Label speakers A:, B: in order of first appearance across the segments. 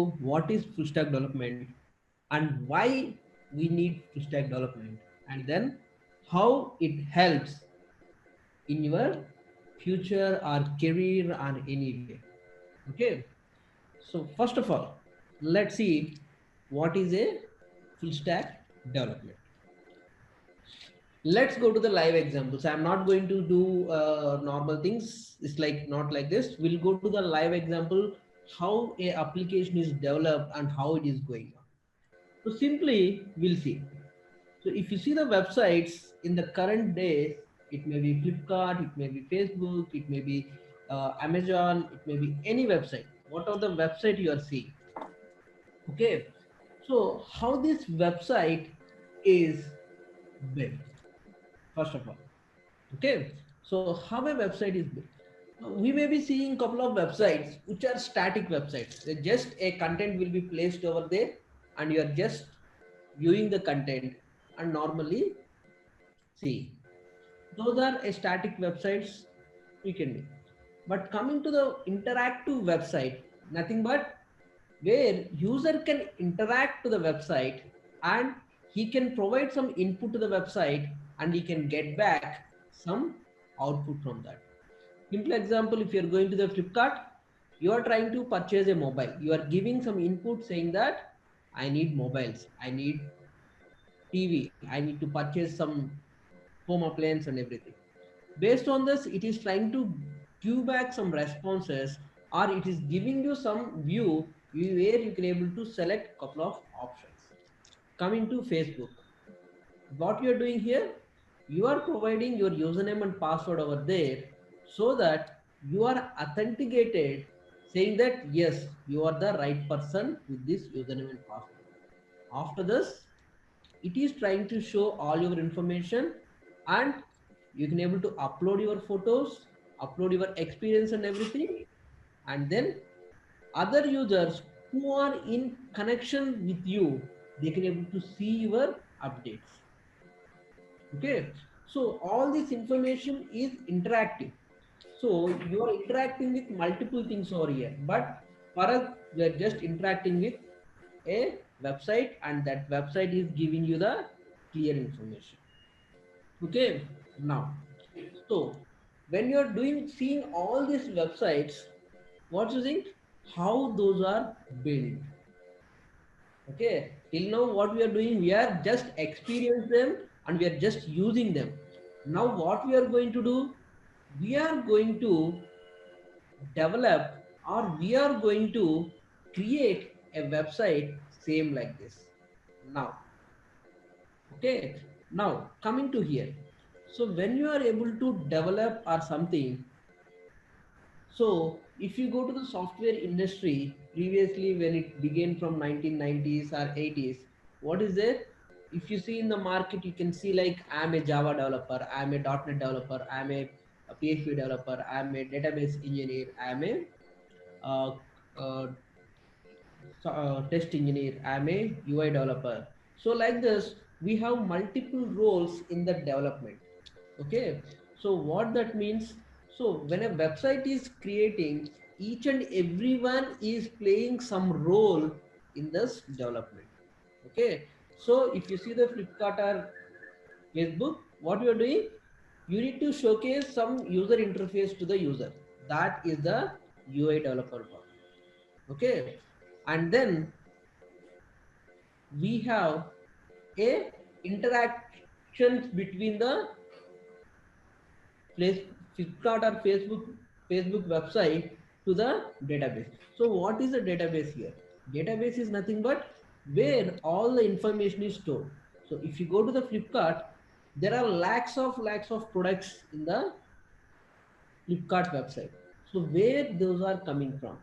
A: you what is full stack development and why we need full stack development, and then how it helps in your future or career or any way. Okay, so first of all, let's see what is a full stack development. Let's go to the live examples. I'm not going to do normal things. It's like not like this. We'll go to the live example, how a application is developed and how it is going on. So simply we'll see. So if you see the websites in the current day, it may be Flipkart, it may be Facebook, it may be Amazon, it may be any website. What are the website you are seeing? Okay. So how this website is built, first of all. Okay, so how a website is built. We may be seeing couple of websites which are static websites. Just a content will be placed over there and you are just viewing the content and normally see. Those are a static websites we can do. But coming to the interactive website, nothing but where user can interact to the website and he can provide some input to the website and he can get back some output from that. Simple example, if you're going to the Flipkart, you are trying to purchase a mobile. You are giving some input saying that I need mobiles, I need TV, I need to purchase some home appliance and everything. Based on this, it is trying to give back some responses or it is giving you some view where you can able to select couple of options. Coming to Facebook, what you are doing here, you are providing your username and password over there so that you are authenticated saying that yes, you are the right person with this username and password. After this, it is trying to show all your information and you can able to upload your photos, upload your experience and everything, and then other users who are in connection with you, they can able to see your updates. Okay, so all this information is interactive. So you are interacting with multiple things over here, but for us we are just interacting with a website and that website is giving you the clear information. Okay, now, so when you're doing seeing all these websites, what you think, how those are built? Okay, till now what we are doing, we are just experience them and we are just using them. Now what we are going to do, we are going to develop or we are going to create a website same like this. Now, okay, now coming to here. So when you are able to develop or something, so if you go to the software industry, previously when it began from 1990s or 80s, what is there? If you see in the market, you can see like I'm a Java developer, I'm a .NET developer, I'm a PHP developer, I'm a database engineer, I'm a uh, uh, test engineer, I'm a UI developer. So like this, we have multiple roles in the development. Okay, so what that means, so when a website is creating, each and everyone is playing some role in this development. Okay, so if you see the Flipkart or Facebook, what you are doing, you need to showcase some user interface to the user. That is the UI developer work. Okay, and then we have a interactions between the Flipkart or Facebook website to the database. So what is the database here? Database is nothing but where all the information is stored. So if you go to the Flipkart, there are lakhs of products in the Flipkart website. So where those are coming from?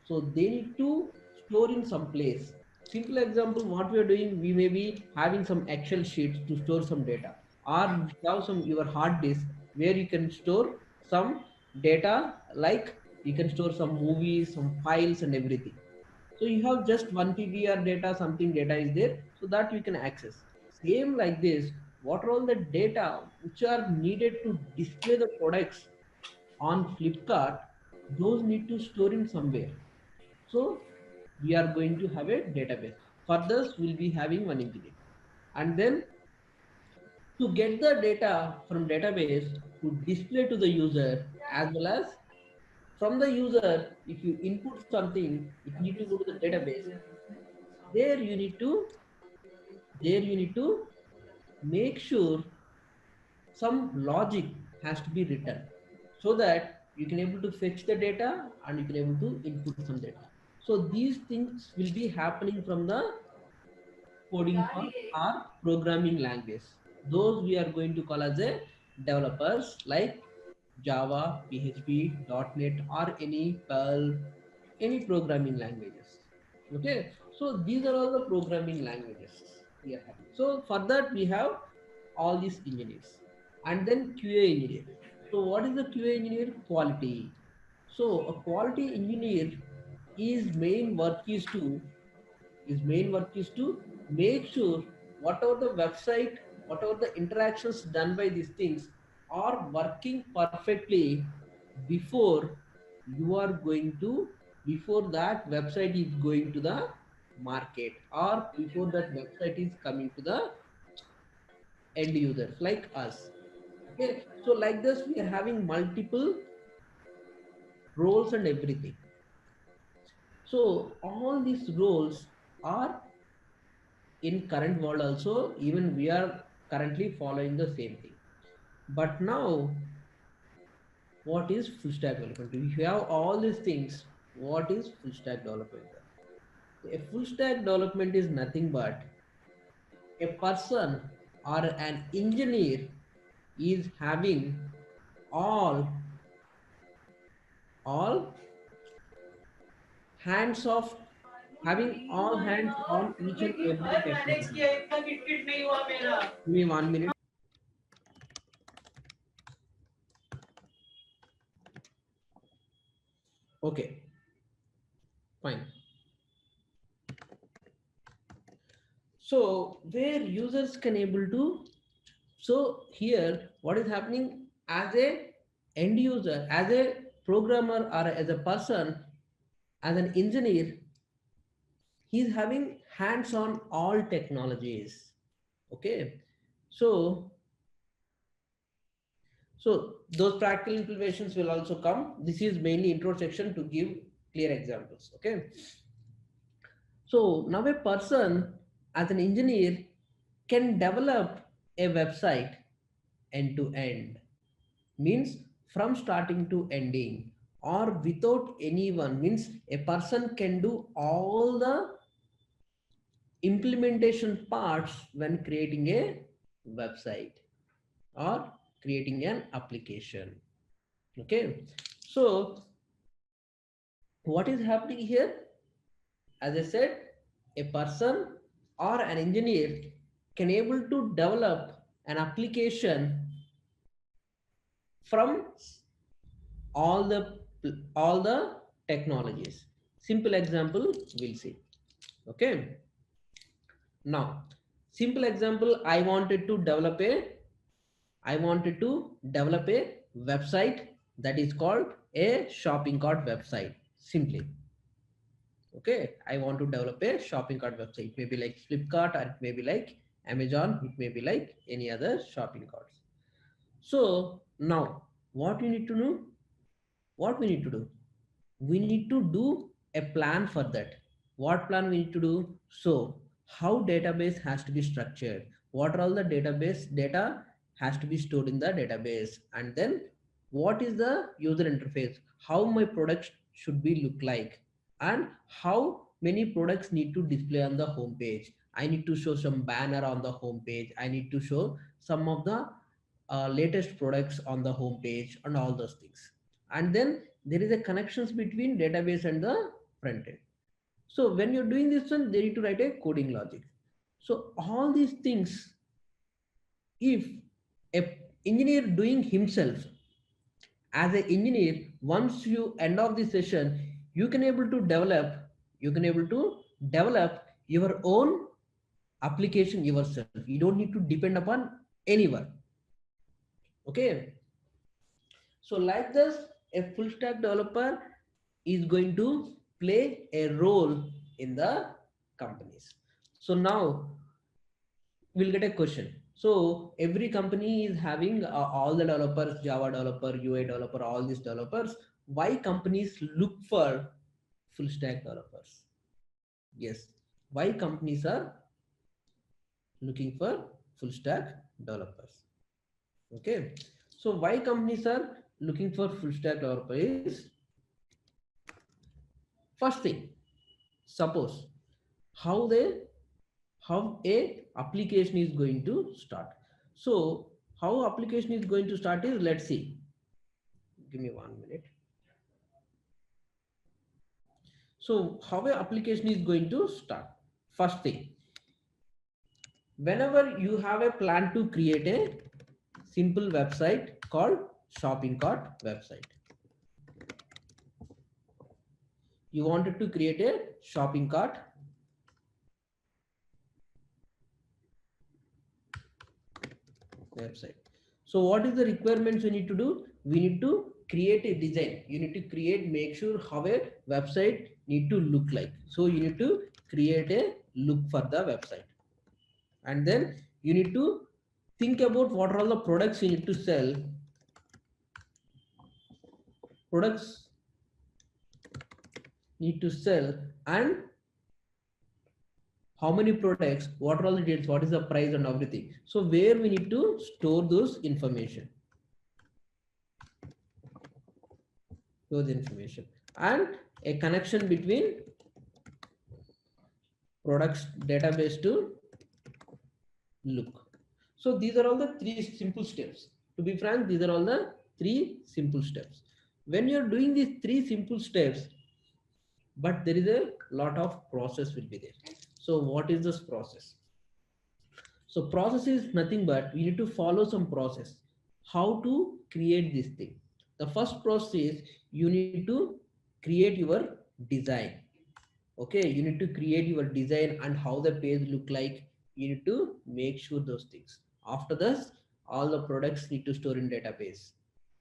A: So they need to store in some place. Simple example, what we are doing, we may be having some Excel sheets to store some data, or you have some your hard disk where you can store some data, like you can store some movies, some files and everything. So you have just 1 PBR data, something data is there, so that you can access. Same like this, what are all the data which are needed to display the products on Flipkart, those need to store in somewhere. So we are going to have a database. For this, we'll be having one engineer. And then to get the data from database to display to the user, as well as from the user, if you input something, it need to go to the database. There you need to make sure some logic has to be written so that you can able to fetch the data and you can able to input some data. So these things will be happening from the coding for our programming language. Those we are going to call as a developers like Java, PHP, .NET, or any Perl, any programming languages. Okay, so these are all the programming languages we are having. So for that we have all these engineers, and then QA engineer. So what is the QA engineer? Quality. So a quality engineer is main work is to his main work is to make sure whatever the website, whatever the interactions done by these things are working perfectly before you are going to, before that website is going to the market, or before that website is coming to the end users like us. Okay, so like this we are having multiple roles and everything. So all these roles are in current world also, even we are currently following the same thing. But now what is full stack development? If you have all these things, what is full stack development? A full stack development is nothing but a person or an engineer is having all all hands of, having all hands on each and every technology. Give me 1 minute. Okay, fine. So where users can able to, so here what is happening as a end user, as a programmer, or as a person, as an engineer, he is having hands on all technologies. Okay, so those practical implementations will also come. This is mainly intro section to give clear examples. Okay, so now a person as an engineer can develop a website end to end, means from starting to ending, or without anyone, means a person can do all the implementation parts when creating a website or creating an application. Okay, so what is happening here? As I said, a person or an engineer can able to develop an application from all the all the technologies. Simple example we'll see. Okay, now simple example, I wanted to develop a website that is called a shopping cart website. Simply, okay, I want to develop a shopping cart website. It may be like Flipkart, or it may be like Amazon, it may be like any other shopping carts. So now what we need to know, what we need to do, we need to do a plan for that. What plan we need to do? So how database has to be structured, what are all the database data has to be stored in the database, and then what is the user interface, how my products should be look like, and how many products need to display on the home page. I need to show some banner on the home page, I need to show some of the latest products on the home page, and all those things. And then there is a connections between database and the front end. So when you're doing this one, they need to write a coding logic. So all these things, if a engineer doing himself, as an engineer, once you end of the session, you can able to develop, you can able to develop your own application yourself. You don't need to depend upon anyone. Okay, so like this, a full stack developer is going to play a role in the companies. So now we'll get a question. So every company is having all the developers, Java developer, UI developer, all these developers. Why companies look for full stack developers? Yes. Why companies are looking for full stack developers? Okay. So why companies are looking for full stack developer is, first thing, suppose how they, how a application is going to start. So how application is going to start is, let's see, give me 1 minute. So how a application is going to start? First thing, whenever you have a plan to create a simple website called shopping cart website, you wanted to create a shopping cart website. So what is the requirements we need to do? We need to create a design. You need to create, make sure how a website need to look like. So you need to create a look for the website. And then you need to think about what are all the products you need to sell. Products need to sell, and how many products, what are all the details, what is the price and everything. So where we need to store those information. And a connection between products database to look. So these are all the three simple steps. To be frank, these are all the three simple steps. When you're doing these three simple steps, but there is a lot of process will be there. So what is this process? So process is nothing but we need to follow some process. How to create this thing? The first process is you need to create your design. Okay, you need to create your design and how the page look like. You need to make sure those things. After this, all the products need to store in database.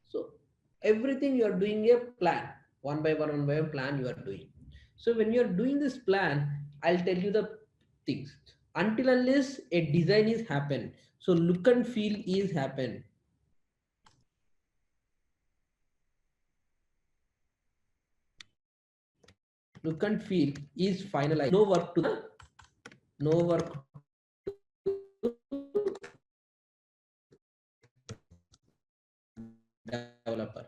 A: So everything you are doing a plan, one by one plan you are doing. So when you are doing this plan, I'll tell you the things. Until unless a design is happen, so look and feel is happen, look and feel is finalized, no work to the, no work developer.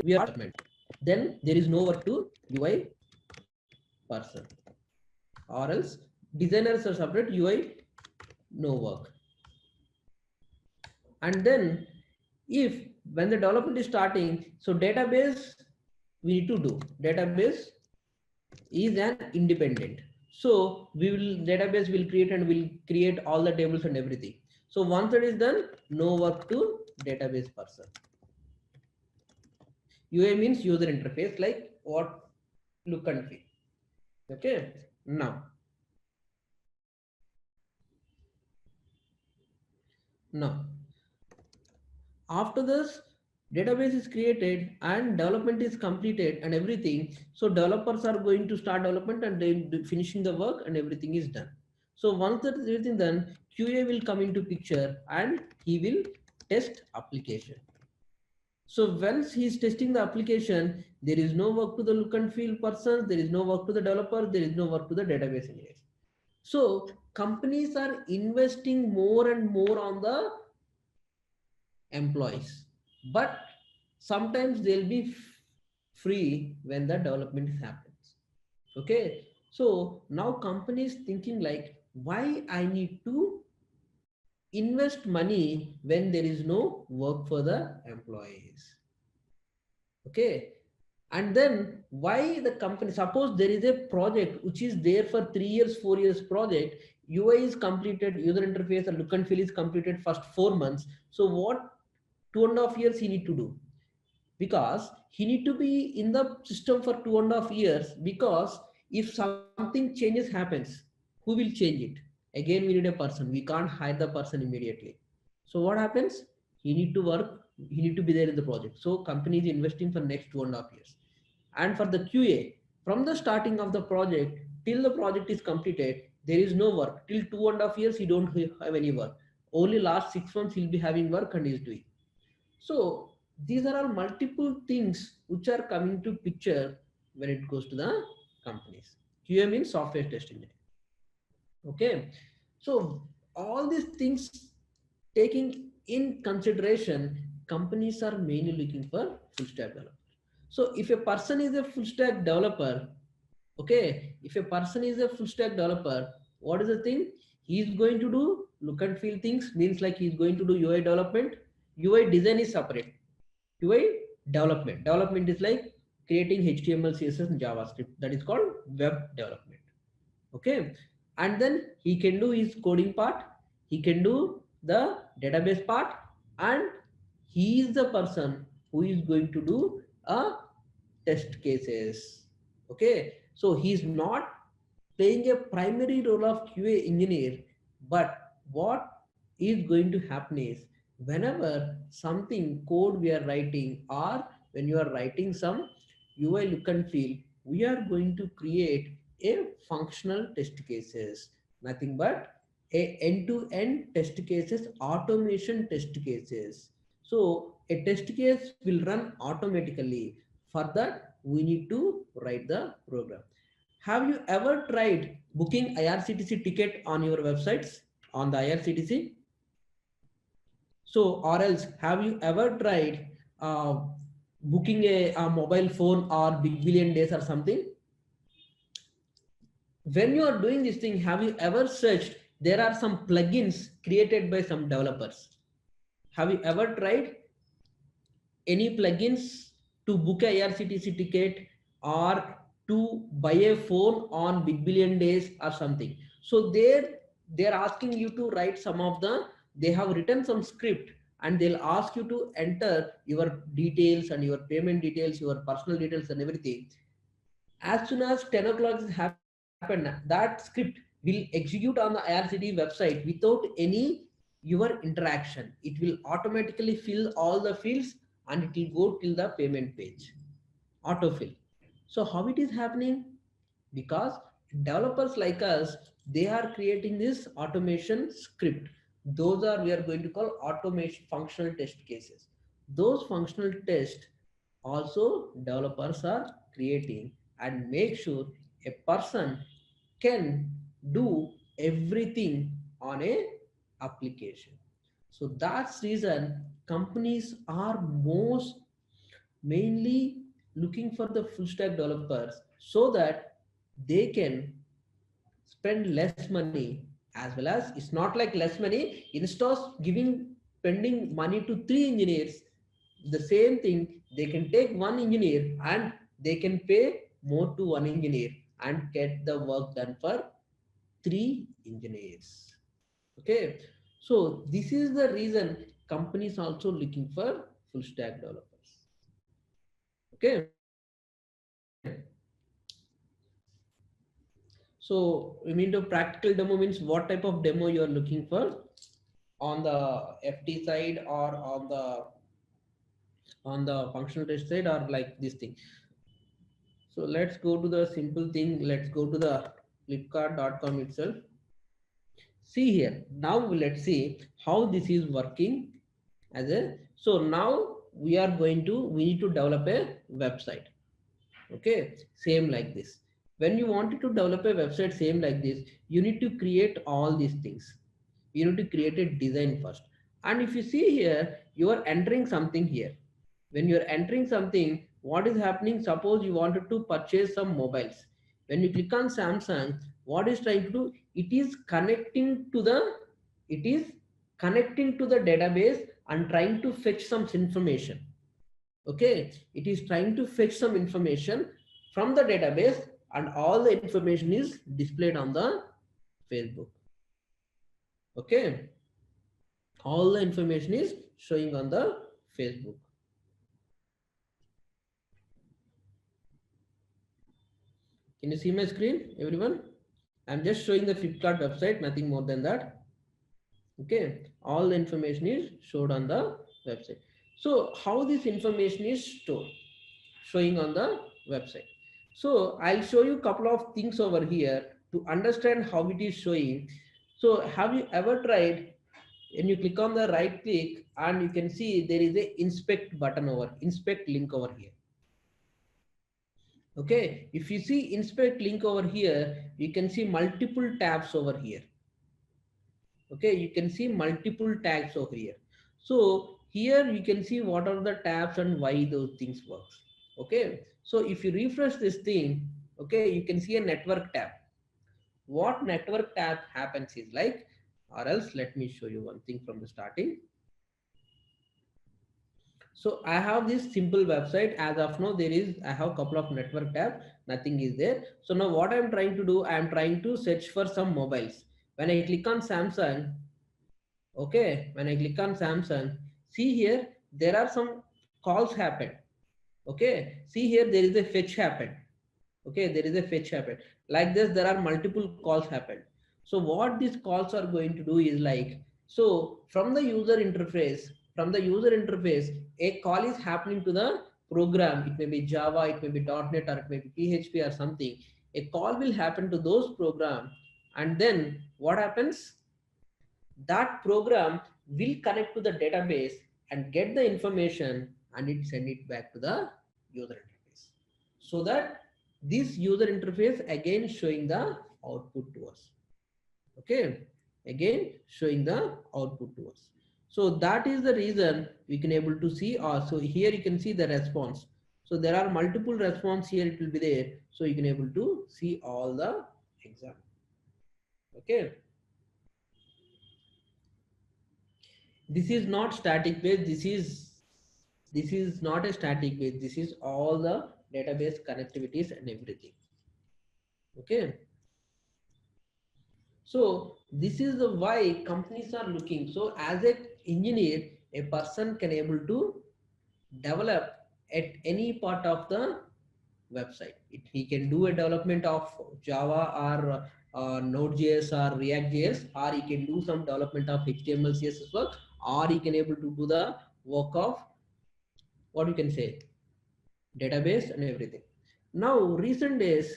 A: We are development. Then there is no work to UI person, or else designers are separate, UI no work. And then if when the development is starting, so database we need to do. Database is an independent. So we will, database will create and will create all the tables and everything. So once that is done, no work to database person. UI means user interface, like what look and feel. Okay. Now after this, database is created and development is completed and everything. So developers are going to start development and they finishing the work and everything is done. So once that is everything done, QA will come into picture and he will test application. So once he is testing the application, there is no work to the look and feel person, there is no work to the developer, there is no work to the database engineers. So companies are investing more and more on the employees, but sometimes they'll be free when the development happens. Okay, so now companies thinking like, why I need to invest money when there is no work for the employees? Okay, and then why the company, suppose there is a project which is there for 3 years 4 years project, UI is completed, user interface and look and feel is completed first 4 months. So what 2.5 years he need to do? Because he need to be in the system for 2.5 years, because if something changes happens, who will change it? Again we need a person, we can't hire the person immediately. So what happens? He need to work he need to be there in the project. So company is investing for next 2.5 years. And for the QA, from the starting of the project till the project is completed, there is no work. Till 2.5 years, he don't have any work. Only last 6 months he'll be having work and he's doing. So these are all multiple things which are coming to picture when it goes to the companies. QA means software testing. Okay. So all these things taking in consideration, companies are mainly looking for full stack developer. So if a person is a full stack developer, okay, if a person is a full stack developer, what is the thing? He is going to do look and feel things, means like he is going to do UI development. UI design is separate. UI development. Development is like creating HTML, CSS, and JavaScript. That is called web development. Okay, and then he can do his coding part, he can do the database part, and he is the person who is going to do a test cases. Okay, so he is not playing a primary role of QA engineer, but what is going to happen is whenever something code we are writing, or when you are writing some UI look and feel, we are going to create a functional test cases, nothing but a end-to-end test cases, automation test cases. So a test case will run automatically. For that we need to write the program. Have you ever tried booking IRCTC ticket on your websites on the IRCTC? So, or else, have you ever tried booking a mobile phone or Big Billion Days or something? When you are doing this thing, have you ever searched? There are some plugins created by some developers. Have you ever tried any plugins to book a IRCTC ticket or to buy a phone on Big Billion Days or something? So they're asking you to write some of the, they have written some script, and they'll ask you to enter your details and your payment details, your personal details and everything. As soon as 10 o'clock has happened, that script will execute on the IRCTC website without any your interaction. It will automatically fill all the fields and it will go till the payment page. Autofill. So how it is happening? Because developers like us, they are creating this automation script. Those are, we are going to call automation functional test cases. Those functional tests also developers are creating and make sure a person can do everything on a application. So that's reason companies are most mainly looking for the full stack developers, so that they can spend less money. As well as, it's not like less money, instead of giving spending money to 3 engineers, the same thing they can take one engineer and they can pay more to one engineer and get the work done for 3 engineers. Okay, so this is the reason companies also looking for full stack developers. Okay, so we mean to practical demo means what type of demo you are looking for on the FT side, or on the functional test side, or like this thing. So let's go to the simple thing. Let's go to the flipkart.com itself. See here. Now let's see how this is working as a, so now we need to develop a website. Okay, same like this. When you wanted to develop a website same like this, you need to create all these things. You need to create a design first. And if you see here, you are entering something here. When you are entering something, what is happening? Suppose you wanted to purchase some mobiles. When you click on Samsung, what is trying to do? It is connecting to the database and trying to fetch some information. Okay, it is trying to fetch some information from the database, and all the information is displayed on the Facebook. Okay, all the information is showing on the Facebook. Can you see my screen, everyone? I'm just showing the Flipkart website, nothing more than that. Okay, all the information is showed on the website. So how this information is stored, showing on the website. So I'll show you a couple of things over here to understand how it is showing. So have you ever tried, when you click on the right click and you can see there is a inspect button over, inspect link over here. Okay, if you see inspect link over here, you can see multiple tabs over here. Okay, you can see multiple tags over here. So here you can see what are the tabs and why those things works. Okay, so if you refresh this thing, okay, you can see a network tab. What network tab happens is like, or else let me show you one thing from the starting. So I have this simple website. As of now, I have a couple of network tab, nothing is there. So now what I'm trying to do, I'm trying to search for some mobiles. When I click on Samsung, okay, when I click on Samsung, see here, there are some calls happen. Okay, see here, there is a fetch happen. Okay, there is a fetch happen. Like this, there are multiple calls happen. So what these calls are going to do is like, so from the user interface, a call is happening to the program. It may be Java, it may be .NET, or it may be PHP or something. A call will happen to those program, and then what happens? That program will connect to the database and get the information, and it send it back to the user interface, so that this user interface again showing the output to us. Okay, again showing the output to us. So that is the reason we can able to see. So here you can see the response. So there are multiple response here, it will be there, so you can able to see all the example. Okay, this is not static page, this is not a static page, this is all the database connectivities and everything. Okay, so this is the why companies are looking. So as a engineer, a person can able to develop at any part of the website. He can do a development of Java or Node.js or React.js, or he can do some development of HTML, CSS work, or he can able to do the work of, what you can say, database and everything. Now recent days,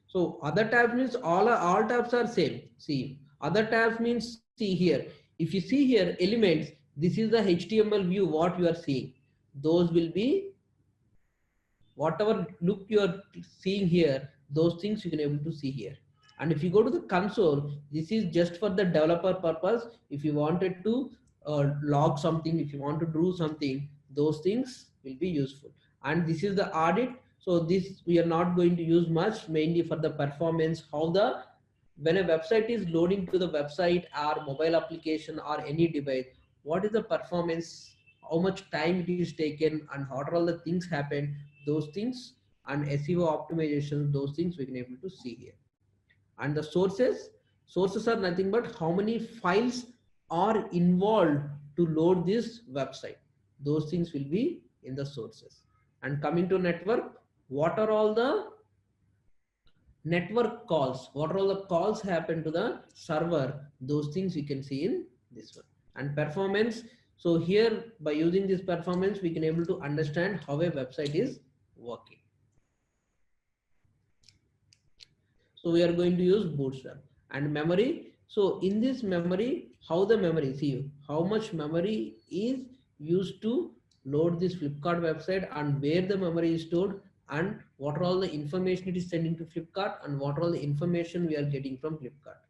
A: so other tabs means all tabs are same. See, other tabs means, see here, if you see here elements, this is the HTML view what you are seeing. Those will be whatever look you are seeing here, those things you can able to see here. And if you go to the console, this is just for the developer purpose. If you wanted to log something, if you want to do something, those things will be useful. And this is the audit. So this we are not going to use much, mainly for the performance, how the, when a website is loading to the website or mobile application or any device, what is the performance, how much time it is taken, and what are all the things happen, those things, and SEO optimization, those things we can able to see here. And the sources are nothing but how many files are involved to load this website, those things will be in the sources. And coming to network, what are all the network calls, what are all the calls happen to the server, those things we can see in this one. And performance, so here by using this performance we can able to understand how a website is working. So we are going to use bootstrap. And memory, so in this memory, how the memory, see how much memory is used to load this Flipkart website, and where the memory is stored, and what are all the information it is sending to Flipkart, and what are all the information we are getting from Flipkart,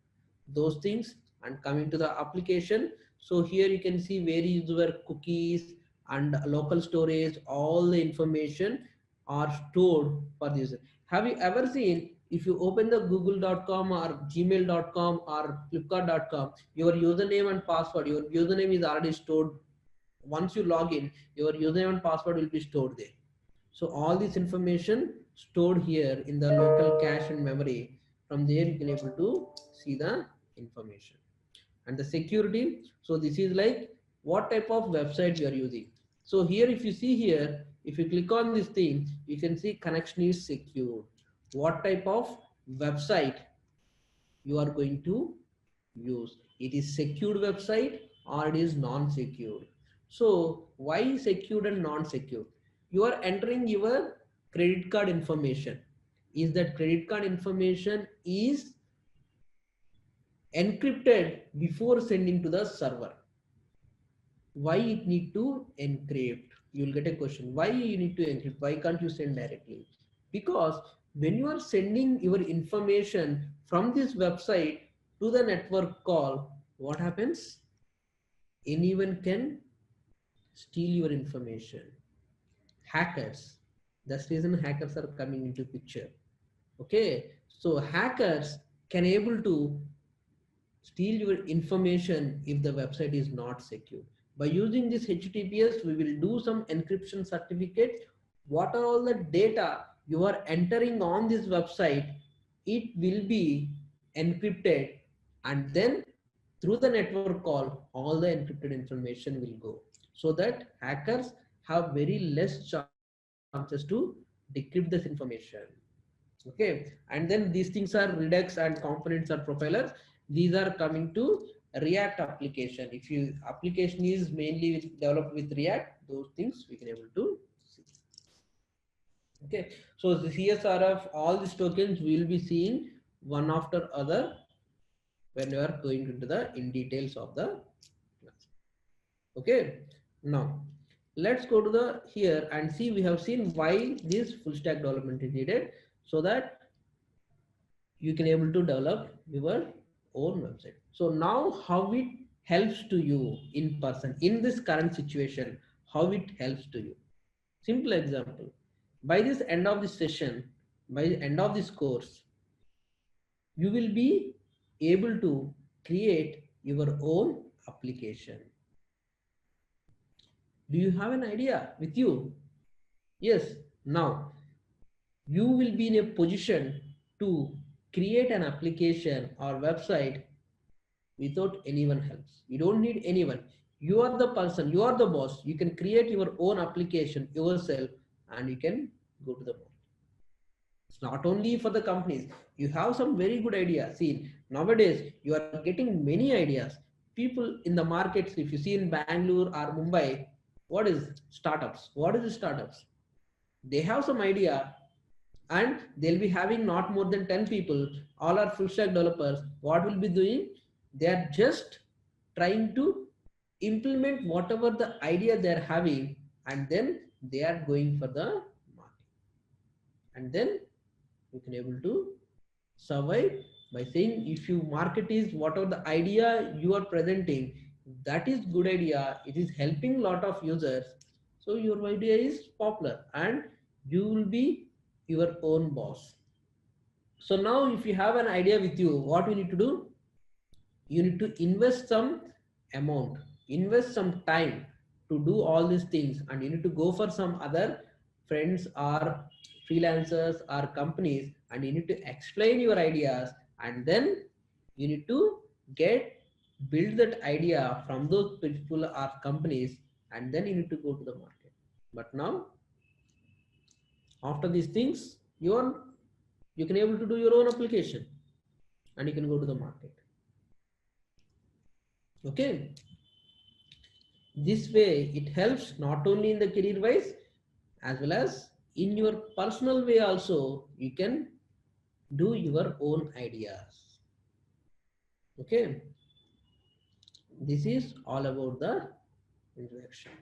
A: those things. And coming to the application, so here you can see where user cookies and local storage, all the information are stored for the user. Have you ever seen, if you open the google.com or gmail.com or flipkart.com, your username and password, your username is already stored. Once you log in, your username and password will be stored there. So all this information stored here in the local cache and memory. From there you can able to see the information. And the security, so this is like what type of website you are using. So here if you see here, if you click on this thing, you can see connection is secure. What type of website you are going to use, it is secured website or it is non-secured. So why secured and non-secured? You are entering your credit card information. Is that credit card information is encrypted before sending to the server? Why it need to encrypt? You'll get a question. Why you need to encrypt? Why can't you send directly? Because when you are sending your information from this website to the network call, what happens? Anyone can steal your information. Hackers. That's the reason hackers are coming into picture. Okay, so hackers can able to steal your information if the website is not secure. By using this HTTPS, we will do some encryption certificate. What are all the data you are entering on this website? It will be encrypted, and then through the network call, all the encrypted information will go, so that hackers have very less chances to decrypt this information. Okay, and then these things are redux and components are profilers. These are coming to React application. If you application is mainly developed with React, those things we can able to see. Okay, so the CSR of all these tokens we will be seeing one after other when we are going into the in details of the class. Okay, now let's go to the here and see. We have seen why this full stack development is needed, so that you can able to develop your own website. So now how it helps to you in person in this current situation, how it helps to you. Simple example, by this end of this session, by the end of this course, you will be able to create your own application. Do you have an idea with you? Yes. Now you will be in a position to create an application or website without anyone else. You don't need anyone. You are the person, you are the boss. You can create your own application yourself and you can go to the boss. It's not only for the companies. You have some very good ideas. See, nowadays you are getting many ideas. People in the markets, if you see in Bangalore or Mumbai, what is startups? What is startups? They have some idea and they'll be having not more than 10 people. All are full stack developers. What will be doing? They are just trying to implement whatever the idea they are having, and then they are going for the market, and then you can able to survive by saying, if you market is whatever the idea you are presenting, that is good idea, it is helping lot of users, so your idea is popular and you will be your own boss. So now if you have an idea with you, what you need to do? You need to invest some amount, invest some time to do all these things, and you need to go for some other friends or freelancers or companies, and you need to explain your ideas, and then you need to get build that idea from those people or companies, and then you need to go to the market. But now after these things, you can able to do your own application and you can go to the market. Okay, this way it helps not only in the career wise, as well as in your personal way also, you can do your own ideas. Okay, this is all about the introduction.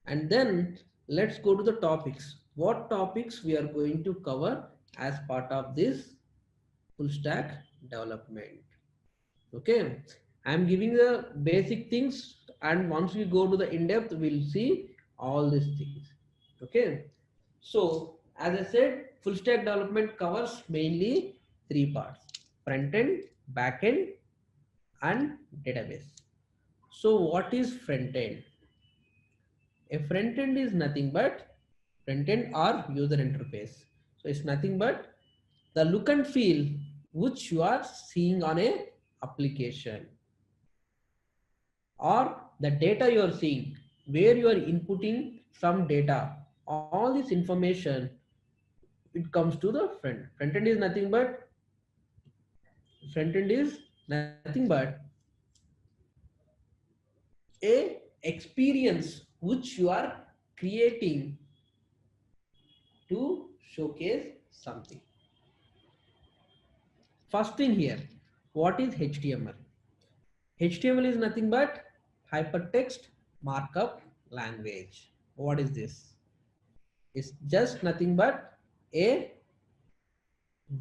A: And then let's go to the topics. What topics we are going to cover as part of this full stack development? Okay, I'm giving the basic things, and once we go to the in-depth, we'll see all these things. Okay, so as I said, full stack development covers mainly three parts: front end, back end, and database. So what is front end? A front end is nothing but front end or user interface. So it's nothing but the look and feel which you are seeing on a application, or the data you are seeing, where you are inputting some data. All this information, it comes to the front. Front end is nothing but front end is nothing but a experience which you are creating to showcase something. First thing here, what is HTML? HTML is nothing but hypertext markup language. What is this? It's just nothing but a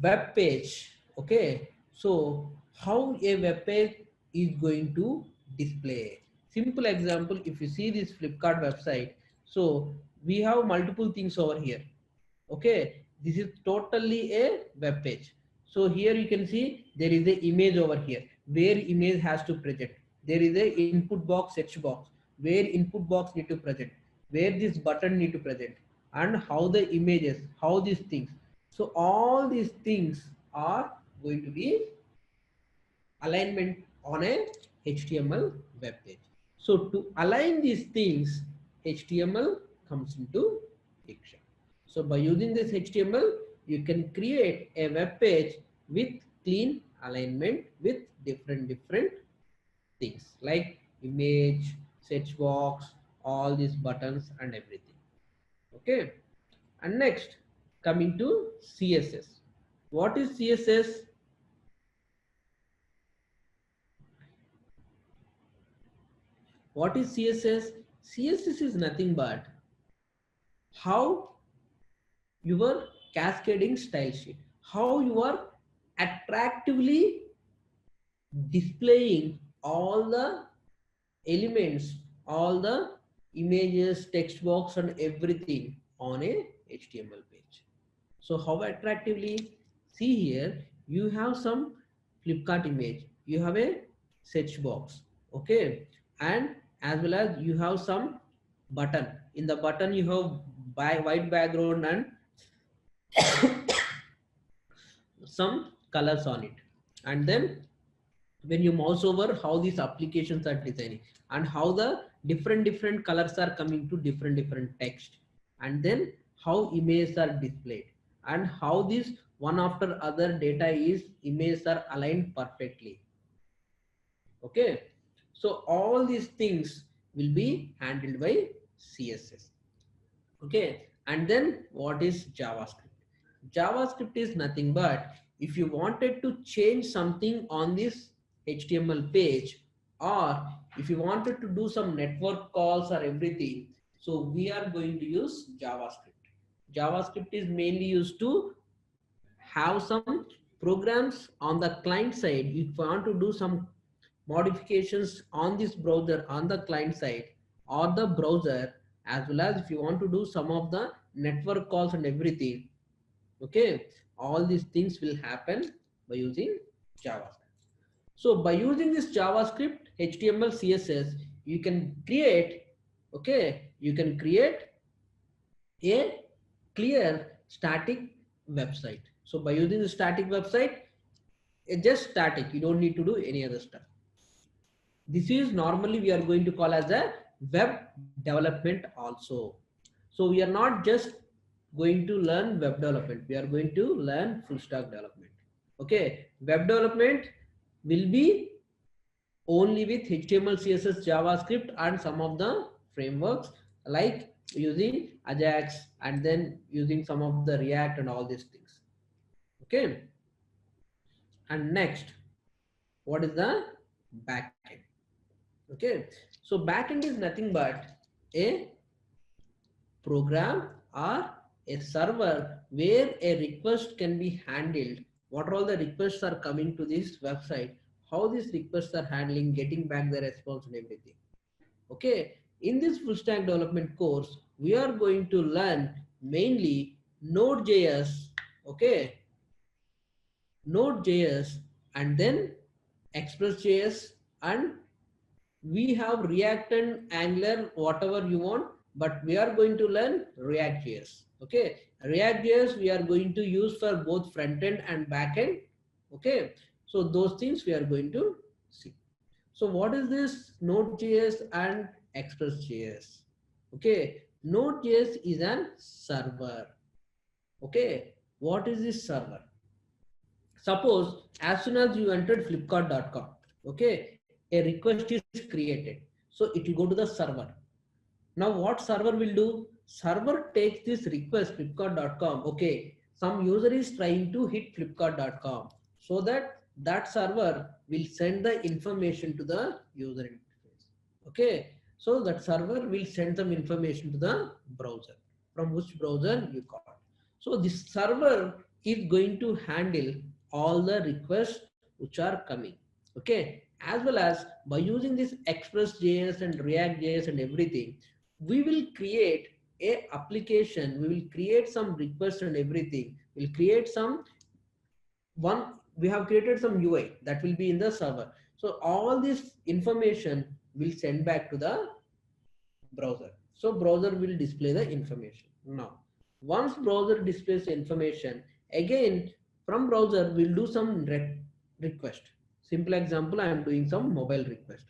A: web page. Okay, so how a web page is going to display? Simple example, if you see this Flipkart website, so we have multiple things over here. Okay, this is totally a web page. So here you can see there is a image over here where image has to present. There is a input box, search box, where input box need to present, where this button need to present, and how the images, how these things. So all these things are going to be alignment on a HTML web page. So to align these things, HTML comes into picture. So by using this HTML, you can create a web page with clean alignment with different things like image, search box, all these buttons and everything. Okay. And next, coming to CSS. What is CSS? What is CSS? CSS is nothing but how your cascading style sheet, how you are attractively displaying all the elements, all the images, text box and everything on a HTML page. So how attractively? See here, you have some Flipkart image, you have a search box, okay, and as well as you have some button. In the button you have white background and some colors on it. And then when you mouse over, how these applications are designing and how the different colors are coming to different text, and then how images are displayed and how this one after other data is images are aligned perfectly. Okay, so all these things will be handled by CSS. Okay, and then what is JavaScript? JavaScript is nothing but if you wanted to change something on this HTML page, or if you wanted to do some network calls or everything, so we are going to use JavaScript. JavaScript is mainly used to have some programs on the client side. If you want to do some modifications on this browser on the client side or the browser, as well as if you want to do some of the network calls and everything, okay, all these things will happen by using JavaScript. So by using this JavaScript, HTML, CSS, you can create, okay, you can create a clear static website. So by using the static website, it's just static, you don't need to do any other stuff. This is normally we are going to call as a web development also. So we are not just going to learn web development, we are going to learn full stack development. Okay, web development will be only with HTML, CSS, JavaScript and some of the frameworks like using Ajax and then using some of the React and all these things. Okay, and next, what is the backend? Okay, so backend is nothing but a program or a server where a request can be handled. What all the requests are coming to this website, how these requests are handling, getting back the response and everything. Okay, in this full stack development course, we are going to learn mainly Node.js, okay, Node.js and then Express.js, and we have React and Angular, whatever you want, but we are going to learn React.js. Okay, React.js we are going to use for both front end and back end. Okay, so those things we are going to see. So what is this Node.js and Express.js? Okay, Node.js is an server. Okay, what is this server? Suppose as soon as you entered flipkart.com, okay, a request is created. So it will go to the server. Now what server will do? Server takes this request flipkart.com. Okay, some user is trying to hit flipkart.com, so that that server will send the information to the user interface. Okay, so that server will send some information to the browser, from which browser you call. So this server is going to handle all the requests which are coming. Okay, as well as by using this Express.js and React.js and everything, we will create a application. We will create some requests and everything. We'll create some one. We have created some UI that will be in the server. So all this information will send back to the browser. So browser will display the information. Now, once browser displays the information, again from browser we'll do some request. Simple example, I am doing some mobile request.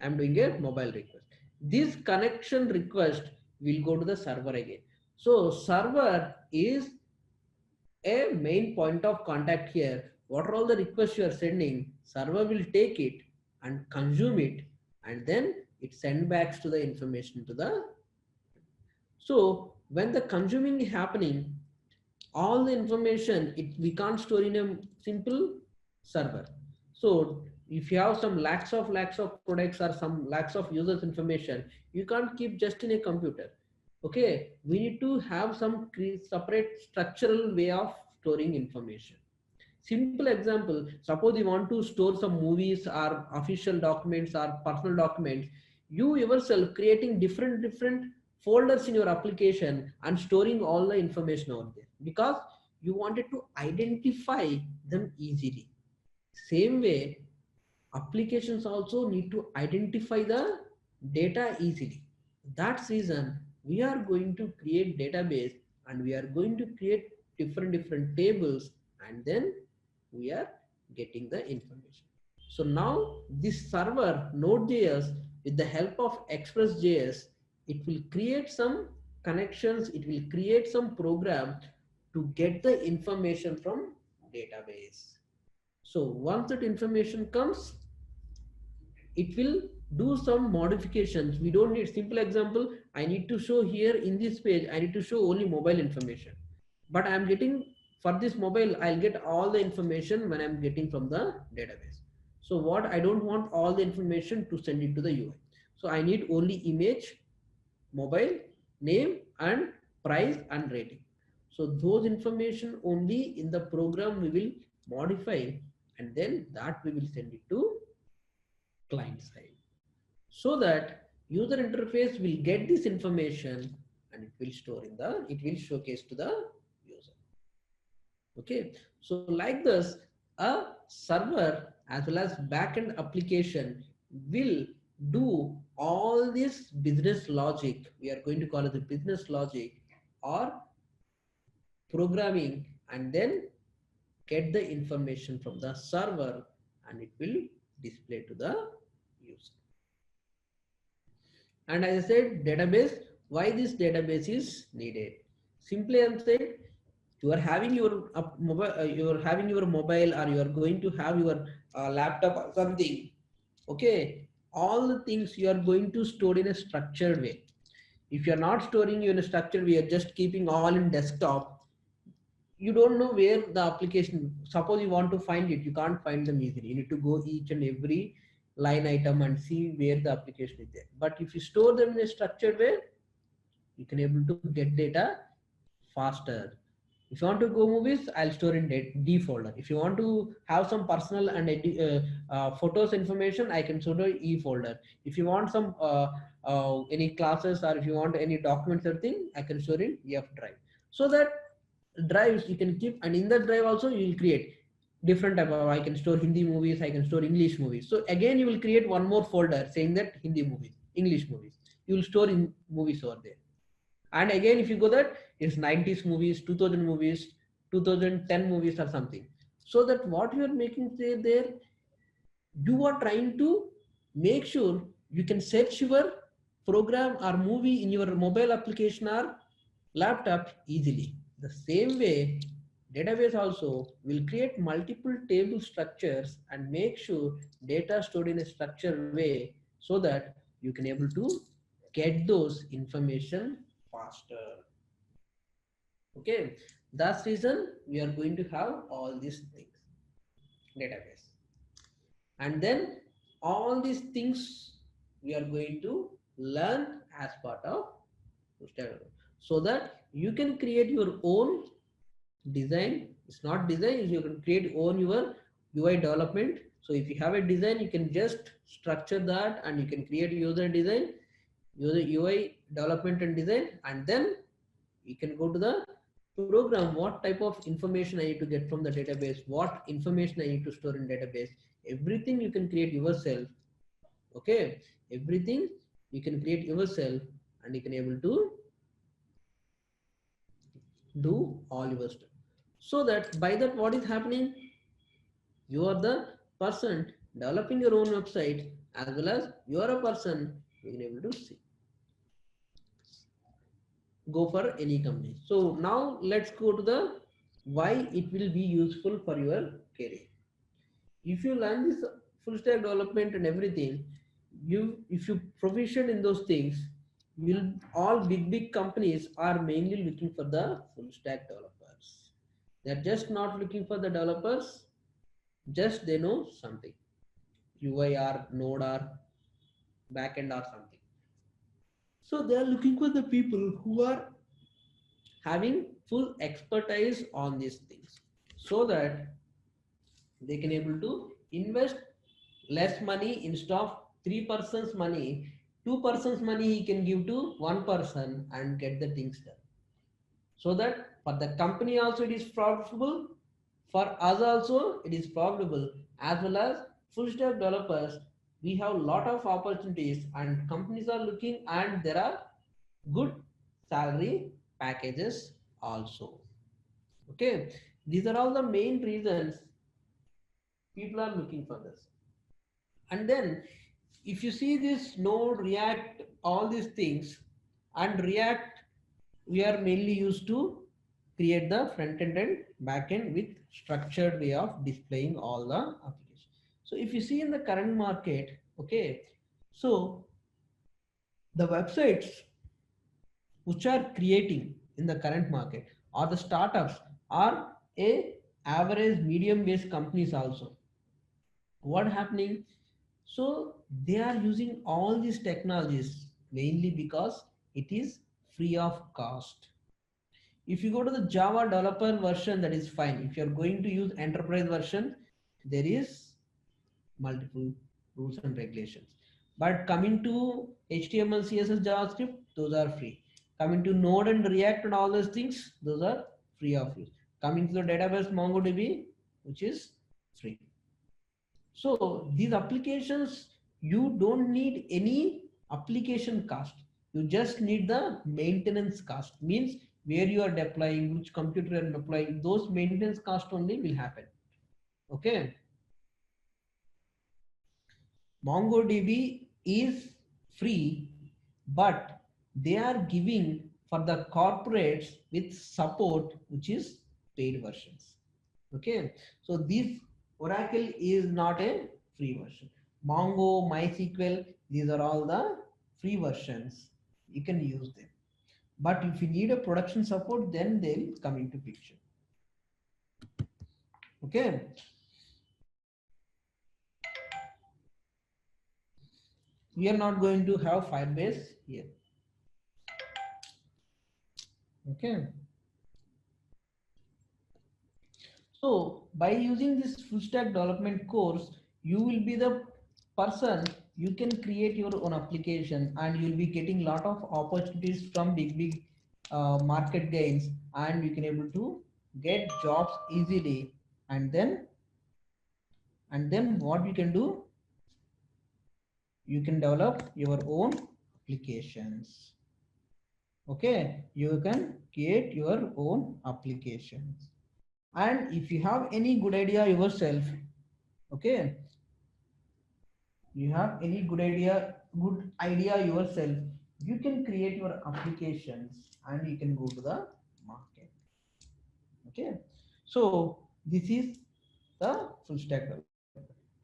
A: I am doing a mobile request. This connection request will go to the server again. So server is a main point of contact here. What are all the requests you are sending? Server will take it and consume it, and then it send back to the information to the. So when the consuming is happening, all the information we can't store in a simple server. So if you have some lakhs of products or some lakhs of users information, you can't keep just in a computer. Okay, we need to have some separate structural way of storing information. Simple example, suppose you want to store some movies or official documents or personal documents, you yourself creating different folders in your application and storing all the information over there, because you wanted to identify them easily. Same way, applications also need to identify the data easily. That's reason we are going to create database, and we are going to create different tables, and then we are getting the information. So now this server Node.js, with the help of Express.js, it will create some connections, it will create some program to get the information from database. So once that information comes, it will do some modifications. We don't need, simple example, I need to show here in this page, I need to show only mobile information, but I am getting for this mobile, I'll get all the information when I'm getting from the database. So what, I don't want all the information to send it to the UI. So I need only image, mobile, name and price and rating. So those information only in the program we will modify, and then that we will send it to client side, so that user interface will get this information, and it will store in the, it will showcase to the user. Okay, so like this, a server as well as backend application will do all this business logic. We are going to call it the business logic or programming, and then get the information from the server, and it will display to the user. And as I said, database, why this database is needed? Simply I said, you are having your mobile, you are having your mobile, or you are going to have your laptop or something. Okay, all the things you are going to store in a structured way. If you are not storing you in a structured way, you are just keeping all in desktop, you don't know where the application, suppose you want to find it, you can't find them easily. You need to go each and every line item and see where the application is there. But if you store them in a structured way, you can able to get data faster. If you want to go movies, I'll store in D folder. If you want to have some personal and photos information, I can store in E folder. If you want some any classes, or if you want any documents or thing, I can store in F drive. So that drives you can keep, and in that drive also you will create different type of, I can store Hindi movies, I can store English movies. So again you will create one more folder saying that Hindi movies, English movies, you will store in movies over there. And again if you go that, it's 90s movies, 2000 movies, 2010 movies or something. So that what you are making say there, you are trying to make sure you can search your program or movie in your mobile application or laptop easily. The same way, database also will create multiple table structures and make sure data stored in a structured way, so that you can able to get those information faster. Okay, that's reason we are going to have all these things database, and then all these things we are going to learn as part of standard, so that you can create your own design. It's not design, you can create own your UI development. So if you have a design, you can just structure that and you can create user design, user UI development and design, and then you can go to the program what type of information I need to get from the database, what information I need to store in database. Everything you can create yourself. Okay, everything you can create yourself, and you can able to do all your stuff. So that by that what is happening, you are the person developing your own website, as well as you are a person you can able to see go for any company. So now let's go to the why it will be useful for your career. If you learn this full stack development and everything, you if you proficient in those things, will all big companies are mainly looking for the full stack developers. They're just not looking for the developers, just they know something, UI or node or backend or something. So they are looking for the people who are having full expertise on these things, so that they can able to invest less money. Instead of three persons money, two persons money he can give to one person and get the things done. So that for the company also it is profitable, for us also it is profitable, as well as full stack developers, we have a lot of opportunities and companies are looking, and there are good salary packages also. Okay, these are all the main reasons people are looking for this. And then if you see this node, react, all these things, and react we are mainly used to create the front end and back end with structured way of displaying all the applications. So if you see in the current market, okay, so the websites which are creating in the current market, or the startups, are a average medium based companies also. What happening, so they are using all these technologies mainly because it is free of cost. If you go to the Java developer version, that is fine. If you are going to use enterprise version, there is multiple rules and regulations. But coming to HTML, CSS, JavaScript, those are free. Coming to Node and React and all those things, those are free of use. Coming to the database MongoDB, which is free. So these applications, you don't need any application cost. You just need the maintenance cost. Means where you are deploying, which computer you are deploying, those maintenance cost only will happen. Okay. MongoDB is free, but they are giving for the corporates with support, which is paid versions. Okay, so this Oracle is not a free version. Mongo, MySQL, these are all the free versions. You can use them. But if you need a production support, then they'll come into picture. Okay. We are not going to have Firebase here. Okay. So by using this full stack development course, you will be the person, you can create your own application, and you'll be getting lot of opportunities from big market gains, and you can able to get jobs easily. And then what you can do, you can develop your own applications. Okay, you can create your own applications. And if you have any good idea yourself, okay, you have any good idea yourself, you can create your applications and you can go to the market. Okay, so this is the full stack developer.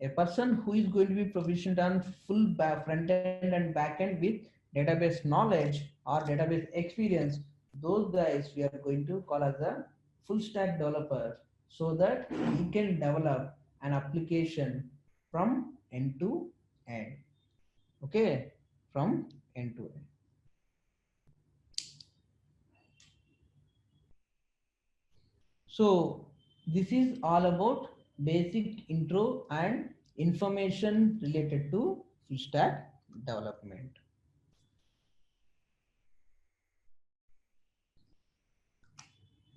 A: A person who is going to be proficient on full front end and back end with database knowledge or database experience, those guys we are going to call as a full stack developer, so that he can develop an application from end to end. Okay, from end to end. So this is all about basic intro and information related to full stack development.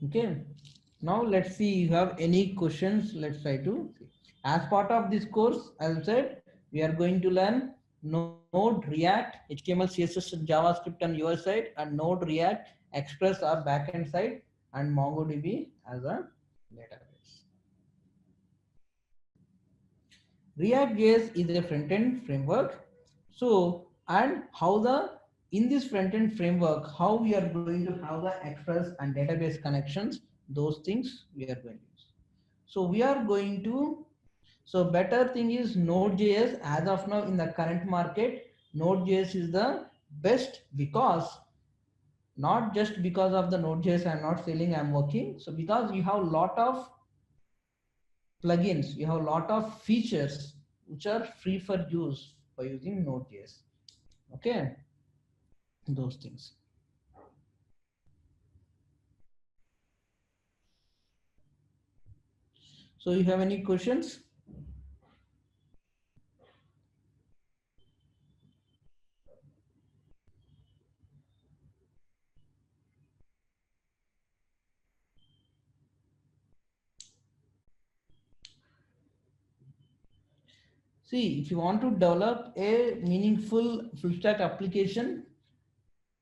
A: Okay. Now let's see you have any questions. Let's try to see. As part of this course, as I said, we are going to learn Node, React, HTML, CSS, and JavaScript on your side, and Node, React, Express or backend side, and MongoDB as a database. React.js is a front-end framework. So, and how the in this front-end framework, how we are going to have the Express and database connections, those things we are going to use. So we are going to, so better thing is Node.js as of now in the current market, Node.js is the best because not just because of the Node.js I'm not selling, I'm working. So because you have a lot of plugins, you have a lot of features which are free for use by using Node.js. Okay, those things. So you have any questions? See, if you want to develop a meaningful full stack application,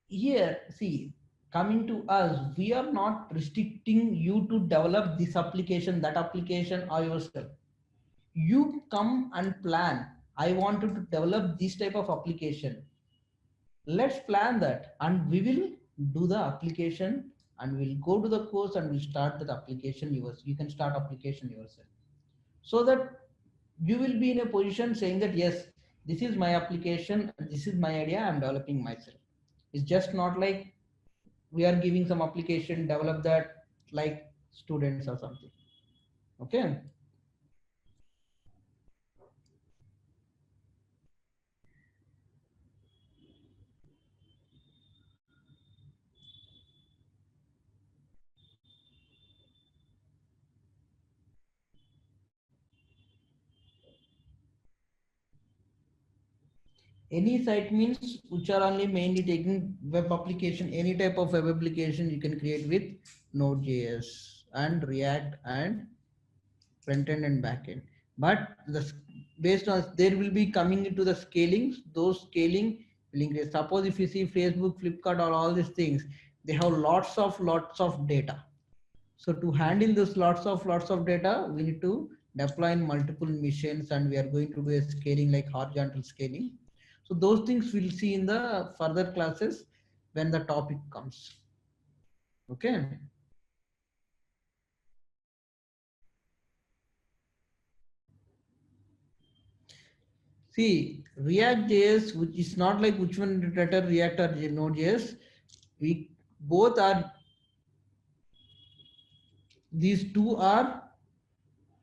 A: here, see, coming to us, we are not restricting you to develop this application, that application, or yourself. You come and plan. I wanted to develop this type of application. Let's plan that, and we will do the application, and we'll go to the course and we'll start that application yours. You can start application yourself, so that you will be in a position saying that yes, this is my application, this is my idea, I'm developing myself. It's just not like we are giving some application, develop that like students or something. Okay. Any site means which are only mainly taking web application, any type of web application you can create with Node.js and React and front end and back end. But based on there will be coming into the scaling, those scaling will increase. Suppose if you see Facebook, Flipkart, or all these things, they have lots of data. So to handle this lots of data, we need to deploy in multiple machines, and we are going to do a scaling like horizontal scaling. So those things we'll see in the further classes when the topic comes. Okay. See, React.js, which is not like which one better, React or Node.js. We both are, these two are,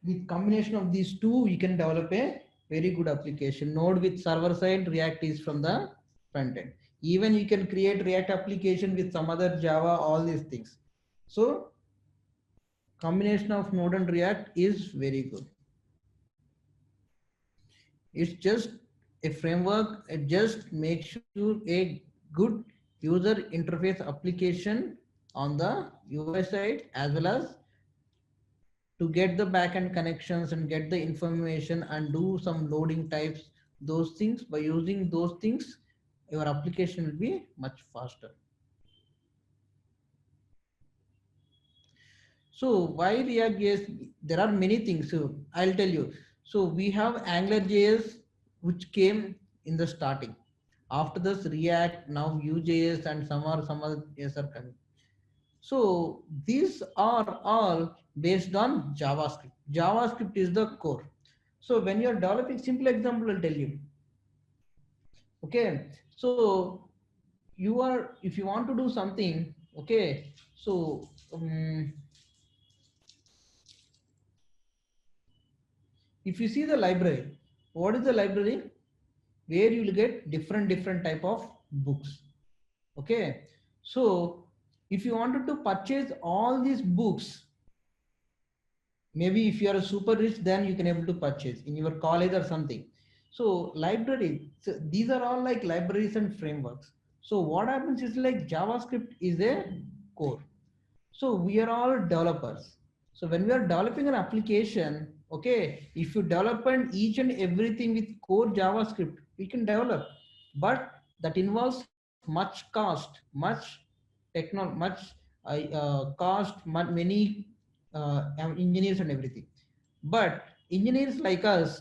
A: with combination of these two, we can develop a very good application. Node with server side, React is from the front end. Even you can create React application with some other Java, all these things. So combination of Node and React is very good. It's just a framework. It just makes sure a good user interface application on the UI side, as well as to get the backend connections and get the information and do some loading types, those things. By using those things, your application will be much faster. So why React JS? There are many things. So I'll tell you. So we have Angular JS, which came in the starting. After this React, now Vue.js, and some other JS are coming. So these are all based on JavaScript. JavaScript is the core. So when you are developing, simple example I'll tell you. Okay, so you are, if you want to do something, okay, so if you see the library, what is the library? Where you will get different type of books. Okay, so if you wanted to purchase all these books, maybe if you are super rich, then you can able to purchase in your college or something. So library, so these are all like libraries and frameworks. So what happens is like JavaScript is a core. So we are all developers. So when we are developing an application, okay, if you develop and each and everything with core JavaScript, we can develop, but that involves much cost, much much cost, many engineers and everything. But engineers like us,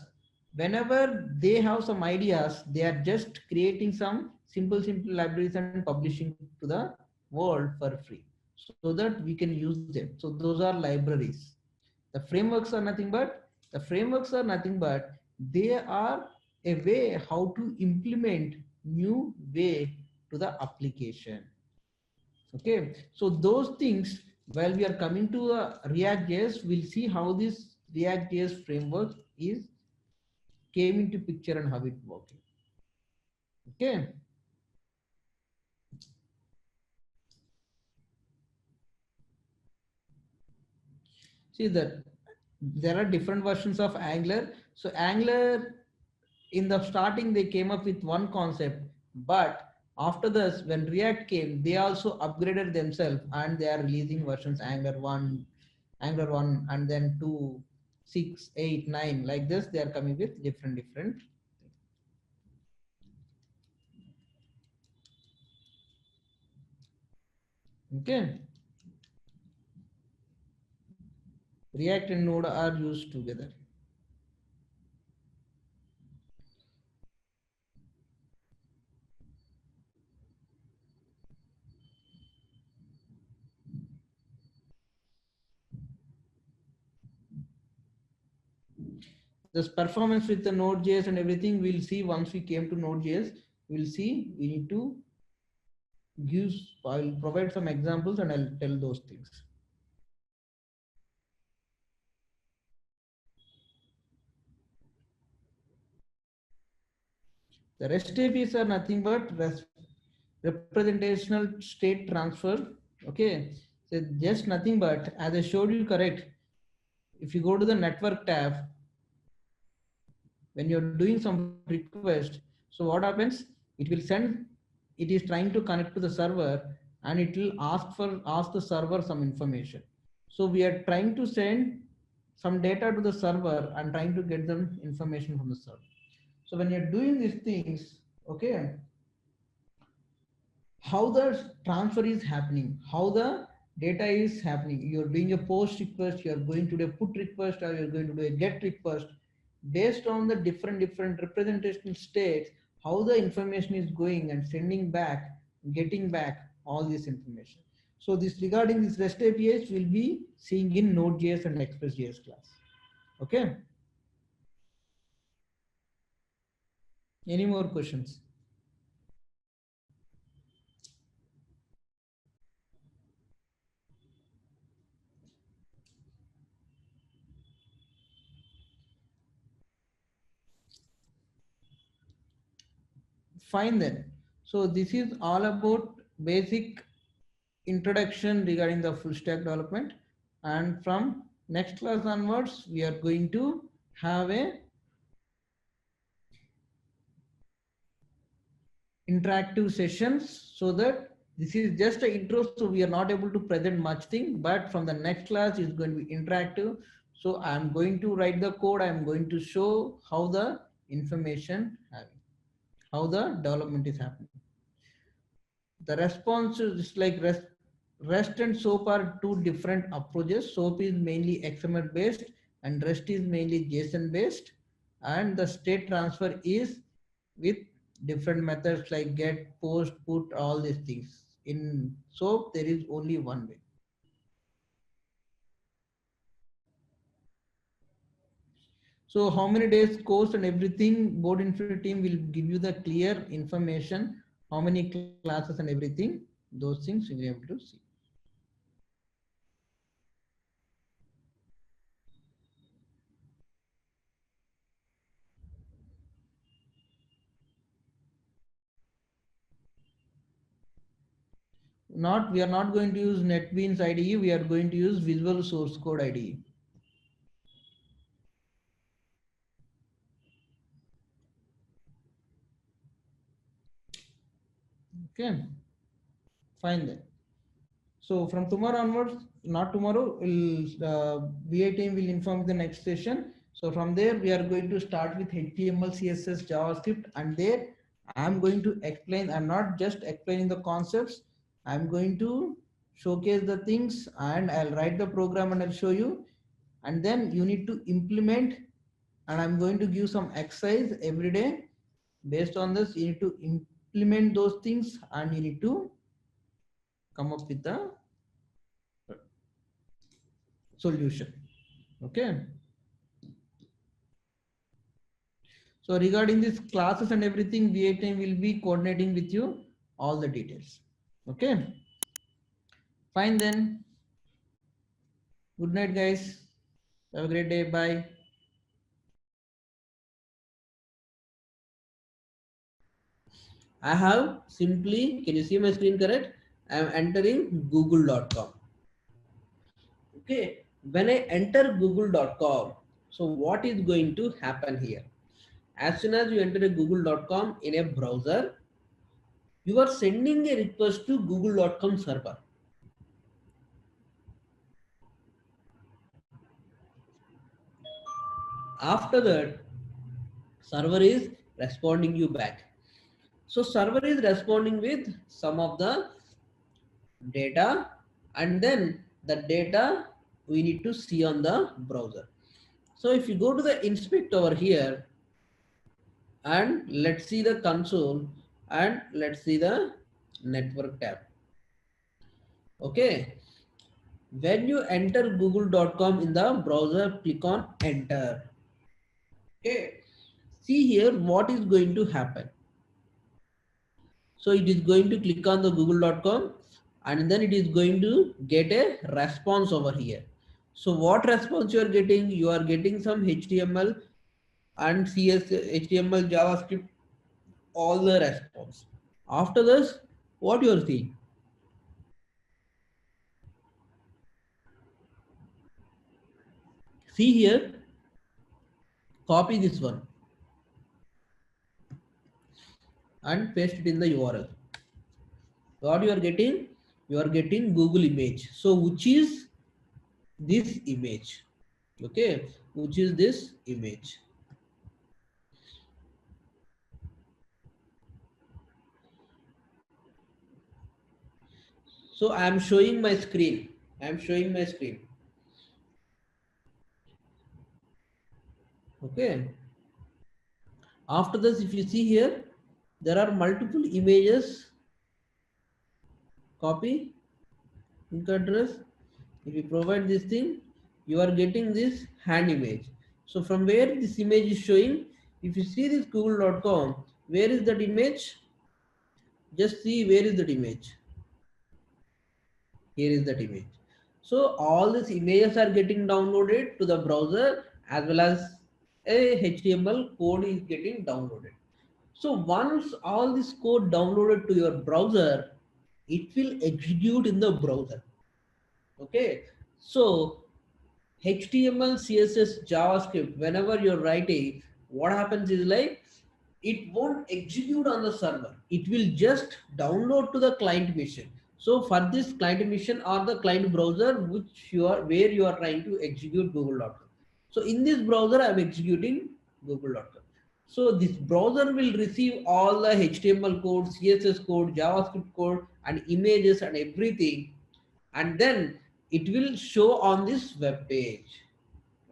A: whenever they have some ideas, they are just creating some simple libraries and publishing to the world for free, so that we can use them. So those are libraries. The frameworks are nothing but, they are a way how to implement new way to the application. Okay, so those things, while we are coming to React.js, we'll see how this React.js framework is came into picture and how it working. Okay, see that there are different versions of Angular. So Angular, in the starting they came up with one concept, but after this when React came, they also upgraded themselves and they are releasing versions Angular 1, Angular 1, and then 2, 6, 8, 9, like this they are coming with different. Okay, React and Node are used together. This performance with the Node.js and everything we'll see once we came to Node.js. We'll see, we need to give, I'll provide some examples and I'll tell those things. The REST APIs are nothing but representational state transfer. Okay, so just nothing but, as I showed you, correct, if you go to the network tab, when you're doing some request, so what happens, it will send, it is trying to connect to the server, and it will ask the server some information. So we are trying to send some data to the server and trying to get them information from the server. So when you're doing these things, okay, how the transfer is happening, how the data is happening. You're doing a post request, you're going to do a put request, or you're going to do a get request. Based on the different representational states, how the information is going and sending back, getting back all this information. So this regarding this REST APIs will be seeing in Node.js and Express.js class. Okay. Any more questions? Fine then. So this is all about basic introduction regarding the full stack development, and from next class onwards we are going to have a interactive sessions, so that this is just an intro, so we are not able to present much thing, but from the next class is going to be interactive. So I am going to write the code, I am going to show how the information having, how the development is happening. The response is like REST and SOAP are two different approaches. SOAP is mainly XML based and REST is mainly JSON based. And the state transfer is with different methods like get, post, put, all these things. In SOAP, there is only one way. So how many days course and everything, board info team will give you the clear information, how many classes and everything, those things you will be able to see. Not, we are not going to use NetBeans IDE, we are going to use Visual Source Code IDE. Okay, fine then. So from tomorrow onwards, not tomorrow, VA team will inform the next session. So from there, we are going to start with HTML, CSS, JavaScript, and there I'm going to explain. I'm not just explaining the concepts. I'm going to showcase the things, and I'll write the program and I'll show you. And then you need to implement, and I'm going to give some exercise every day. Based on this, you need to implement those things, and you need to come up with the solution. Okay. So regarding these classes and everything, VA team will be coordinating with you all the details. Okay. Fine then. Good night, guys. Have a great day. Bye. I have simply, can you see my screen correct? I am entering google.com. Okay. When I enter google.com, so what is going to happen here? As soon as you enter a google.com in a browser, you are sending a request to google.com server. After that, server is responding you back. So server is responding with some of the data, and then the data we need to see on the browser. So if you go to the inspect over here, and let's see the console, and let's see the network tab. Okay. When you enter google.com in the browser, click on enter. Okay. See here what is going to happen. So it is going to click on the google.com, and then it is going to get a response over here. So what response you are getting? You are getting some HTML and CSS, HTML, JavaScript, all the response. After this, what you are seeing? See here, copy this one and paste it in the URL. What you are getting? You are getting Google image. So which is this image? Okay, which is this image? So I am showing my screen. I am showing my screen. Okay. After this, if you see here, there are multiple images. Copy, link address. If you provide this thing, you are getting this hand image. So from where this image is showing, if you see this google.com, where is that image? Just see where is that image. Here is that image. So all these images are getting downloaded to the browser, as well as a HTML code is getting downloaded. So once all this code downloaded to your browser, it will execute in the browser. Okay. So HTML, CSS, JavaScript, whenever you're writing, what happens is like it won't execute on the server. It will just download to the client machine. So for this client machine or the client browser, which you are where you are trying to execute google.com. So in this browser, I'm executing google.com. So this browser will receive all the HTML code, CSS code, JavaScript code, and images and everything, and then it will show on this web page.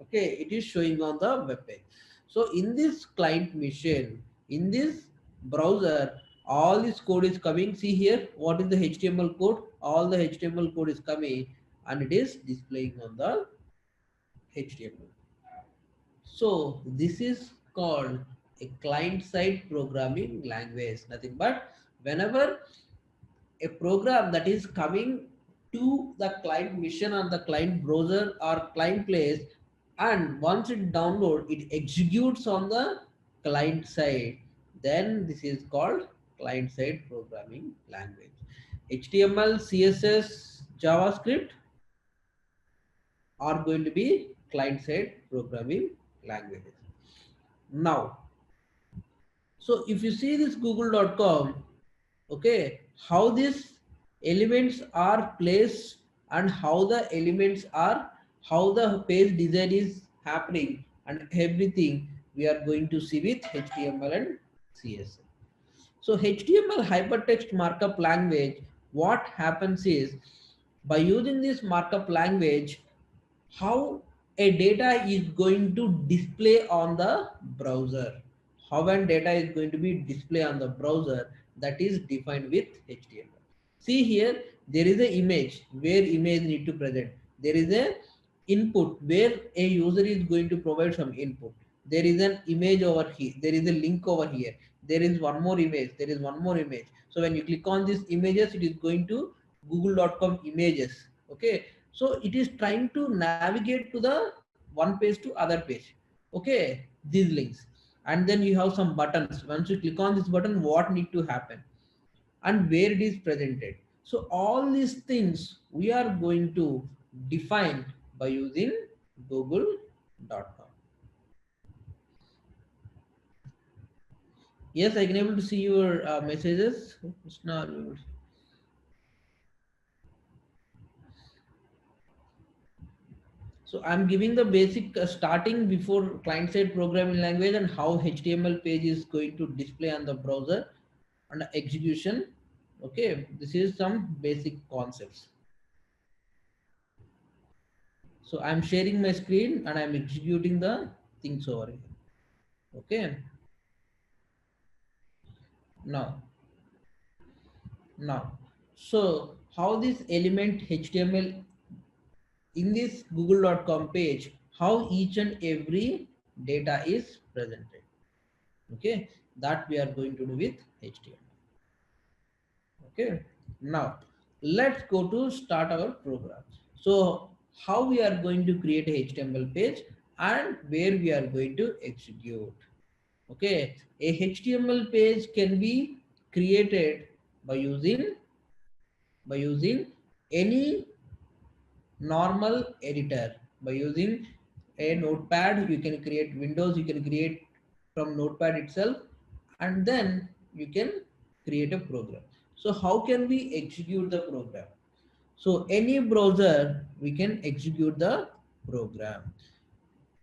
A: Okay, it is showing on the web page. So in this client machine, in this browser, all this code is coming. See here, what is the HTML code? All the HTML code is coming, and it is displaying on the HTML. So this is called a client-side programming language. Nothing but whenever a program that is coming to the client mission on the client browser or client place, and once it download it executes on the client side, then this is called client side programming language. HTML, CSS, JavaScript are going to be client side programming languages. Now, so if you see this google.com, okay, how these elements are placed and how the elements are, how the page design is happening and everything we are going to see with HTML and CSS. So HTML hypertext markup language, what happens is by using this markup language, how a data is going to display on the browser, how an data is going to be display on the browser, that is defined with HTML. See here, there is an image where image need to present, there is a input where a user is going to provide some input, there is an image over here, there is a link over here, there is one more image, there is one more image. So when you click on these images, it is going to google.com images. Okay, so it is trying to navigate to the one page to other page. Okay, these links, and then you have some buttons. Once you click on this button, what need to happen and where it is presented. So all these things we are going to define by using google.com. Yes, I can able to see your messages. It's not. So I'm giving the basic starting before client-side programming language and how HTML page is going to display on the browser and execution. Okay, this is some basic concepts. So I'm sharing my screen and I'm executing the things over here. Okay, now, now, so how this element HTML in this google.com page, how each and every data is presented. Okay, that we are going to do with HTML. Okay, now let's go to start our program. So how we are going to create a HTML page and where we are going to execute. Okay, a HTML page can be created by using any normal editor. By using a notepad, you can create windows, you can create from notepad itself, and then you can create a program. So how can we execute the program? So any browser we can execute the program.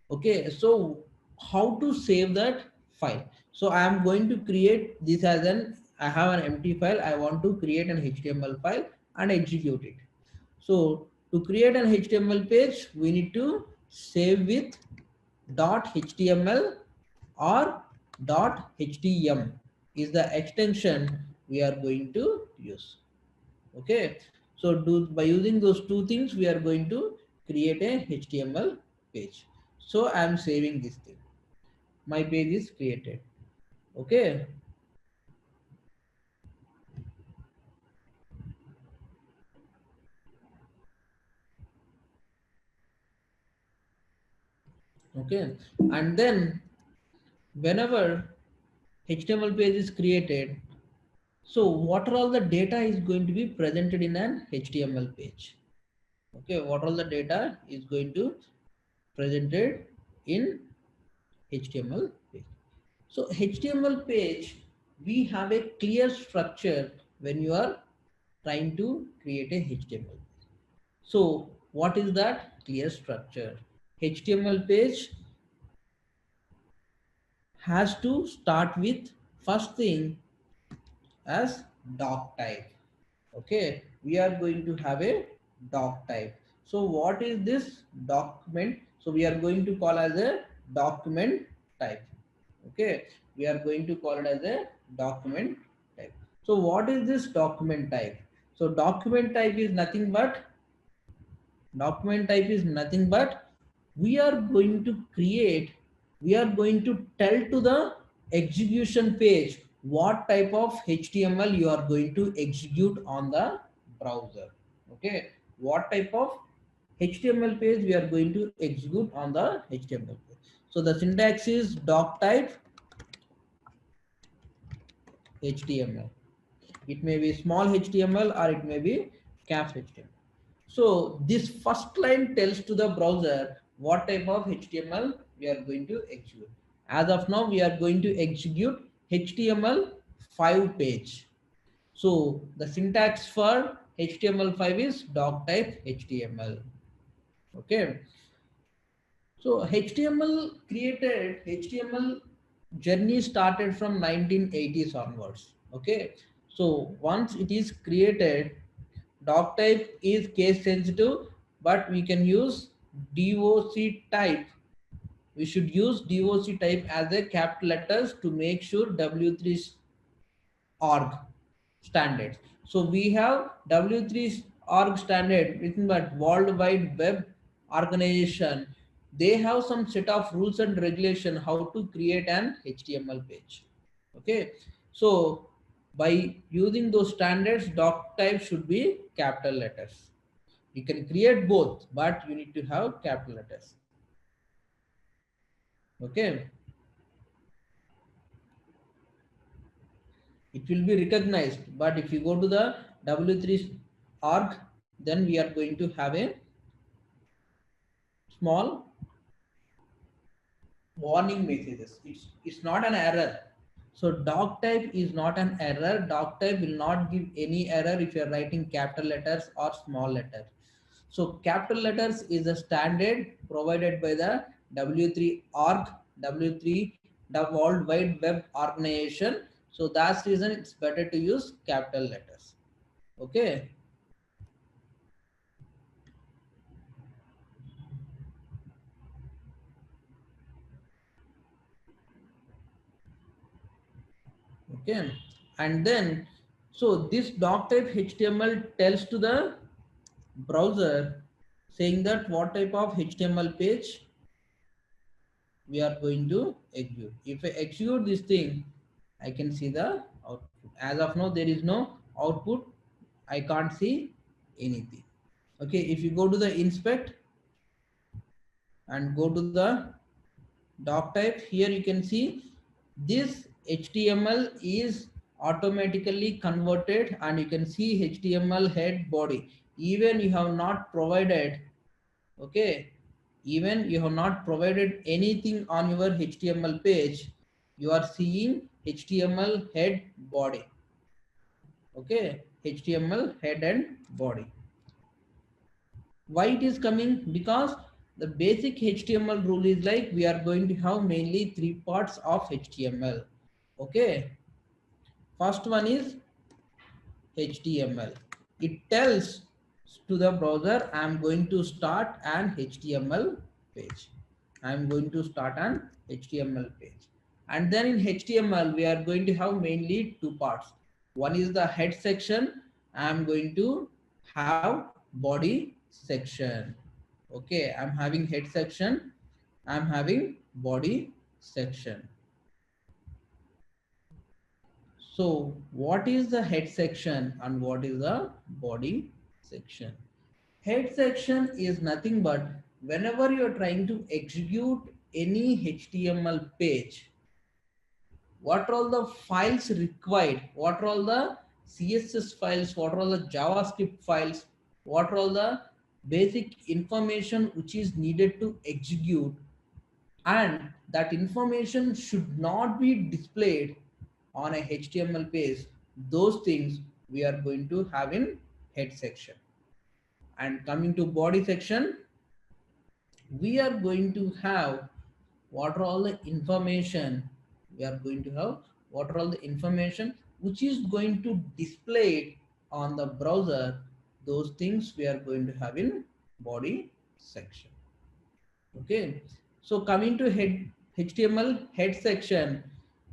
A: Okay, so how to save that file? So I am going to create this as an, I have an empty file, I want to create an HTML file and execute it. So to create an HTML page, we need to save with .html or .htm is the extension we are going to use. Okay, so by using those two things, we are going to create a HTML page. So I am saving this thing. My page is created. Okay. Okay, and then whenever HTML page is created, so what are all the data is going to be presented in an HTML page? Okay, what all the data is going to presented in HTML page? So HTML page, we have a clear structure when you are trying to create a HTML. So what is that clear structure? HTML page has to start with first thing as doc type. Okay, we are going to have a doc type. So what is this document? So we are going to call as a document type. Okay, we are going to call it as a document type. So what is this document type? So document type is nothing but we are going to create we are going to tell to the execution page what type of HTML you are going to execute on the browser. Okay, what type of HTML page we are going to execute on the HTML page. So the syntax is doc type HTML. It may be small HTML or it may be caps HTML. So this first line tells to the browser what type of HTML we are going to execute. As of now, we are going to execute HTML5 page. So the syntax for HTML5 is doc type HTML. Okay. So HTML journey started from 1980s onwards. Okay. So once it is created, doc type is case sensitive, but we can use doc type. We should use doc type as a capital letters to make sure W3 org standards. So we have W3 org standard written by World Wide Web Organization. They have some set of rules and regulation how to create an HTML page. Okay, so by using those standards, doc type should be capital letters. You can create both, but you need to have capital letters. Okay, it will be recognized, but if you go to the W3 org, then we are going to have a small warning messages. It's not an error. So doc type is not an error. Doc type will not give any error if you are writing capital letters or small letters. So capital letters is a standard provided by the W3 org, W3, the World Wide Web Organization. So that's reason it's better to use capital letters. Okay. Okay, and then so this doc type HTML tells to the browser saying that what type of HTML page we are going to execute. If I execute this thing, I can see the output. As of now, there is no output. I can't see anything. Okay, if you go to the inspect and go to the doc type, here you can see this HTML is automatically converted and you can see HTML head body. Even you have not provided, okay, even you have not provided anything on your HTML page, you are seeing HTML head body. Okay, HTML head and body. Why it is coming? Because the basic HTML rule is like we are going to have mainly three parts of HTML. Okay, first one is HTML. It tells to the browser I'm going to start an HTML page. I'm going to start an HTML page. And then in HTML we are going to have mainly two parts. One is the head section. I'm going to have body section. Okay, I'm having head section. I'm having body section. So what is the head section and what is the body section? Head section is nothing but whenever you are trying to execute any HTML page, what are all the files required, what are all the CSS files, what are all the JavaScript files, what are all the basic information which is needed to execute, and that information should not be displayed on a HTML page. Those things we are going to have in head section. And coming to body section, we are going to have what are all the information we are going to have, what are all the information which is going to display on the browser. Those things we are going to have in body section. Okay, so coming to HTML head section,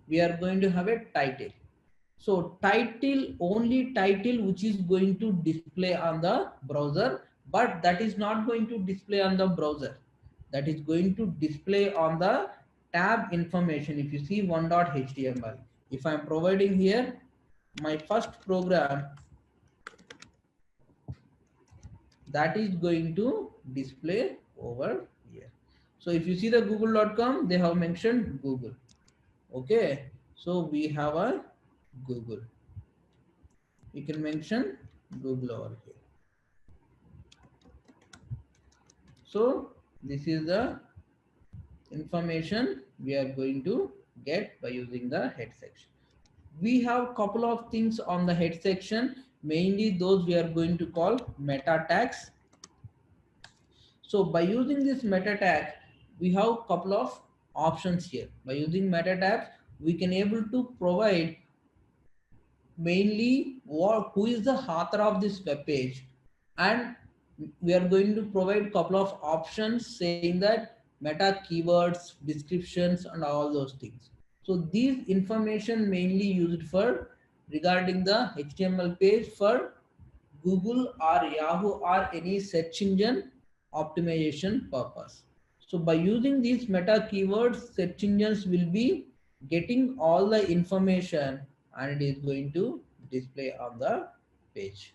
A: we are going to have a title. So title, only title which is going to display on the browser, but that is not going to display on the browser. That is going to display on the tab information, if you see 1.html, if I'm providing here my first program, that is going to display over here. So if you see the google.com, they have mentioned Google. Okay, so we have a Google. You can mention Google over here. So this is the information we are going to get by using the head section. We have couple of things on the head section, mainly those we are going to call meta tags. So by using this meta tag, we have couple of options here. By using meta tags, we can able to provide mainly who is the author of this web page, and we are going to provide couple of options saying that meta keywords, descriptions, and all those things. So these information mainly used for regarding the HTML page for Google or Yahoo or any search engine optimization purpose. So by using these meta keywords, search engines will be getting all the information and it is going to display on the page.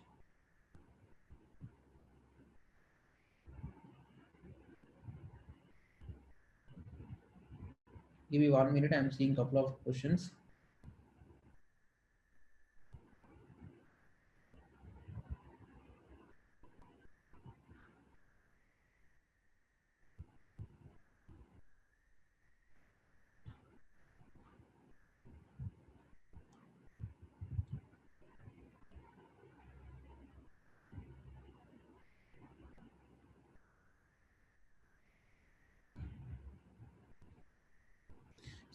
A: Give me 1 minute. I'm seeing a couple of questions.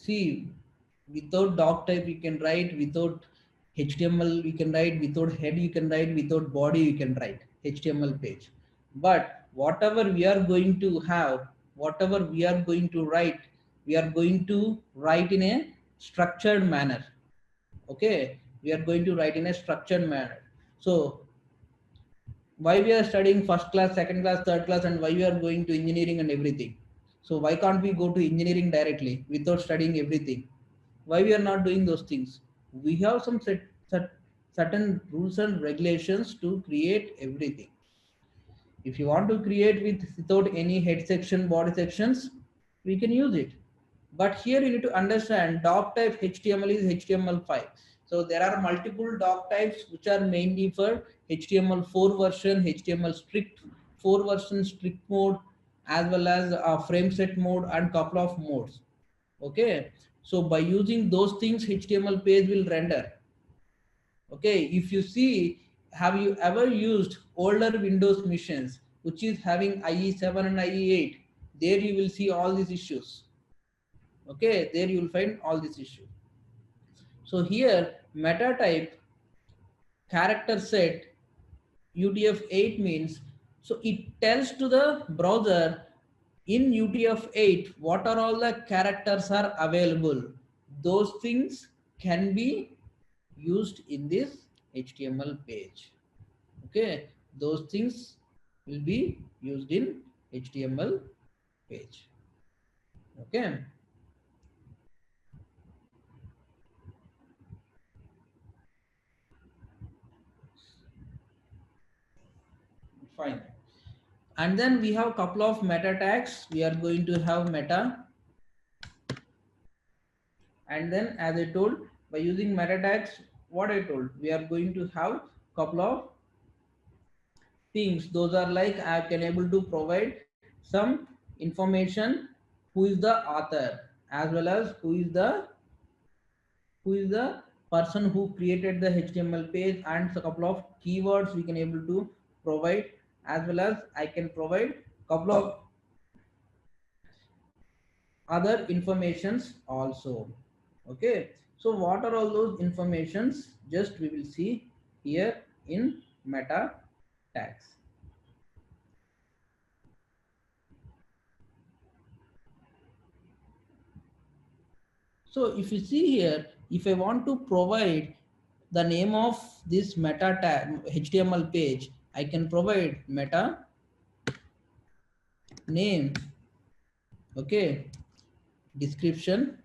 A: See, without doc type you can write, without HTML you can write, without head you can write, without body you can write HTML page. But whatever we are going to have, whatever we are going to write, we are going to write in a structured manner. Okay, we are going to write in a structured manner. So why we are studying first class, second class, third class, and why we are going to engineering and everything? So why can't we go to engineering directly without studying everything? Why we are not doing those things? We have some certain rules and regulations to create everything. If you want to create without any head section, body sections, we can use it. But here you need to understand doc type HTML is HTML5. So there are multiple doc types which are mainly for HTML4 version, HTML strict 4 version, strict mode, as well as frame set mode and couple of modes. Okay. So by using those things, HTML page will render. Okay, if you see, have you ever used older Windows machines which is having IE7 and IE8? There you will see all these issues. Okay, there you will find all these issues. So here meta type character set UTF-8 means, so it tells to the browser in UTF-8 what are all the characters are available. Those things can be used in this HTML page. Okay, those things will be used in HTML page. Okay, fine. And then we have a couple of meta tags. We are going to have meta, and then as I told, by using meta tags, what I told, we are going to have couple of things. Those are like I can able to provide some information, who is the author, as well as who is the person who created the HTML page, and a couple of keywords we can able to provide, as well as I can provide couple of other informations also. Okay, so what are all those informations? Just we will see here in meta tags. So if you see here, if I want to provide the name of this meta tag HTML page, I can provide meta name. Okay, description,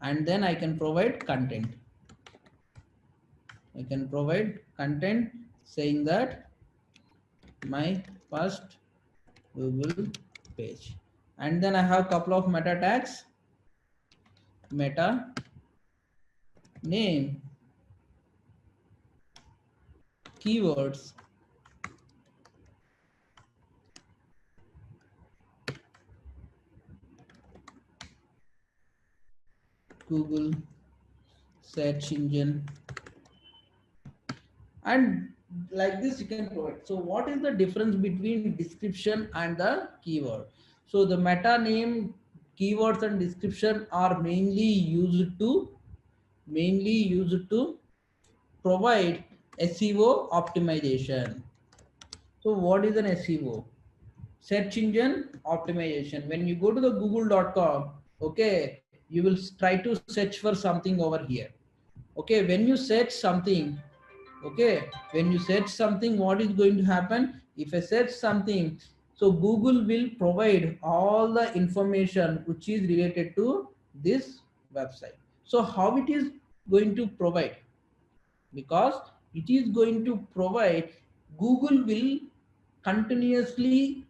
A: and then I can provide content. I can provide content saying that my first Google page. And then I have couple of meta tags, meta name, keywords, Google search engine, and like this you can provide. So what is the difference between description and the keyword? So the meta name, keywords and description are mainly used to provide SEO optimization. So what is an SEO? Search engine optimization. When you go to the google.com, okay, you will try to search for something over here. Okay, when you search something, okay, when you search something, what is going to happen? If I search something, so Google will provide all the information which is related to this website. So how it is going to provide? Because it is going to provide, Google will continuously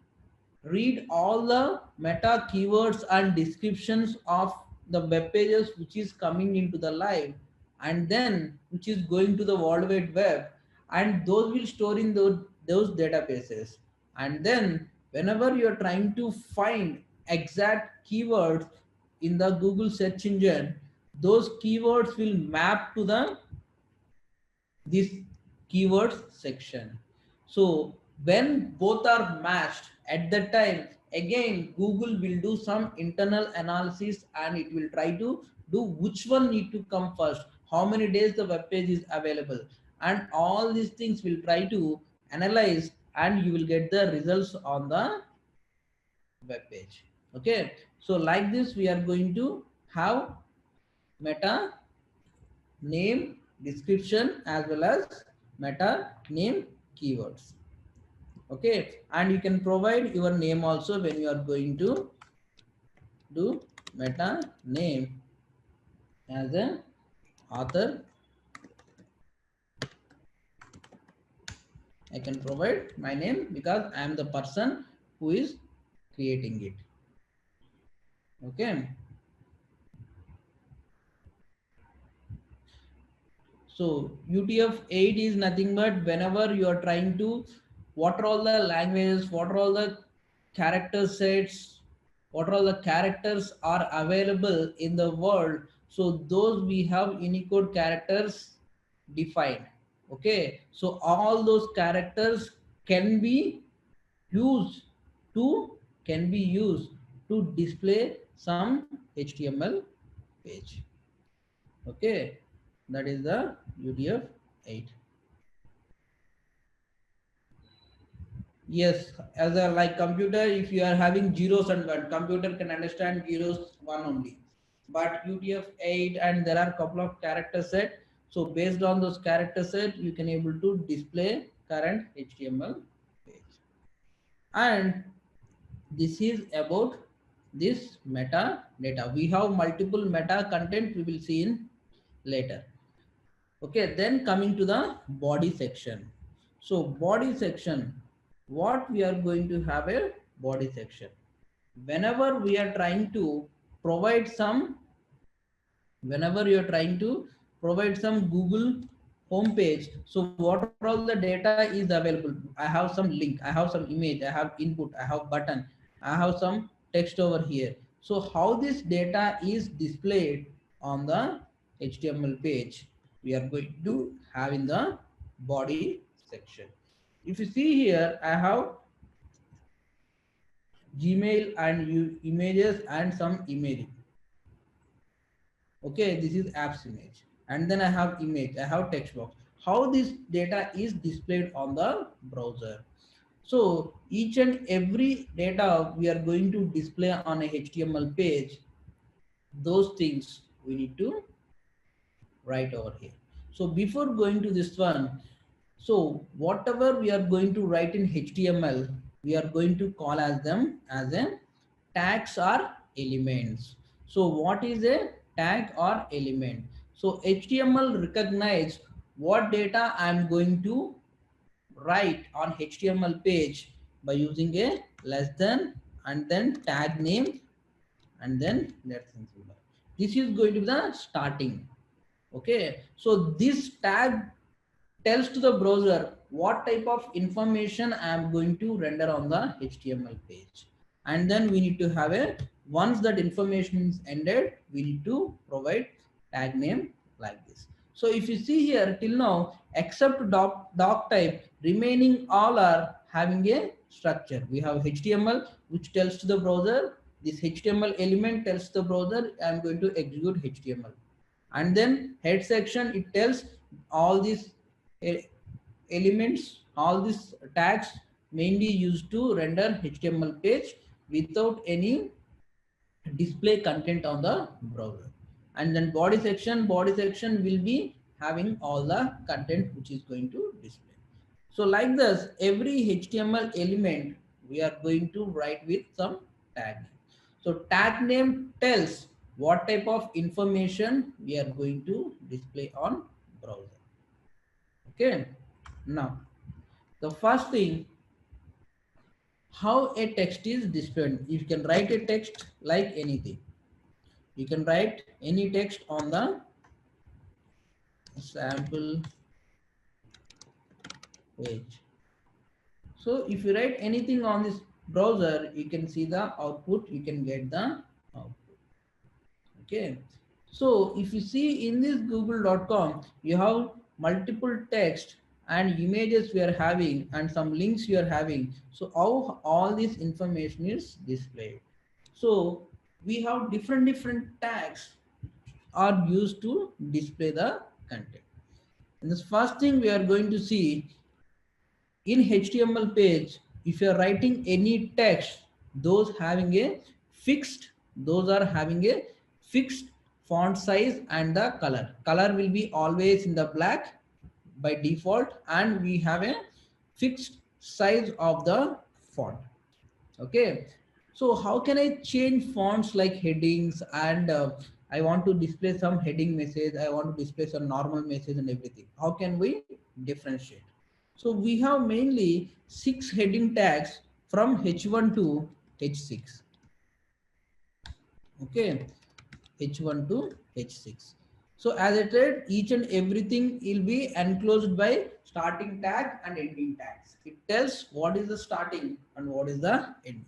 A: read all the meta keywords and descriptions of the web pages which is coming into the live, and then which is going to the world wide web, and those will store in those databases. And then whenever you are trying to find exact keywords in the Google search engine, those keywords will map to the this keywords section. So when both are matched at that time, again Google will do some internal analysis and it will try to do which one need to come first, how many days the web page is available, and all these things will try to analyze, and you will get the results on the web page. Okay, so like this we are going to have meta name, description, as well as meta name keywords. Okay, and you can provide your name also when you are going to do meta name as an author. I can provide my name because I am the person who is creating it. Okay, so UTF-8 is nothing but whenever you are trying to, what are all the languages, what are all the character sets, what are all the characters are available in the world. So those we have Unicode characters defined. Okay, so all those characters can be used to display some HTML page. Okay, that is the UTF-8. Yes, as a like computer, if you are having zeros and one, computer can understand zeros one only. But UTF-8 and there are couple of character set. So based on those character set, you can able to display current HTML page. And this is about this meta data. We have multiple meta content we will see in later. Okay, then coming to the body section. So body section, what we are going to have a body section. Whenever we are trying to provide some, whenever you are trying to provide some Google homepage, so what are all the data is available? I have some link, I have some image, I have input, I have button, I have some text over here. So how this data is displayed on the HTML page, we are going to have in the body section. If you see here, I have Gmail and images and some image. Okay, this is apps image, and then I have image, I have text box. How this data is displayed on the browser? So each and every data we are going to display on a HTML page, those things we need to write over here. So before going to this one, so whatever we are going to write in HTML, we are going to call as them as a tags or elements. So what is a tag or element? So HTML recognize what data I am going to write on HTML page by using a less than and then tag name and then let's consider. This is going to be the starting. Okay, so this tag tells to the browser what type of information I am going to render on the HTML page. And then we need to have a, once that information is ended, we need to provide tag name like this. So if you see here till now, except doc type, remaining all are having a structure. We have HTML, which tells to the browser, this HTML element tells the browser, I am going to execute HTML. And then head section, it tells all these elements, all these tags mainly used to render HTML page without any display content on the browser. And then body section will be having all the content which is going to display. So like this, every HTML element we are going to write with some tag name. So tag name tells what type of information we are going to display on browser. Okay. Now, the first thing, how a text is displayed. You can write a text like anything. You can write any text on the sample page. So if you write anything on this browser, you can see the output, you can get the output. Okay. So if you see in this google.com, you have multiple text and images we are having and some links you are having. So how all this information is displayed. So we have different tags are used to display the content. And this first thing we are going to see in HTML page, if you are writing any text, those are having a fixed font size and the color. Color will be always in the black by default, and we have a fixed size of the font. Okay, so how can I change fonts like headings and I want to display some heading message, I want to display some normal message and everything. How can we differentiate? So we have mainly 6 heading tags from H1 to H6. Okay, H1 to H6. So as I said, each and everything will be enclosed by starting tag and ending tags. It tells what is the starting and what is the ending.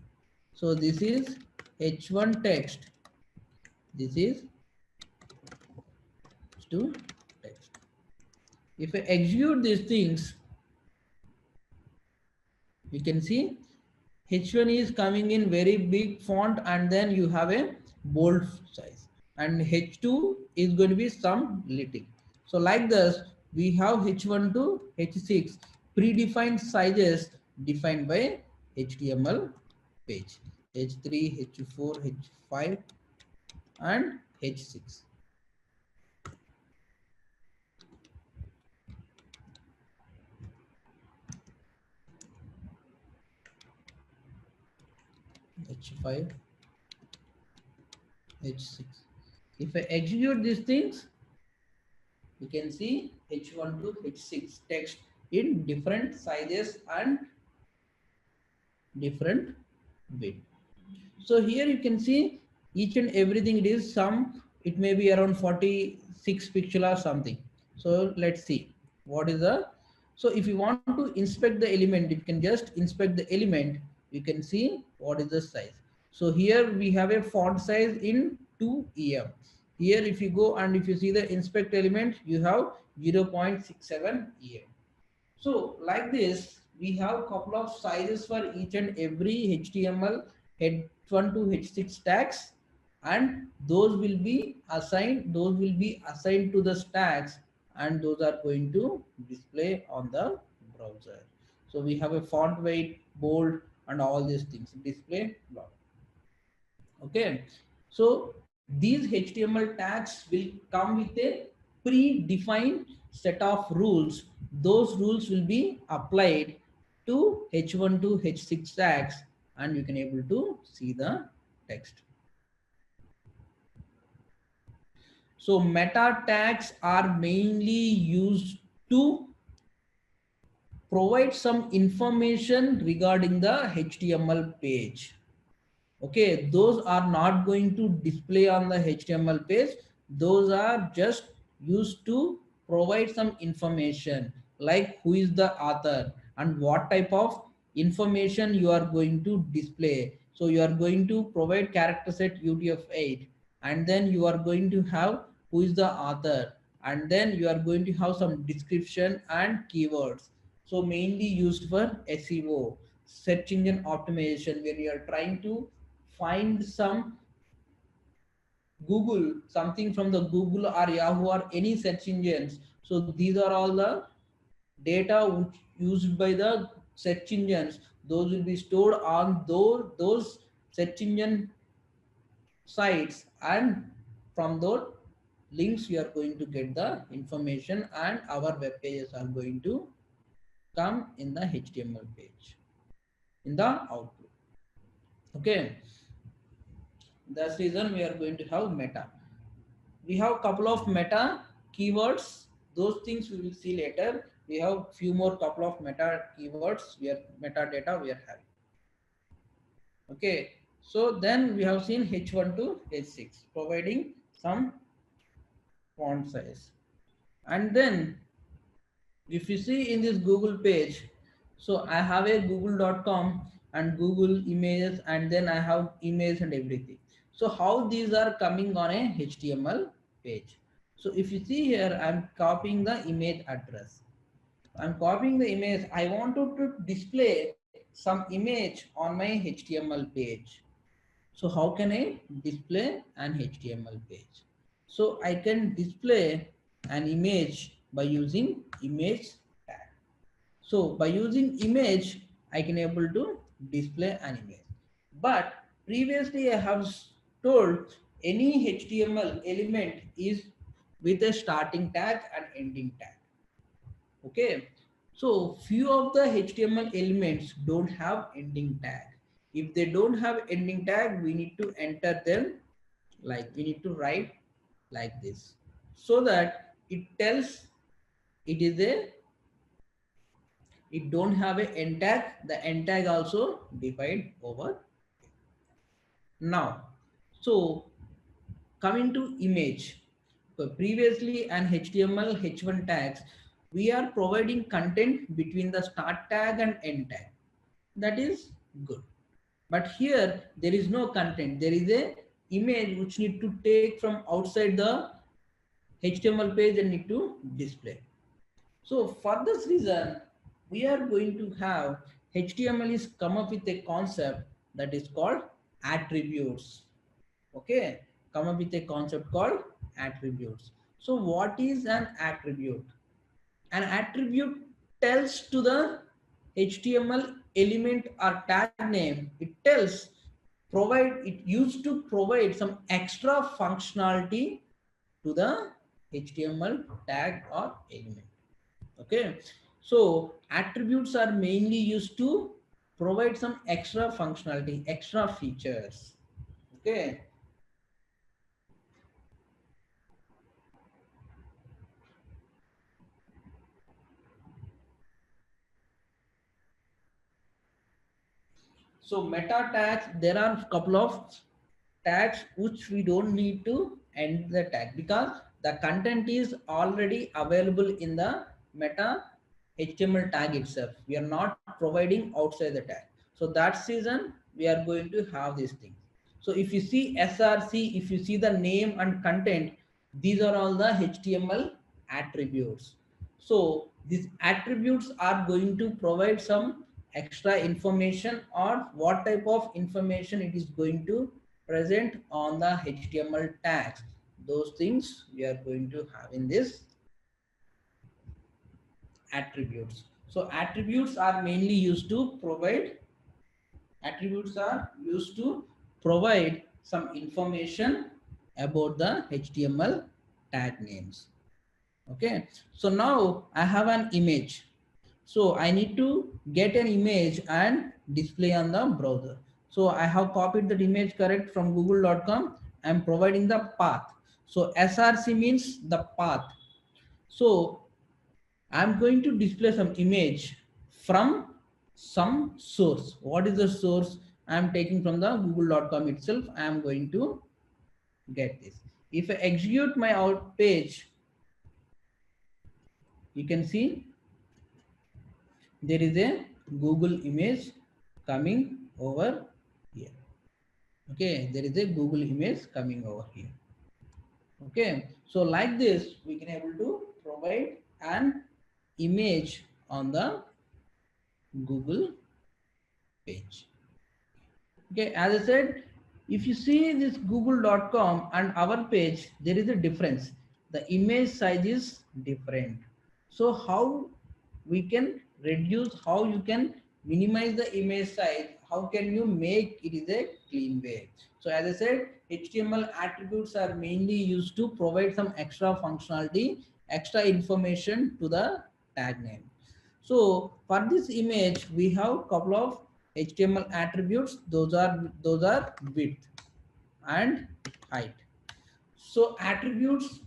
A: So this is H1 text. This is to text. If I execute these things, you can see H1 is coming in very big font and then you have a bold size, and H2 is going to be some little. So like this, we have H1 to H6 predefined sizes defined by HTML page. H3, H4, H5 and H6. H5, H6. If I execute these things, you can see H1 to H6 text in different sizes and different width. So here you can see each and everything, it is some, it may be around 46 pixel or something. So let's see what is the, so if you want to inspect the element, you can just inspect the element, you can see what is the size. So here we have a font size in 2em. Here if you go and if you see the inspect element, you have 0.67 em. So like this, we have couple of sizes for each and every HTML H1 to H6 tags, and those will be assigned. Those will be assigned to the tags, and those are going to display on the browser. So we have a font weight, bold, and all these things display block. Okay, so these HTML tags will come with a predefined set of rules. Those rules will be applied to H1 to H6 tags, and you can able to see the text. So meta tags are mainly used to provide some information regarding the HTML page. Okay, those are not going to display on the HTML page. Those are just used to provide some information like who is the author and what type of information you are going to display. So you are going to provide character set UTF-8, and then you are going to have who is the author, and then you are going to have some description and keywords. So mainly used for SEO, search engine optimization, when you are trying to find some Google, something from the Google or Yahoo or any search engines. So these are all the data which used by the search engines. Those will be stored on those search engine sites, and from those links you are going to get the information, and our web pages are going to come in the HTML page in the output. Okay, that's reason we are going to have meta. We have couple of meta keywords. Those things we will see later. We have few more couple of meta keywords, we are metadata we are having. Okay, so then we have seen H1 to H6 providing some font size. And then if you see in this Google page, so I have a google.com and Google images, and then I have emails and everything. So how these are coming on a HTML page? So if you see here, I'm copying the image address. I'm copying the image. I wanted to display some image on my HTML page. So how can I display an HTML page? So I can display an image by using image tag. So by using image, I can able to display an image. But previously I have told any HTML element is with a starting tag and ending tag. Okay. So few of the HTML elements don't have ending tag. If they don't have ending tag, we need to enter them, like we need to write like this, so that it tells it is a, it don't have a end tag, the end tag also defined over. Now, so coming to image, so previously an HTML H1 tags, we are providing content between the start tag and end tag. That is good. But here there is no content. There is a image which need to take from outside the HTML page and need to display. So for this reason, we are going to have HTML is come up with a concept that is called attributes. Okay, come up with a concept called attributes. So what is an attribute? An attribute tells to the HTML element or tag name, it tells, provide, it used to provide some extra functionality to the HTML tag or element. Okay, so attributes are mainly used to provide some extra functionality, extra features. Okay, so meta tags, there are a couple of tags which we don't need to end the tag because the content is already available in the meta HTML tag itself. We are not providing outside the tag. So that reason we are going to have these things. So if you see SRC, if you see the name and content, these are all the HTML attributes. So these attributes are going to provide some extra information or what type of information it is going to present on the HTML tags. Those things we are going to have in this attributes. So attributes are used to provide some information about the HTML tag names. Okay, so now I have an image.
B: So I need to get an image and display on the browser. So I have copied that image correct from google.com. I'm providing the path. So src means the path. So I'm going to display some image from some source. What is the source? I'm taking from the google.com itself. I'm going to get this. If I execute my out page, you can see there is a Google image coming over here. Okay, there is a Google image coming over here. Okay, so like this, we can able to provide an image on the Google page. Okay, as I said, if you see this google.com and our page, there is a difference. The image size is different. So how we can reduce, how you can minimize the image size, how can you make it is a clean way. So as I said, HTML attributes are mainly used to provide some extra functionality, extra information to the tag name. So for this image, we have couple of HTML attributes. Those are width and height. So attributes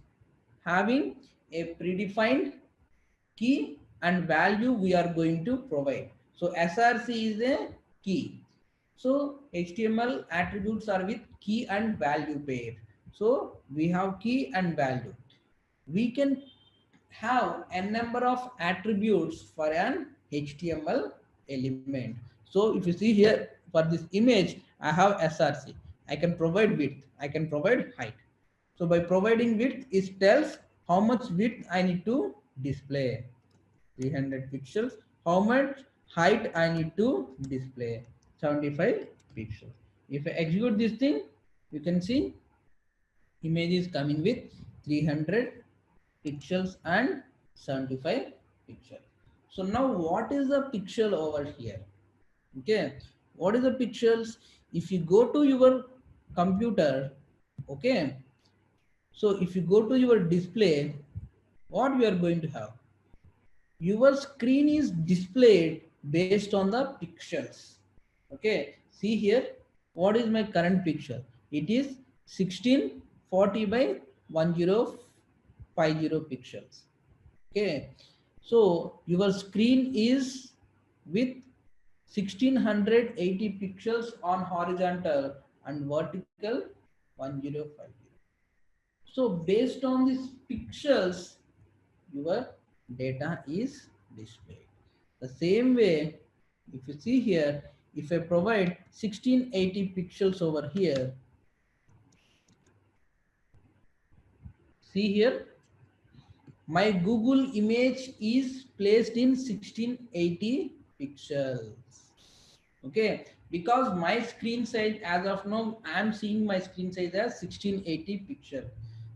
B: having a predefined key and value we are going to provide. So src is a key. So HTML attributes are with key and value pair. So we have key and value. We can have a number of attributes for an HTML element. So if you see here for this image, I have src. I can provide width. I can provide height. So by providing width, it tells how much width I need to display. 300 pixels. How much height I need to display? 75 pixels. If I execute this thing, you can see image is coming with 300 pixels and 75 pixels. So now what is the pixel over here? Okay, what is the pixels? If you go to your computer, okay, so if you go to your display, what we are going to have? Your screen is displayed based on the pixels. Okay, see here, what is my current pixel? It is 1640 by 1050 pixels. Okay, so your screen is with 1680 pixels on horizontal and vertical 1050. So based on these pixels, your data is displayed. The same way, if you see here, if I provide 1680 pixels over here, see here, my Google image is placed in 1680 pixels. Okay, because my screen size as of now, I am seeing my screen size as 1680 pixel.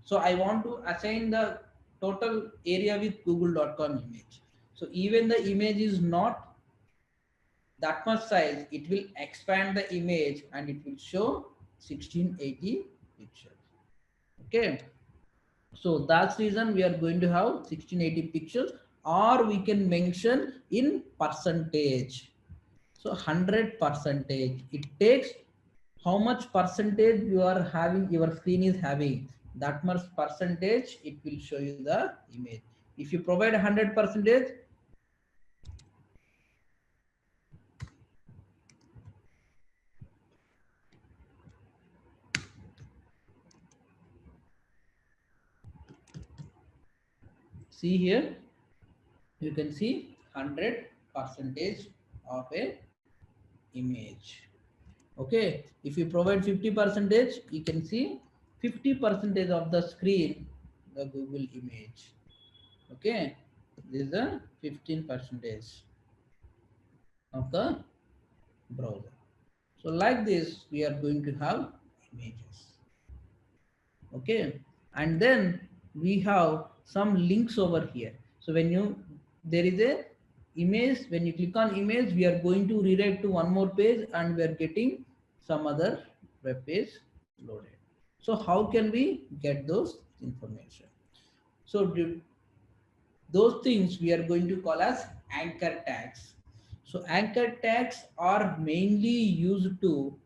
B: So I want to assign the total area with google.com image. So even the image is not that much size, it will expand the image and it will show 1680 pixels. Okay, so that's reason we are going to have 1680 pixels, or we can mention in percentage. So 100 percentage, it takes how much percentage you are having, your screen is having, that much percentage it will show you the image. If you provide 100 percentage, see here, you can see 100 percentage of a image. Okay, if you provide 50 percentage, you can see 50 percentage of the screen, the Google image. Okay, this is the 15 percentage of the browser. So like this, we are going to have images. Okay, and then we have some links over here. So when you, there is a image, when you click on image, we are going to redirect to one more page and we are getting some other web page loaded. So how can we get those information? So those things we are going to call as anchor tags. So anchor tags are mainly used to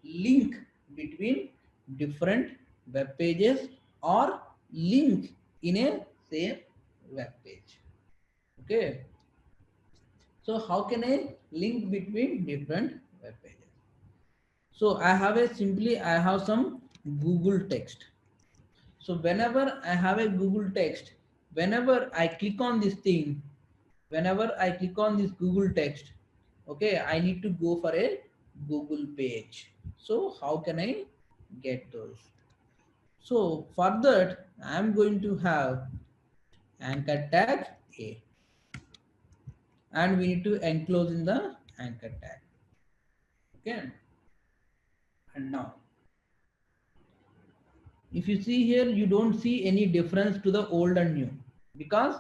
B: link between different web pages or link in a same web page. Okay. So how can I link between different web pages? So I have some Google text. So whenever I have a Google text, whenever I click on this thing, whenever I click on this Google text, okay, I need to go for a Google page. So how can I get those? So for that, I am going to have anchor tag A, and we need to enclose in the anchor tag. Okay. And now, if you see here, you don't see any difference to the old and new, because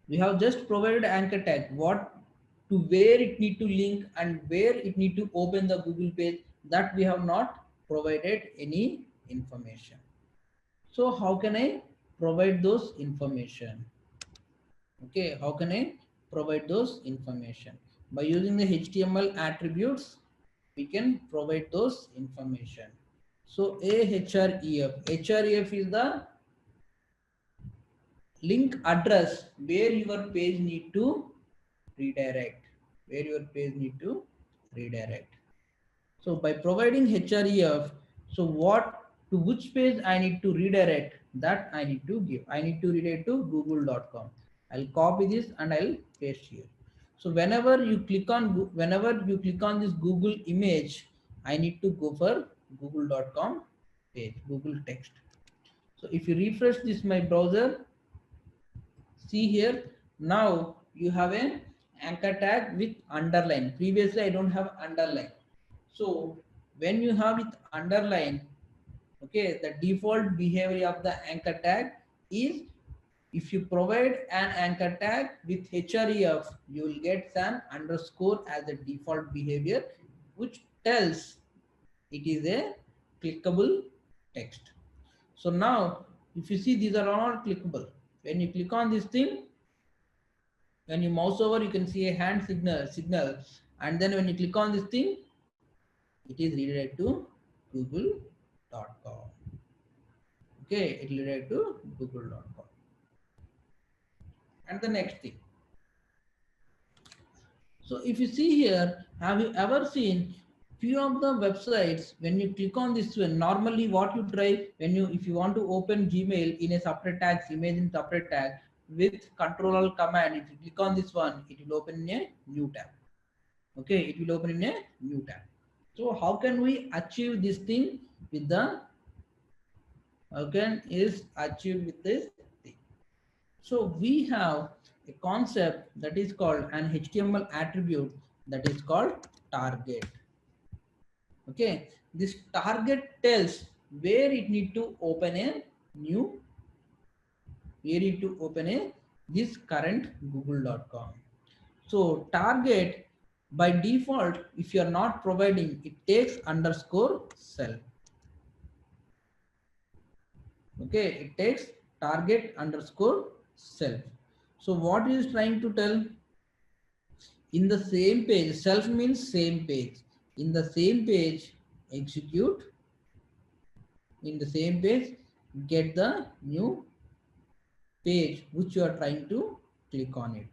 B: we have just provided anchor tag, what to where it need to link and where it need to open the Google page, that we have not provided any information. So how can I provide those information? Okay, how can I provide those information? By using the HTML attributes, we can provide those information. So a href is the link address where your page need to redirect, so by providing href, so what to which page I need to redirect, that I need to give. I need to redirect to google.com. I'll copy this and I'll paste here. So whenever you click on this Google image, I need to go for google.com page, Google text. So if you refresh this my browser, see here, now you have an anchor tag with underline. Previously I don't have underline. So when you have it underline, okay, the default behavior of the anchor tag is, if you provide an anchor tag with href, you will get an underscore as the default behavior, which tells it is a clickable text. So now if you see, these are all clickable. When you click on this thing, when you mouse over, you can see a hand signal, and then when you click on this thing, it is redirected to google.com. Okay, it will redirect to google.com. And the next thing, so if you see here, have you ever seen few of the websites, when you click on this one, normally what you try, when you, if you want to open Gmail in a separate tag, image in separate tag, with control command, if you click on this one, it will open in a new tab. Okay, it will open in a new tab. So how can we achieve this thing with the, is achieved with this thing? So we have a concept that is called an HTML attribute that is called target. Okay, this target tells where it need to open a new, where it to open a this current google.com. So target by default, if you are not providing, it takes underscore self. Okay, it takes target underscore self. So what is trying to tell, in the same page, self means same page, in the same page execute, in the same page get the new page which you are trying to click on it.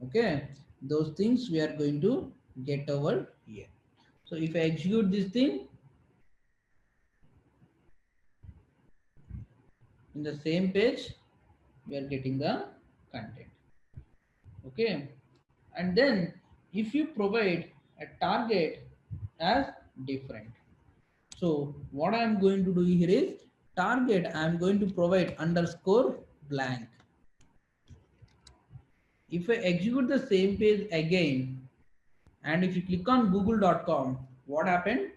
B: Okay, those things we are going to get over here. So if I execute this thing, in the same page we are getting the content. Okay, and then if you provide a target as different, so what I am going to do here is, target I am going to provide underscore blank. If I execute the same page again, and if you click on google.com, what happened?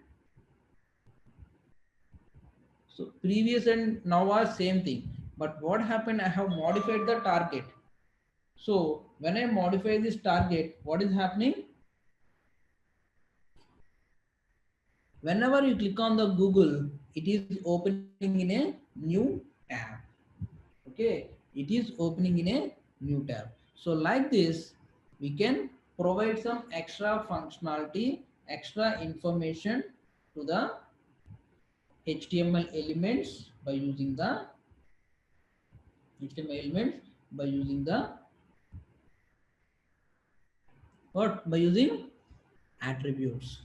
B: So previous and now are same thing, but what happened, I have modified the target. So when I modify this target, what is happening? Whenever you click on the Google, it is opening in a new tab. Okay, it is opening in a new tab. So like this, we can provide some extra functionality, extra information to the HTML elements by using the HTML elements by using the what? By using attributes.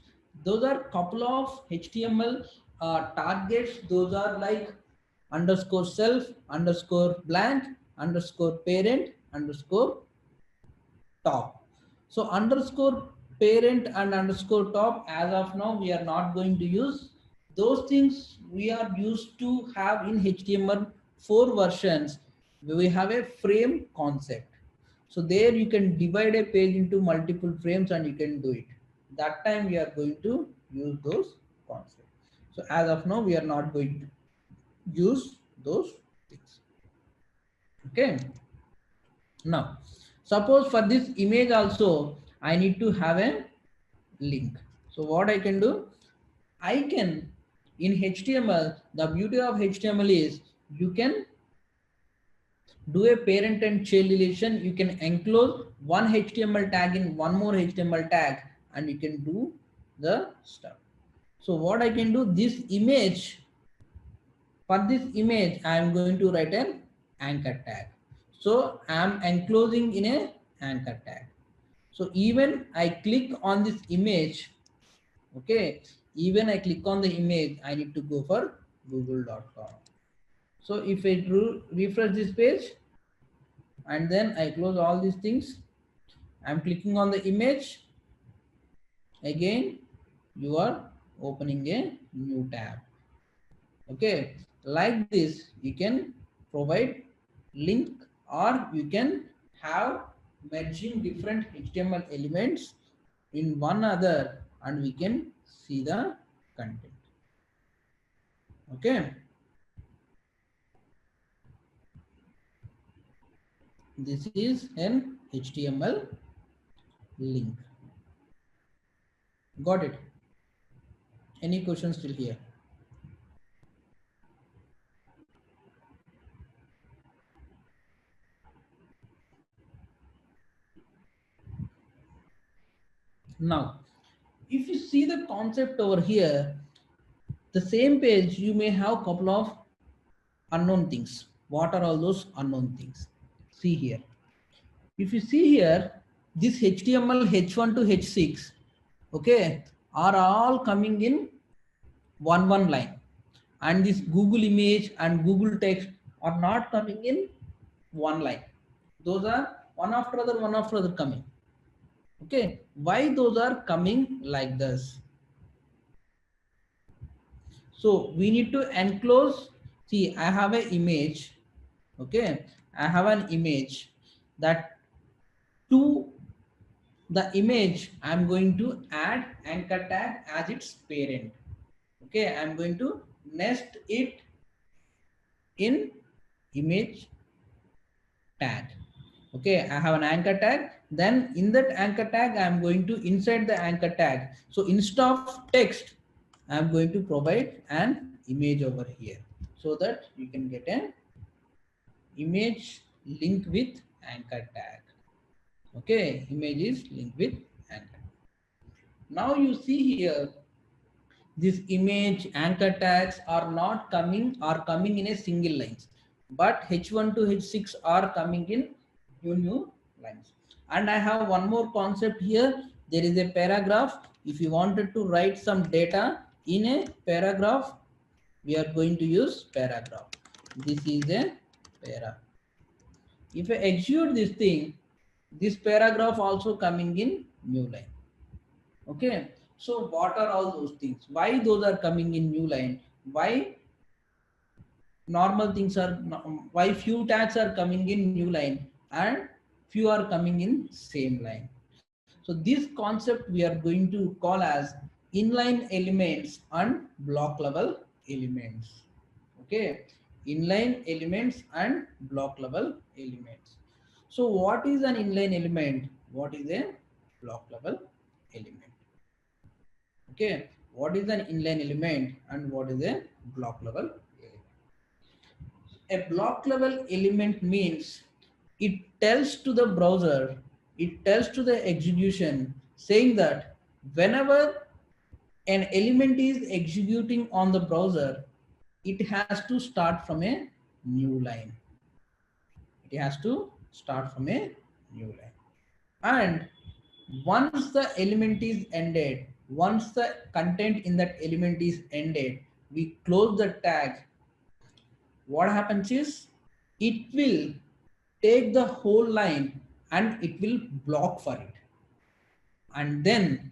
B: Those are couple of HTML targets. Those are like underscore self, underscore blank, underscore parent, underscore top. So underscore parent and underscore top, as of now we are not going to use. Those things we are used to have in HTML4 versions. We have a frame concept. So there you can divide a page into multiple frames and you can do it. That time we are going to use those concepts. So as of now we are not going to use those things. Okay. Now, suppose for this image also, I need to have a link. So what I can do? I can, in HTML, the beauty of HTML is you can do a parent and child relation. You can enclose one HTML tag in one more HTML tag and you can do the stuff. So what I can do, this image, for this image, I am going to write an anchor tag. So I am enclosing in a anchor tag. So even I click on this image, okay, even I click on the image, I need to go for google.com. So if I refresh this page and then I close all these things, I'm clicking on the image, again, you are opening a new tab. Okay, like this, you can provide link or you can have merging different HTML elements in one other and we can see the content. Okay, this is an HTML link. Got it? Any questions still here? Now, if you see the concept over here, the same page you may have couple of unknown things. What are all those unknown things? See here. If you see here, this HTML H1 to H6, okay, are all coming in one line, and this Google image and Google text are not coming in one line. Those are one after other coming. Okay, why those are coming like this? So we need to enclose. See, I have an image. Okay, I have an image that to the image I'm going to add anchor tag as its parent. Okay, I'm going to nest it in image tag. Okay, I have an anchor tag. Then in that anchor tag, I'm going to inside the anchor tag. So instead of text, I'm going to provide an image over here so that you can get an image link with anchor tag. Okay, image is linked with anchor. Now you see here, this image anchor tags are not coming, are coming in a single lines, but H1 to H6 are coming in new lines. And I have one more concept here. There is a paragraph. If you wanted to write some data in a paragraph, we are going to use paragraph. This is a para. If I execute this thing, this paragraph also coming in new line. Okay, so what are all those things? Why those are coming in new line? Why normal things are, why few tags are coming in new line and few are coming in same line? So this concept we are going to call as inline elements and block level elements. Okay, inline elements and block level elements. So what is an inline element? What is a block level element? Okay, what is an inline element and what is a block level element? A block level element means it tells to the browser, it tells to the execution saying that whenever an element is executing on the browser, it has to start from a new line. It has to start from a new line. And once the element is ended, once the content in that element is ended, we close the tag. What happens is it will take the whole line and it will block for it. And then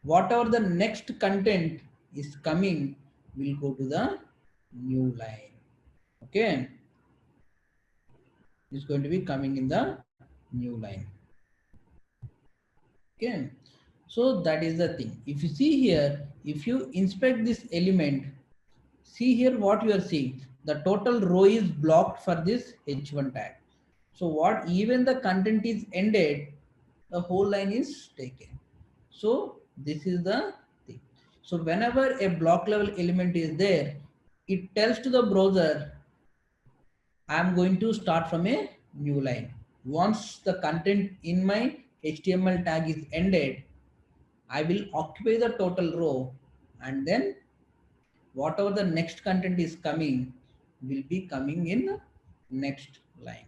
B: whatever the next content is coming will go to the new line. Okay, it's going to be coming in the new line. Okay, so that is the thing. If you see here, if you inspect this element, see here what you are seeing. The total row is blocked for this h1 tag. So what even the content is ended, the whole line is taken. So this is the thing. So whenever a block level element is there, it tells to the browser, I am going to start from a new line. Once the content in my HTML tag is ended, I will occupy the total row, and then whatever the next content is coming will be coming in next line.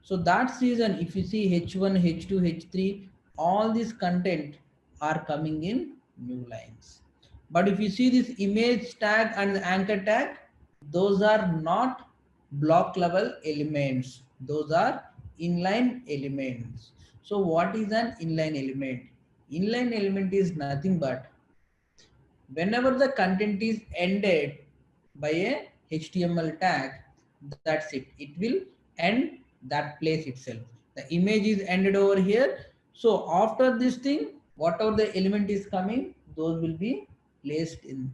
B: So that's reason if you see h1, h2, h3, all this content are coming in new lines. But if you see this image tag and the anchor tag, those are not block level elements. Those are inline elements. So what is an inline element? Inline element is nothing but whenever the content is ended by a HTML tag, that's it. It will end that place itself. The image is ended over here. So after this thing, whatever the element is coming, those will be placed in,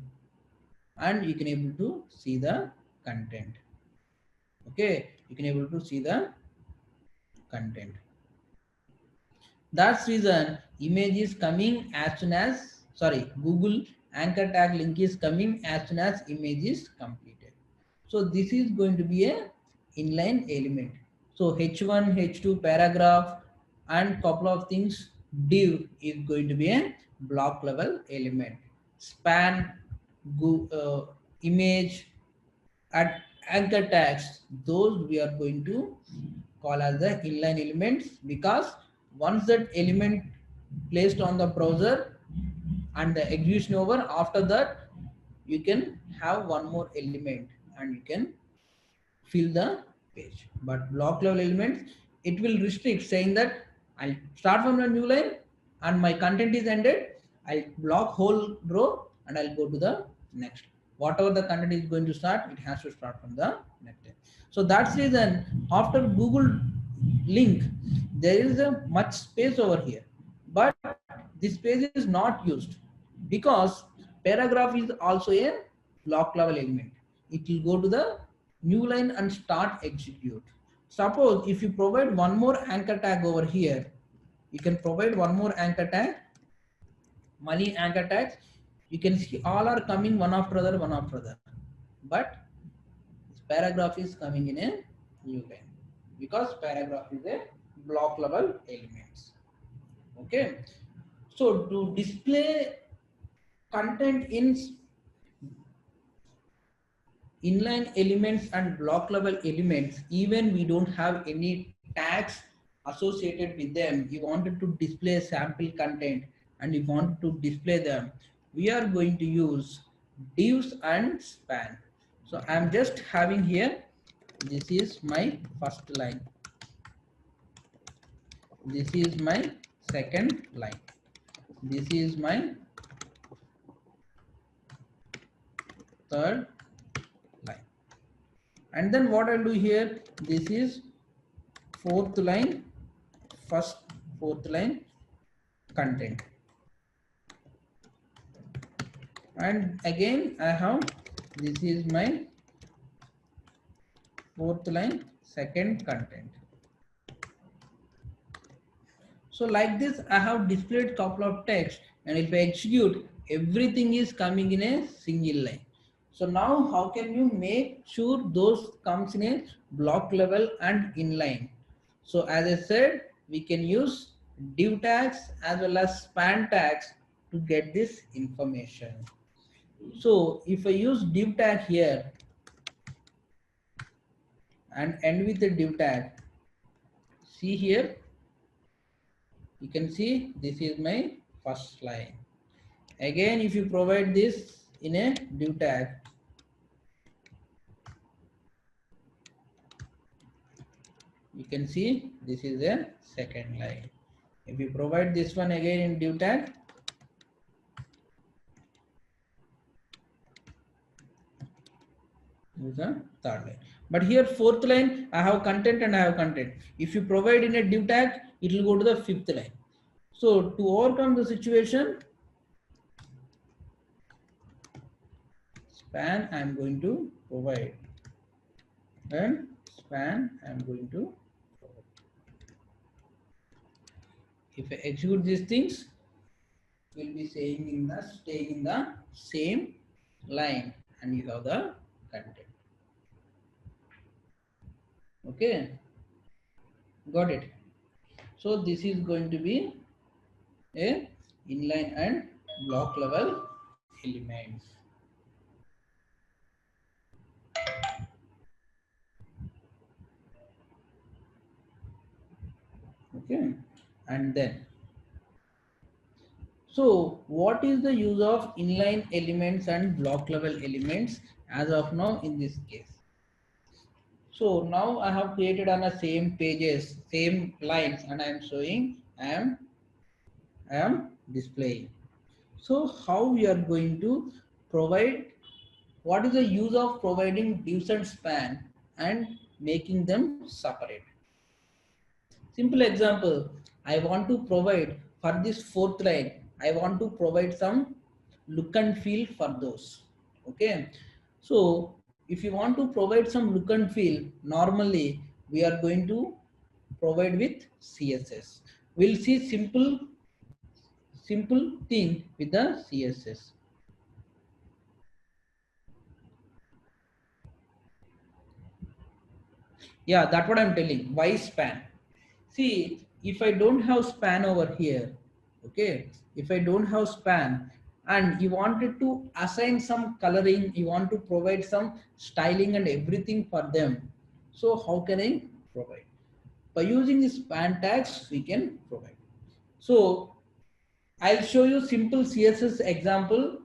B: and you can able to see the content. Okay, you can able to see the content. That's reason image is coming as soon as, sorry, Google anchor tag link is coming as soon as image is completed. So this is going to be a inline element. So h1, h2 paragraph and couple of things, div is going to be a block level element. Span, image, at anchor tags, those we are going to call as the inline elements, because once that element placed on the browser and the execution over, after that you can have one more element and you can fill the page. But block level elements, it will restrict saying that I'll start from a new line and my content is ended, I'll block whole row and I'll go to the next. Whatever the content is going to start, it has to start from the next line. So that's the reason after Google link, there is a much space over here. But this space is not used because paragraph is also a block level element. It will go to the new line and start execute. Suppose if you provide one more anchor tag over here, you can provide one more anchor tag, money anchor tags. You can see all are coming one after other, one after other. But this paragraph is coming in a new line because paragraph is a block level elements. Okay. So to display content in inline elements and block level elements, even we don't have any tags associated with them, you wanted to display sample content and you want to display them, we are going to use divs and span. So I'm just having here, this is my first line, this is my second line, this is my third line, and then what I'll do here, this is fourth line, first fourth line content, and again I have, this is my fourth line second content. So like this I have displayed couple of text, and if I execute, everything is coming in a single line. So now how can you make sure those comes in a block level and inline? So as I said, we can use div tags as well as span tags to get this information. So if I use div tag here and end with the div tag, see here, you can see this is my first line. Again, if you provide this in a div tag, you can see this is a second line. If you provide this one again in div tag, this is the third line. But here fourth line, I have content and I have content. If you provide in a div tag, it will go to the fifth line. So to overcome the situation, span I am going to provide, and span I am going to provide. If I execute these things, will be saying in the staying in the same line, and you have the content. Okay, got it. So this is going to be a inline and block level elements. Okay, and then, so what is the use of inline elements and block level elements as of now in this case? So now I have created on the same pages, same lines, and I am showing, I am displaying. So how we are going to provide, what is the use of providing divs and span and making them separate? Simple example, I want to provide for this fourth line, I want to provide some look and feel for those. Okay. So if you want to provide some look and feel, normally we are going to provide with CSS. We'll see simple thing with the CSS. Yeah, that's what I'm telling. Why span? See, if I don't have span over here, okay, if I don't have span and you wanted to assign some coloring, you want to provide some styling and everything for them. So how can I provide? By using the span tags, we can provide. So I'll show you simple CSS example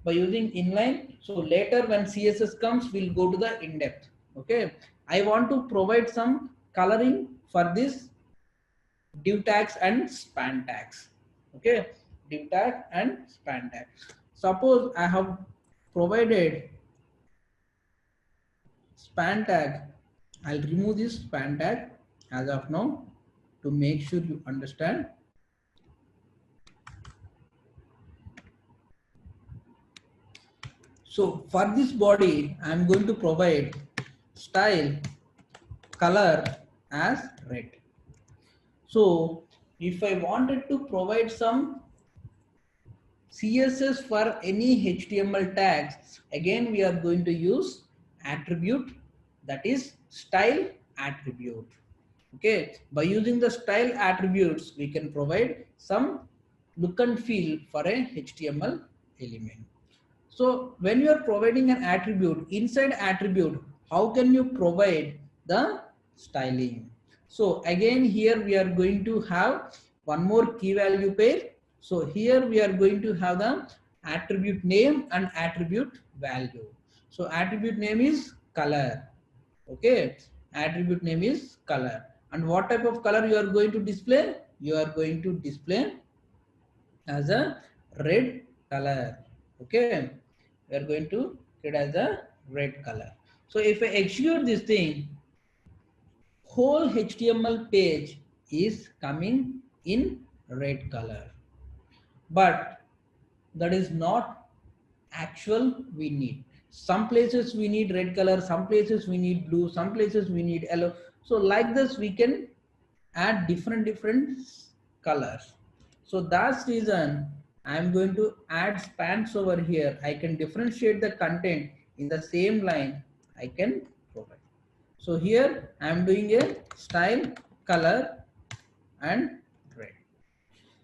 B: by using inline. So later when CSS comes, we'll go to the in-depth. Okay. I want to provide some coloring for this div tags and span tags. Okay. Div tag and span tag. Suppose I have provided span tag. I'll remove this span tag as of now to make sure you understand. So for this body, I'm going to provide style color as red. So if I wanted to provide some CSS for any HTML tags, again we are going to use attribute, that is style attribute. Okay, by using the style attributes, we can provide some look and feel for a HTML element. So when you are providing an attribute, inside attribute, how can you provide the styling? So again, here we are going to have one more key value pair. So here we are going to have the attribute name and attribute value. So attribute name is color. Okay, attribute name is color. And what type of color you are going to display? You are going to display as a red color. Okay, we are going to get as a red color. So if I execute this thing, whole HTML page is coming in red color, but that is not actual we need. Some places we need red color, some places we need blue, some places we need yellow. So like this we can add different colors. So that's reason I'm going to add spans over here. I can differentiate the content in the same line I can provide. So here I am doing a style, color and red.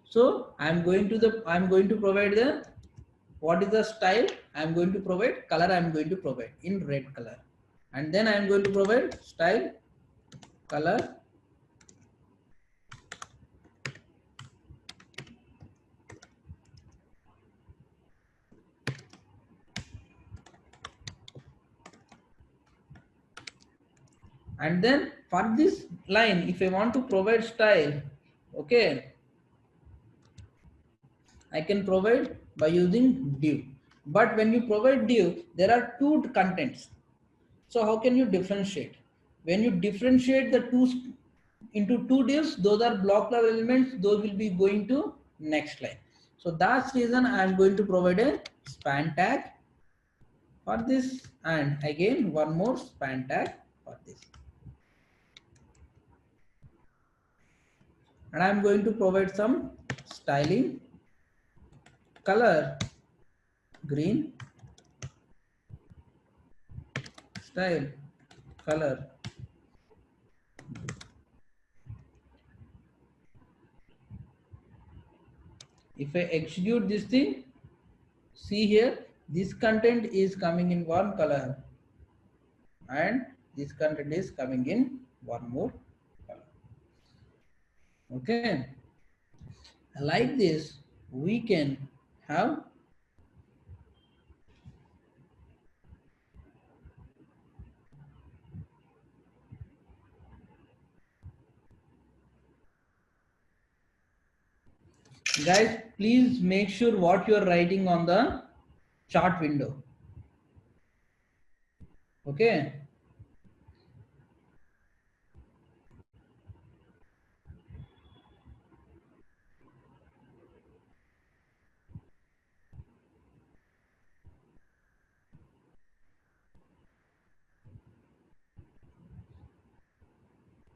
B: So I am going to provide the, what is the style? I am going to provide color, I am going to provide in red color, and then I am going to provide style, color, and then for this line if I want to provide style, okay, I can provide by using div. But when you provide div, there are two contents. So how can you differentiate? When you differentiate the two into two divs, those are block level elements, those will be going to next line. So that's reason I am going to provide a span tag for this, and again one more span tag for this. And I am going to provide some styling, color, green, style, color. If I execute this thing, see here, this content is coming in one color and this content is coming in one more color. Okay, like this we can have, guys, please make sure what you are writing on the chart window. Okay,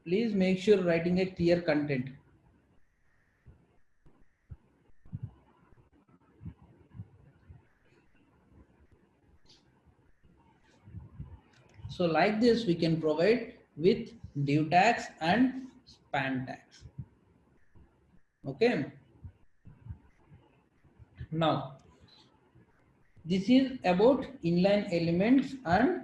B: please make sure writing a clear content. So like this we can provide with div tags and span tags. Okay, now this is about inline elements and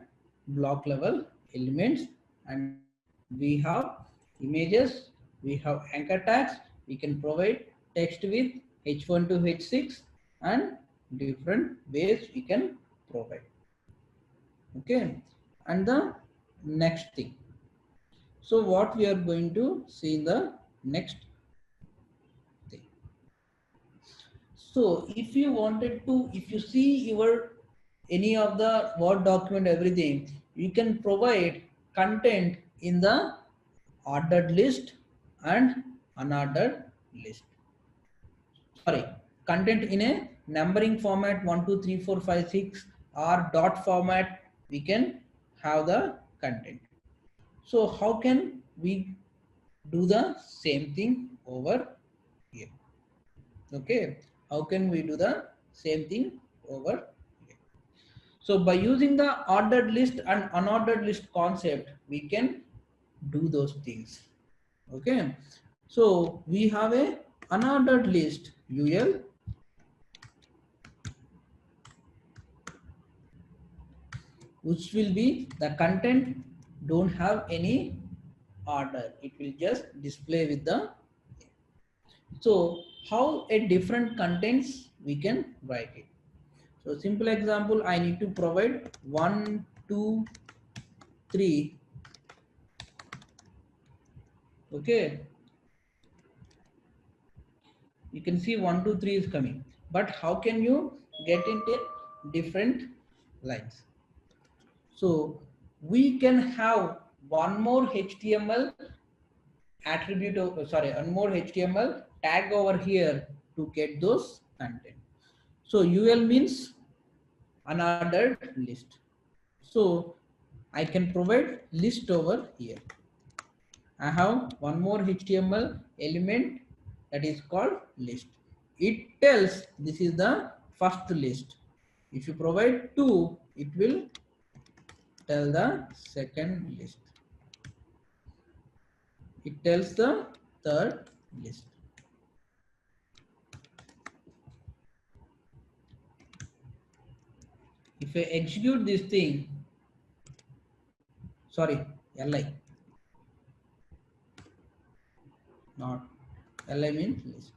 B: block level elements, and then we have images, we have anchor tags, we can provide text with h1 to h6 and different ways we can provide. Okay, and the next thing, so what we are going to see in the next thing. So if you wanted to, if you see your any of the Word document, everything, you can provide content in the ordered list and unordered list. Sorry, content in a numbering format 1, 2, 3, 4, 5, 6 or dot format, we can have the content. So how can we do the same thing over here? Okay, how can we do the same thing over here? So by using the ordered list and unordered list concept, we can do those things. Okay, so we have a unordered list UL, which will be the content don't have any order, it will just display with the. So how a different contents we can write it. So simple example, I need to provide 1, 2, 3. Okay, you can see 1, 2, 3 is coming, but how can you get into different lines? So we can have one more HTML attribute, sorry, one more HTML tag over here to get those content. So UL means unordered list. So I can provide list over here. I have one more HTML element that is called list. It tells this is the first list. If you provide 2, it will tell the second list. It tells the third list. If I execute this thing, sorry, li, not li means list.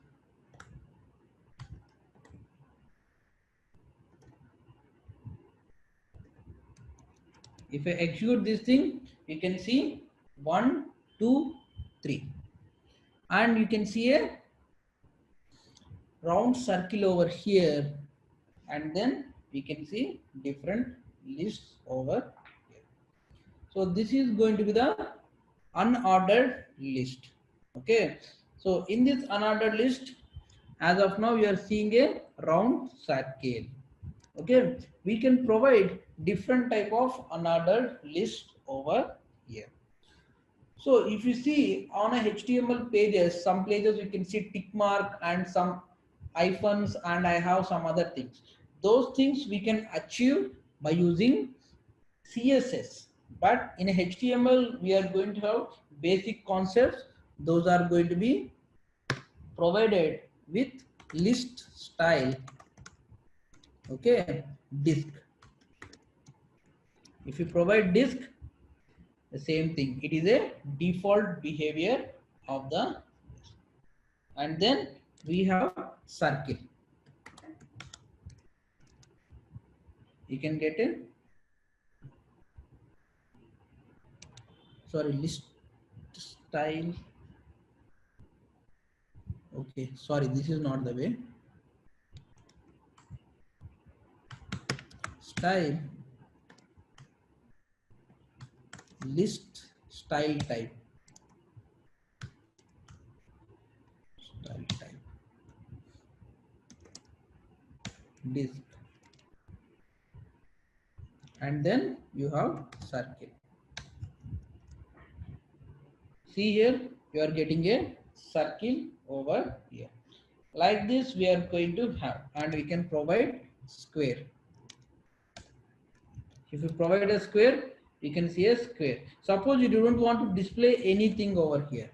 B: If I execute this thing, you can see 1, 2, 3, and you can see a round circle over here, and then we can see different lists over here. So this is going to be the unordered list. Okay, so in this unordered list, as of now we are seeing a round circle. Okay, we can provide different type of unordered list over here. So if you see on a HTML pages, some pages you can see tick mark and some hyphens, and I have some other things. Those things we can achieve by using CSS. But in HTML, we are going to have basic concepts. Those are going to be provided with list style. Okay, disk. If you provide disk, the same thing. It is a default behavior of the, and then we have circle. You can get a, sorry, list style. Okay, sorry, this is not the way. Style, list style type. Style type. Disk. And then you have circle. See here, you are getting a circle over here. Like this we are going to have, and we can provide square. If you provide a square, you can see a square. Suppose you don't want to display anything over here,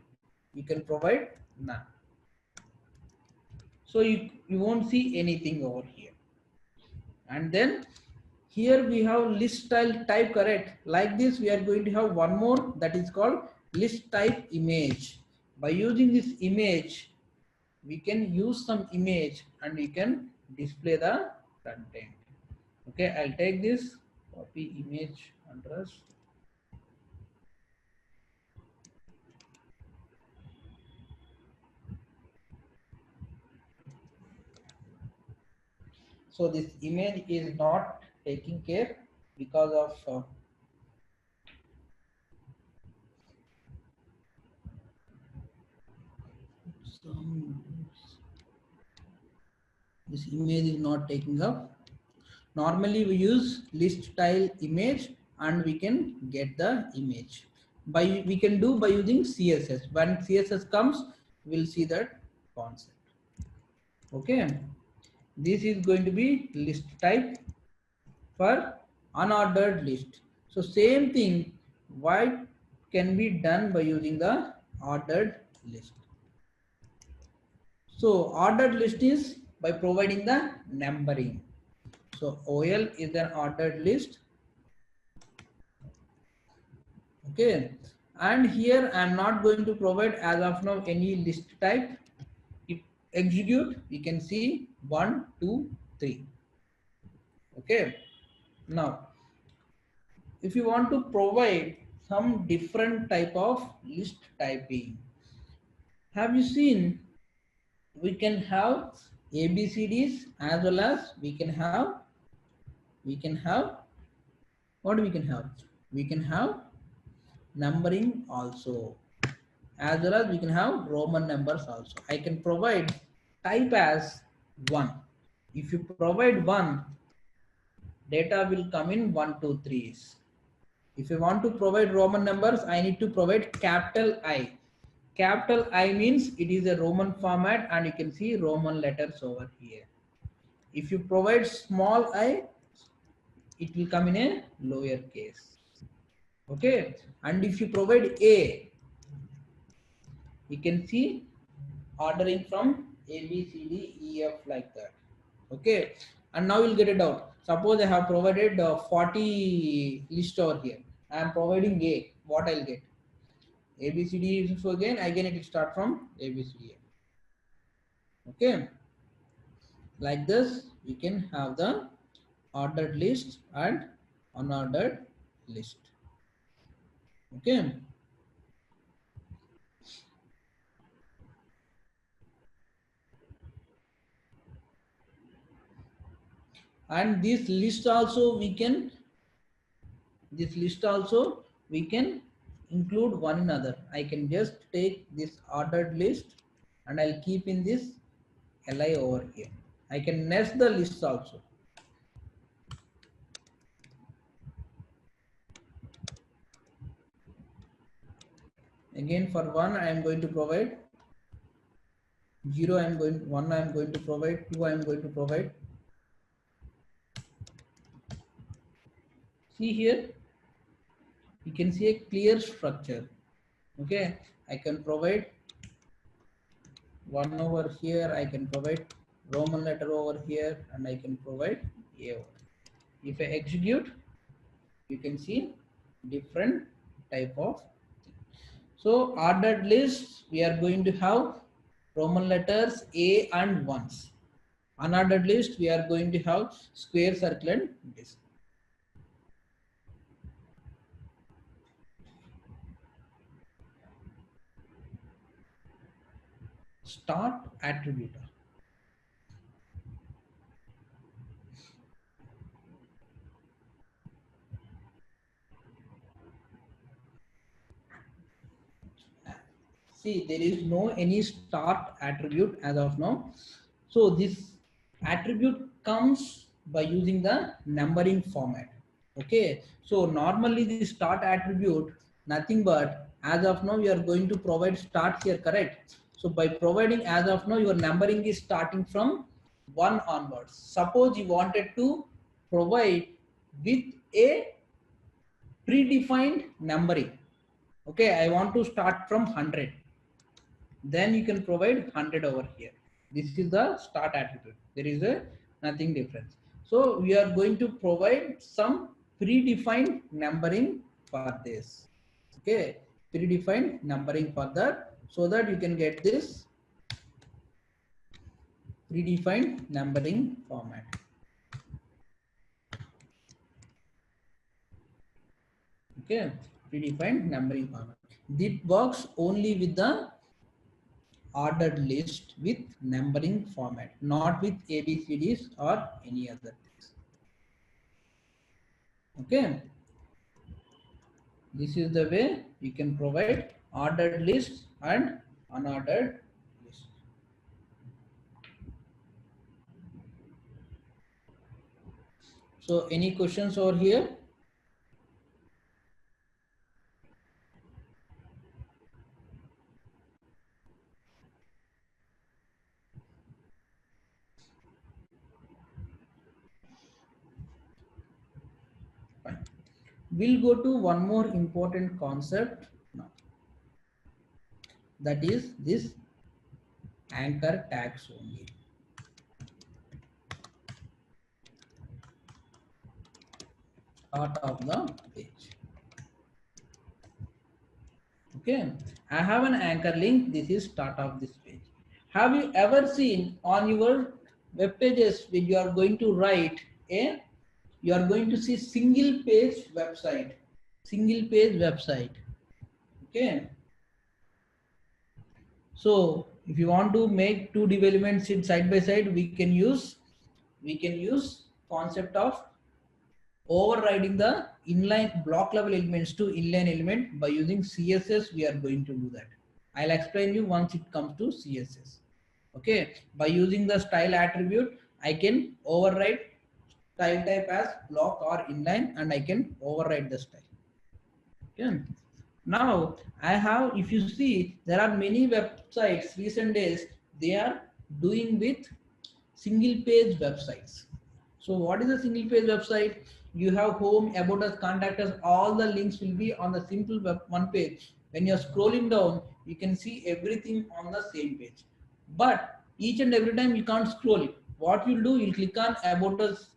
B: you can provide none. So you won't see anything over here. And then here we have list style type, correct? Like this we are going to have one more, that is called list type image. By using this image, we can use some image and we can display the content. Okay, I'll take this, copy image address. So this image is not taking care because of this image is not taking up. Normally we use list style image and we can get the image. We can do by using CSS. When CSS comes, we'll see that concept. Okay, this is going to be list type for unordered list. So same thing, why can be done by using the ordered list. So ordered list is by providing the numbering. So OL is an ordered list. Okay, and here I am not going to provide as of now any list type. If execute, we can see 1, 2, 3. Okay, now if you want to provide some different type of list typing, have you seen we can have ABCDs as well as we can have what we can have? We can have numbering also, as well as we can have Roman numbers also. I can provide type as 1. If you provide 1, data will come in 1, 2, 3s. If you want to provide Roman numbers, I need to provide capital I. Capital I means it is a Roman format and you can see Roman letters over here. If you provide small I, it will come in a lower case. Okay, and if you provide A, you can see ordering from A, B, C, D, E, F like that. Okay, and now you'll get it out. Suppose I have provided 40 list over here. I am providing A. What I'll get? A, B, C, D. So again it will start from A, B, C, D. Okay, like this we can have the ordered list and unordered list. Okay, and this list also we can include one another. I can just take this ordered list and I'll keep in this li over here. I can nest the lists also. Again for 1 I am going to provide 0, I am going 1 I am going to provide 2 I am going to provide. See here, you can see a clear structure. Okay, I can provide 1 over here, I can provide Roman letter over here, and I can provide A over. If I execute, you can see different type of thing. So ordered list, we are going to have Roman letters A and ones. Unordered list, we are going to have square, circle, and this. Start attribute. See, there is no any start attribute as of now. So this attribute comes by using the numbering format. Okay, so normally the start attribute nothing but as of now you are going to provide start here, correct? So by providing as of now your numbering is starting from 1 onwards. Suppose you wanted to provide with a predefined numbering. Okay, I want to start from 100. Then you can provide 100 over here. This is the start attribute. There is a nothing difference. So we are going to provide some predefined numbering for this. Okay, predefined numbering for that, so that you can get this predefined numbering format. Okay, predefined numbering format. This works only with the ordered list with numbering format, not with ABCDs or any other things. Okay, this is the way you can provide ordered list and unordered list. So any questions over here? Fine. We'll go to one more important concept now. That is this anchor tags only. Start of the page. Okay, I have an anchor link. This is start of this page. Have you ever seen on your web pages when you are going to write a, you are going to see single page website, okay? So if you want to make two developments sit side by side, we can use concept of overriding the inline block level elements to inline element by using CSS. We are going to do that. I'll explain you once it comes to CSS. Okay, by using the style attribute, I can override style type as block or inline, and I can override the style. Okay. Now I have, if you see, there are many websites recent days they are doing with single page websites. So what is a single page website? You have home, about us, contact us, all the links will be on the simple web one page. When you're scrolling down, you can see everything on the same page. But each and every time you can't scroll it. What you'll do, you'll click on about us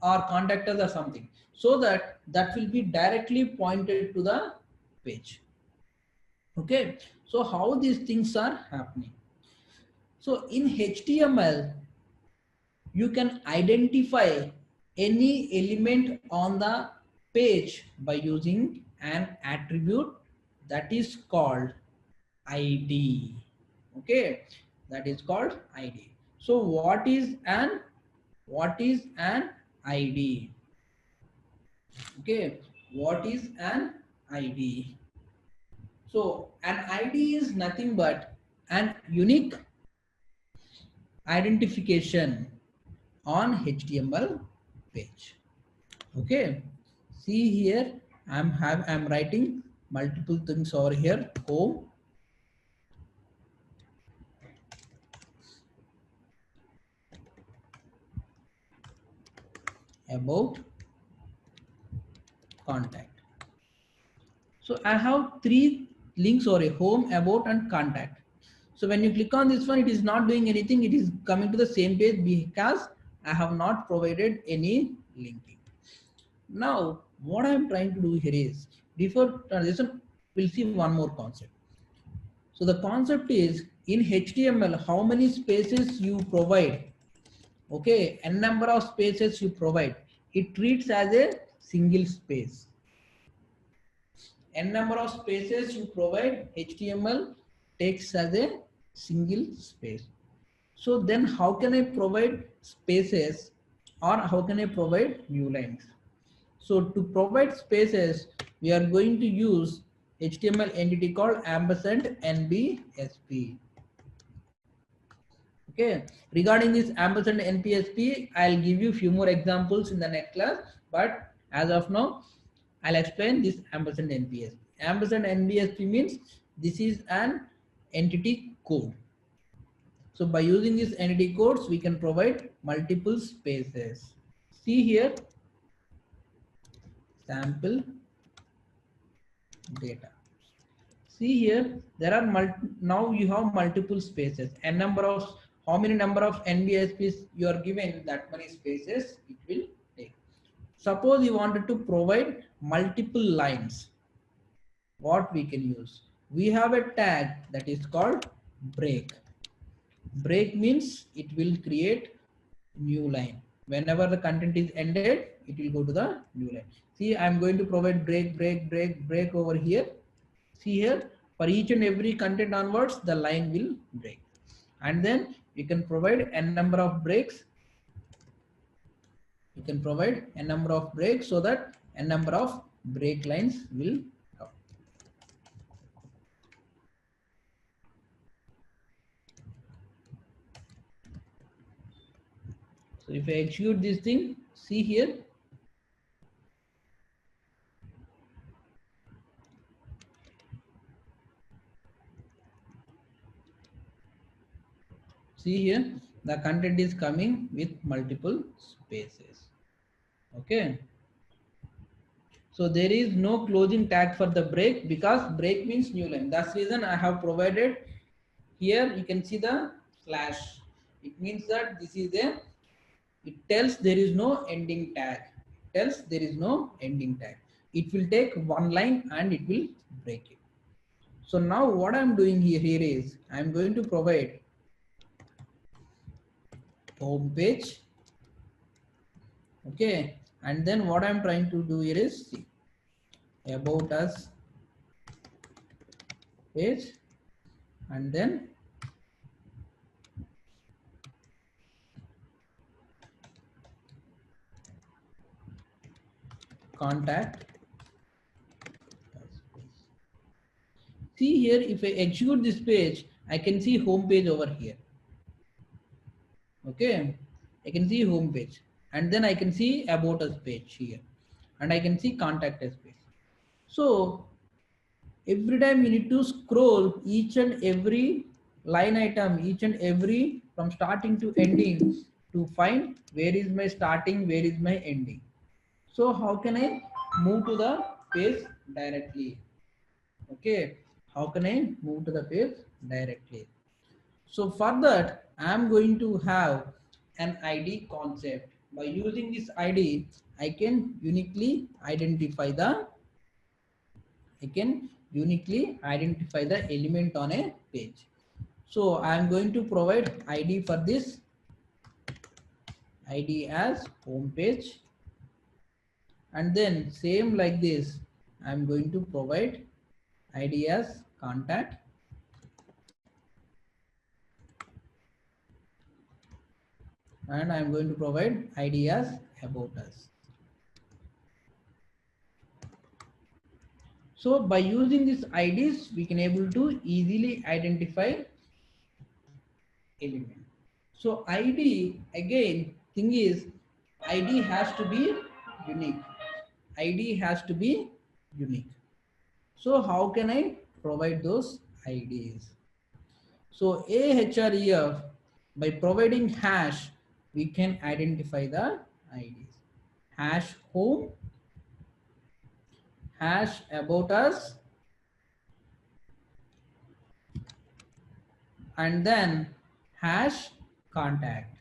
B: or contact us or something. So that will be directly pointed to the page. Okay. So how these things are happening? So in HTML, you can identify any element on the page by using an attribute that is called ID. Okay, that is called ID. So what is an ID? Okay, what is an ID? So an ID is nothing but an unique identification on HTML page. Okay, see here I'm writing multiple things over here: home, about, contact. So I have three links over here: home, about and contact. So when you click on this one, it is not doing anything, it is coming to the same page because I have not provided any linking. Now what I am trying to do here is, before transition, we'll see one more concept. So the concept is, in HTML, how many spaces you provide, okay, n number of spaces you provide, it treats as a single space. N number of spaces you provide, HTML takes as a single space. So then how can I provide spaces, or how can I provide new lines? So to provide spaces, we are going to use HTML entity called ampersand NBSP. Okay, regarding this ampersand NPSP, I'll give you few more examples in the next class, but as of now, I'll explain this ampersand NPSP. Ampersand NBSP means this is an entity code. So by using these entity codes, we can provide multiple spaces. See here, sample data. See here, there are now you have multiple spaces. And number of, how many number of NBSPs you are given, that many spaces it will take. Suppose you wanted to provide multiple lines. What we can use? We have a tag that is called break. Break means it will create new line. Whenever the content is ended, it will go to the new line. See, I'm going to provide break over here. See here, for each and every content onwards, the line will break. And then you can provide n number of breaks. You can provide a number of breaks so that a number of break lines will come. So if I execute this thing, see here, see here, the content is coming with multiple spaces. Okay. So there is no closing tag for the break because break means new line. That's the reason I have provided here. You can see the slash. It means that this is a, it tells there is no ending tag. It tells there is no ending tag. It will take one line and it will break it. So now what I'm doing here is I'm going to provide home page. Okay. And then what I'm trying to do here is, see, about us page, and then contact. See here, if I execute this page, I can see home page over here. Okay, I can see home page, and then I can see about us page here, and I can see contact us page. So every time you need to scroll each and every line item, each and every from starting to ending, to find where is my starting, where is my ending. So how can I move to the page directly? Okay, how can I move to the page directly? So for that, I am going to have an ID concept. By using this ID, I can uniquely identify the element on a page. So I am going to provide ID for this, ID as home page, and then same like this, I am going to provide ID as contact, and I am going to provide ID as about us. So by using these IDs, we can able to easily identify element. So ID again, thing is ID has to be unique. ID has to be unique. So how can I provide those IDs? So AHREF, by providing hash, we can identify the IDs. Hash home, hash about us, and then hash contact,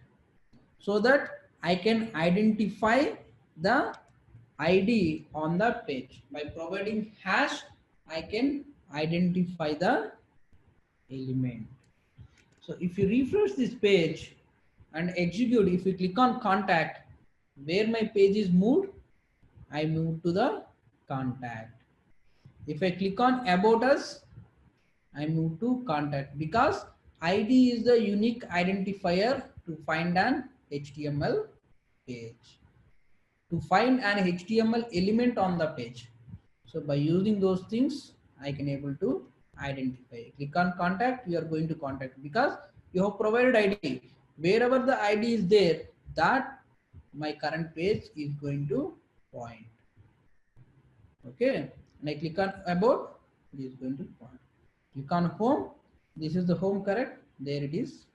B: so that I can identify the ID on the page. By providing hash, I can identify the element. So if you refresh this page and execute, if you click on contact, where my page is moved, I move to the contact. If I click on about us, I move to contact, because ID is the unique identifier to find an HTML page, to find an HTML element on the page. So by using those things, I can able to identify. Click on contact, you are going to contact, because you have provided ID. Wherever the ID is there, that my current page is going to point. Okay, and I click on about, it is going to point. Click on home, this is the home, correct? There it is.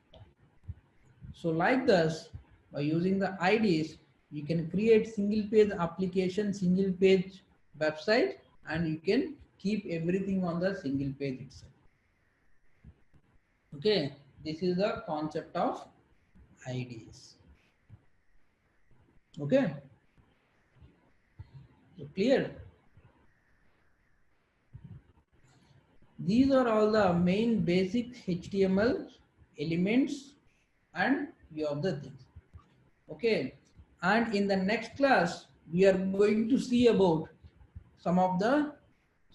B: So like this, by using the IDs, you can create single page application, single page website, and you can keep everything on the single page itself. Okay, this is the concept of IDs. Okay, so clear. These are all the main basic HTML elements and few of the things. Okay, and in the next class we are going to see about some of the,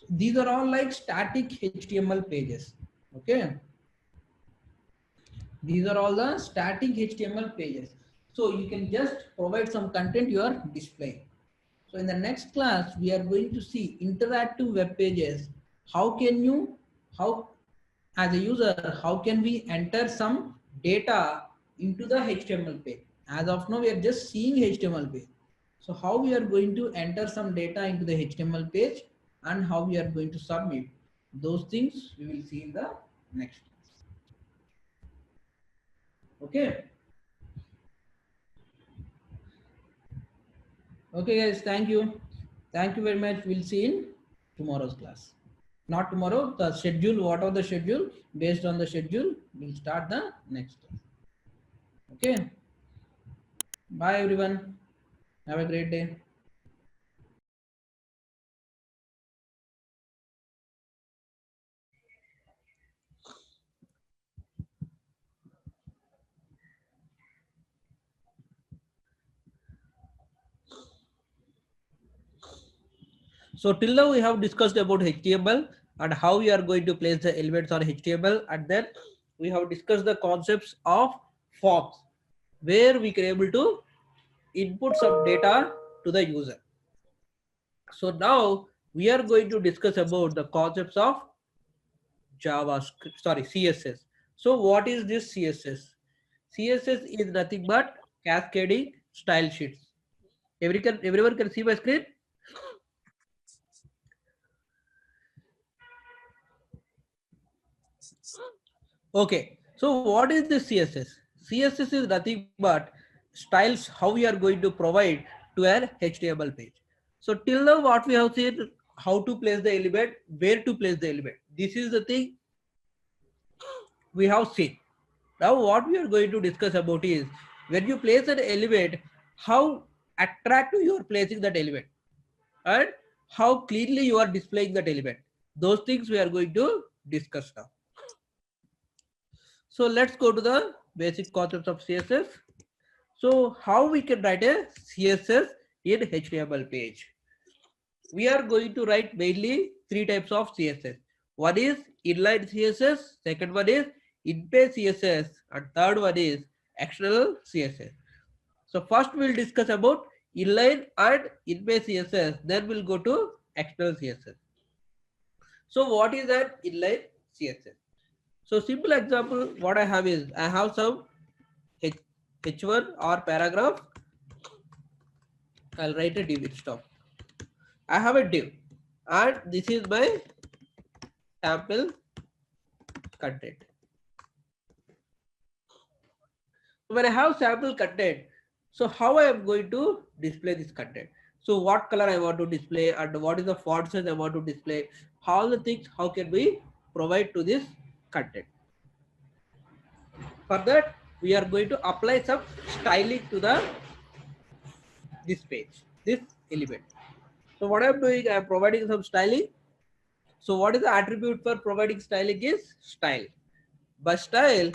B: these are all like static HTML pages. Okay, these are all the static HTML pages, so you can just provide some content you are displaying. So in the next class we are going to see interactive web pages. How can you, how, as a user, how can we enter some data into the HTML page? As of now we are just seeing HTML page. So how we are going to enter some data into the HTML page, and how we are going to submit, those things we will see in the next class. Okay. Okay guys, thank you very much. We'll see in tomorrow's class. Not tomorrow, the schedule, what are the schedule, based on the schedule we'll start the next class. Okay, bye everyone, have a great day.
A: So till now we have discussed about HTML and how we are going to place the elements on HTML, and then we have discussed the concepts of forms, where we can able to input some data to the user. So now we are going to discuss about the concepts of JavaScript, sorry, CSS. So what is this CSS? CSS is nothing but cascading style sheets. Everyone can see my screen? Okay. So what is this CSS? CSS is nothing but styles how we are going to provide to an HTML page. So till now what we have seen, how to place the element, where to place the element. This is the thing we have seen. Now what we are going to discuss about is when you place an element, how attractive you are placing that element and how cleanly you are displaying that element. Those things we are going to discuss now. So let's go to the basic concepts of CSS. So how we can write a CSS in HTML page? We are going to write mainly three types of CSS. One is inline CSS, second one is in-page CSS, and third one is external CSS. So first we'll discuss about inline and in-page CSS, then we'll go to external CSS. So what is an inline CSS? So simple example what I have is I have some H1 or paragraph. I'll write a div stop. I have a div and this is my sample content. So when I have sample content, so how I am going to display this content? So what color I want to display and what is the font size I want to display? All the things how can we provide to this content? For that we are going to apply some styling to the this page, this element. So what I'm doing, I'm providing some styling. So what is the attribute for providing styling is style. By style,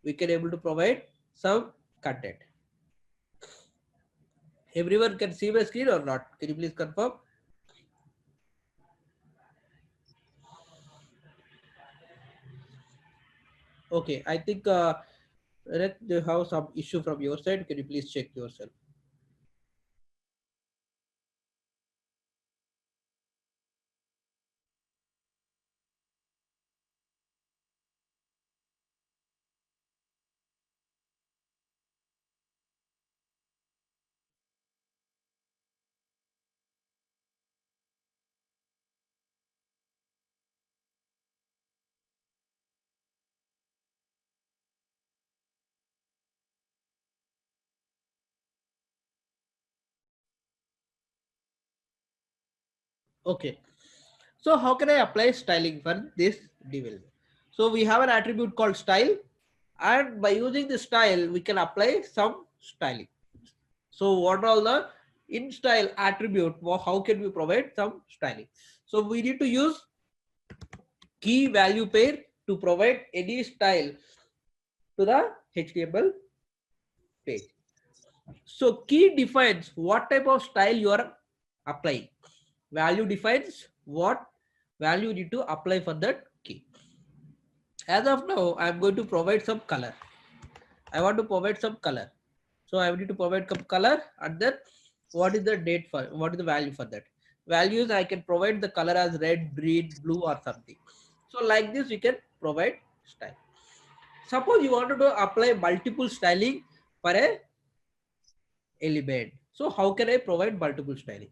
A: we can able to provide some content. Everyone can see my screen or not? Can you please confirm? Okay, I think Rick, you have some issue from your side. Can you please check yourself? Okay. So how can I apply styling for this div? So we have an attribute called style, and by using the style, we can apply some styling. So what are all the in style attribute? How can we provide some styling? So we need to use key value pair to provide any style to the HTML page. So key defines what type of style you are applying. Value defines what value you need to apply for that key. As of now, I am going to provide some color. I want to provide some color. So I need to provide some color and then what is the date for, what is the value for that? Values I can provide the color as red, green, blue or something. So like this we can provide style. Suppose you wanted to apply multiple styling for a element. So how can I provide multiple styling?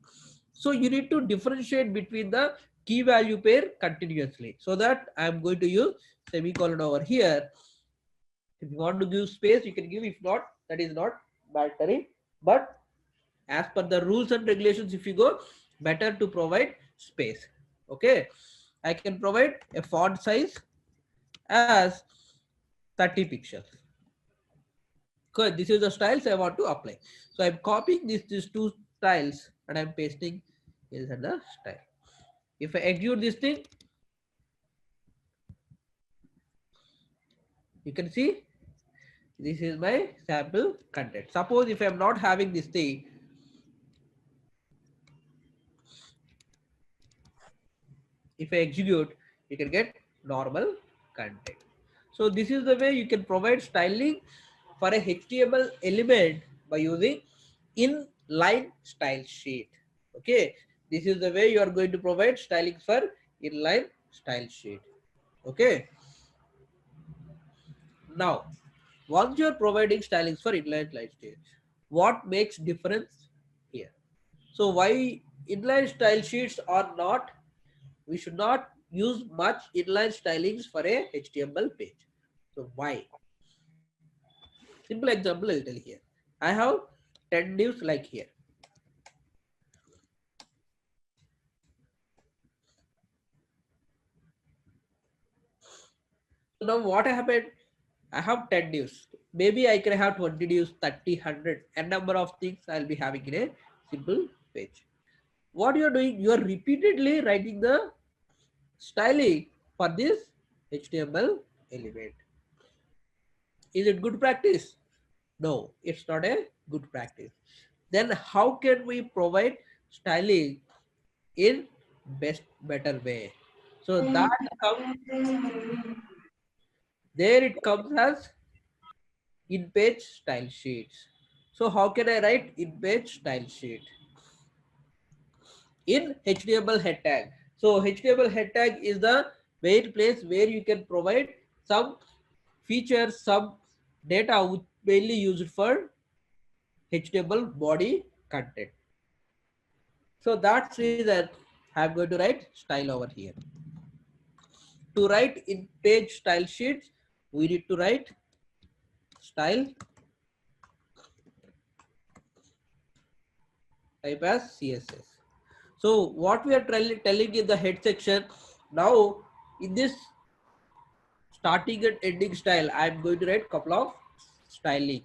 A: So you need to differentiate between the key value pair continuously. So that I am going to use semicolon over here. If you want to give space, you can give. If not, that is not mandatory. But as per the rules and regulations, if you go, better to provide space. Okay. I can provide a font size as 30 pixels. Good. This is the styles I want to apply. So I'm copying these two styles and I'm pasting inside the style. If I execute this thing, you can see this is my sample content. Suppose if I'm not having this thing, if I execute, you can get normal content. So this is the way you can provide styling for a HTML element by using inline style sheet. Okay, this is the way you are going to provide styling for inline style sheet. Okay, now once you are providing stylings for inline style sheet, what makes difference here? So why inline style sheets are not, we should not use much inline stylings for a HTML page. So why? Simple example I'll tell here. I have 10 divs like here. So now what happened? I have 10 divs. Maybe I can have 20 divs, 30, 100, n number of things I'll be having in a simple page. What you're doing, you're repeatedly writing the styling for this HTML element. Is it good practice? No, it's not a good practice. Then how can we provide styling in better way? So that comes, there it comes as in page style sheets. So how can I write in page style sheet? In HTML head tag. So HTML head tag is the main place where you can provide some features, some data which mainly used for HTML body content. So that's reason I'm going to write style over here. To write in page style sheets, we need to write style type as CSS. So what we are telling in the head section, now in this starting and ending style, I'm going to write couple of stylings.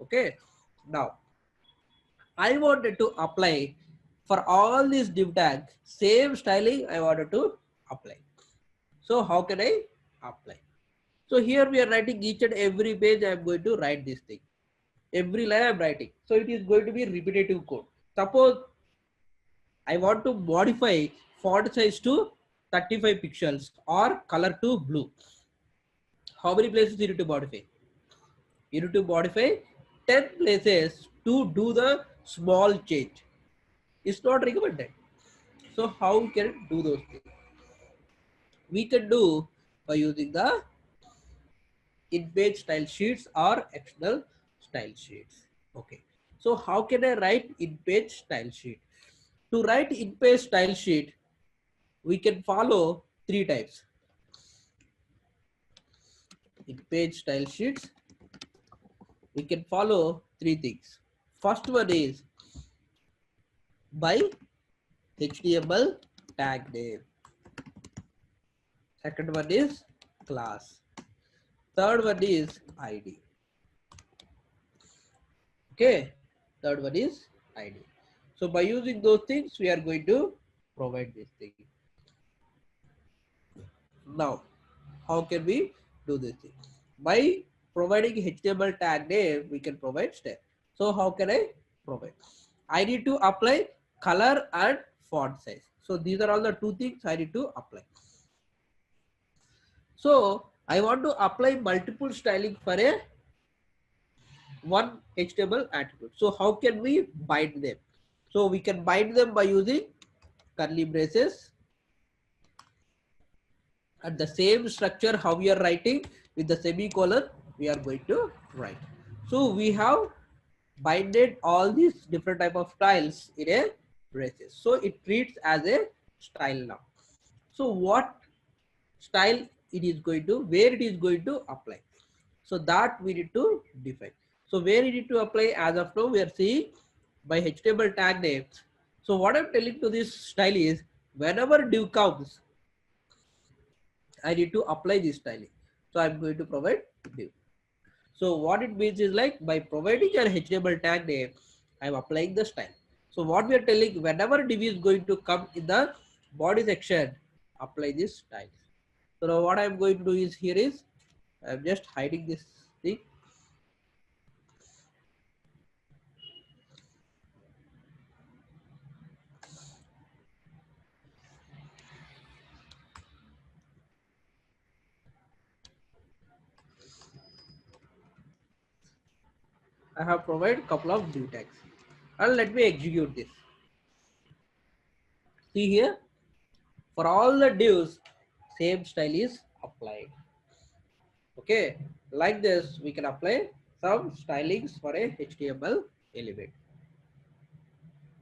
A: Okay. Now I wanted to apply for all these div tags, same styling I wanted to apply. So how can I apply? So here we are writing each and every page. I'm going to write this thing. Every line I'm writing. So it is going to be repetitive code. Suppose I want to modify font size to 35 pixels or color to blue. How many places you need to modify? You need to modify 10 places to do the small change. It's not recommended. So how we can do those things? We can do by using the in-page style sheets or external style sheets. Okay. So how can I write in-page style sheet? To write in-page style sheet, we can follow three types. In-page style sheets, we can follow three things. First one is by HTML tag name. Second one is class. Third one is ID. Okay. Third one is ID. So by using those things, we are going to provide this thing. Now, how can we do this thing? By providing HTML tag name, we can provide step. So how can I provide? I need to apply color and font size. So these are all the two things I need to apply. So I want to apply multiple styling for a one HTML attribute. So how can we bind them? So we can bind them by using curly braces at the same structure how we are writing with the semicolon we are going to write. So we have binded all these different type of styles in a braces. So it treats as a style now. So what style it is going to, where it is going to apply. So that we need to define. So where you need to apply, as of now we are seeing by HTML tag name. So what I'm telling to this style is whenever div comes, I need to apply this styling. So I'm going to provide div. So what it means is like by providing an HTML tag name, I'm applying the style. So what we are telling, whenever div is going to come in the body section, apply this style. So now what I'm going to do is here is I'm just hiding this thing. I have provided couple of div tags and let me execute this. See here, for all the divs, same style is applied. Okay, like this, we can apply some stylings for a HTML element.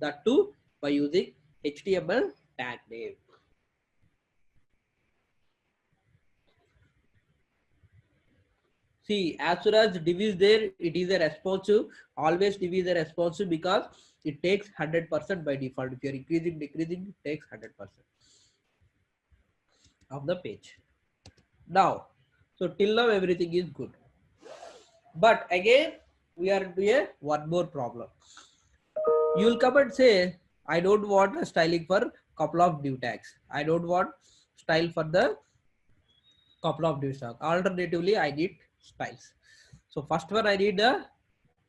A: That too by using HTML tag name. See, as soon as div is there, it is a responsive. Always div is a responsive because it takes 100% by default. If you are increasing, decreasing, it takes 100% of the page. Now, so till now everything is good. But again, we are doing one more problem. You will come and say, I don't want a styling for couple of div tags. I don't want style for the couple of div tags. Alternatively, I need styles. So first one, I need the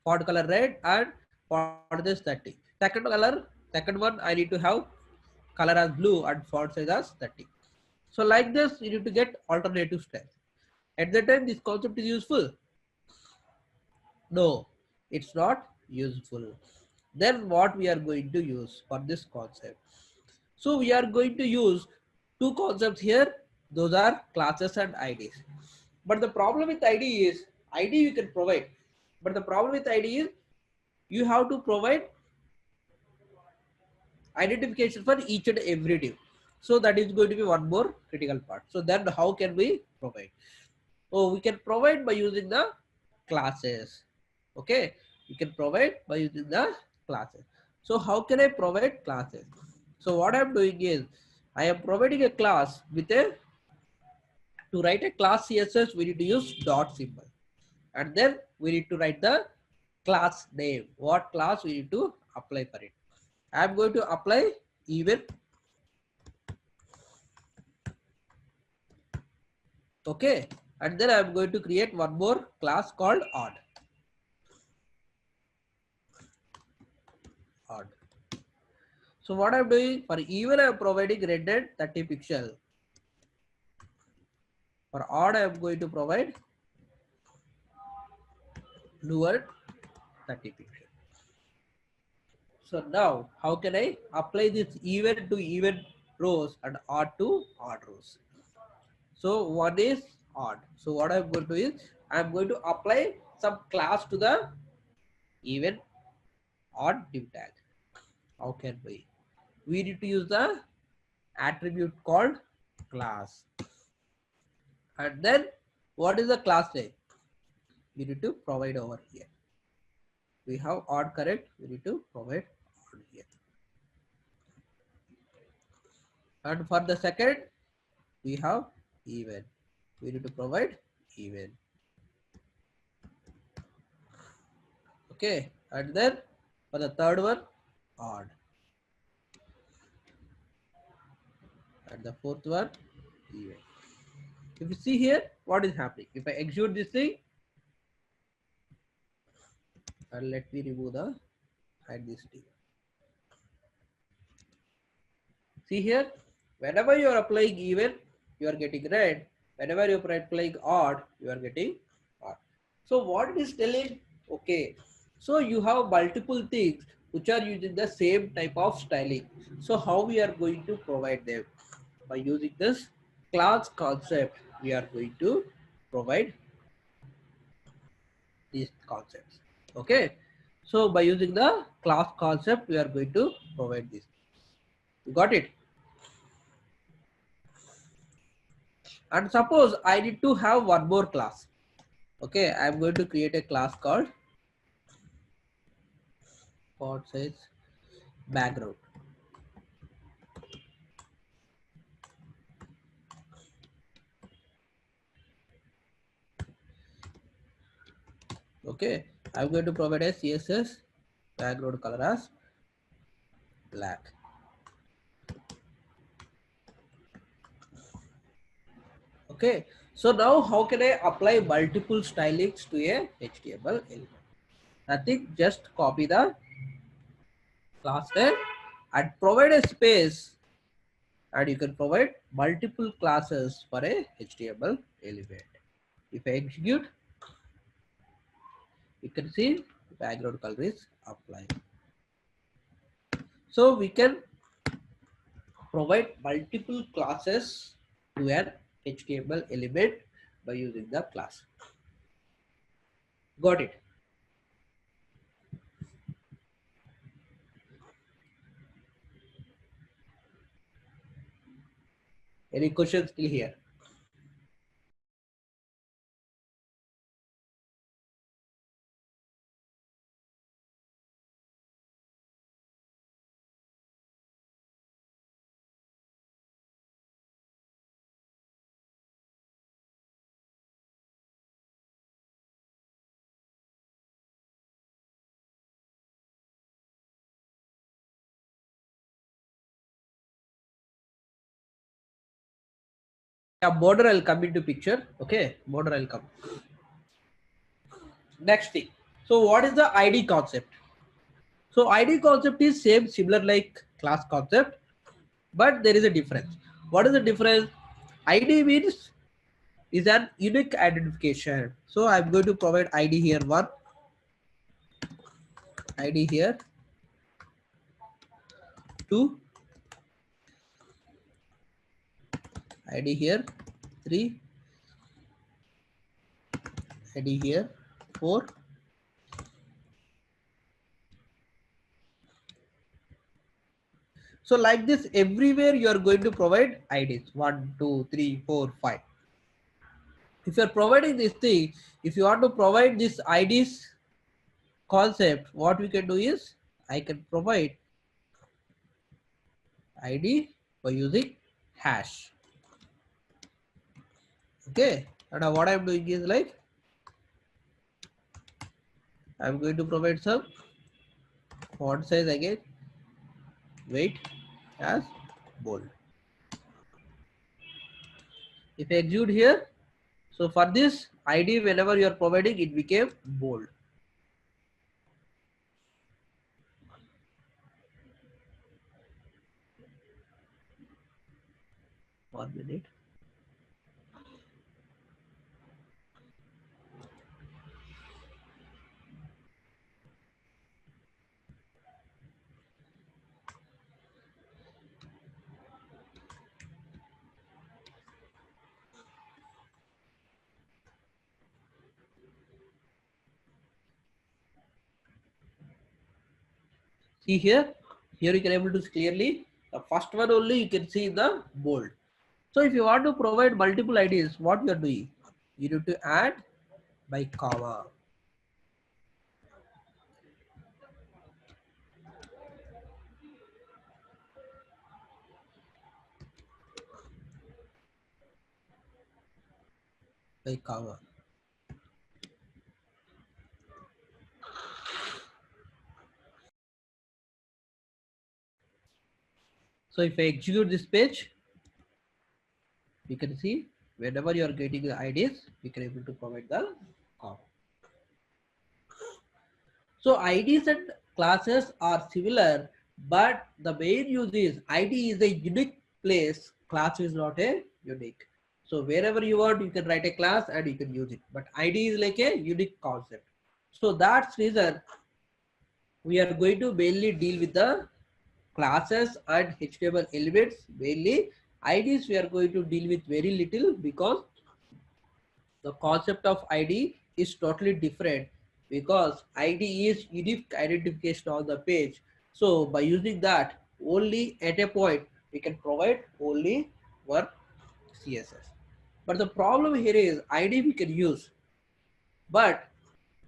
A: font color red and font size 30. Second one, I need to have color as blue and font size as 30. So like this, you need to get alternative styles. At the time, this concept is useful. No, it's not useful. Then what we are going to use for this concept? So we are going to use two concepts here. Those are classes and IDs. But the problem with ID is, ID you can provide. But the problem with ID is, you have to provide identification for each and every div. So that is going to be one more critical part. So then how can we provide? Oh, we can provide by using the classes. Okay, you can provide by using the classes. So how can I provide classes? So what I'm doing is, I am providing a class with a, to write a class CSS, we need to use dot symbol. And then we need to write the class name. What class we need to apply for it. I'm going to apply even. Okay. And then I'm going to create one more class called odd. Odd. So what I'm doing for even, I'm providing rendered 30 pixel. For odd, I'm going to provide lower 30 pixel. So now how can I apply this even to even rows and odd to odd rows? So one is odd. So what I'm going to do is, I'm going to apply some class to the even odd div tag. How can we? We need to use the attribute called class. And then what is the class name? We need to provide over here. We have odd correct. We need to provide odd here. And for the second, we have even. We need to provide even. Okay. And then for the third one, odd. And the fourth one, even. If you see here, what is happening? If I execute this thing, and let me remove the hide this thing. See here, whenever you are applying even, you are getting red. Whenever you are applying odd, you are getting odd. So what it is telling? Okay, so you have multiple things which are using the same type of styling. So how we are going to provide them? By using this class concept, we are going to provide these concepts. Okay, so by using the class concept, we are going to provide this. You got it? And suppose I need to have one more class. Okay, I'm going to create a class called font size background. Okay, I'm going to provide a CSS background color as black. Okay, so now how can I apply multiple stylings to a HTML element? Nothing, just copy the class name and provide a space, and you can provide multiple classes for a HTML element. If I execute, you can see background color is applied. So we can provide multiple classes to an HTML element by using the class. Got it? Any questions still here? Yeah, border I'll come into picture. Okay, border I'll come. Next thing. So what is the ID concept? So ID concept is same, similar like class concept, but there is a difference. What is the difference? ID means is an unique identification. So I'm going to provide ID here one, ID here two, ID here three, ID here four. So like this, everywhere you are going to provide IDs 1, 2, 3, 4, 5. If you are providing this thing, if you want to provide this IDs concept, what we can do is I can provide ID by using hash. Okay, and now what I'm doing is like I'm going to provide some font size again, weight as bold. If I execute here, so for this ID, whenever you are providing, it became bold. 1 minute. See here, here you can able to see clearly the first one only you can see the bold. So if you want to provide multiple IDs, what you are doing? You need to add by comma. By comma. So if I execute this page, you can see whenever you are getting the IDs, you can able to provide the comma. So IDs and classes are similar, but the main use is ID is a unique place, class is not a unique. So wherever you want, you can write a class and you can use it. But ID is like a unique concept. So that's reason we are going to mainly deal with the classes and HTML elements mainly. IDs we are going to deal with very little because the concept of ID is totally different because ID is unique identification on the page. So by using that only at a point we can provide only one CSS. But the problem here is ID we can use, but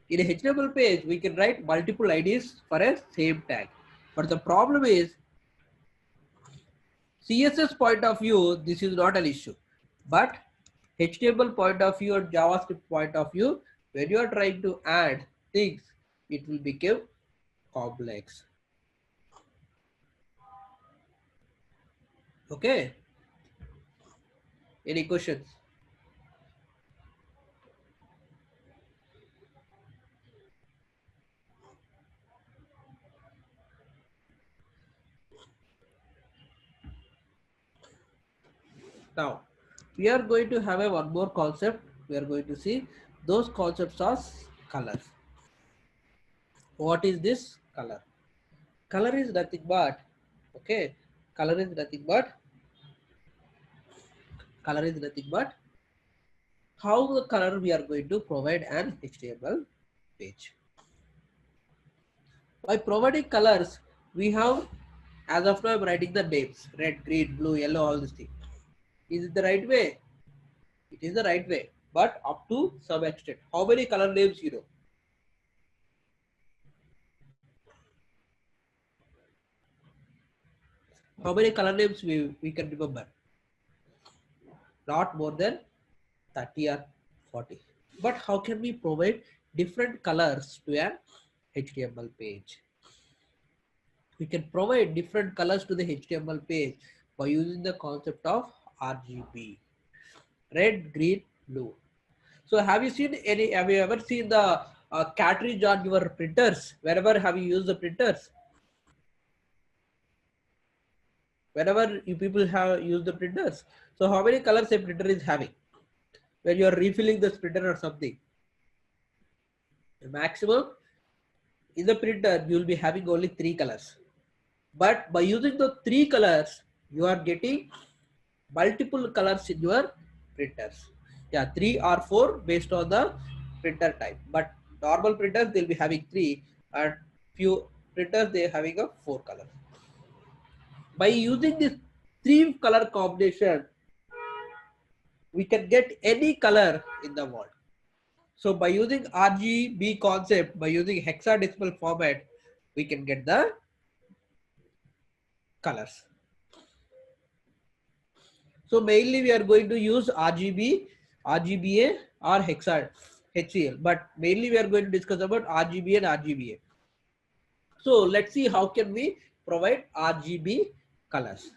A: in a HTML page we can write multiple IDs for a same tag. But the problem is CSS point of view, this is not an issue, but HTML point of view or JavaScript point of view, when you are trying to add things, it will become complex. Okay. Any questions? Now, we are going to have a one more concept. We are going to see those concepts as colors. What is this color? Color is nothing but, okay, color is nothing but, color is nothing but how the color we are going to provide an HTML page. By providing colors, we have, as of now I'm writing the names, red, green, blue, yellow, all these things. Is it the right way? It is the right way, but up to some extent. How many color names you know? How many color names we can remember? Not more than 30 or 40. But how can we provide different colors to an HTML page? We can provide different colors to the HTML page by using the concept of RGB. red, green, blue. So have you seen any, have you ever seen the cartridge on your printers? Wherever have you used the printers? Whenever you people have used the printers. So how many colors a printer is having? When you are refilling the printer or something. The maximum in the printer, you will be having only 3 colors. But by using the 3 colors, you are getting multiple colors in your printers. Yeah, 3 or 4 based on the printer type. But normal printers, they'll be having 3, and few printers, they're having a 4 colors. By using this 3 color combination, we can get any color in the world. So by using RGB concept, by using hexadecimal format, we can get the colors. So mainly we are going to use RGB, RGBA or HCL, but mainly we are going to discuss about RGB and RGBA. So let's see how can we provide RGB colors.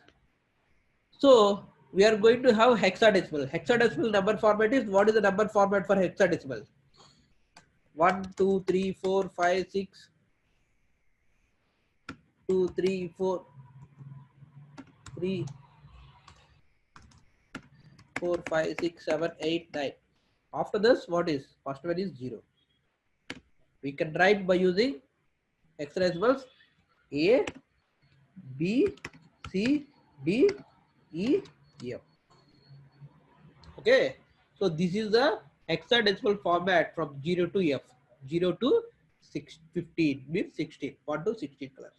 A: So we are going to have hexadecimal. Hexadecimal number format is, what is the number format for hexadecimal? 1, 2, 3, 4, 5, 6, 2, 3, 4, 3, 4, 5, 6, 7, 8, 9. After this, what is? First one is 0. We can write by using hexadecimals A, B, C, D, E, F. Okay. So this is the hexadecimal format from 0 to F. 0 to 15 means 16. 1 to 16 colors.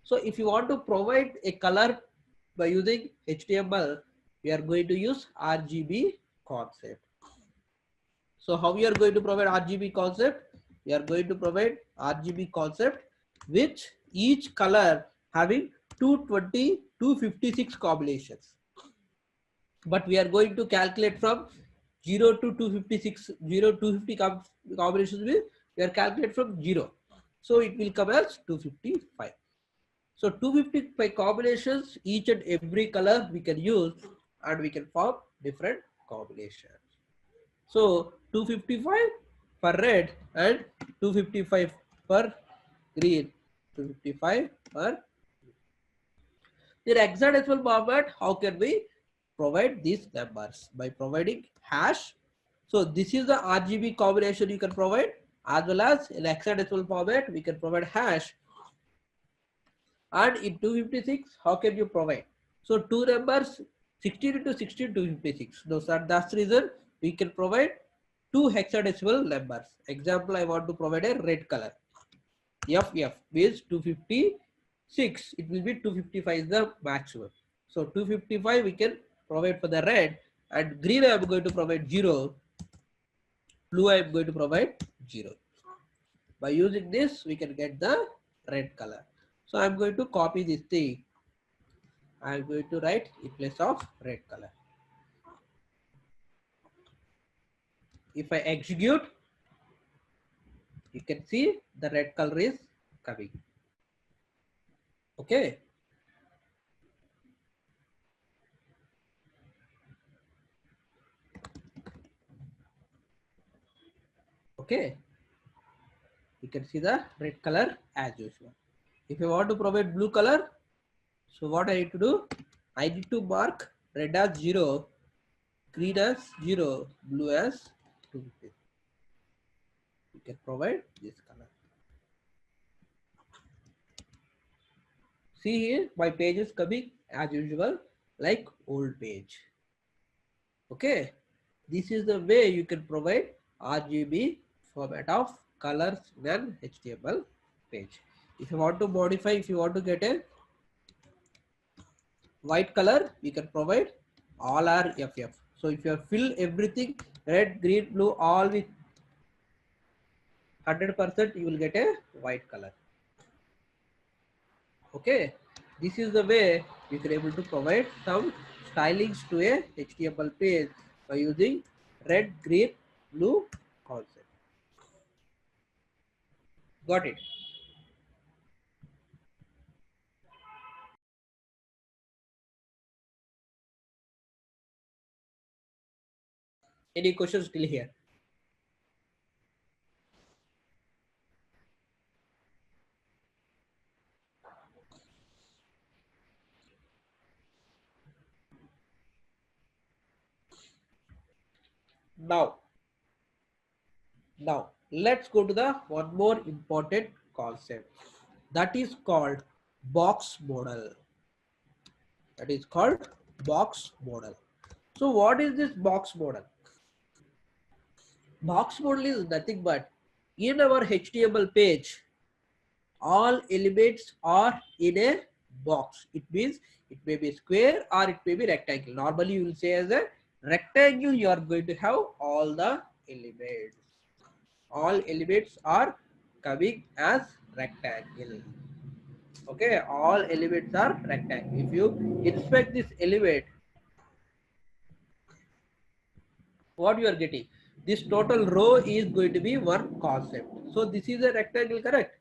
A: So if you want to provide a color by using HTML, we are going to use RGB concept. So how we are going to provide RGB concept? We are going to provide RGB concept which each color having 220, 256 combinations. But we are going to calculate from 0 to 256, 0 to 250 combinations will, we are calculate from 0. So it will come as 255. So 255 combinations, each and every color we can use, and we can form different combinations. So 255 for red and 255 for green, 255 for the hexadecimal format. How can we provide these numbers? By providing hash. So this is the RGB combination you can provide, as well as in hexadecimal format we can provide hash. And in 256, how can you provide? So two numbers, 16 into 16, 256. That's the reason we can provide 2 hexadecimal numbers. Example, I want to provide a red color. FF means 256. It will be 255 is the maximum. So 255 we can provide for the red, and green I am going to provide 0. Blue I am going to provide 0. By using this, we can get the red color. So I am going to copy this thing. I am going to write in place of red color. If I execute, you can see the red color is coming. Okay. Okay. You can see the red color as usual. If you want to provide blue color, so what I need to do? I need to mark red as 0, green as 0, blue as 2. You can provide this color. See here, my page is coming as usual, like old page. Okay, this is the way you can provide RGB format of colors in an HTML page. If you want to modify, if you want to get a white color, we can provide all are FF. So if you fill everything red, green, blue, all with 100%, you will get a white color. Okay, this is the way we can able to provide some stylings to a HTML page by using red, green, blue concept. Got it? Any questions still here? Now, now let's go to the one more important concept that is called box model. That is called box model. So what is this box model? Box model is nothing but in our HTML page, all elements are in a box. It means it may be square or it may be rectangle. Normally you will say as a rectangle you are going to have all the elements. All elements are coming as rectangle. Okay, all elements are rectangle. If you inspect this element, what you are getting? This total row is going to be one concept. So this is a rectangle, correct?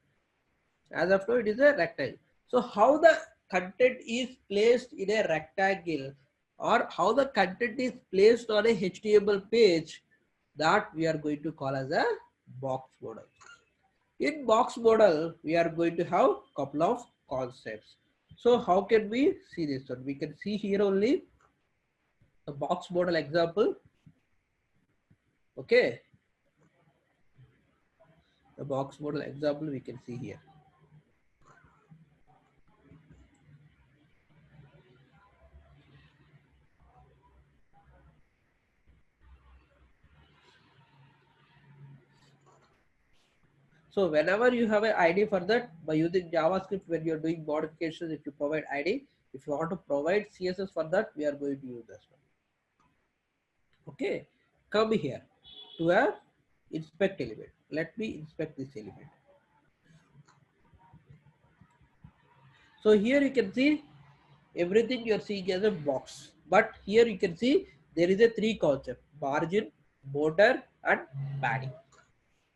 A: As of now, it is a rectangle. So how the content is placed in a rectangle or how the content is placed on a HTML page, that we are going to call as a box model. In box model, we are going to have couple of concepts. So how can we see this one? We can see here only the box model example. Okay, the box model example we can see here. So whenever you have an ID for that, by using JavaScript, when you're doing modifications, if you provide ID, if you want to provide CSS for that, we are going to use this one. Okay, come here to a inspect element. Let me inspect this element. So here you can see everything you are seeing as a box, but here you can see there is a three concept: margin, border, and padding.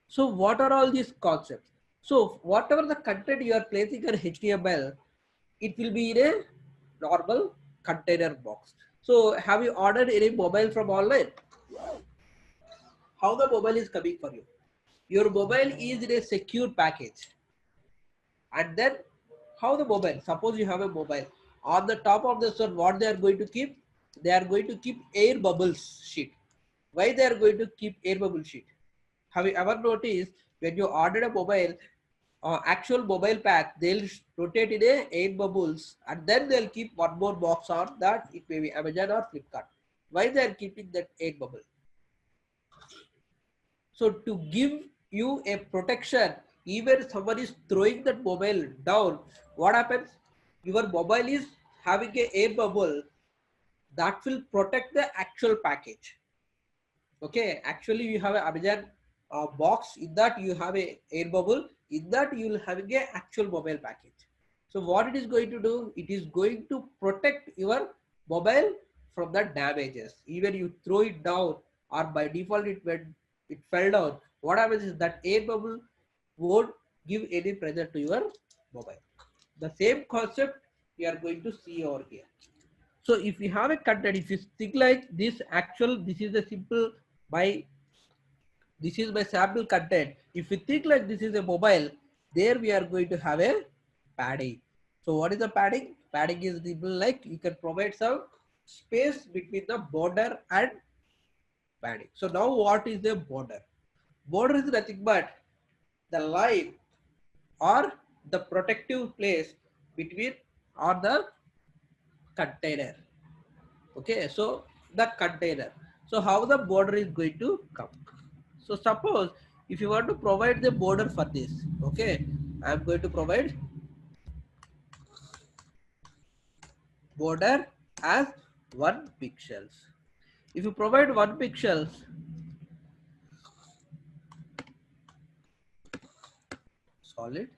A: So what are all these concepts? So whatever the content you are placing in HTML, it will be in a normal container box. So have you ordered any mobile from online? How the mobile is coming for you? Your mobile is in a secure package. And then how the mobile? Suppose you have a mobile. On the top of this one, what they are going to keep? They are going to keep air bubbles sheet. Why they are going to keep air bubble sheet? Have you ever noticed when you ordered a mobile, actual mobile pack, they'll rotate in a 8 bubbles and then they'll keep one more box on that. It may be Amazon or Flipkart. Why they are keeping that 8 bubble? So to give you a protection, even someone is throwing that mobile down, what happens? Your mobile is having a air bubble that will protect the actual package. Okay, actually you have a Amazon box. In that you have a air bubble. In that you will having a actual mobile package. So what it is going to do? It is going to protect your mobile from the damages. Even you throw it down or by default it fell down. What happens is that air bubble won't give any pressure to your mobile. The same concept we are going to see over here. So if we have a content, if you think like this, this is a simple by this is my sample content. If we think like this is a mobile, there we are going to have a padding. So what is the padding? Padding is simple like you can provide some space between the border and padding. So now what is the border? Border is nothing but the line or the protective place between or the container. Okay, so the container. So how the border is going to come? So suppose if you want to provide the border for this, okay, I am going to provide border as 1 pixels. If you provide 1 pixels, solid,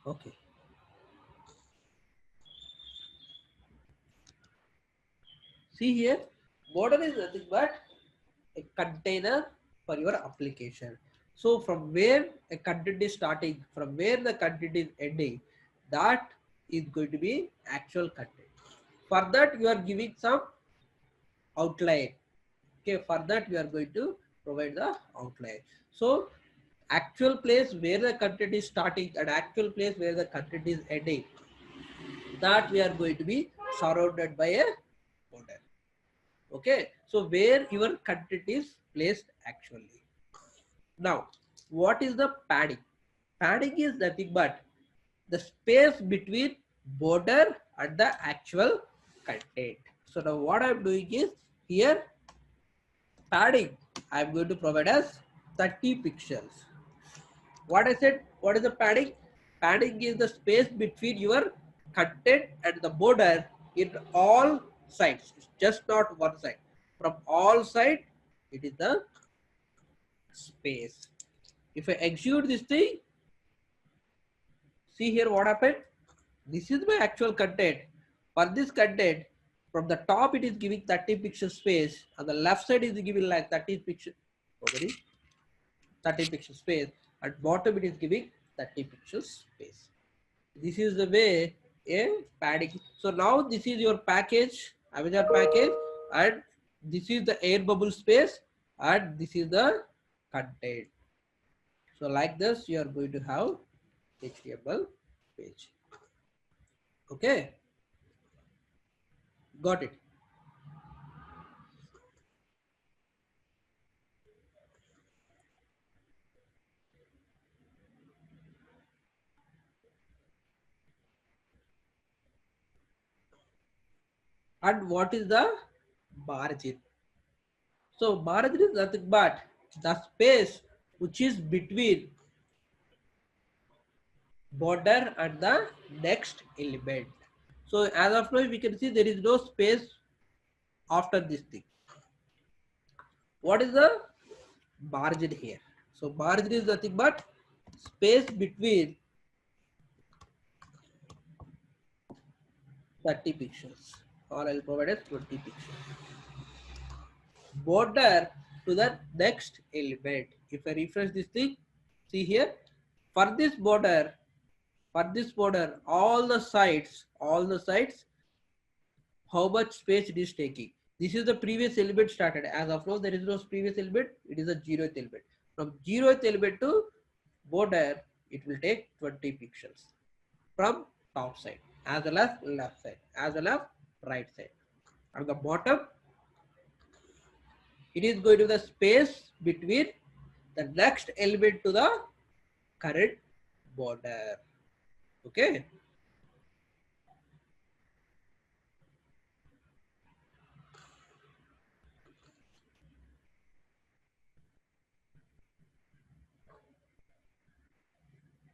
A: okay. See here, border is nothing but a container for your application. So from where a content is starting, from where the content is ending, that is going to be actual content. For that you are giving some outline. Okay, for that we are going to provide the outline. So actual place where the content is starting and actual place where the content is ending, that we are going to be surrounded by a border. Okay, so where your content is placed actually. Now, what is the padding? Padding is nothing but the space between border and the actual content. So now what I'm doing is here padding I'm going to provide as 30 pixels. What I said, what is the padding? Padding is the space between your content and the border in all sides. It's just not one side. From all sides, it is the space. If I execute this thing, see here what happened. This is my actual content. For this content, from the top it is giving 30 pixel space, and the left side is giving like 30 pixel, 30 pixel space, and bottom it is giving 30 pixel space. This is the way a padding. So now this is your package, Avatar package, and this is the air bubble space, and this is the content. So like this, you are going to have HTML page. Okay, got it. And what is the margin? So margin is nothing but the space which is between border and the next element. So as of now we can see there is no space after this thing. What is the margin here? So margin is nothing but space between 30 pixels, or I'll provide as 20 pixels. Border to the next element. If I refresh this thing, see here, for this border, all the sides, how much space it is taking. This is the previous element started. As of now, there is no previous element. It is a zeroth element. From zeroth element to border, it will take 20 pixels from top side, as well as left side, as well as right side. On the bottom, it is going to the space between the next element to the current border. Okay.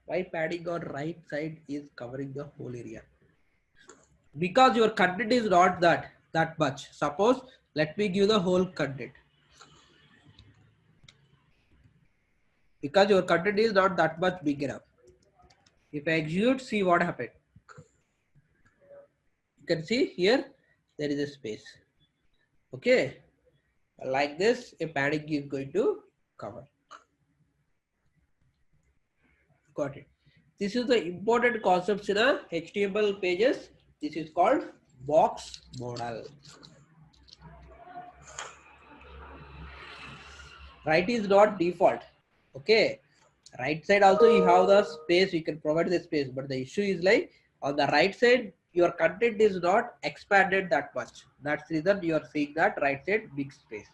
A: Why padding on right side is covering the whole area? Because your content is not that much. Suppose let me give the whole content. Because your content is not that much big enough. If I execute, see what happened. You can see here there is a space. Okay. Like this, a padding is going to cover. Got it. This is the important concepts in a HTML pages. This is called box model. Right is not default. Okay. Right side also you have the space, you can provide the space, but the issue is like on the right side your content is not expanded that much. That's the reason you are seeing that right side big space.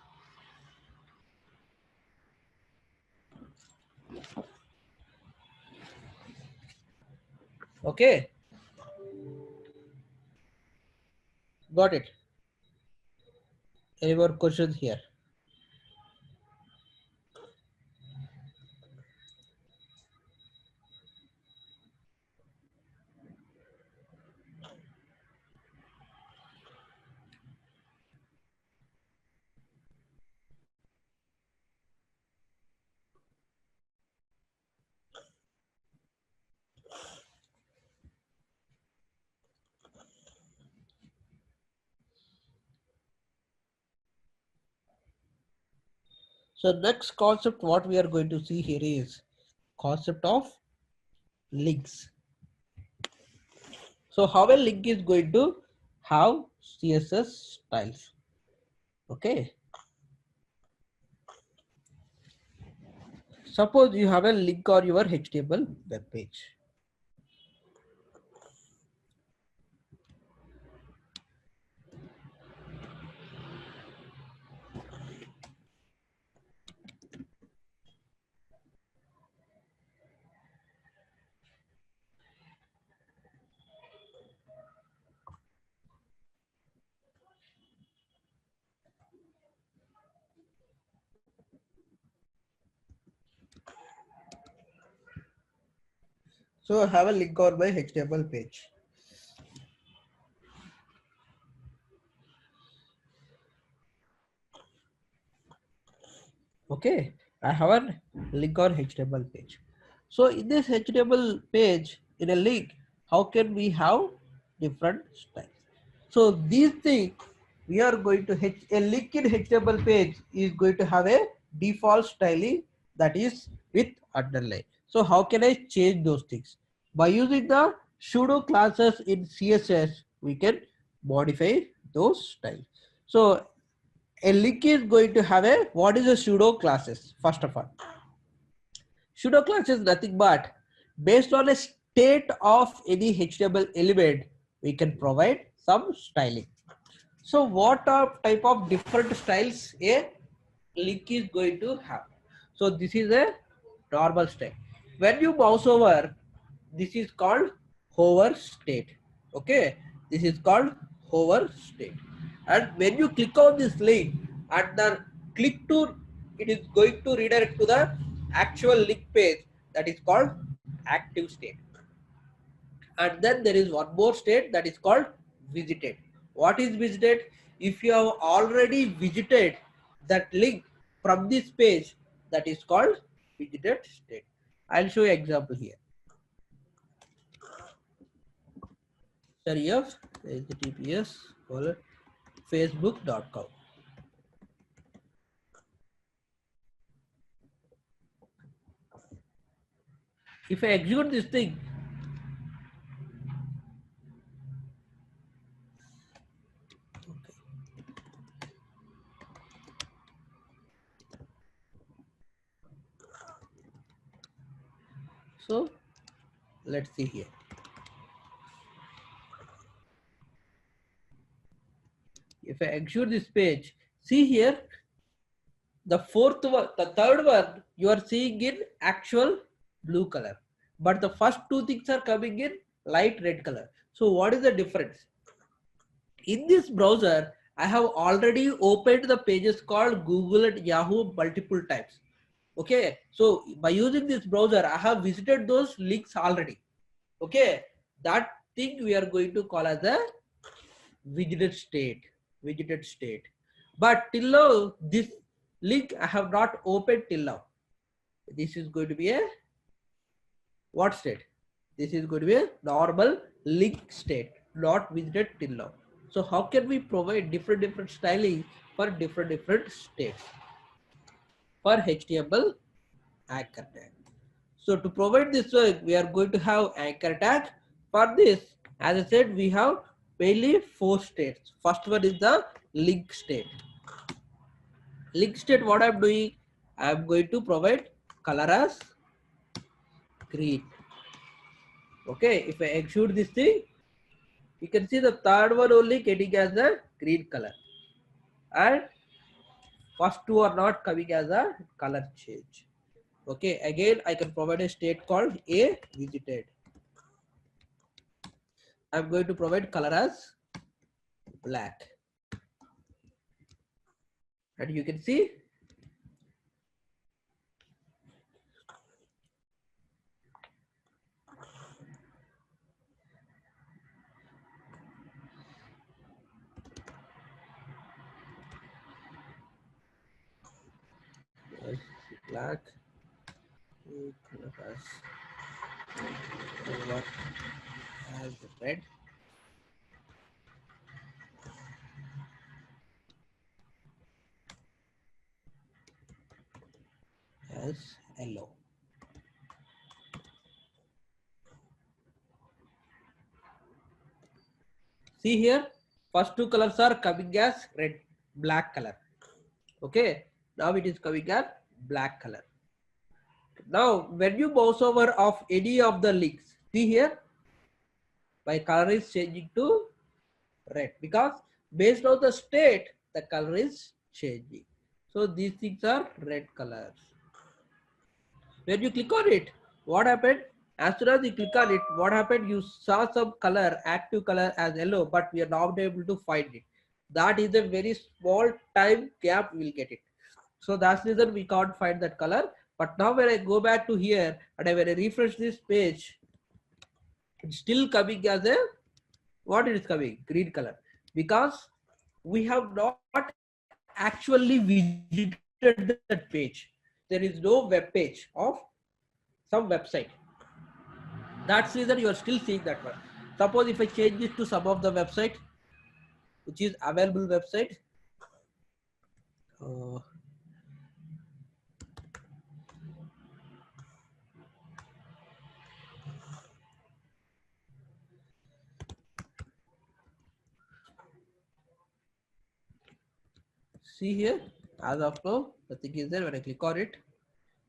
A: Okay, got it. Any more questions here? So next concept what we are going to see here is concept of links. So how a link is going to have CSS styles. Okay. Suppose you have a link on your HTML web page. So I have a link on my HTML page. Okay, I have a link on HTML page. So in this HTML page, in a link, how can we have different styles? So these things we are going to a link in HTML page is going to have a default styling that is with underline. So how can I change those things? By using the pseudo classes in CSS, we can modify those styles. So a link is going to have a what is a pseudo classes? First of all, pseudo class is nothing but based on a state of any HTML element, we can provide some styling. So what are type of different styles a link is going to have? So this is a normal state. When you mouse over, this is called hover state. Okay, this is called hover state. And when you click on this link and then click to, it is going to redirect to the actual link page, that is called active state. And then there is one more state that is called visited. What is visited? If you have already visited that link from this page, that is called visited state. I'll show you example here. Serif https facebook.com. If I execute this thing, so let's see here. If I execute this page, see here, the fourth one, the third one, you are seeing in actual blue color, but the first two things are coming in light red color. So what is the difference? In this browser, I have already opened the pages called Google and Yahoo multiple times. Okay, so by using this browser, I have visited those links already. Okay, that thing we are going to call as a visited state. Visited state. But till now, this link I have not opened till now. This is going to be a what state? This is going to be a normal link state, not visited till now. So how can we provide different styling for different states for HTML anchor tag? So to provide this work, we are going to have anchor tag. For this, as I said, we have mainly four states. First one is the link state. Link state, what I'm doing, I'm going to provide color as green. Okay, if I execute this thing, you can see the third one only getting as a green color, and first two are not coming as a color change. Okay, again I can provide a state called a visited. I'm going to provide color as black, and you can see black color as red.
B: as yellow. See here, first two colors are coming as red, black color. Okay, now it is coming as black color. Now, when you mouse over of any of the links, see here, my color is changing to red because based on the state, the color is changing. So these things are red colors. When you click on it, what happened? As soon as you click on it, what happened? You saw some color, active color as yellow, but we are not able to find it. That is a very small time gap we will get it. So that's the reason we can't find that color. But now when I go back to here and when I refresh this page, it's still coming as a, what it is coming? Green color. Because we have not actually visited that page. There is no web page of some website. That's the reason you are still seeing that one. Suppose if I change this to some of the website, which is available website. Uh, See here, as of now, the thing is there. When I click on it,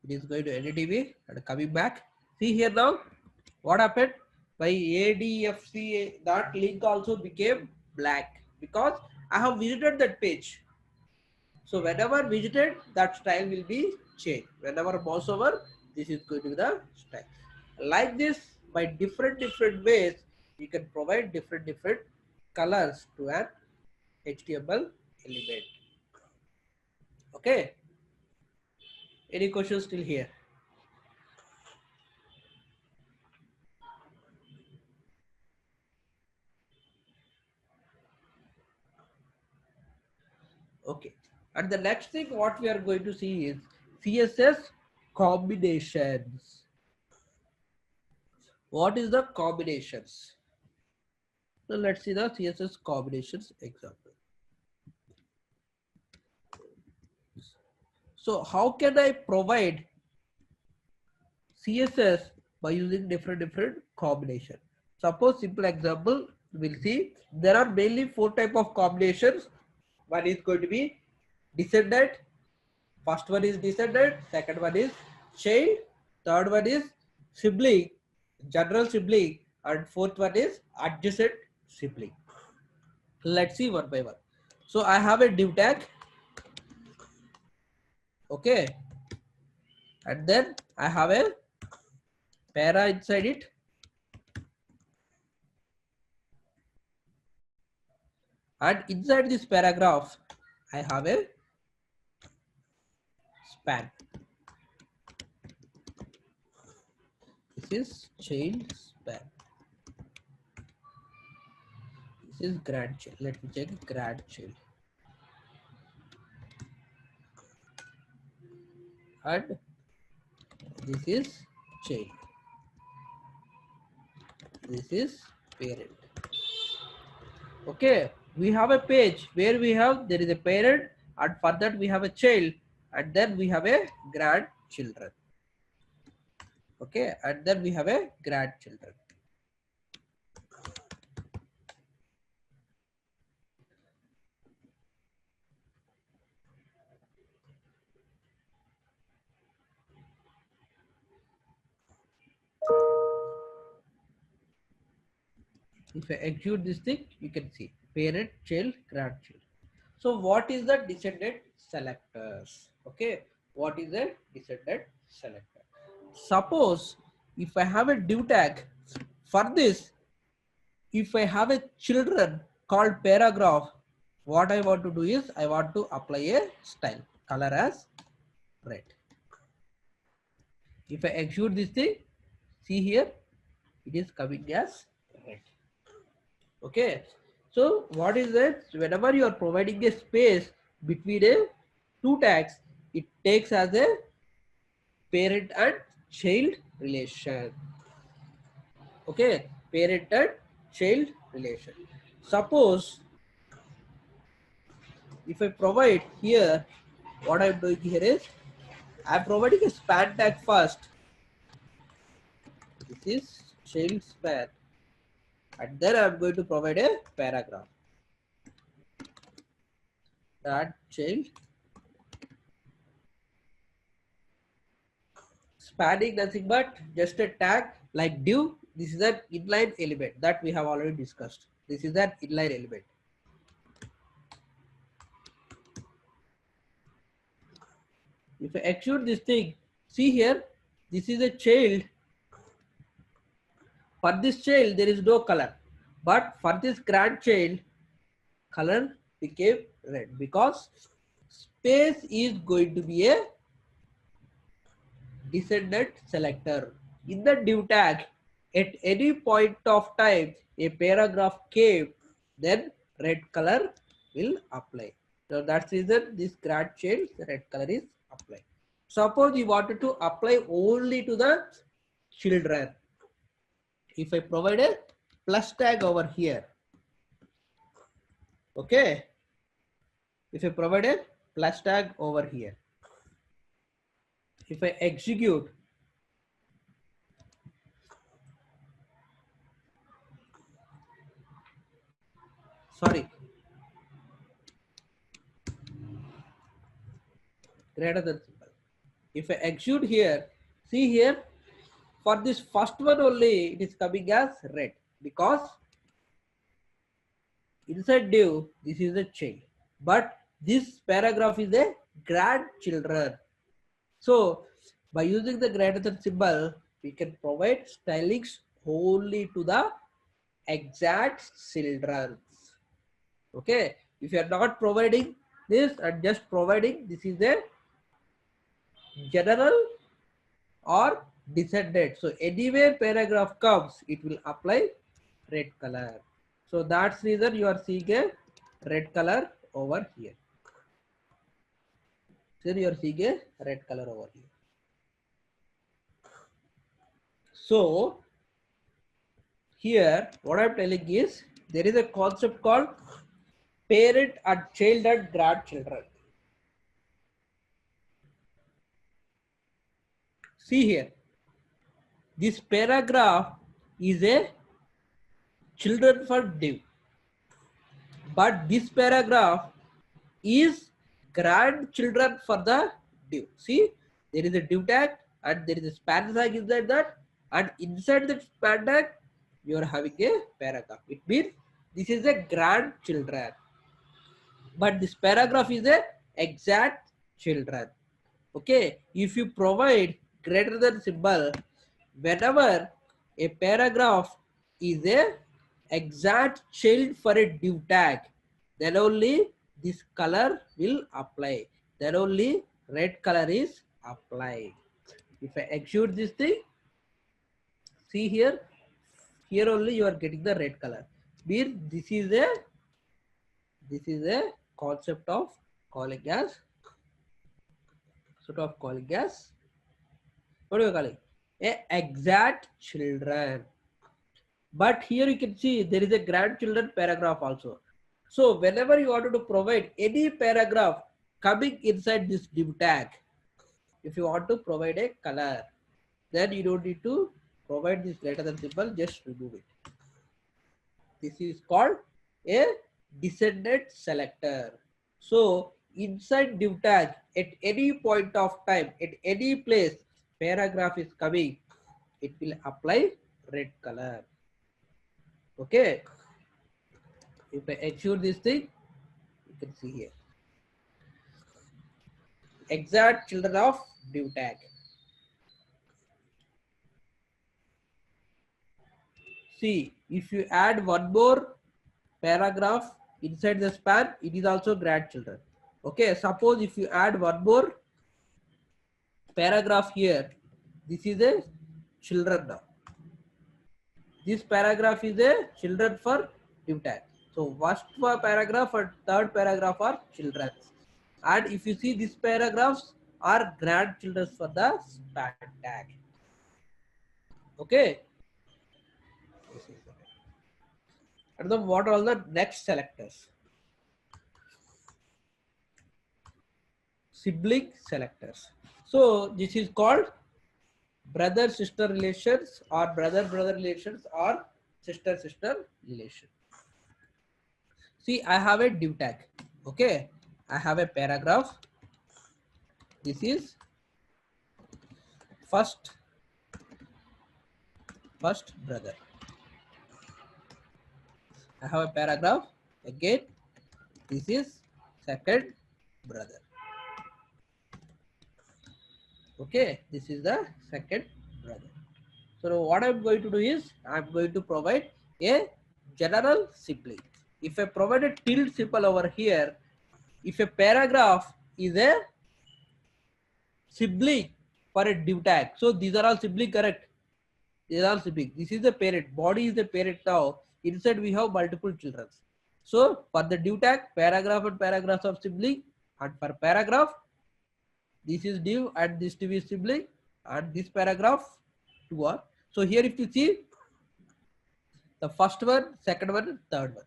B: it is going to NDTV and coming back. See here now, what happened? My ADFC, that link also became black because I have visited that page. So whenever visited, that style will be changed. Whenever mouse over, this is going to be the style. Like this, by different ways, you can provide different colors to an HTML element. Okay. Any questions still here? Okay. And the next thing what we are going to see is CSS combinations. What is the combinations? So let's see the CSS combinations example. So how can I provide CSS by using different combination? Suppose simple example, we'll see there are mainly 4 type of combinations. One is going to be descendant. First one is descendant, second one is child, third one is sibling, general sibling, and fourth one is adjacent sibling. Let's see one by one. So I have a div tag, okay, and then I have a para inside it, and inside this paragraph I have a span. This is child span. This is grandchild. Let me check grandchild. And this is child. This is parent. Okay, we have a page where we have, there is a parent, and for that we have a child, and then we have a grandchildren. Okay, and then we have a grandchildren. If I execute this thing, you can see parent, child, grandchild. So what is the descendant selectors? Okay, what is a descendant selector? Suppose if I have a div tag, for this, if I have a children called paragraph, what I want to do is I want to apply a style, color as red. If I execute this thing, see here, it is coming as red. Okay, so what is that? Whenever you are providing a space between a two tags, it takes as a parent and child relation. Okay, parent and child relation. Suppose if I provide here, what I'm doing here is
A: I'm providing a span tag first. This is child span, and then I'm going to provide a paragraph. That child spanning nothing but just a tag like div. This is an inline element that we have already discussed. This is an inline element. If I execute this thing, see here, this is a child. For this child, there is no color. But for this grandchild, color became red because space is going to be a descendant selector. In the div tag, at any point of time, a paragraph came, then red color will apply. So that's the reason this grandchild red color is applied. Suppose you wanted to apply only to the children. If I provide a plus tag over here, okay. If I provide a plus tag over here, if I execute, sorry, greater than symbol. If I execute here, see here, for this first one only, it is coming as red because inside div, this is a child. But this paragraph is a grandchildren. So by using the greater than symbol, we can provide stylings only to the exact children. Okay. If you are not providing this and just providing, this is a general or descendant. So anywhere paragraph comes, it will apply red color. So that's reason you are seeing a red color over here. So you are seeing a red color over here. So here what I'm telling is there is a concept called parent and child and grandchildren. See here, this paragraph is a children for div, but this paragraph is grandchildren for the div. See, there is a div tag and there is a span tag inside that, and inside that span tag you are having a paragraph. It means this is a grandchildren, but this paragraph is a exact children. Okay, if you provide greater than symbol, whenever a paragraph is a exact child for a div tag, then only this color will apply. Then only red color is applied. If I execute this thing, see here, here only you are getting the red color. Means this is a concept of calling as what do you call it? A exact children. But here you can see there is a grandchildren paragraph also. So whenever you wanted to provide any paragraph coming inside this div tag, if you want to provide a color, then you don't need to provide this greater than symbol, just remove it. This is called a descendant selector. So inside div tag, at any point of time, at any place paragraph is coming, it will apply red color. Okay. If I execute this thing, you can see here. Exact children of div tag. See, if you add one more paragraph inside the span, it is also grandchildren. Okay, suppose if you add one more paragraph here, this is a children now. This paragraph is a children for div tag. So first paragraph and third paragraph are children. And if you see these paragraphs are grandchildren for the span tag. Okay. And then what are all the next selectors? Sibling selectors.
B: So this is called brother sister relations or brother brother relations or sister sister relation. See, I have a div tag. Okay, I have a paragraph. This is first brother. I have a paragraph. Again, this is second brother. Okay, this is the second brother. So what I'm going to do is I'm going to provide a general sibling. If I provide a tilde symbol over here, if a paragraph is a sibling for a div tag, so these are all sibling, correct? These are all sibling. This is the parent. Body is the parent now. Inside we have multiple children. So for the div tag, paragraph and paragraphs of sibling, and for paragraph, this is div and this div is sibling, and this paragraph two are. So here if you see the first one, second one, third one.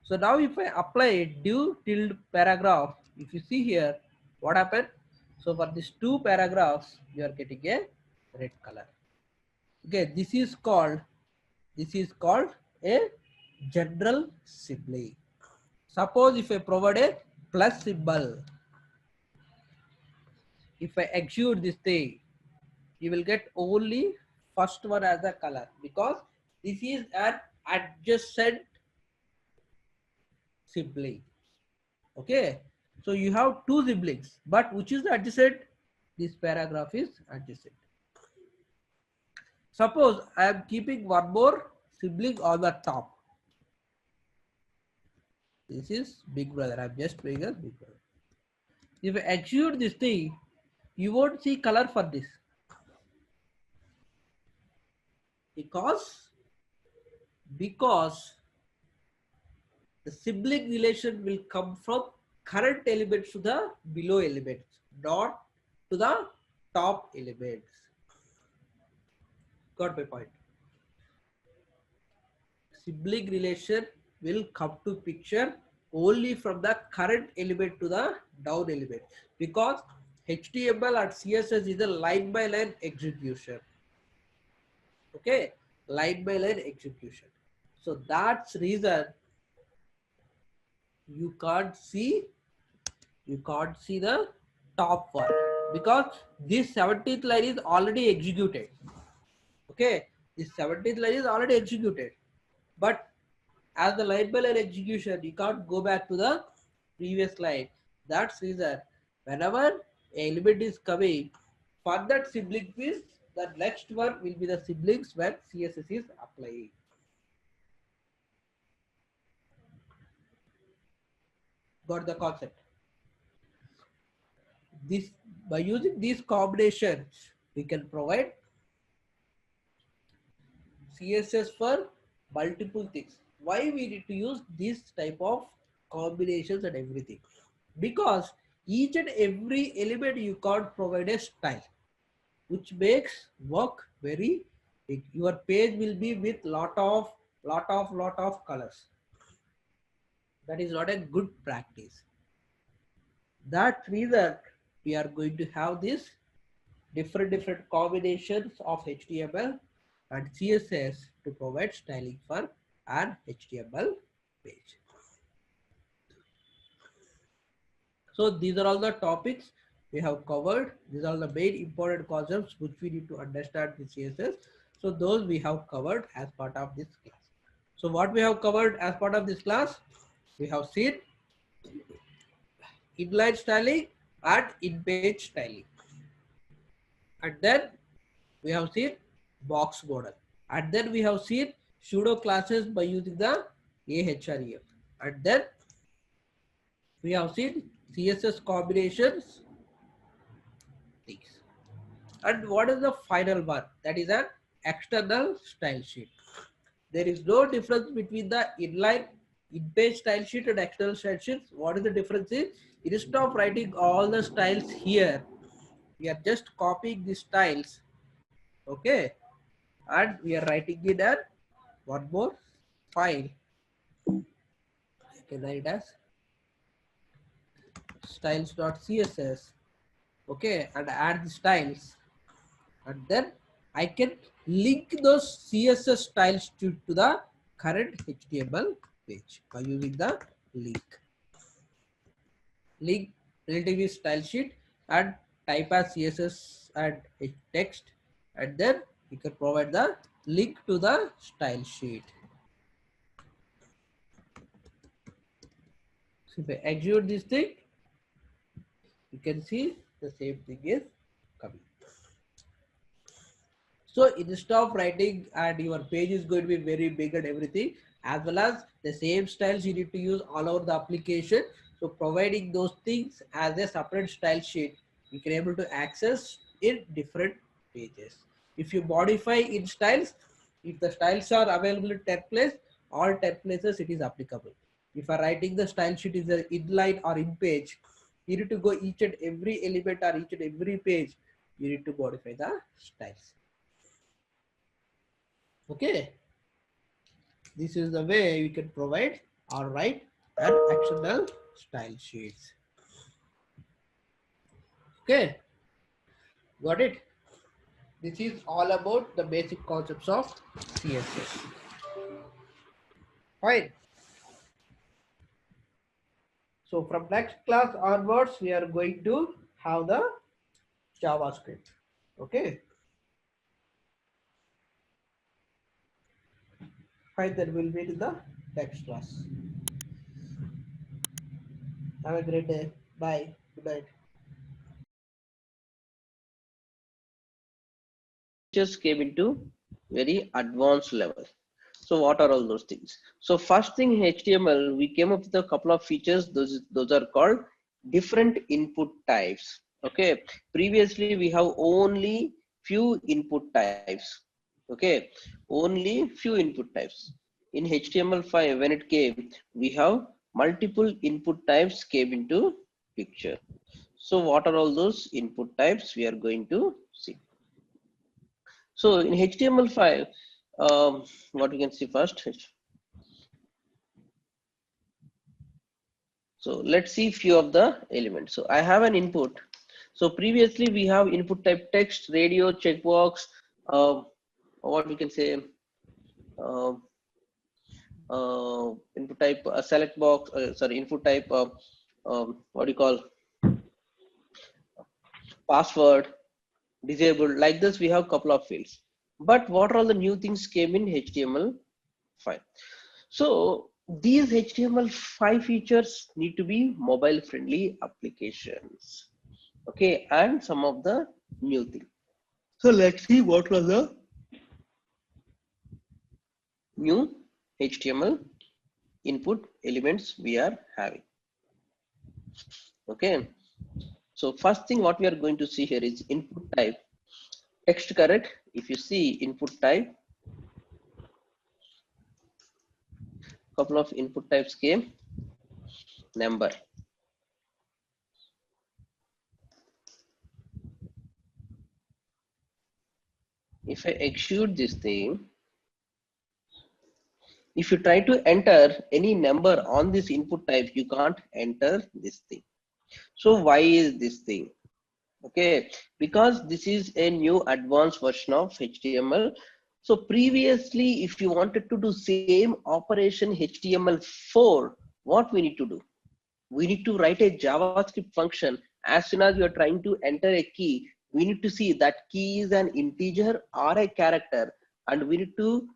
B: So now if I apply div tilde paragraph, if you see here, what happened? So for these two paragraphs, you are getting a red color. Okay, this is called a general sibling. Suppose if I provide a plus symbol, if I execute this thing, you will get only first one as a color because this is an adjacent sibling. Okay, so you have two siblings, but which is the adjacent? This paragraph is adjacent. Suppose I am keeping one more sibling on the top. This is big brother. I'm just playing as big brother. If I execute this thing, you won't see color for this because the sibling relation will come from current elements to the below elements, not to the top elements. Got my point? Sibling relation will come to picture only from the current element to the down element because HTML and CSS is a line by line execution. Okay, line by line execution. So that's reason you can't see the top one because this 17th line is already executed. Okay, this 17th line is already executed, but as the line by line execution, you can't go back to the previous line. That's reason whenever an element is coming for that sibling piece, the next one will be the siblings when CSS is applying. Got the concept? This by using these combinations, we can provide CSS for multiple things. Why we need to use this type of combinations and everything? Because each and every element you can't provide a style, which makes work very big. Your page will be with lot of colors. That is not a good practice. That reason we are going to have this different combinations of HTML and CSS to provide styling for an HTML page. So these are all the topics we have covered. These are the main important concepts which we need to understand in CSS. So those we have covered as part of this class. So what we have covered as part of this class, we have seen inline styling and in-page styling. And then we have seen box model. And then we have seen pseudo classes by using the ahref. And then we have seen CSS combinations things. And what is the final one? That is an external style sheet. There is no difference between the inline in-page style sheet and external style sheets. What is the difference is, instead of writing all the styles here, we are just copying the styles. Okay. And we are writing in a one more file. You can write as styles.css.
A: okay, and add the styles, and then I can link those CSS styles to the current HTML page by using the link relatively style sheet and type as CSS and text, and then you can provide the link to the style sheet. So if I execute this thing, you can see the same thing is coming. So instead of writing and your page is going to be very big and everything, as well as the same styles you need to use all over the application. So providing those things as a separate style sheet, you can able to access in different pages. If you modify in styles, if the styles are available in 10 places, all 10 places it is applicable. If you are writing the style sheet is a inline or in page, you need to go each and every element or each and every page, you need to modify the styles. Okay, this is the way we can provide or write an external style sheets. Okay, got it? This is all about the basic concepts of CSS. Fine. So from next class onwards, we are going to have the JavaScript. Okay, fine. Then we'll meet in the next class. Have a great day. Bye. Good night.
B: Just came into very advanced level. So what are all those things? So first thing in HTML, we came up with a couple of features. Those are called different input types. Okay. Previously we have only few input types. Okay. Only few input types. In HTML5 when it came, we have multiple input types came into picture. So what are all those input types we are going to see? So in HTML5, what we can see first. So let's see few of the elements. So I have an input. So previously we have input type text, radio, checkbox, what we can say, uh, input type select box, sorry, input type, what do you call, password, disabled. Like this, we have couple of fields. But what are all the new things came in HTML5? So these HTML5 features need to be mobile friendly applications. Okay, and some of the new things. So let's see what are the new HTML input elements we are having. Okay, so first thing what we are going to see here is input type. Text correct. If you see input type, couple of input types came. Number. If I execute this thing, if you try to enter any number on this input type, you can't enter this thing. So why is this thing? Okay, because this is a new advanced version of HTML. So previously, if you wanted to do same operation HTML4, what we need to do? We need to write a JavaScript function. As soon as you are trying to enter a key, we need to see that key is an integer or a character, and we need to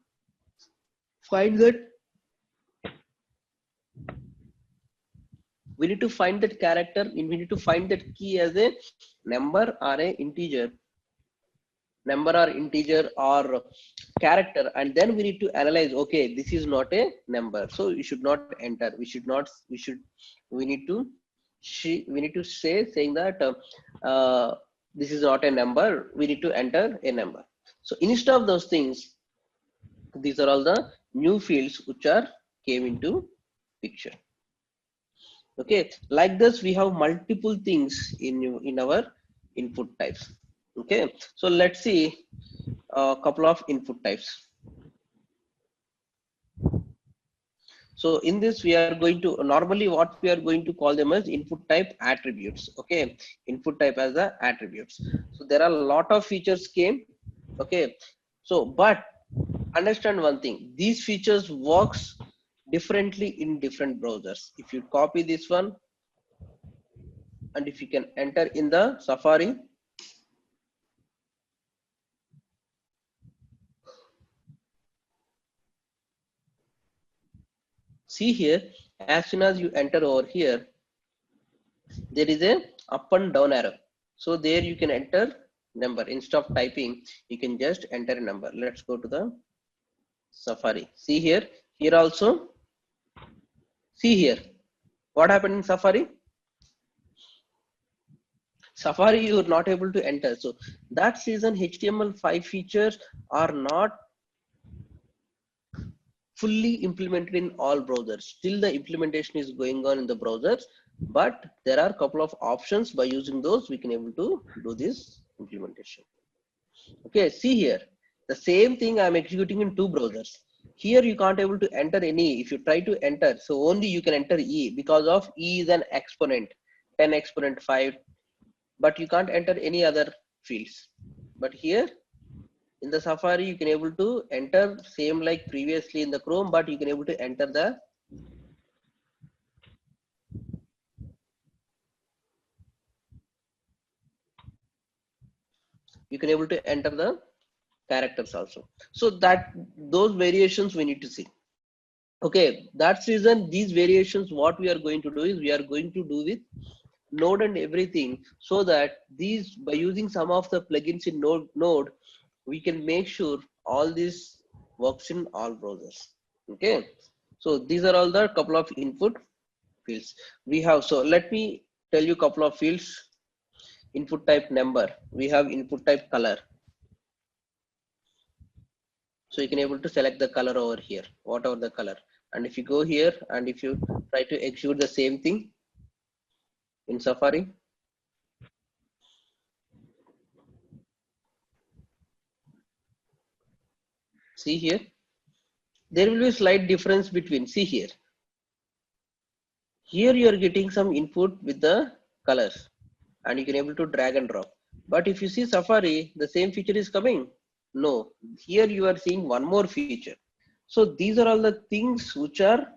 B: find that character, and we need to find that key as a number or a integer, or character, and then we need to analyze, okay, this is not a number, so you should not enter. We need to say saying that this is not a number, we need to enter a number. So instead of those things, these are all the new fields which are came into picture. Okay, like this we have multiple things in our input types. Okay, so let's see a couple of input types.
C: So in this, we are going to normally what we are going to call them as input type attributes. Okay, input type as the attributes. So there are a lot of features came. Okay, so but understand one thing: these features works differently in different browsers. If you copy this one, and if you can enter in the Safari, see here, as soon as you enter over here, there is a up and down arrow. So there you can enter number. Instead of typing, you can just enter a number. Let's go to the Safari. See here, here also, see here. What happened in Safari? Safari, you are not able to enter. So that reason HTML5 features are not fully implemented in all browsers. Still the implementation is going on in the browsers, but there are a couple of options. By using those, we can able to do this implementation. Okay, see here, the same thing I'm executing in two browsers. Here you can't able to enter any. If you try to enter, so only you can enter E, because of E is an exponent, 10 exponent 5, but you can't enter any other fields. But here in the Safari, you can able to enter same like previously in the Chrome, but you can able to enter the characters also. So that those variations we need to see. Okay, that's reason these variations, what we are going to do is we are going to do with Node and everything, so that these, by using some of the plugins in Node, we can make sure all this works in all browsers. Okay, so these are all the couple of input fields we have. So let me tell you couple of fields. Input type number, we have input type color. So you can able to select the color over here, whatever the color. And if you go here and if you try to execute the same thing in Safari, see here, there will be a slight difference between, see here, here you are getting some input with the colors and you can able to drag and drop. But if you see Safari, the same feature is coming. No, here you are seeing one more feature. So these are all the things which are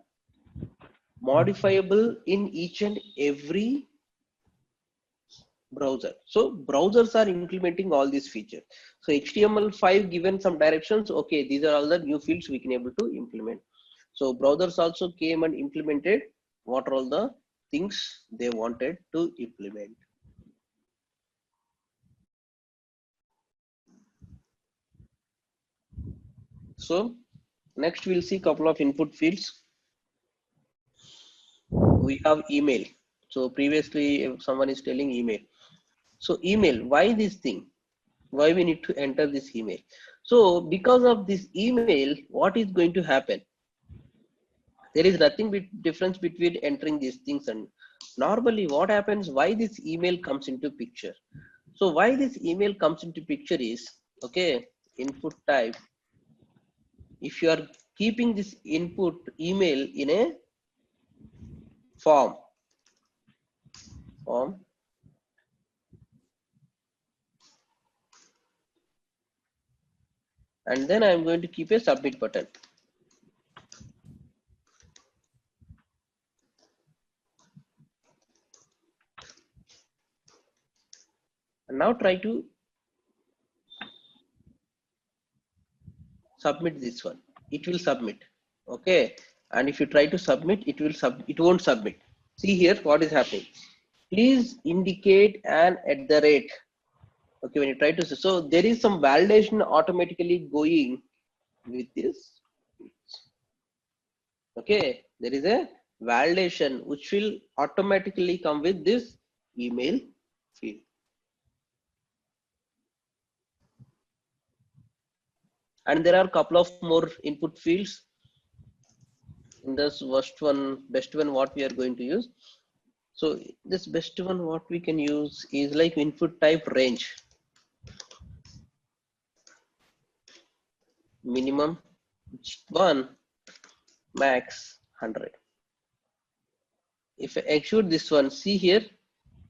C: modifiable in each and every browser. So browsers are implementing all these features. So HTML5 given some directions. Okay, these are all the new fields we can able to implement. So browsers also came and implemented what are all the things they wanted to implement. So next we'll see couple of input fields. We have email. So previously if someone is telling email. So email, why this thing? Why we need to enter this email? So because of this email, what is going to happen? There is nothing difference between entering these things and normally what happens, why this email comes into picture. So why this email comes into picture is, okay, input type. If you are keeping this input email in a form, and then I'm going to keep a submit button. And now try to submit this one. It will submit. Okay. And if you try to submit, it won't submit. See here what is happening. Please indicate an at the rate. Okay, when you try to, so there is some validation automatically going with this. Okay, there is a validation which will automatically come with this email field. And there are a couple of more input fields. In this best one, what we are going to use. So this best one, what we can use is like input type range, minimum, one, max, 100. If I execute this one, see here,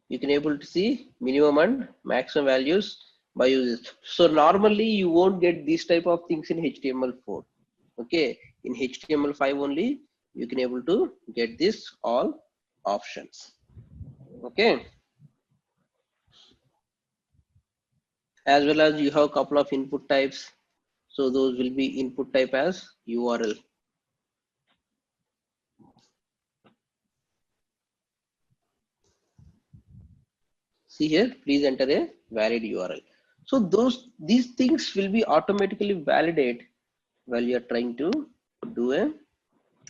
C: you can able to see minimum and maximum values by using. So normally you won't get these type of things in HTML4. Okay, in HTML5 only you can able to get this all options. Okay, as well as you have a couple of input types. So those will be input type as URL. See here, please enter a valid URL. So these things will be automatically validated while you are trying to do a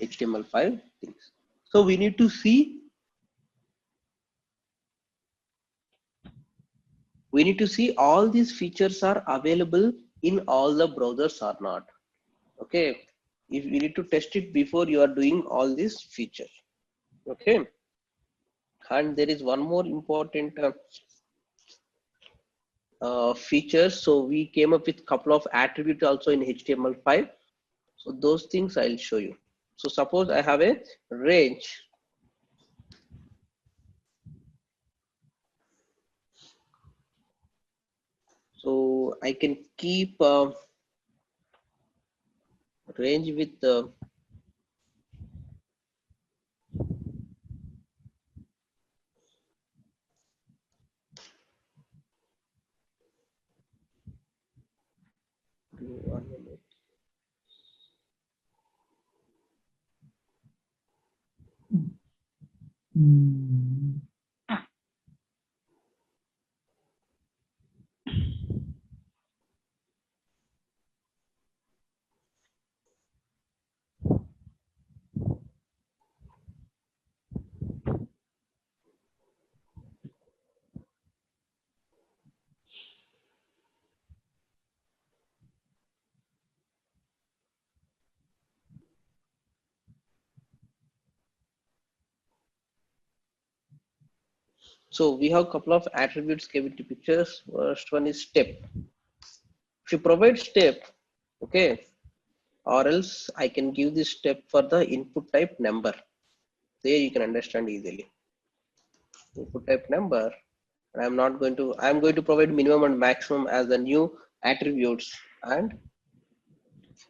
C: HTML5 things. So we need to see all these features are available in all the browsers or not. Okay, if we need to test it before you are doing all these features. Okay, and there is one more important feature. So we came up with couple of attributes also in HTML5. So those things I'll show you. So suppose I have a range. So I can keep range with so we have a couple of attributes given to pictures. First one is step. If you provide step, okay, or else I can give this step for the input type number. There you can understand easily. Input type number. And I'm going to provide minimum and maximum as the new attributes. And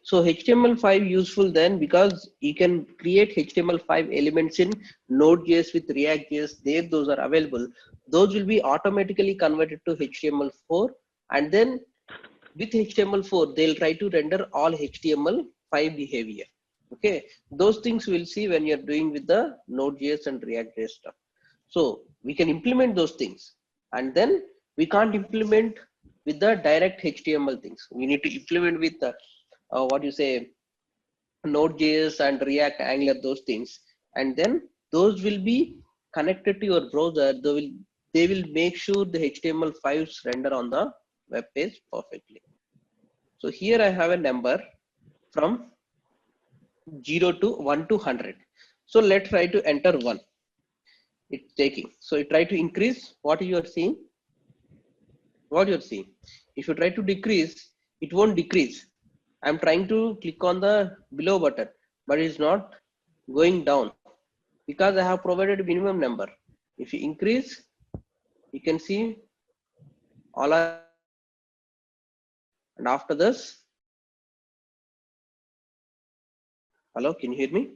C: so HTML5 useful then because you can create HTML5 elements in Node.js with React.js. There those are available. Those will be automatically converted to HTML4, and then with HTML4 they'll try to render all HTML5 behavior. Okay, those things we'll see when you're doing with the Node.js and React.js stuff. So we can implement those things, and then we can't implement with the direct HTML things. We need to implement with the what you say Node.js and React, Angular, those things, and then those will be connected to your browser. They will make sure the HTML5s render on the web page perfectly. So here I have a number from 0 to 1 to 100. So let's try to enter 1. It's taking. So you try to increase. What you are seeing? What you're seeing? If you try to decrease, it won't decrease. I'm trying to click on the below button, but it's not going down because I have provided a minimum number. If you increase, you can see all are, and after this, hello, can you hear me?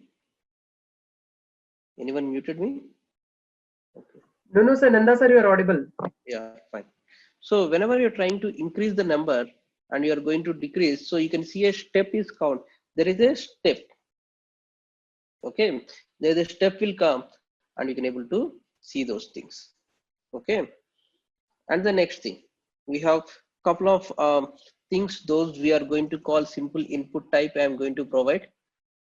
C: Anyone muted me? Okay.
D: No, sir, Nanda sir, you are audible.
C: Yeah, fine. So whenever you're trying to increase the number and you're going to decrease, so you can see a step is count. There is a step. Okay, there the step will come and you can able to see those things. Okay, and the next thing, we have couple of things, those we are going to call simple input type. I am going to provide.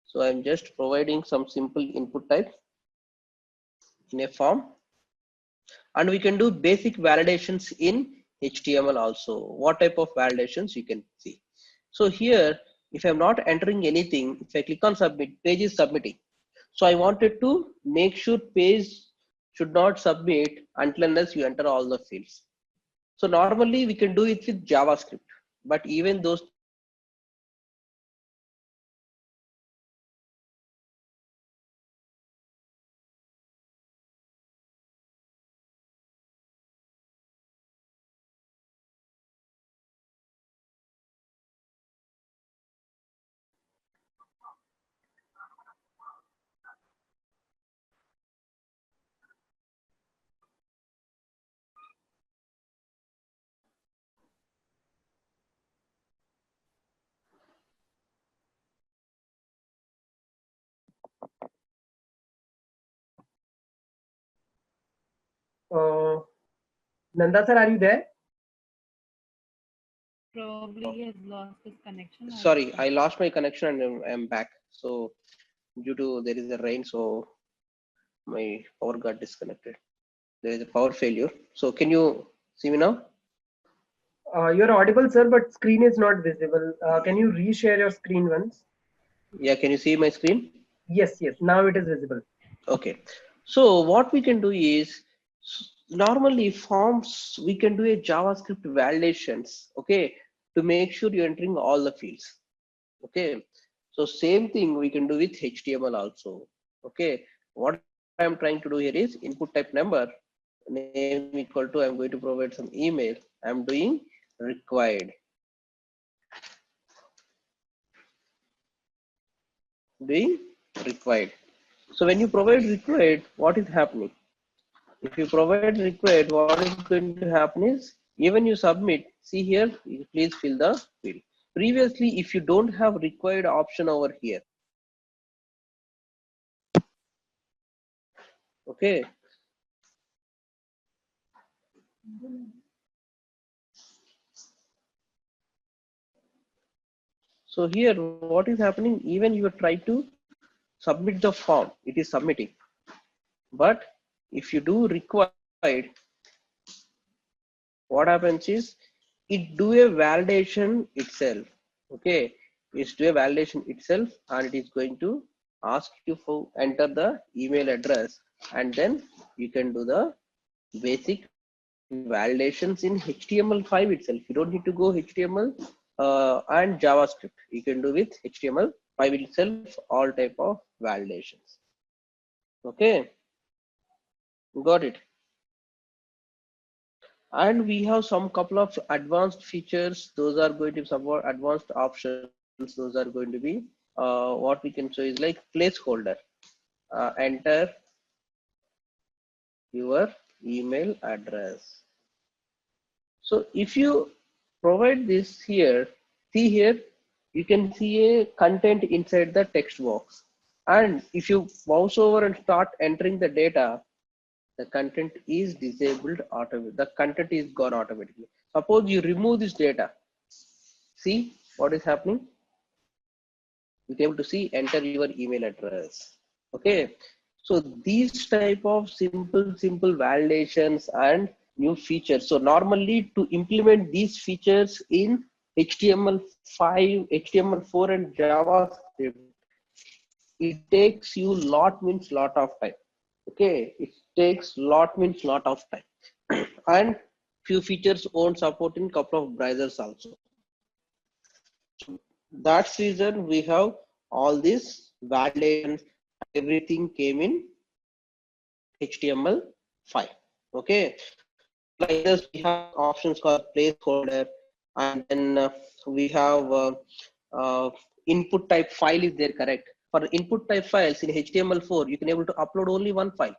C: So I'm just providing some simple input type in a form, and we can do basic validations in HTML also. What type of validations you can see. So here, if I'm not entering anything, if I click on submit, page is submitting. So I wanted to make sure page should not submit until unless you enter all the fields. So normally we can do it with JavaScript, but even those
D: Uh, Nanda sir, are you there?
E: Probably he has lost his connection.
C: Sorry, I lost my connection and I'm back. So due to there is a rain, so my power got disconnected. There is a power failure. So can you see me now?
D: You're audible, sir, but screen is not visible. Can you reshare your screen once?
C: Yeah, can you see my screen?
D: Yes, yes. Now it is visible.
C: Okay. So what we can do is normally forms we can do a JavaScript validations, okay, to make sure you're entering all the fields. Okay. So same thing we can do with HTML also. Okay. What I'm trying to do here is input type number, name equal to, I'm going to provide some email. I'm doing required. Doing required. So when you provide required, what is happening? If you provide required, what is going to happen is even you submit, see here, please fill the field. Previously, if you don't have required option over here, okay. So here, what is happening? Even you try to submit the form, it is submitting. But if you do required, what happens is it do a validation itself. Okay, it's do a validation itself, and it is going to ask you for enter the email address, and then you can do the basic validations in HTML5 itself. You don't need to go HTML and JavaScript. You can do with HTML5 itself all type of validations. Okay, got it. And we have some couple of advanced features. Those are going to be some more advanced options. Those are going to be what we can show is like placeholder. Enter your email address. So if you provide this here, see here, you can see a content inside the text box. And if you mouse over and start entering the data, the content is disabled automatically. The content is gone automatically. Suppose you remove this data. See what is happening? You can able to see enter your email address. Okay. So these type of simple validations and new features. So normally to implement these features in HTML5, HTML4 and JavaScript, it takes you lot of time. Okay, it takes lot of time. And few features won't support in couple of browsers also. So that's reason we have all these validations, everything came in HTML5. Okay, so like this we have options called placeholder, and then we have input type file is there, correct? For input type files in HTML4 you can able to upload only one file,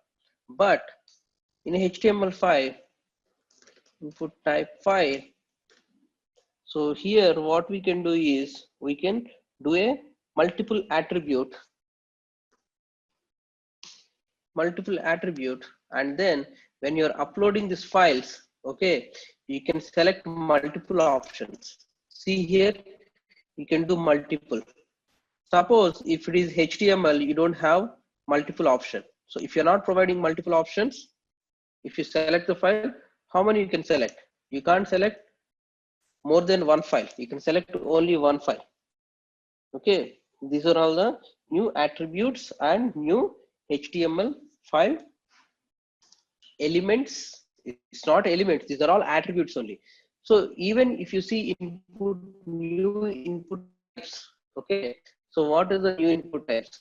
C: but in HTML5 input type file, so here what we can do is we can do a multiple attribute, and then when you're uploading these files, okay, you can select multiple options. See here, you can do multiple. Suppose if it is HTML, you don't have multiple option. So if you're not providing multiple options, if you select the file, how many you can select? You can't select more than one file. You can select only one file. Okay, these are all the new attributes and new HTML5 elements. It's not elements, these are all attributes only. So even if you see new input types, okay, so what is the new input types?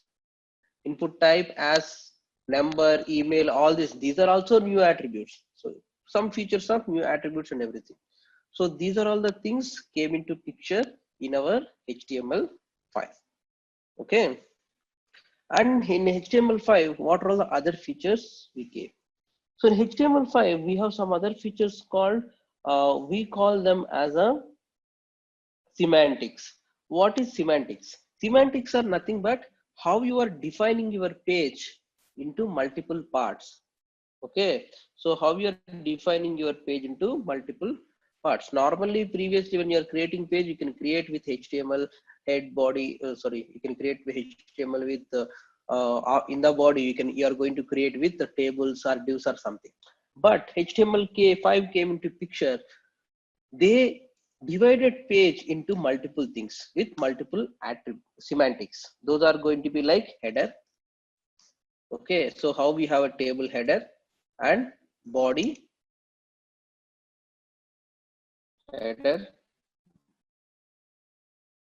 C: Input type as number, email, all this, these are also new attributes. So some features of new attributes and everything. So these are all the things came into picture in our HTML5. Okay, and in HTML5 what are all the other features we gave? So in HTML5, we have some other features called, we call them as a semantics. What is semantics? Semantics are nothing but how you are defining your page into multiple parts. Okay, so how you are defining your page into multiple parts. Normally, previously when you are creating page, you can create with HTML head body. You can create with HTML with in the body. You are going to create with the tables or divs or something. But HTML5 came into picture. They divided page into multiple things with multiple semantics. Those are going to be like header. Okay, so how we have a table header and body, header,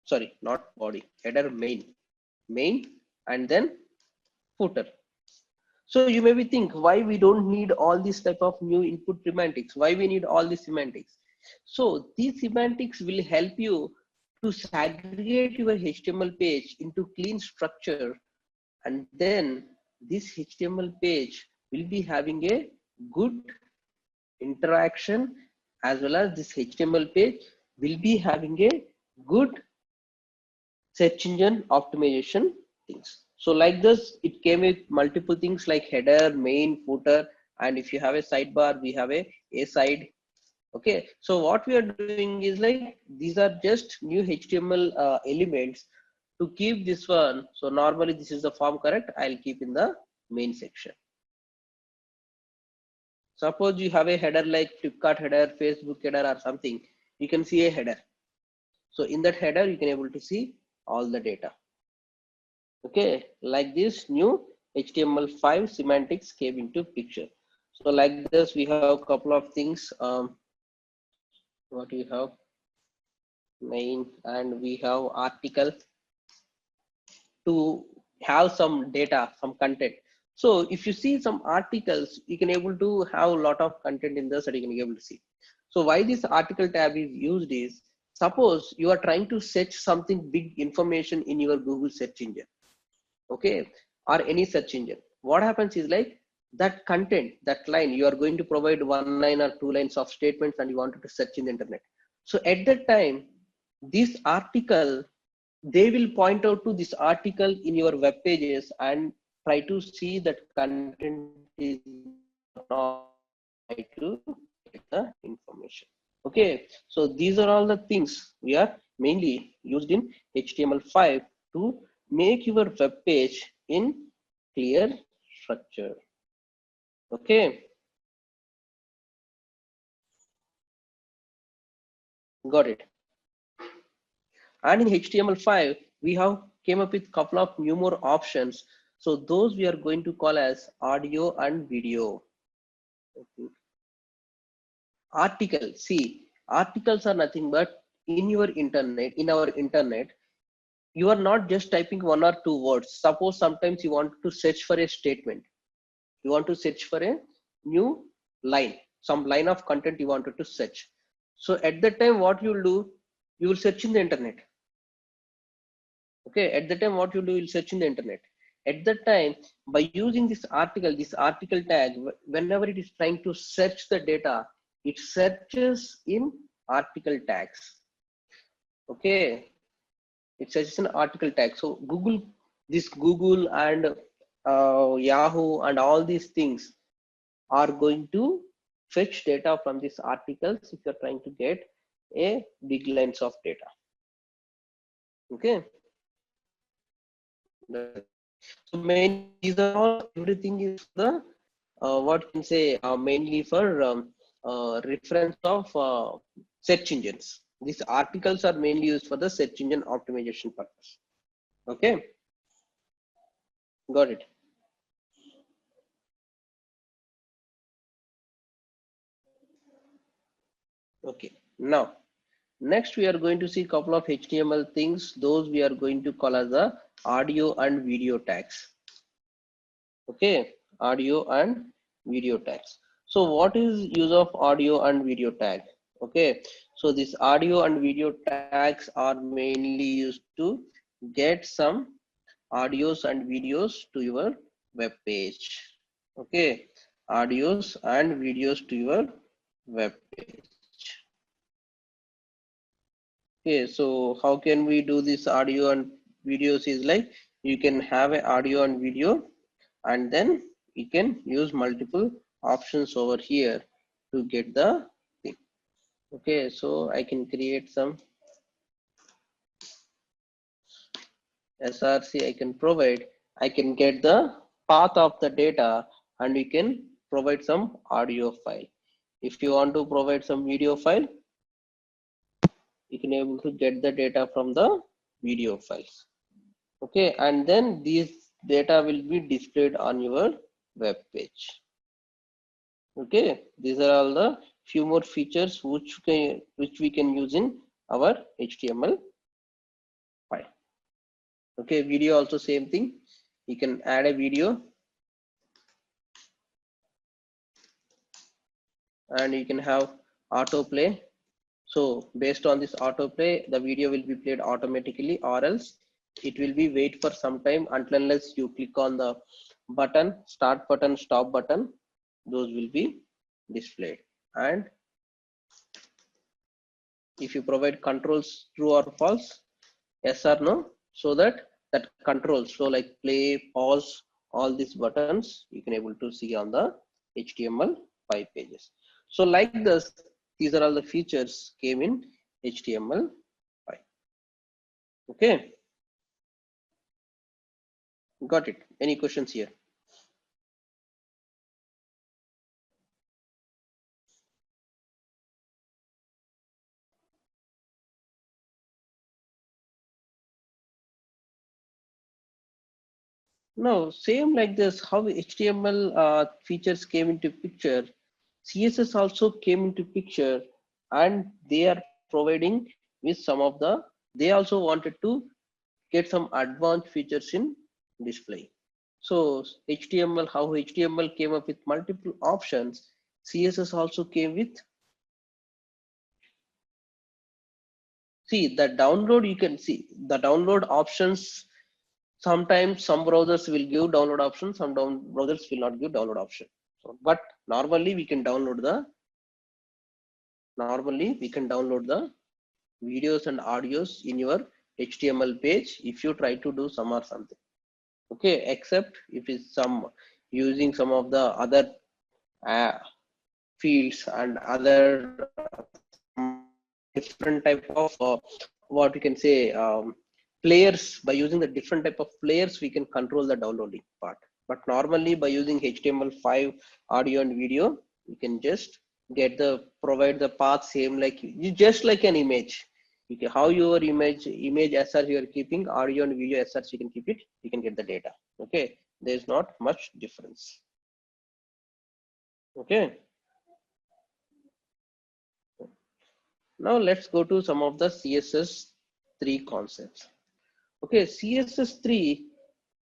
C: sorry, not body, header, main, and then footer. So you maybe think why we don't need all this type of new input semantics, why we need all these semantics. So these semantics will help you to segregate your HTML page into clean structure, and then this HTML page will be having a good interaction, as well as this HTML page will be having a good search engine optimization things. So like this, it came with multiple things like header, main, footer, and if you have a sidebar, we have a side. Okay, so what we are doing is like these are just new HTML elements to keep this one. So normally this is the form correct. I'll keep in the main section. Suppose you have a header like Flipkart header, Facebook header, or something. You can see a header. So in that header, you can able to see all the data. Okay, like this new HTML5 semantics came into picture. So like this, we have a couple of things. What we have main, and we have article to have some data, some content. So if you see some articles, you can able to have a lot of content in this that you can be able to see. So why this article tab is used is, suppose you are trying to search something big information in your Google search engine, okay, or any search engine. What happens is like that content, that line, you are going to provide 1 line or 2 lines of statements and you wanted to search in the internet. So at that time, this article, they will point out to this article in your web pages and try to see that content is or not, try to get the information. Okay, so these are all the things we are mainly used in HTML5 to make your web page in clear structure. Okay, got it. And in HTML5, we have came up with couple of new more options. So those we are going to call as audio and video. Article, see, articles are nothing but in your internet, in our internet, you are not just typing 1 or 2 words. Suppose sometimes you want to search for a statement. You want to search for a new line, some line of content you wanted to search. So at that time, what you will do, you will search in the internet. Okay, at the time what you do, you'll search in the internet. At that time, by using this article tag, whenever it is trying to search the data, it searches in article tags. Okay, it searches an article tag. So Google and Yahoo and all these things are going to fetch data from these articles if you're trying to get a big lines of data. Okay, so mainly these are all, everything is the what can say mainly for reference of search engines. These articles are mainly used for the search engine optimization purpose. Okay, got it. Okay, now next we are going to see a couple of HTML things. Those we are going to call as the audio and video tags. Okay, audio and video tags. So what is use of audio and video tag? Okay, so this audio and video tags are mainly used to get some audios and videos to your web page. Okay, audios and videos to your web page. Okay, so how can we do this audio and videos is like, you can have an audio and video, and then you can use multiple options over here to get the thing. Okay, so I can create some src. I can provide, I can get the path of the data, and we can provide some audio file. If you want to provide some video file, you can able to get the data from the video files. Okay, and then these data will be displayed on your web page. Okay, these are all the few more features which we can use in our HTML file. Okay, video also same thing. You can add a video and you can have autoplay. So based on this autoplay, the video will be played automatically, or else it will be wait for some time until unless you click on the button, start button, stop button, those will be displayed. And if you provide controls true or false, yes or no, so that controls, so like play, pause, all these buttons you can able to see on the HTML5 pages. So like this, these are all the features came in HTML5. Okay, got it. Any questions here? No, same like this, how HTML features came into picture, CSS also came into picture, and they are providing with some of the, they also wanted to get some advanced features in display. So HTML, how HTML came up with multiple options, CSS also came with, see the download, you can see the download options. Sometimes some browsers will give download option, some browsers will not give download option. So, but normally we can download the videos and audios in your HTML page if you try to do some or something. Okay, except if it's some using some of the other uh, fields and other different type of what we can say players. By using the different type of players, we can control the downloading part. But normally by using HTML5 audio and video, you can just get the provide the path same like you, just like an image. You can, how your image SR you are keeping, audio and video SRs you can keep it, you can get the data. Okay, there's not much difference. Okay, now let's go to some of the CSS3 concepts. Okay, CSS3,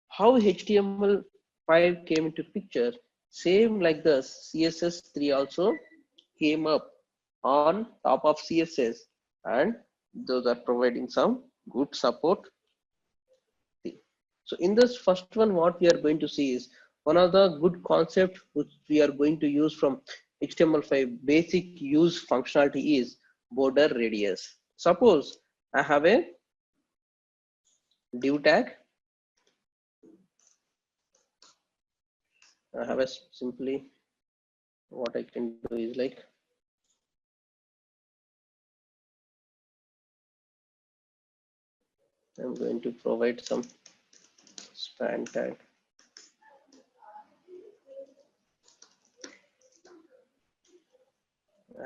C: how HTML5 came into picture, same like this, CSS3 also came up on top of CSS, and those are providing some good support. So in this first one, what we are going to see is one of the good concept which we are going to use from HTML5 basic use functionality is border radius. Suppose I have a div tag, I have a simply, what I can do is like, I'm going to provide some span tag.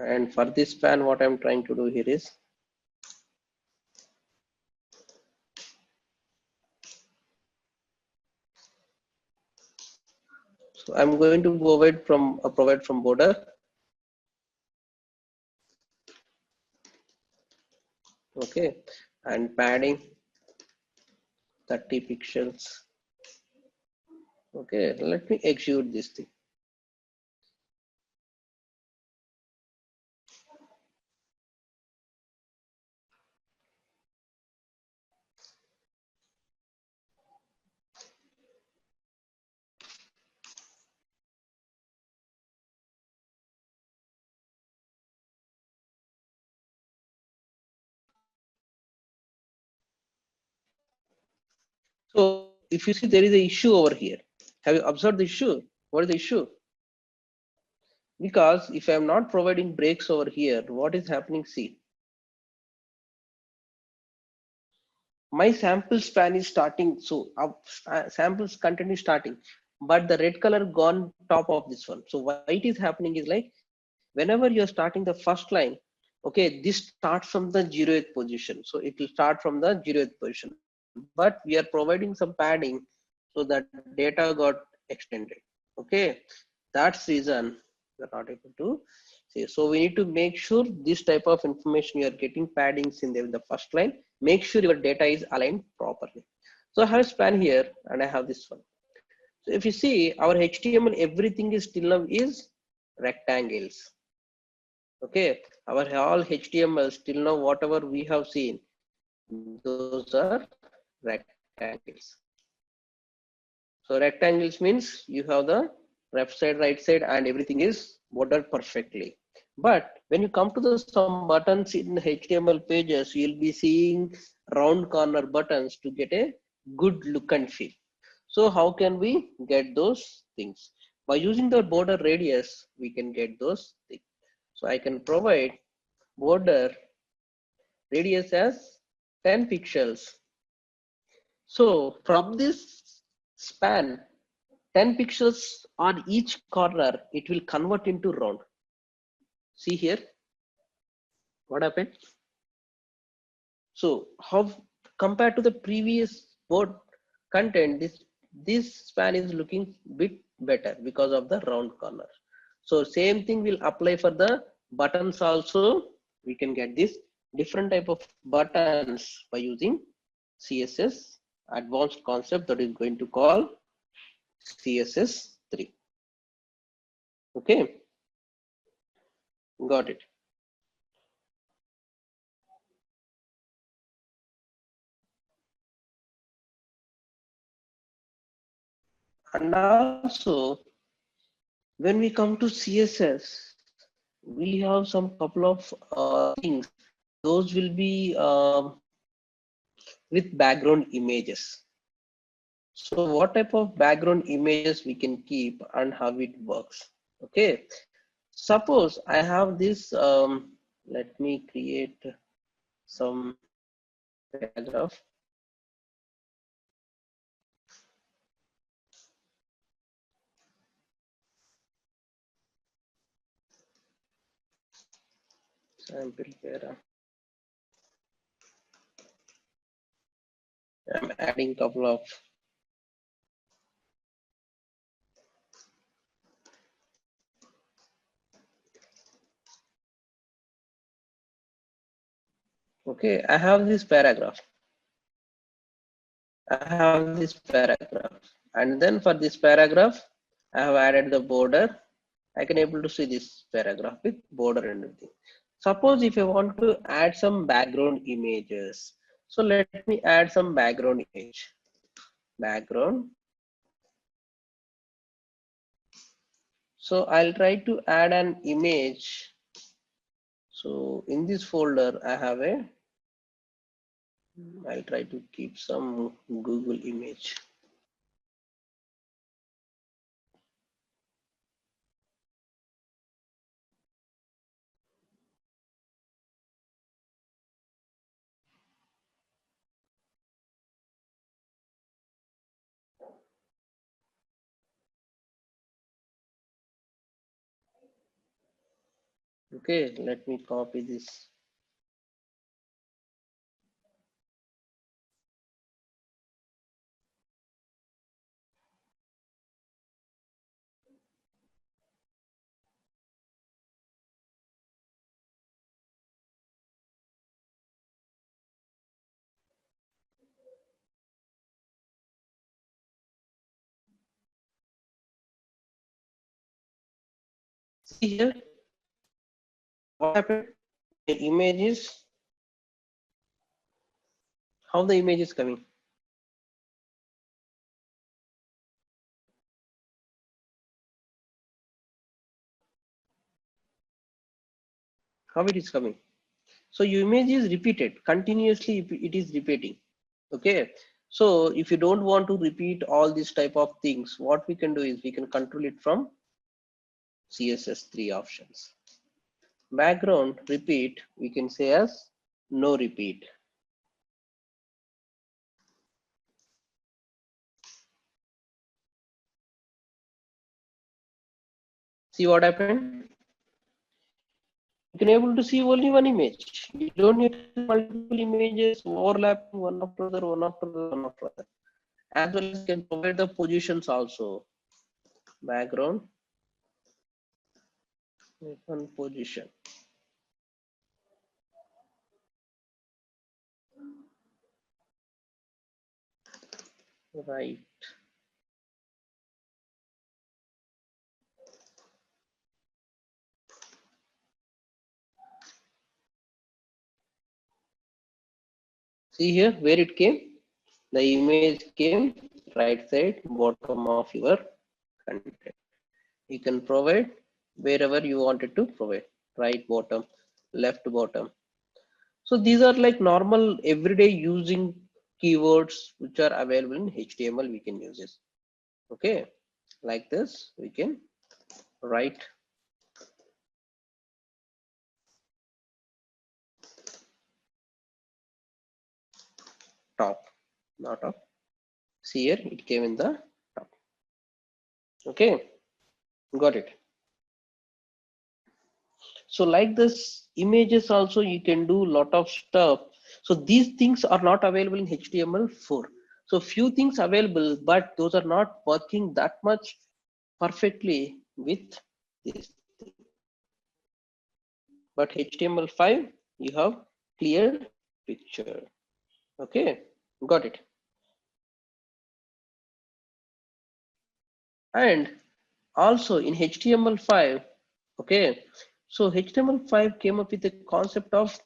C: And for this span, what I'm trying to do here is, so I'm going to provide from border. Okay, and padding 30 pixels. Okay, let me execute this thing. So if you see there is an issue over here, have you observed the issue? What is the issue? Because if I'm not providing breaks over here, what is happening? See, my sample span is starting. So samples content is starting, but the red color gone top of this one. So what it is happening is like, whenever you're starting the first line, okay, this starts from the 0th position. So it will start from the 0th position, but we are providing some padding so that data got extended. Okay, that's reason we're not able to see. So we need to make sure this type of information you are getting paddings in the first line. Make sure your data is aligned properly. So I have a span here and I have this one. So if you see our HTML, everything is still now is rectangles. Okay, our all HTML still now whatever we have seen, those are rectangles. So rectangles means you have the left side, right side, and everything is bordered perfectly. But when you come to the some buttons in HTML pages, you'll be seeing round corner buttons to get a good look and feel. So how can we get those things? By using the border radius, we can get those things. So I can provide border radius as 10 pixels. So from this span, 10 pixels on each corner, it will convert into round. See here, what happened? So how compared to the previous board content, this span is looking bit better because of the round corner. So same thing will apply for the buttons also. We can get this different type of buttons by using CSS advanced concept that is going to call CSS3. Okay, got it. And also, when we come to CSS, we have some couple of things. Those will be with background images. So what type of background images we can keep and how it works? Okay, suppose I have this. Let me create some paragraph. Sample paragraph. I'm adding couple of okay. I have this paragraph. I have this paragraph, and then for this paragraph, I have added the border. I can able to see this paragraph with border and everything. Suppose if I want to add some background images, so let me add some background image. Background. So I'll try to add an image. So in this folder, I have a. I'll try to keep some Google image. Okay, let me copy this. See here, what happened? The image is how the image is coming. How it is coming. So your image is repeated continuously. It is repeating. Okay. So if you don't want to repeat all these type of things, what we can do is we can control it from CSS 3 options. Background repeat, we can say as no repeat. See what happened? You can able to see only one image. You don't need multiple images overlapping one after other, one after other, one after other. As well as can provide the positions also. Background, one position. Right. See here where it came. The image came right side bottom of your content. You can provide wherever you wanted to provide, right bottom, left bottom. So these are like normal everyday using keywords which are available in HTML. We can use this. Okay, like this we can write top, not top. See here it came in the top. Okay, got it. So like this images also you can do lot of stuff. So these things are not available in HTML4. So few things available, but those are not working that much perfectly with this thing. But HTML5 you have clear picture. Okay, got it. And also in HTML5, okay, so HTML5 came up with the concept of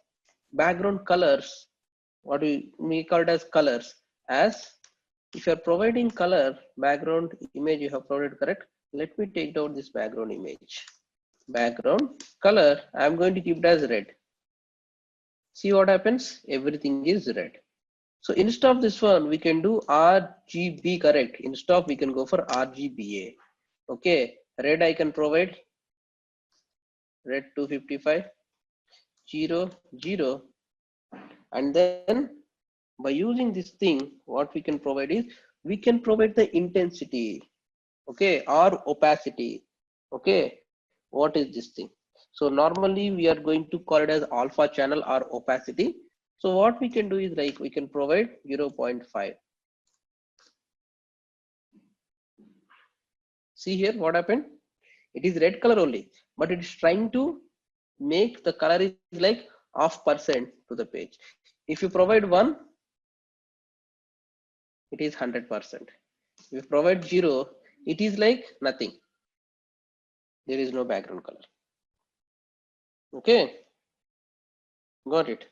C: background colors. What we call it as colors, as if you are providing color background image you have provided, correct? Let me take down this background image. Background color, I am going to keep it as red. See what happens, everything is red. So instead of this one we can do RGB, correct? Instead of we can go for RGBA. Okay, red I can provide red 255 0 0, and then by using this thing what we can provide is we can provide the intensity, okay, or opacity. Okay, what is this thing? So normally we are going to call it as alpha channel or opacity. So what we can do is like we can provide 0.5. See here what happened, it is red color only, but it is trying to make the color is like %, to the page. If you provide 1, it is 100%. If you provide 0, it is like nothing. There is no background color. Okay, got it.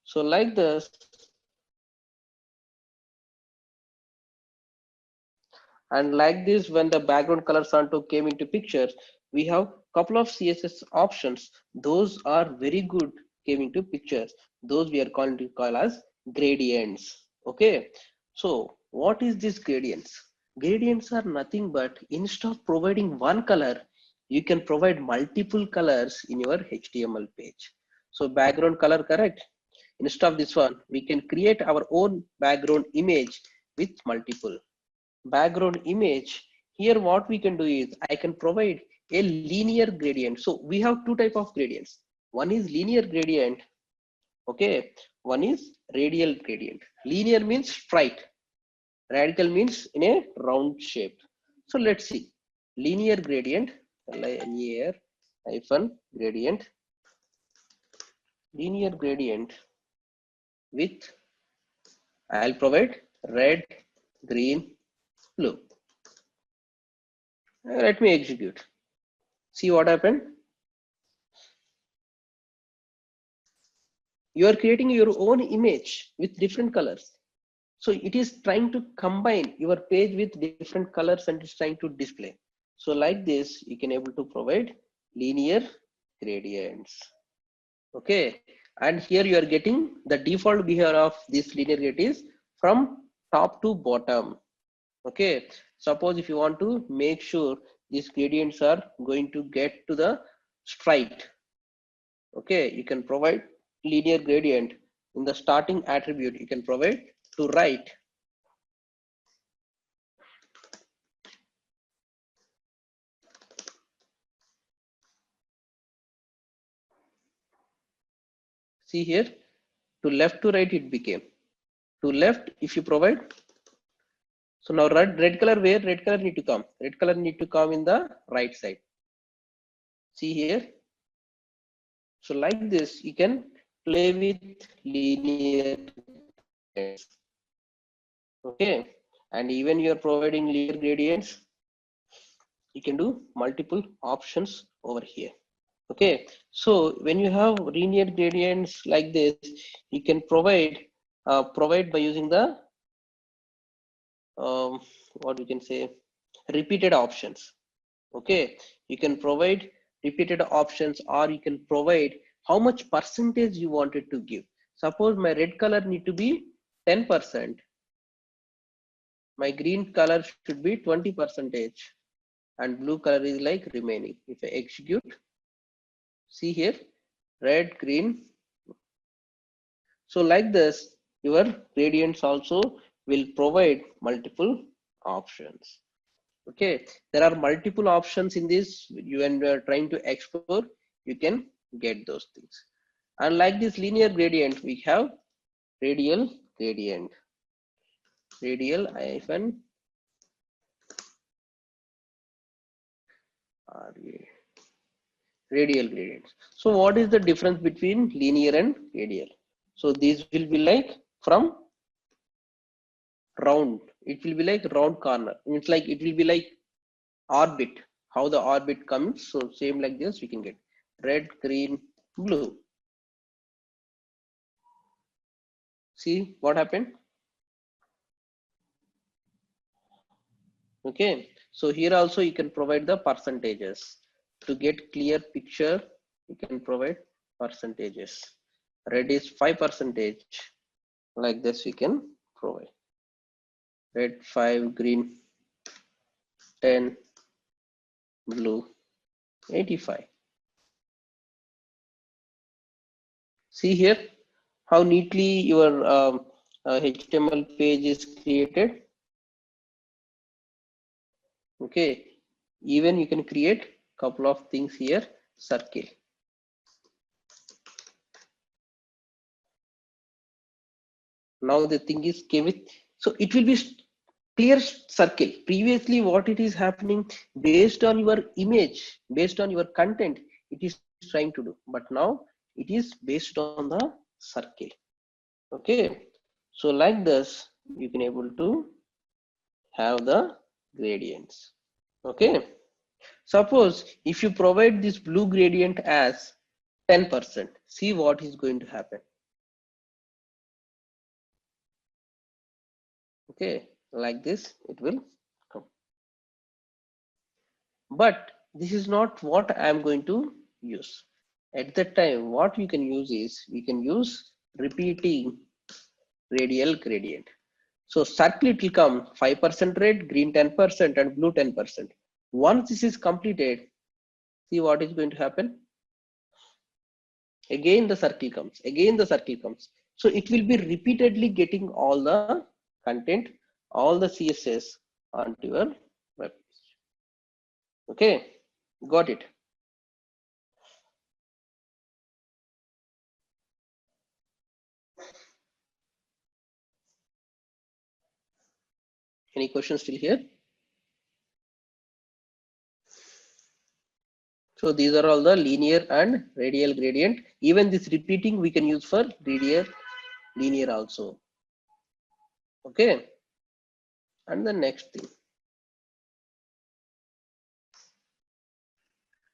C: So like this, and like this, when the background color Santo came into pictures, we have couple of CSS options. Those are very good came into pictures. Those we are going to call as gradients. Okay, so what is this gradients? Gradients are nothing but instead of providing one color, you can provide multiple colors in your HTML page. So background color, correct? Instead of this one, we can create our own background image with multiple background image. Here what we can do is I can provide a linear gradient. So we have two type of gradients. One is linear gradient, okay, one is radial gradient. Linear means straight, radical means in a round shape. So let's see linear gradient, linear hyphen gradient, linear gradient with I'll provide red, green, blue. Let me execute. See what happened. You are creating your own image with different colors. So it is trying to combine your page with different colors and it's trying to display. So like this, you can able to provide linear gradients. Okay, and here you are getting the default behavior of this linear gradient is from top to bottom. Okay, suppose if you want to make sure these gradients are going to get to the straight. Okay, you can provide linear gradient in the starting attribute. You can provide to right. See here, to left to right it became. To left, if you provide. So now red color, where red color need to come? Red color need to come in the right side. See here. So like this, you can play with linear gradients. Okay, and even you are providing linear gradients, you can do multiple options over here. Okay, so when you have linear gradients like this, you can provide by using the what we can say, repeated options. Okay, you can provide repeated options, or you can provide how much percentage you wanted to give. Suppose my red color need to be 10%, my green color should be 20%, and blue color is like remaining. If I execute, see here, red, green. So like this, your gradients also will provide multiple options. Okay, there are multiple options in this. When you are trying to explore, you can get those things. And like this linear gradient, we have radial gradient, radial hyphen radial gradients. So what is the difference between linear and radial? So these will be like from round, it will be like round corner. It's like it will be like orbit, how the orbit comes. So same like this, we can get red, green, blue. See what happened? Okay, so here also you can provide the percentages. To get clear picture, you can provide percentages. Red is 5%, like this we can provide. Red 5, green 10, blue 85. See here how neatly your HTML page is created. Okay, even you can create couple of things here. Circle. Now the thing is came with, so it will be clear circle. Previously what it is happening, based on your image, based on your content, it is trying to do, but now it is based on the circle. Okay, so like this you can able to have the gradients. Okay, suppose if you provide this blue gradient as 10%, see what is going to happen. Okay, like this it will come, but this is not what I am going to use. At that time what we can use is, we can use repeating radial gradient. So circle it will come 5% red, green 10%, and blue 10%. Once this is completed, see what is going to happen. Again the circle comes, again the circle comes. So it will be repeatedly getting all the content, all the CSS onto your web page. Okay, got it. Any questions still here? So these are all the linear and radial gradient. Even this repeating we can use for linear also. Okay, and the next thing,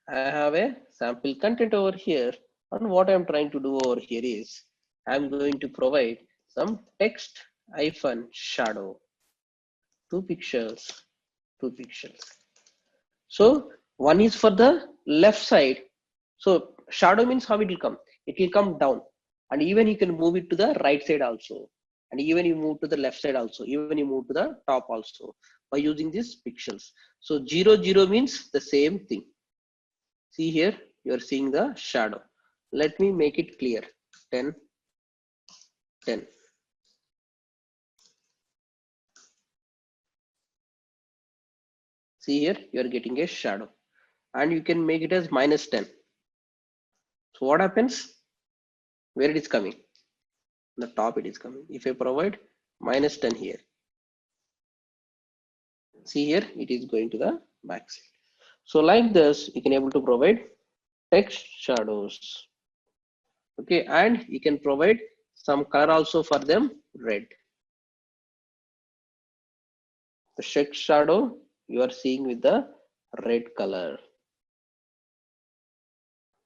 C: I have a sample content over here, and what I'm trying to do over here is, I'm going to provide some text hyphen shadow, 2 pixels, 2 pixels. So one is for the left side. So shadow means how it will come, it will come down, and even you can move it to the right side also. and even you move to the left side also, even you move to the top also by using these pixels. So 0 0 means the same thing. See here, you are seeing the shadow. Let me make it clear. 10 10. See here, you are getting a shadow, and you can make it as -10. So what happens? Where it is coming? The top it is coming. If I provide -10 here, see here, it is going to the back side. So like this, you can able to provide text shadows. Okay, and you can provide some color also for them, red. The text shadow you are seeing with the red color.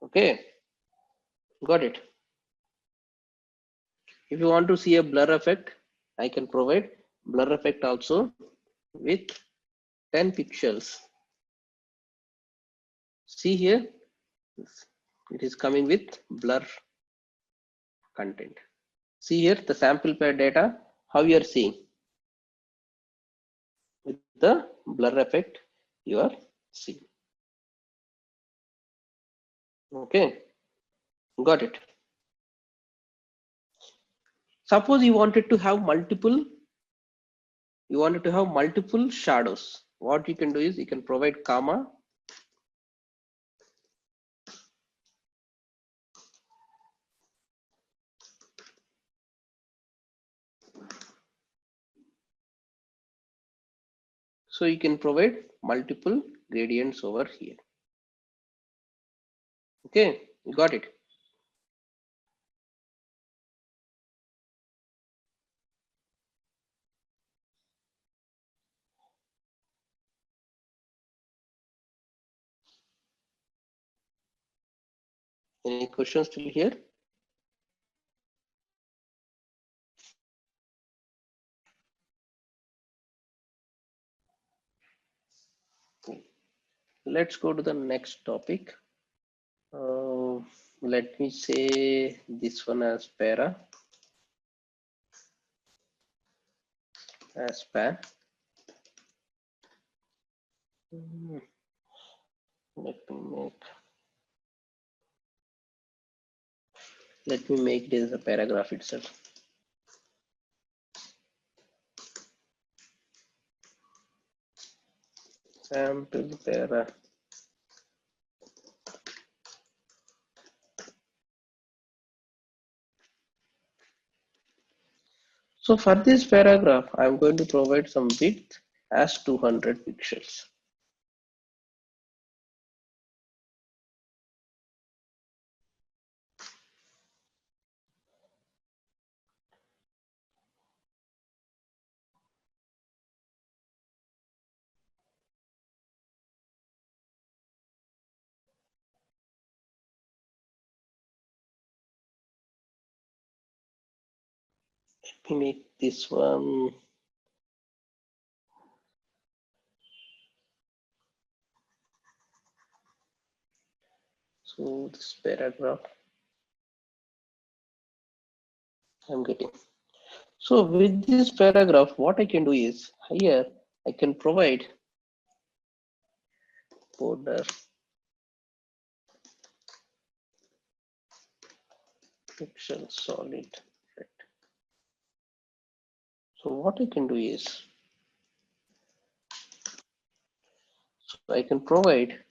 C: Okay, got it. If you want to see a blur effect, I can provide blur effect also with 10 pixels. See here, it is coming with blur content. See here the sample pair data, how you are seeing with the blur effect you are seeing. Okay, got it. Suppose you wanted to have multiple shadows. What you can do is you can provide comma, so you can provide multiple gradients over here. Okay, you got it. Any questions still here? Let's go to the next topic. Let me say this one as para, as pan. Let me make it as a paragraph itself. Sample para. So for this paragraph, I'm going to provide some width as 200 pixels. Let me make this one. So this paragraph I'm getting. So with this paragraph, what I can do is here I can provide border pixel solid red. So what I can do is, so I can provide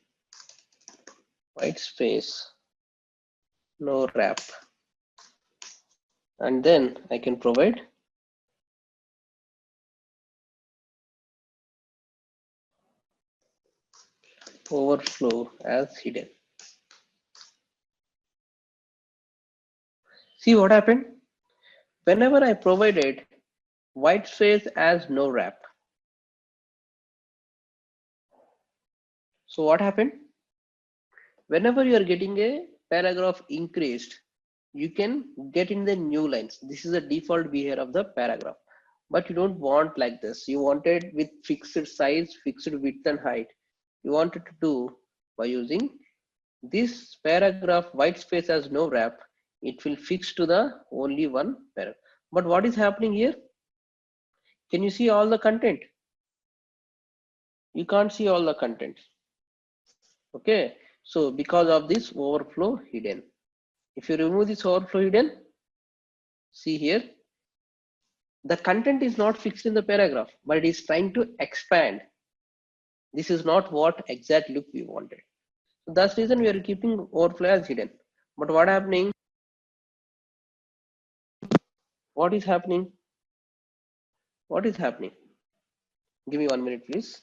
C: white space, no wrap, and then I can provide overflow as hidden. See what happened? Whenever I provided white space as no wrap, so what happened? Whenever you are getting a paragraph increased, you can get in the new lines. This is the default behavior of the paragraph, but you don't want like this. You wanted with fixed size, fixed width and height. You wanted to do by using this paragraph white space as no wrap. It will fix to the only one paragraph. But what is happening here? Can you see all the content? You can't see all the content. Okay, so because of this overflow hidden. If you remove this overflow hidden, see here, the content is not fixed in the paragraph, but it is trying to expand. This is not what exact look we wanted. So that's the reason we are keeping overflow as hidden. But what happening? What is happening? What is happening? Give me 1 minute, please.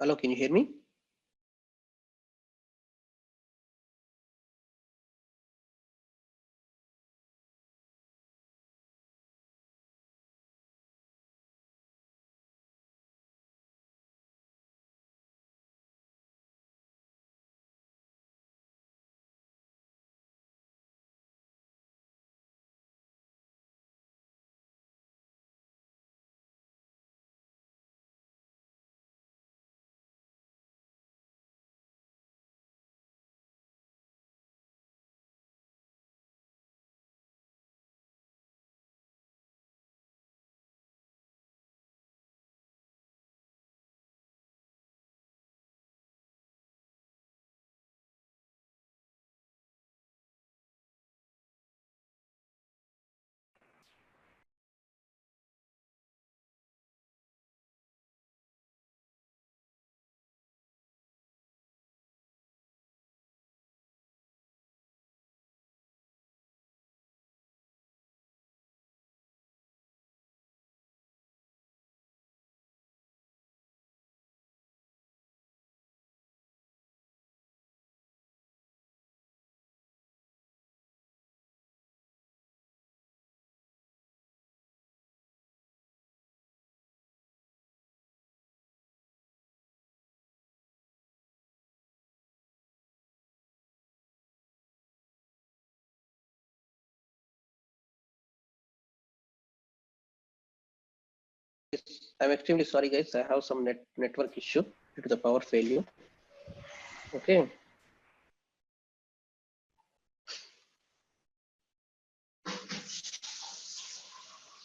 C: Hello, can you hear me? I'm extremely sorry, guys. I have some network issue due to the power failure. Okay.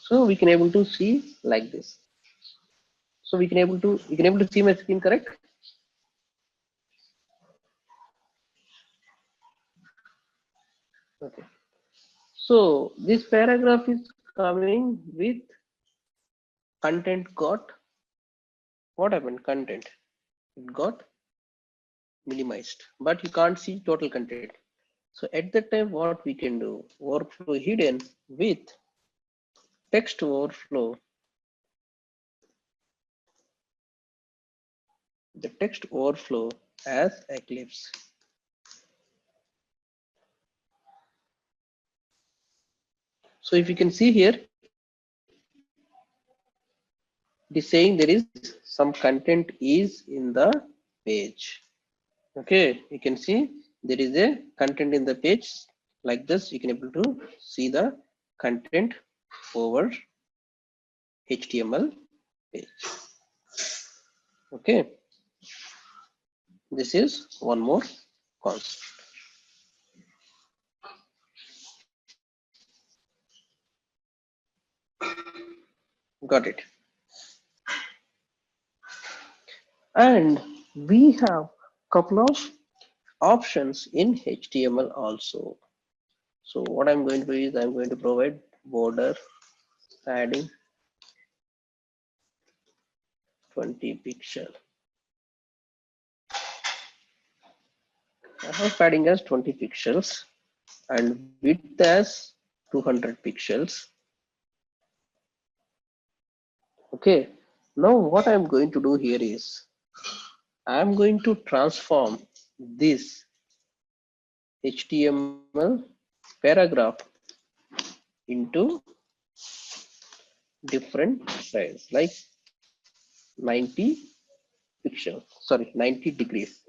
C: So we can able to see like this. So you can able to see my screen, correct? Okay. So this paragraph is coming with content got, what happened? Content, it got minimized, but you can't see total content. So at that time, what we can do, overflow hidden with text overflow, the text overflow as Eclipse. So if you can see here, it is saying there is some content is in the page. Okay, you can see there is a content in the page like this. You can able to see the content over HTML page. Okay, this is one more concept. Got it. And we have couple of options in HTML also. So what I'm going to do is I'm going to provide border padding 20 pixel. I have padding as 20 pixels and width as 200 pixels. Okay, now what I'm going to do here is I'm going to transform this HTML paragraph into different size, like 90 pixels, sorry, 90 degrees.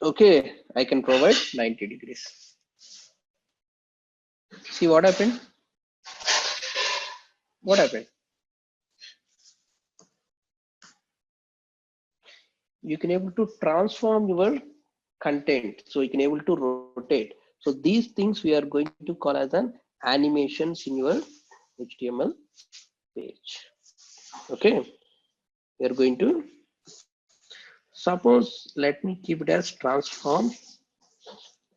C: Okay, I can provide 90 degrees. See what happened? What happened? You can able to transform your content, so you can able to rotate. So these things we are going to call as an animations in your HTML page. Okay, we are going to suppose, let me keep it as transform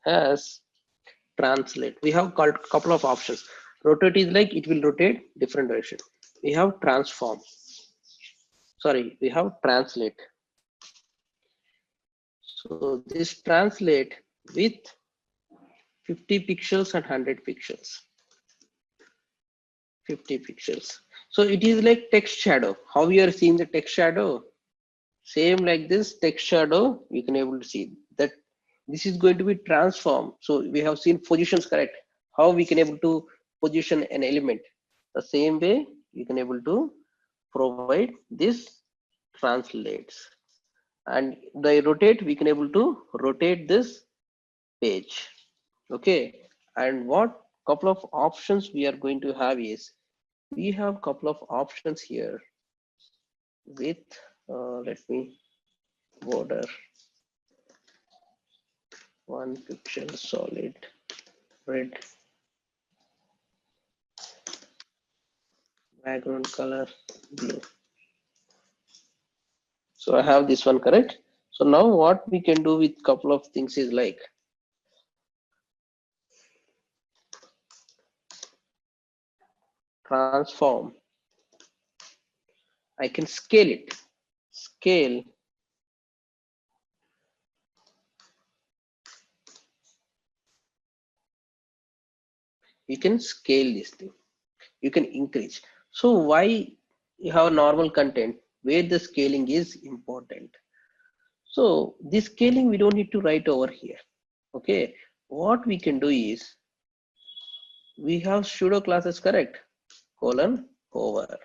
C: as translate. We have called couple of options. Rotate is like it will rotate different direction. We have transform, sorry, we have translate. So this translate with 50 pixels and 100 pixels. 50 pixels. So it is like text shadow. How we are seeing the text shadow? Same like this text shadow, you can able to see that this is going to be transformed. So we have seen positions correct. How we can able to position an element. The same way you can able to provide this translates. And the rotate, we can able to rotate this page. Okay, and what couple of options we are going to have is we have couple of options here with let me border 1 pixel solid red, background color blue. So I have this one correct. So now what we can do with couple of things is like transform. I can scale it. Scale. You can scale this thing. You can increase. So why you have normal content where the scaling is important? So this scaling we don't need to write over here. Okay, what we can do is we have pseudo classes correct, colon over.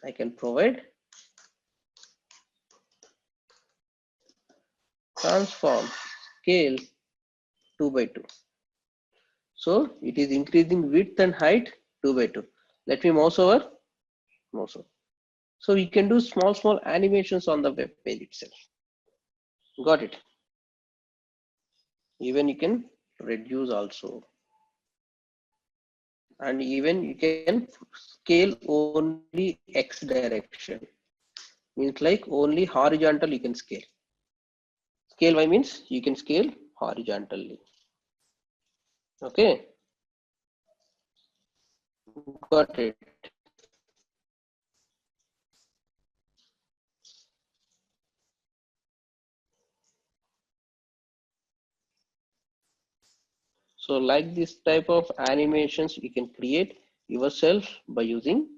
C: I can provide transform scale 2 by 2. So it is increasing width and height 2 by 2. Let me mouse over, mouse over. So we can do small animations on the web page itself. Got it? Even you can reduce also. And even you can scale only X direction. Means like only horizontal you can scale. Scale Y means you can scale horizontally. Okay. Got it. So like this type of animations you can create yourself by using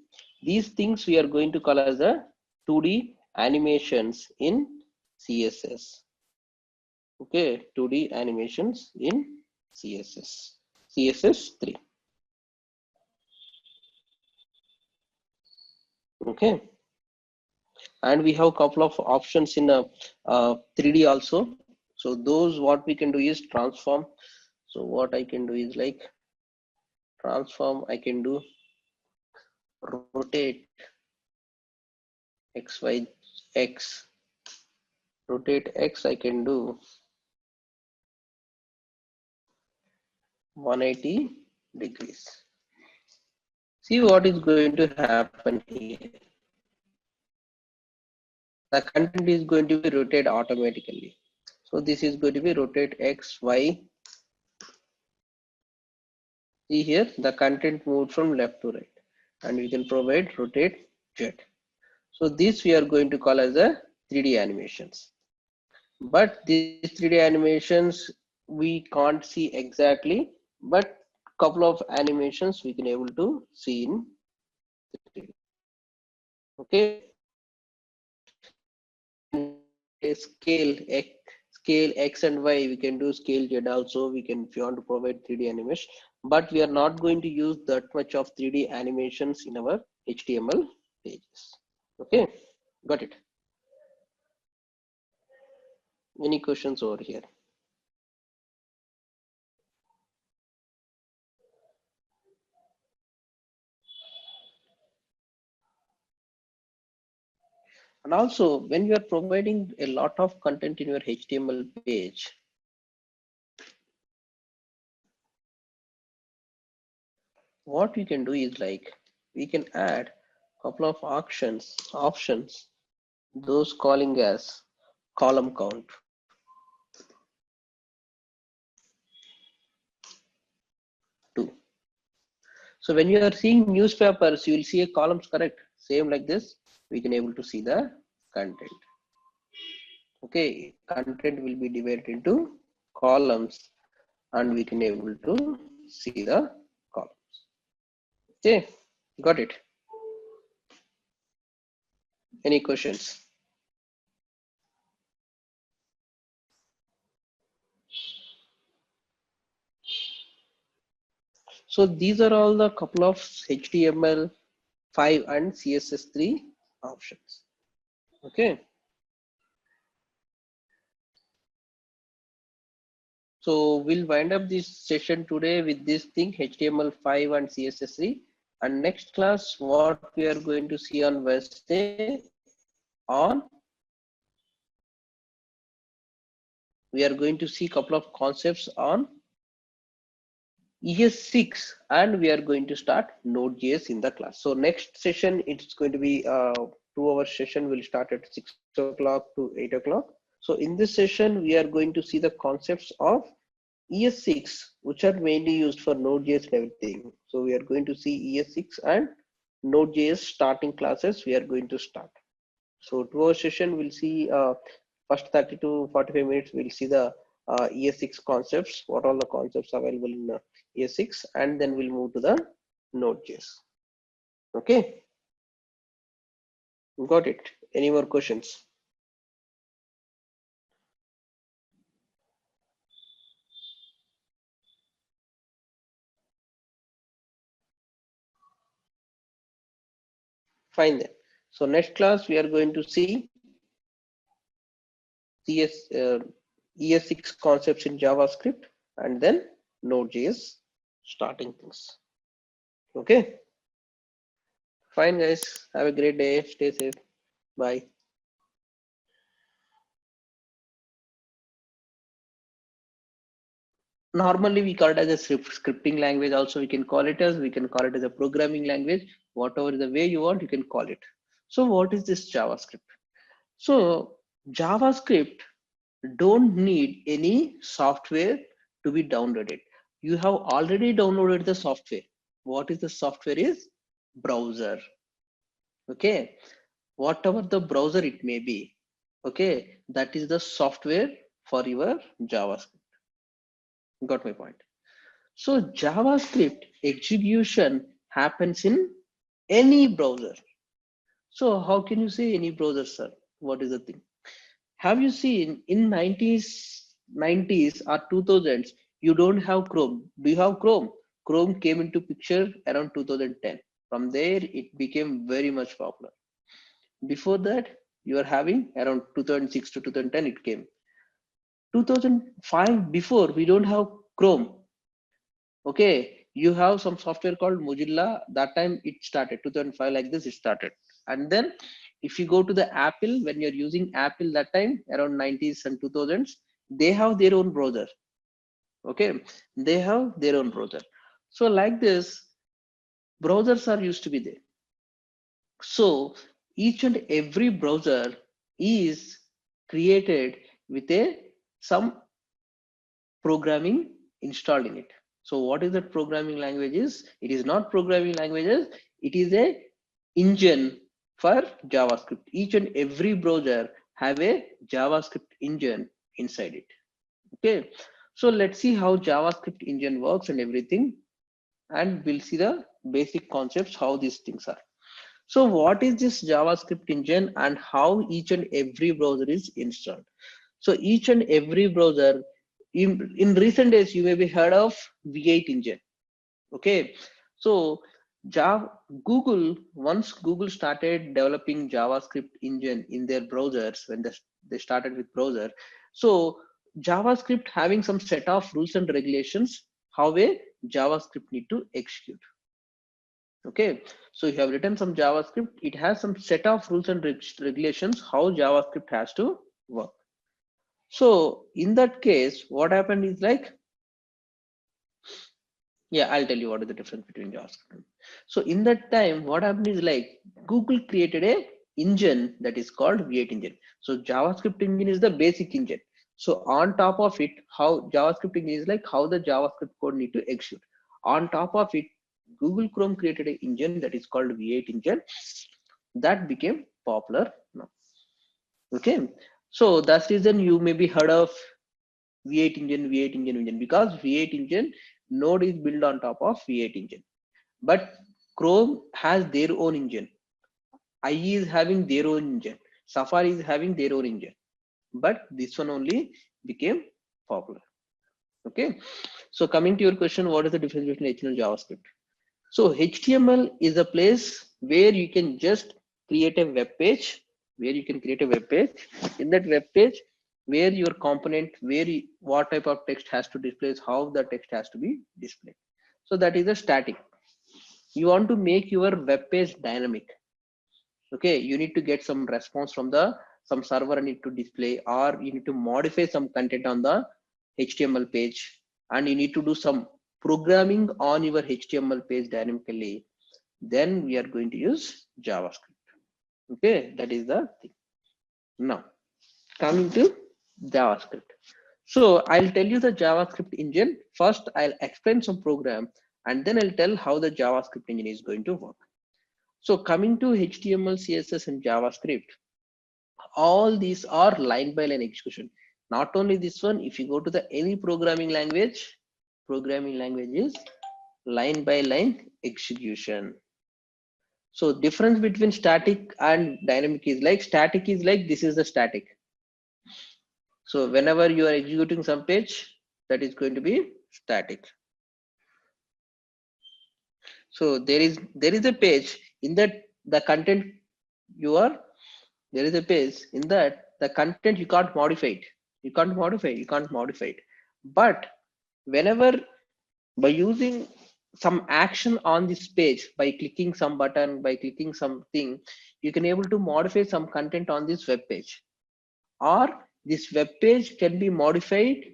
C: these things we are going to call as a 2D animations in CSS. Okay, 2D animations in CSS. CSS3. Okay. And we have a couple of options in a 3D also. So those what we can do is transform. So what I can do is like transform, I can do rotate X, Y, X, rotate X, I can do 180 degrees. See what is going to happen here. The content is going to be rotated automatically. So this is going to be rotate X, Y. See here, the content moved from left to right. And we can provide rotate Z. So this we are going to call as a 3D animations. But these 3D animations we can't see exactly, but couple of animations we can able to see in Okay, scale X and Y. We can do scale Z also. We can, if you want to provide 3D animation, but we are not going to use that much of 3D animations in our HTML pages. Okay, got it. Any questions over here? And also, when you are providing a lot of content in your HTML page, what we can do is like, we can add a couple of options, those calling as column count. Two. So when you are seeing newspapers, you will see a columns, correct? Same like this, we can able to see the content. Okay, content will be divided into columns, and we can able to see the columns. Okay, got it. Any questions? So these are all the couple of HTML5 and CSS3 options. Okay. So we'll wind up this session today with this thing, HTML5 and CSS3. And next class, what we are going to see on Wednesday on, we are going to see a couple of concepts on ES6, and we are going to start Node.js in the class. So next session, it's going to be a 2-hour session. Will start at 6 o'clock to 8 o'clock. So in this session, we are going to see the concepts of ES6, which are mainly used for Node.js and everything. So we are going to see ES6 and Node.js starting classes. We are going to start. So 2-hour session, we'll see first 30 to 45 minutes. We'll see the ES6 concepts, what all the concepts available in ES6, and then we'll move to the Node.js. Okay, got it. Any more questions? Fine then. So next class we are going to see ES6 concepts in JavaScript, and then Node.js starting things. Okay. Fine guys. Have a great day. Stay safe. Bye. Normally we call it as a scripting language. Also we can call it as, a programming language. Whatever the way you want, you can call it. So what is this JavaScript? So JavaScript don't need any software to be downloaded. You have already downloaded the software. What is the software is? Browser. Okay, whatever the browser it may be, okay, that is the software for your JavaScript. Got my point? So JavaScript execution happens in any browser. So how can you say any browser, sir? What is the thing? Have you seen in 90s or 2000s, you don't have Chrome? Do you have Chrome? Chrome came into picture around 2010. From there, it became very much popular. Before that, you are having around 2006 to 2010, it came. 2005, before, we don't have Chrome. Okay, you have some software called Mozilla. That time it started, 2005, like this, it started. And then if you go to the Apple, when you're using Apple that time, around 90s and 2000s, they have their own browser. Okay, they have their own browser. So like this, browsers are used to be there. So each and every browser is created with some programming installed in it. So what is that programming languages? It is not programming languages. It is a engine for JavaScript. Each and every browser have a JavaScript engine inside it. Okay. So let's see how JavaScript engine works and everything. And we'll see the basic concepts, how these things are. So what is this JavaScript engine and how each and every browser is installed? So each and every browser, in recent days, you may be heard of V8 engine. Okay. So Java, once Google started developing JavaScript engine in their browsers, when they started with browser. So JavaScript having some set of rules and regulations, how a JavaScript need to execute. Okay, so you have written some JavaScript, it has some set of rules and regulations how JavaScript has to work. So in that case, what happened is like, yeah, I'll tell you what is the difference between JavaScript. So in that time, what happened is like Google created a engine that is called V8 engine. So JavaScript engine is the basic engine. So on top of it, how JavaScript engine is like how the JavaScript code need to execute. On top of it, Google Chrome created an engine that is called V8 engine that became popular now. Okay, so that's the reason you may be heard of V8 engine, V8 engine, because V8 engine node is built on top of V8 engine. But Chrome has their own engine. IE is having their own engine. Safari is having their own engine. But this one only became popular. Okay. So coming to your question, what is the difference between HTML and JavaScript? So HTML is a place where you can just create a web page, In that web page, where your component, what type of text has to display, how the text has to be displayed. So that is a static. You want to make your web page dynamic. Okay, you need to get some response from some server need to display, or you need to modify some content on the HTML page, and you need to do some programming on your HTML page dynamically. Then we are going to use JavaScript. Okay, that is the thing. Now coming to JavaScript. So I'll tell you the JavaScript engine. First, I'll explain some program, and then I'll tell how the JavaScript engine is going to work. So coming to HTML, CSS, and JavaScript, all these are line by line execution. Not only this one, if you go to the any programming language is line by line execution. So difference between static and dynamic is like, static is like this is the static. So whenever you are executing some page, that is going to be static. So there is a page in that the content you are, there is a page in that the content you can't modify it. You can't modify it. But whenever by using some action on this page, by clicking some button, by clicking something, you can able to modify some content on this web page, or this web page can be modified.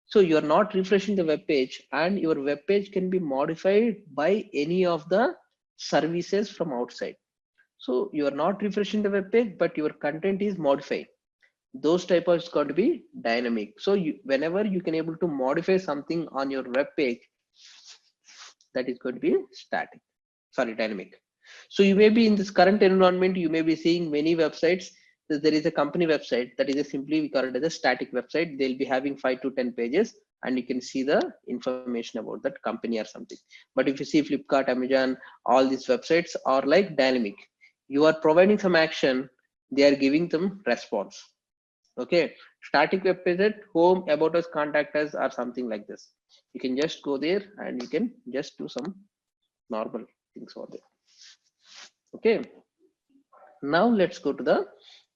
C: So you are not refreshing the web page, and your web page can be modified by any of the services from outside. So you are not refreshing the web page, but your content is modified. Those type of is going to be dynamic. So whenever you can able to modify something on your web page, that is going to be static, sorry, dynamic. So you may be in this current environment, you may be seeing many websites. There is a company website that is simply we call it as a static website. They'll be having 5 to 10 pages, and you can see the information about that company or something. But if you see Flipkart, Amazon, all these websites are like dynamic. You are providing some action, they are giving them response. Okay, static web page at home, about us, contact us, or something like this. You can just go there and you can just do some normal things over there. Okay, now let's go to the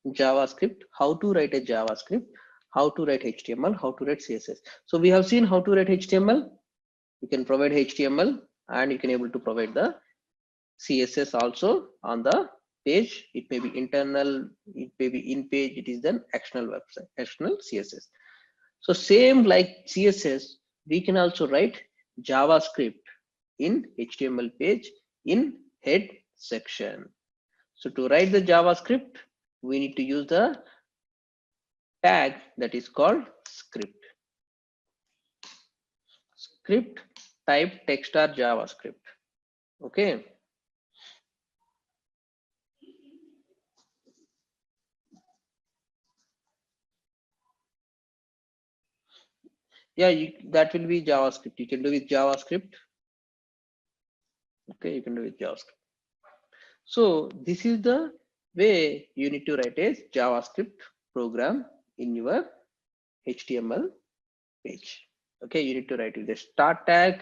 C: JavaScript, how to write a JavaScript, how to write HTML, how to write CSS. So we have seen how to write HTML. You can provide HTML, and you can able to provide the CSS also on the page. It may be internal, it may be in page, it is then external website, external CSS. So same like CSS, we can also write JavaScript in HTML page in head section. So to write the JavaScript, we need to use the tag that is called script. Script type text or JavaScript. Okay. Yeah, that will be JavaScript. You can do with JavaScript. Okay, you can do with JavaScript. So this is the way you need to write a JavaScript program in your HTML page. Okay, you need to write with the start tag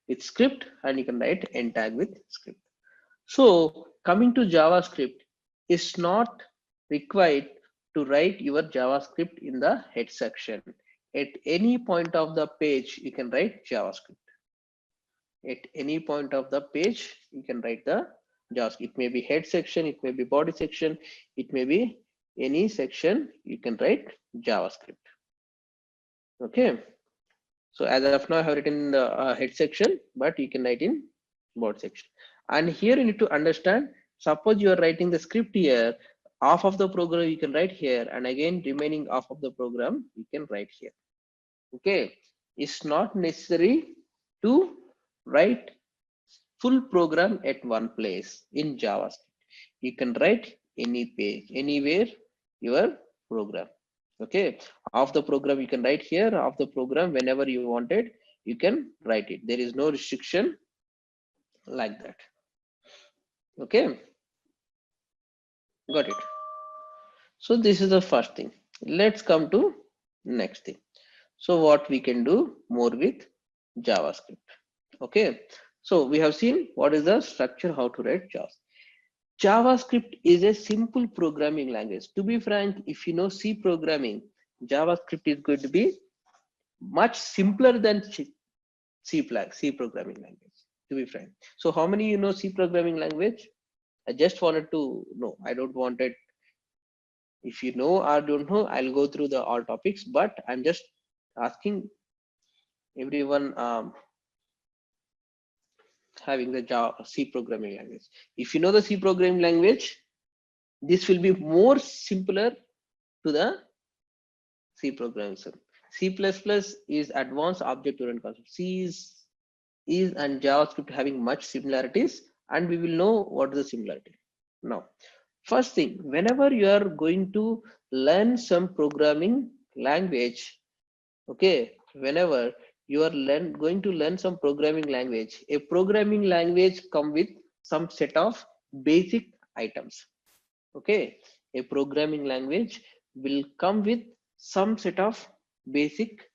C: with script, and you can write end tag with script. So coming to JavaScript, it's not required to write your JavaScript in the head section. At any point of the page, you can write JavaScript. At any point of the page, you can write the JavaScript. It may be head section, it may be body section, it may be any section, you can write JavaScript. Okay. So as of now, I have written in the head section, but you can write in body section. And here you need to understand, suppose you are writing the script here, half of the program you can write here, and again remaining half of the program you can write here. Okay, it's not necessary to write full program at one place in JavaScript. You can write any page, anywhere your program. Okay, of the program you can write here, of the program whenever you wanted, you can write it. There is no restriction like that. Okay, got it. So this is the first thing. Let's come to next thing. So what we can do more with JavaScript. Okay, so we have seen what is the structure, how to write JavaScript. JavaScript is a simple programming language. To be frank, if you know C programming, JavaScript is going to be much simpler than C programming language, to be frank. So how many you know C programming language? I just wanted to know. I don't want it. If you know or don't know, I'll go through the all topics, but I'm just asking everyone having the Java C programming language. If you know the C programming language, this will be more simpler to the C programming. C++ is advanced object-oriented concept. C is and JavaScript having much similarities, and we will know what is the similarity. Now, first thing, whenever you are going to learn some programming language, okay, whenever you are going to learn some programming language, a programming language come with some set of basic items. Okay, a programming language will come with some set of basic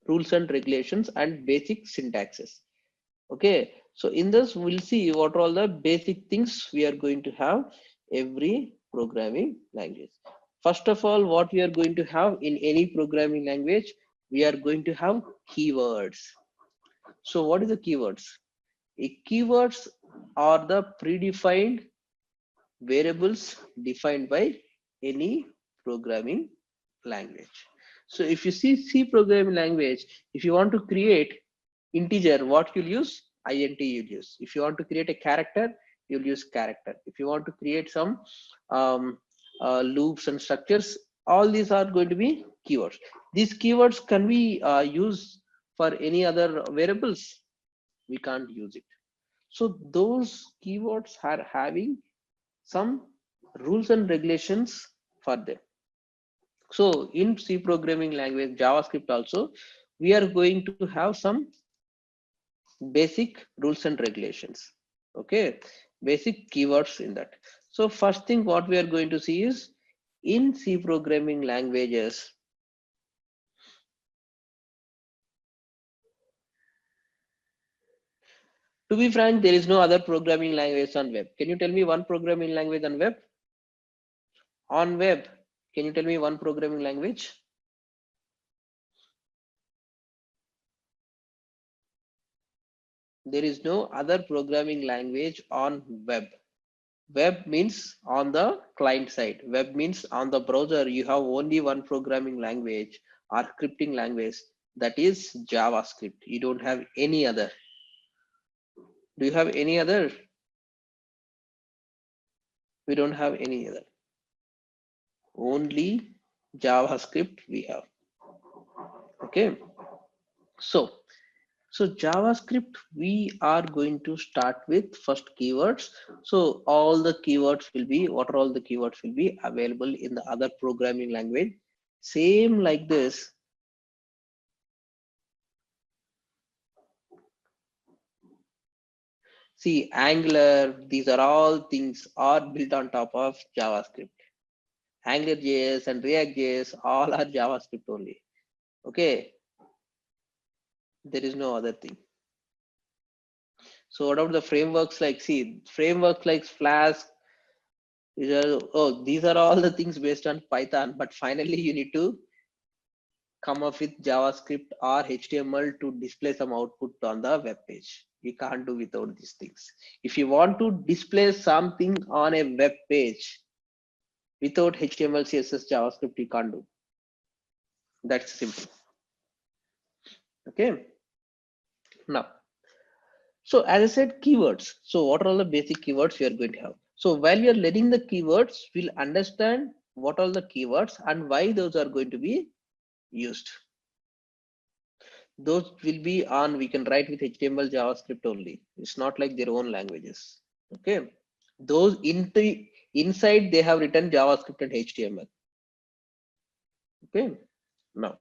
C: rules and regulations and basic syntaxes. Okay, so in this we'll see what are all the basic things we are going to have every programming language. First of all, what we are going to have in any programming language, we are going to have keywords. So what is the keywords? Keywords are the predefined variables defined by any programming language. So if you see C programming language, if you want to create integer, what you'll use? Int you'll use. If you want to create a character, you'll use character. If you want to create some loops and structures, all these are going to be keywords. These keywords can we use for any other variables? We can't use it. So those keywords are having some rules and regulations for them. So in C programming language, JavaScript also, we are going to have some basic rules and regulations. Okay, basic keywords in that. So first thing what we are going to see is in C programming languages, to be frank, there is no other programming language on web. Can you tell me one programming language on web? On web, can you tell me one programming language? There is no other programming language on web. Web means on the client side. Web means on the browser, you have only one programming language or scripting language, that is JavaScript. You don't have any other. Do you have any other? We don't have any other. Only JavaScript we have. Okay. So JavaScript, we are going to start with first keywords. So all the keywords will be, what are all the keywords will be available in the other programming language. Same like this. See, Angular, these are all things are built on top of JavaScript. AngularJS and React.js all are JavaScript only. Okay, there is no other thing. So what about the frameworks like, see, frameworks like Flask, these are all the things based on Python, but finally you need to come up with JavaScript or HTML to display some output on the web page. You can't do without these things. If you want to display something on a web page without HTML, CSS, JavaScript, you can't do. That's simple. Okay. Now, so as I said, keywords. So what are all the basic keywords we are going to have? So while we are learning the keywords, we'll understand what are the keywords and why those are going to be used. Those will be on, we can write with HTML, JavaScript only. It's not like their own languages. Okay. Those inside they have written JavaScript and HTML. Okay. Now,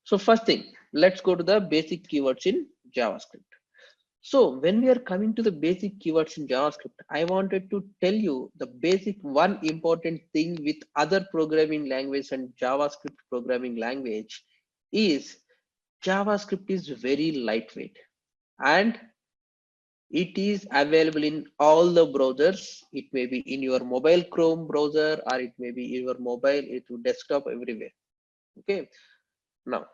C: so first thing, let's go to the basic keywords in JavaScript. So when we are coming to the basic keywords in JavaScript, I wanted to tell you the basic one important thing with other programming language and JavaScript programming language is JavaScript is very lightweight and it is available in all the browsers. It may be in your mobile Chrome browser or it may be in your mobile, desktop, everywhere. Okay. Now,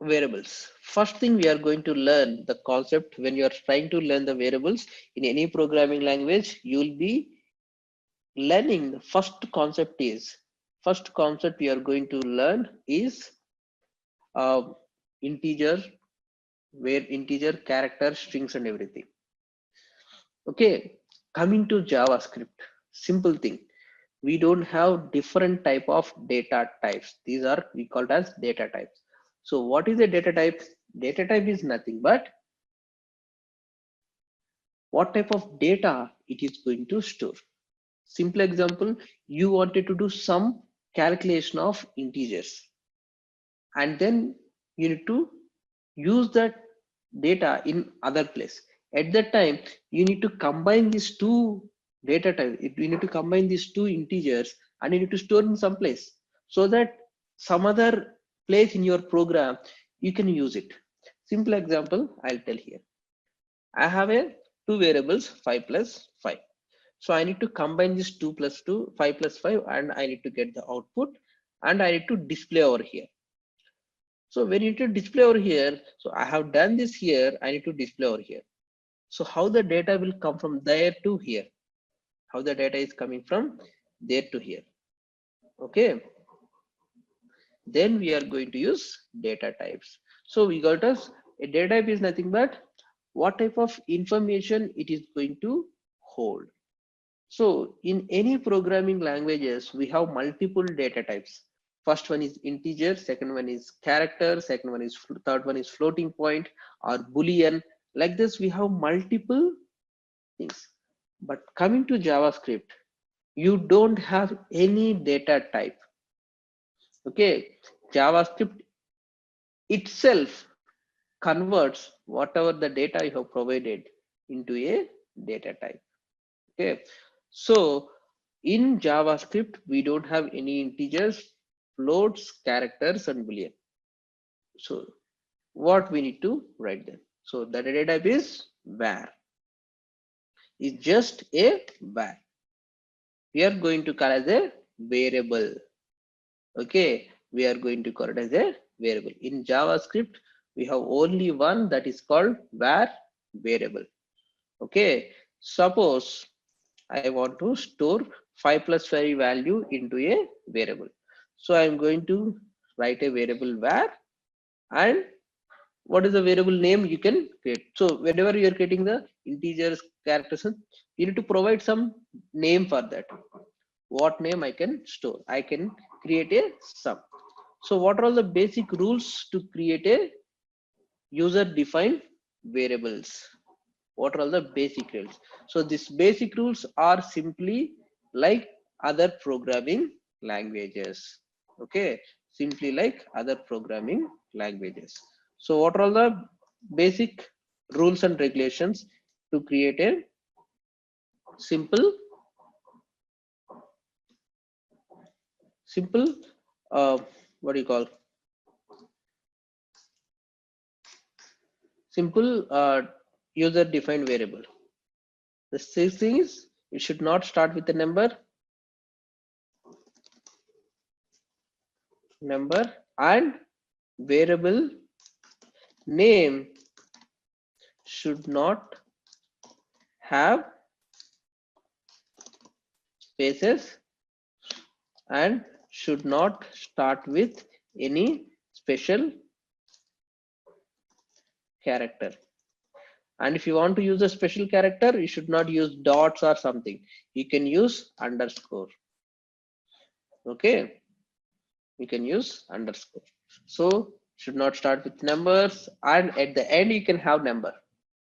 C: variables. First thing we are going to learn the concept when you are trying to learn the variables in any programming language, you will be learning the first concept we are going to learn is integer, where integer, character, strings and everything. Okay, coming to JavaScript, simple thing. We don't have different type of data types. These are we called as data types. So what is a data type? Data type is nothing but what type of data it is going to store. Simple example, you wanted to do some calculation of integers and then you need to use that data in other place. At that time, you need to combine these two data types. You need to combine these two integers and you need to store in some place so that some other place in your program, you can use it. Simple example, I'll tell here. I have two variables, 5 plus 5. So I need to combine this 2 plus 2, 5 plus 5, and I need to get the output and I need to display over here. So when you need to display over here, so I have done this here, I need to display over here. So how the data will come from there to here? How the data is coming from there to here? Okay. Then we are going to use data types. So we got us a data type is nothing but what type of information it is going to hold. So in any programming languages, we have multiple data types. First one is integer, second one is character, third one is floating point or boolean. Like this, we have multiple things. But coming to JavaScript, you don't have any data type. Okay, JavaScript itself converts whatever the data you have provided into a data type. Okay, so in JavaScript, we don't have any integers, floats, characters, and boolean. So what we need to write them? So the data type is var. Is just a var. We are going to call as a variable. Okay, we are going to call it as a variable. In JavaScript, we have only one that is called var variable. Okay, suppose I want to store 5 plus 5 value into a variable. So I'm going to write a variable var, and what is the variable name you can create. So whenever you are creating the integers, characters, you need to provide some name for that. What name I can store? I can create a sum. So what are all the basic rules to create a user defined variables? What are all the basic rules? So these basic rules are simply like other programming languages. Okay, simply like other programming languages. So what are all the basic rules and regulations to create a simple uh, what do you call simple user defined variable. The sixth thing is it should not start with a number and variable name should not have spaces and should not start with any special character. And if you want to use a special character, you should not use dots or something. You can use underscore. Okay, you can use underscore. So should not start with numbers, and at the end you can have number,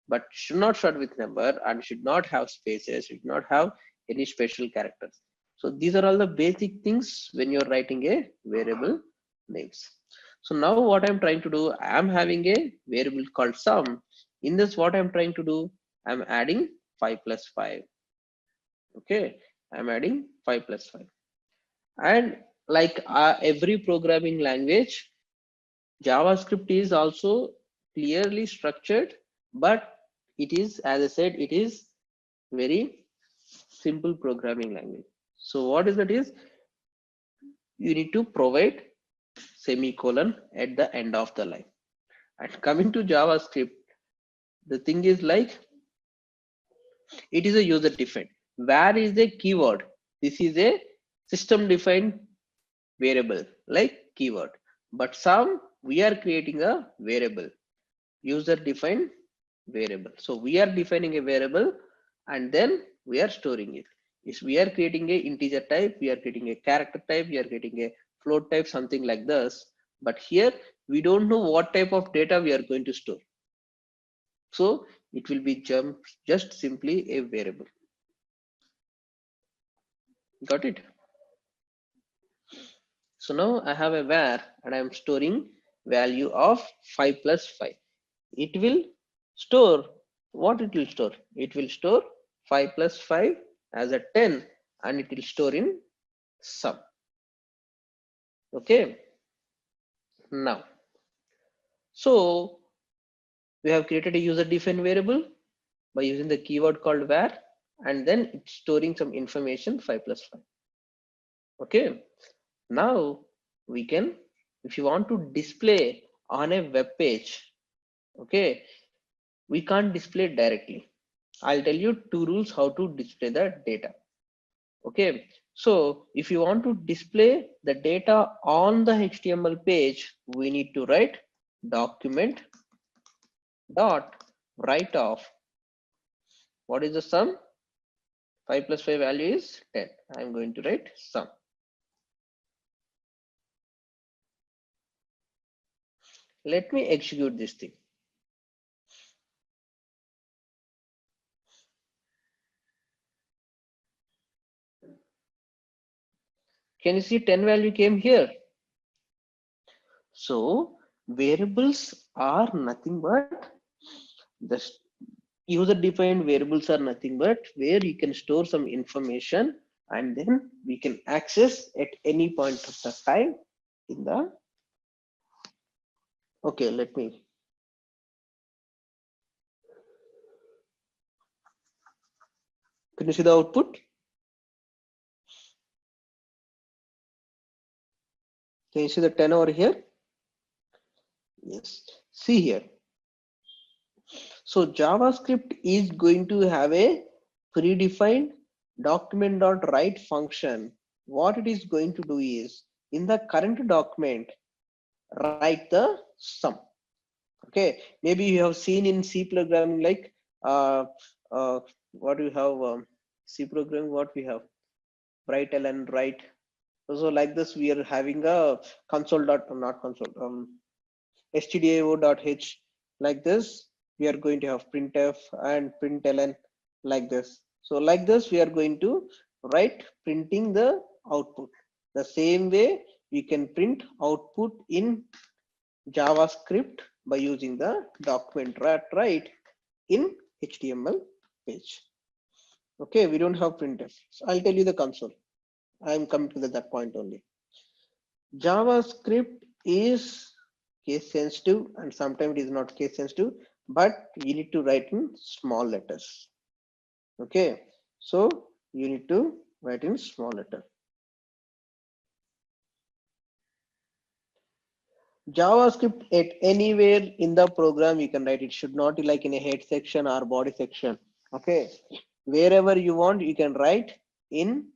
C: but should not start with number and should not have spaces, should not have any special characters. So these are all the basic things when you're writing a variable names. So now what I'm trying to do, I'm having a variable called sum. In this, what I'm trying to do, I'm adding 5 plus 5. Okay, I'm adding 5 plus 5. And like every programming language, JavaScript is also clearly structured, but it is, as I said, it is very simple programming language. So what is that is, you need to provide semicolon at the end of the line. And coming to JavaScript, the thing is like, it is a user defined. Where is the keyword? This is a system defined variable like keyword, but some we are creating a variable, user defined variable. So we are defining a variable and then we are storing it. If we are creating a integer type, we are creating a character type, we are creating a float type, something like this. But here we don't know what type of data we are going to store. So it will be just simply a variable. Got it? So now I have a var and I am storing value of 5 plus 5. It will store what it will store. It will store 5 plus 5 as a 10 and it will store in sum. Okay. Now, so we have created a user defined variable by using the keyword called var, and then it's storing some information 5 plus 5. Okay. Now we can, if you want to display on a web page, okay, we can't display it directly. I'll tell you two rules how to display the data. Okay, so if you want to display the data on the HTML page, we need to write document dot write off. What is the sum? 5 plus 5 value is 10. I'm going to write sum. Let me execute this thing. Can you see 10 value came here? So variables are nothing but the user defined variables are nothing but where you can store some information and then we can access at any point of the time in the, okay, let me, can you see the output? Can you see the 10 over here? Yes, see here. So JavaScript is going to have a predefined document.write function. What it is going to do is, in the current document, write the sum. Okay, maybe you have seen in C programming like what do you have, C programming, what we have, write ln write. So like this we are having a console dot, not console, stdio.h. Like this we are going to have printf and println like this. So like this we are going to write printing the output. The same way we can print output in JavaScript by using the document write in HTML page. Okay, we don't have printf. So I'll tell you the console. I'm coming to that point only. JavaScript is case sensitive and sometimes it is not case sensitive, but you need to write in small letters. Okay, so you need to write in small letter. JavaScript at anywhere in the program you can write. It should not be like in a head section or body section. Okay, wherever you want you can write in.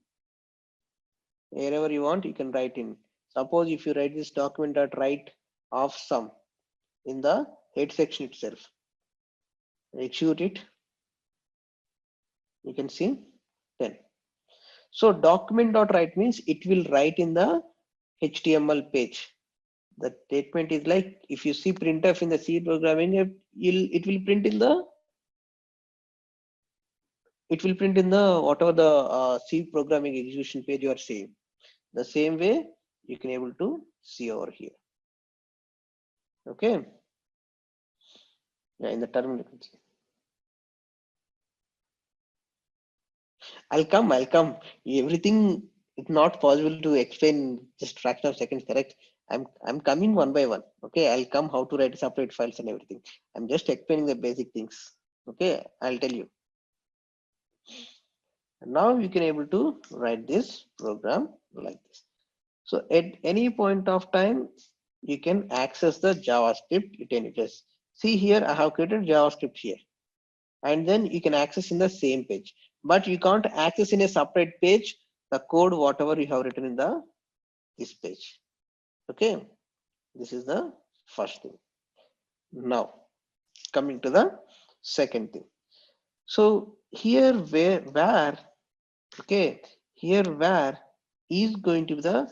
C: Wherever you want you can write in. Suppose if you write this document at right of sum in the head section itself, execute it, you can see 10. So document.write means it will write in the HTML page. The statement is like, if you see printf in the C programming, it will print in the whatever the C programming execution page you are seeing. The same way you can able to see over here. Okay. Yeah, in the terminal you can see. I'll come. Everything is not possible to explain just fraction of seconds, correct? I'm coming one by one. Okay, I'll come how to write separate files and everything. I'm just explaining the basic things. Okay, I'll tell you. Now you can able to write this program like this. So at any point of time, you can access the JavaScript utilities. See here, I have created JavaScript here, and then you can access in the same page, but you can't access in a separate page the code whatever you have written in the this page. Okay, this is the first thing. Now coming to the second thing. So here where okay, here where is going to be the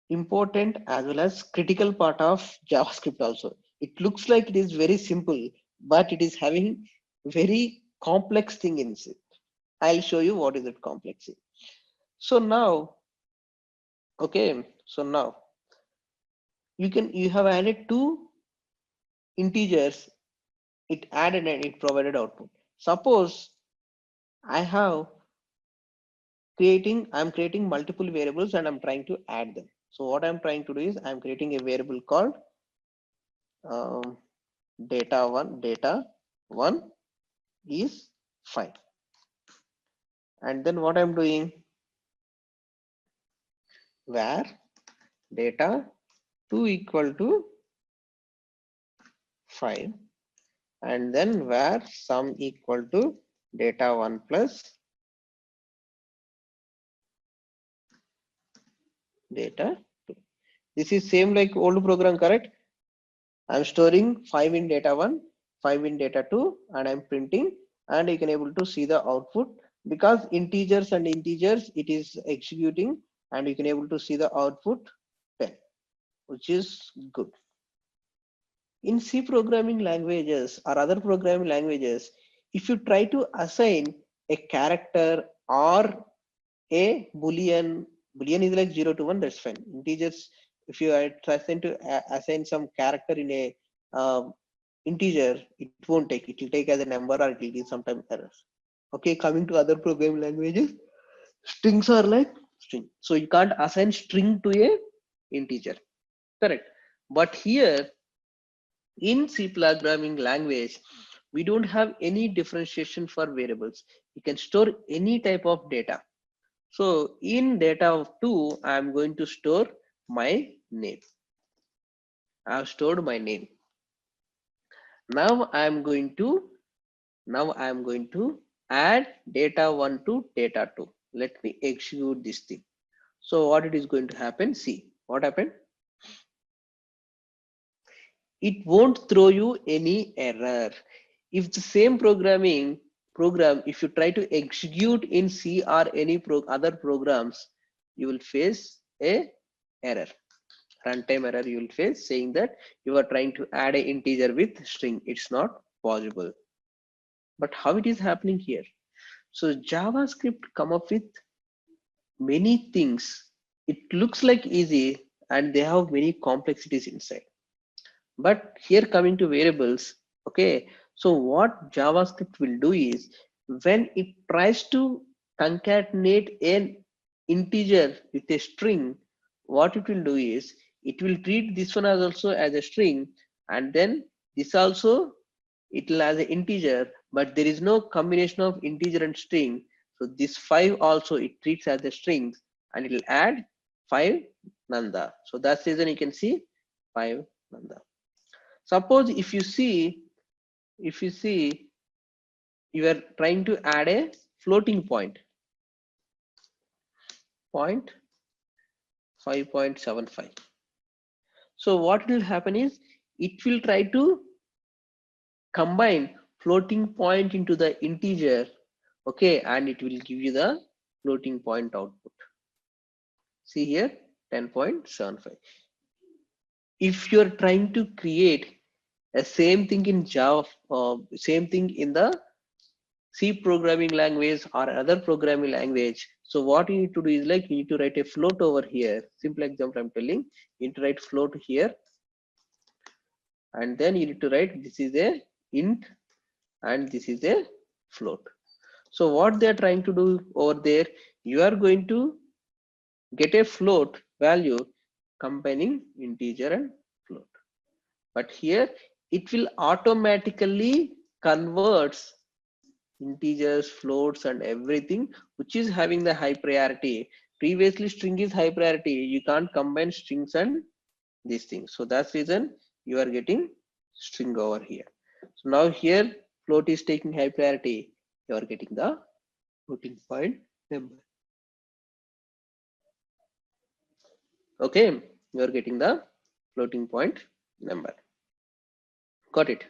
C: important as well as critical part of JavaScript also. It looks like it is very simple, but it is having very complex thing in it. I'll show you what is that complex thing. So now, okay, so now you have added two integers, it added and it provided output. Suppose I'm creating multiple variables and I'm trying to add them. So what I'm trying to do is I'm creating a variable called data1 is 5, and then what I'm doing, where data2 equal to 5, and then where sum equal to data1 plus data2. This is same like old program, correct? I'm storing 5 in data1, 5 in data2, and I'm printing, and you can able to see the output because integers and integers it is executing, and you can able to see the output 10, which is good. In C programming languages or other programming languages, if you try to assign a character or a boolean is like 0 to 1, that's fine. Integers, if you are trying to assign some character in a integer, it won't take, it will take as a number or it will give sometimes errors. Okay, coming to other programming languages, strings are like string, so you can't assign string to a integer, correct? But here in C programming language, we don't have any differentiation for variables. You can store any type of data. So in data2, I'm going to store my name. I have stored my name. Now I'm going to add data1 to data2. Let me execute this thing. So what it is going to happen? See what happened. It won't throw you any error. If the same program, if you try to execute in C or any other programs, you will face a error, runtime error you will face, saying that you are trying to add an integer with string. It's not possible. But how it is happening here? So JavaScript come up with many things. It looks like easy and they have many complexities inside. But here coming to variables, okay, So what JavaScript will do is, when it tries to concatenate an integer with a string, what it will do is it will treat this one as also as a string, and then this also it will as an integer, but there is no combination of integer and string. So this 5 also it treats as a string, and it will add 5 Nanda. So that's the reason you can see 5 Nanda. Suppose if you see you are trying to add a floating point 5.75. So what will happen is it will try to combine floating point into the integer, okay, and it will give you the floating point output. See here 10.75. If you're trying to create a same thing in Java, same thing in the C programming language or other programming language, so what you need to do is like you need to write a float over here. Simple example I'm telling, you need to write float here, and then you need to write this is a int and this is a float. So what they're trying to do over there, you are going to get a float value combining integer and float, but here it will automatically converts integers, floats, and everything which is having the high priority. Previously string is high priority, you can't combine strings and these things, so that's the reason you are getting string over here. So now here float is taking high priority, you are getting the floating point number. Okay, you are getting the floating point number. Got it?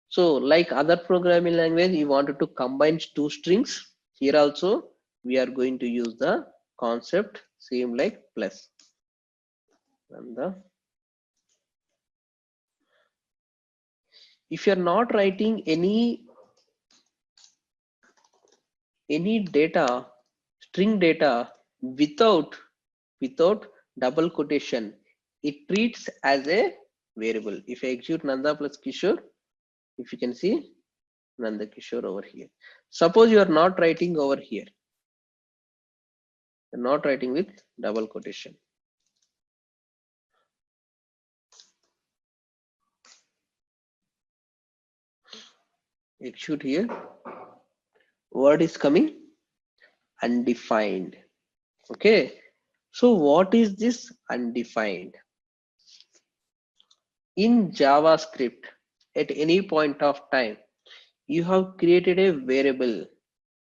C: So like other programming language, you wanted to combine two strings. Here also we are going to use the concept same like plus. And if you are not writing any data, string data without double quotation, it treats as a variable. If I execute Nanda plus Kishore, if you can see Nanda Kishore over here. Suppose you are not writing over here, you're not writing with double quotation. Execute here, word is coming undefined. Okay, so what is this undefined? In JavaScript, at any point of time, you have created a variable.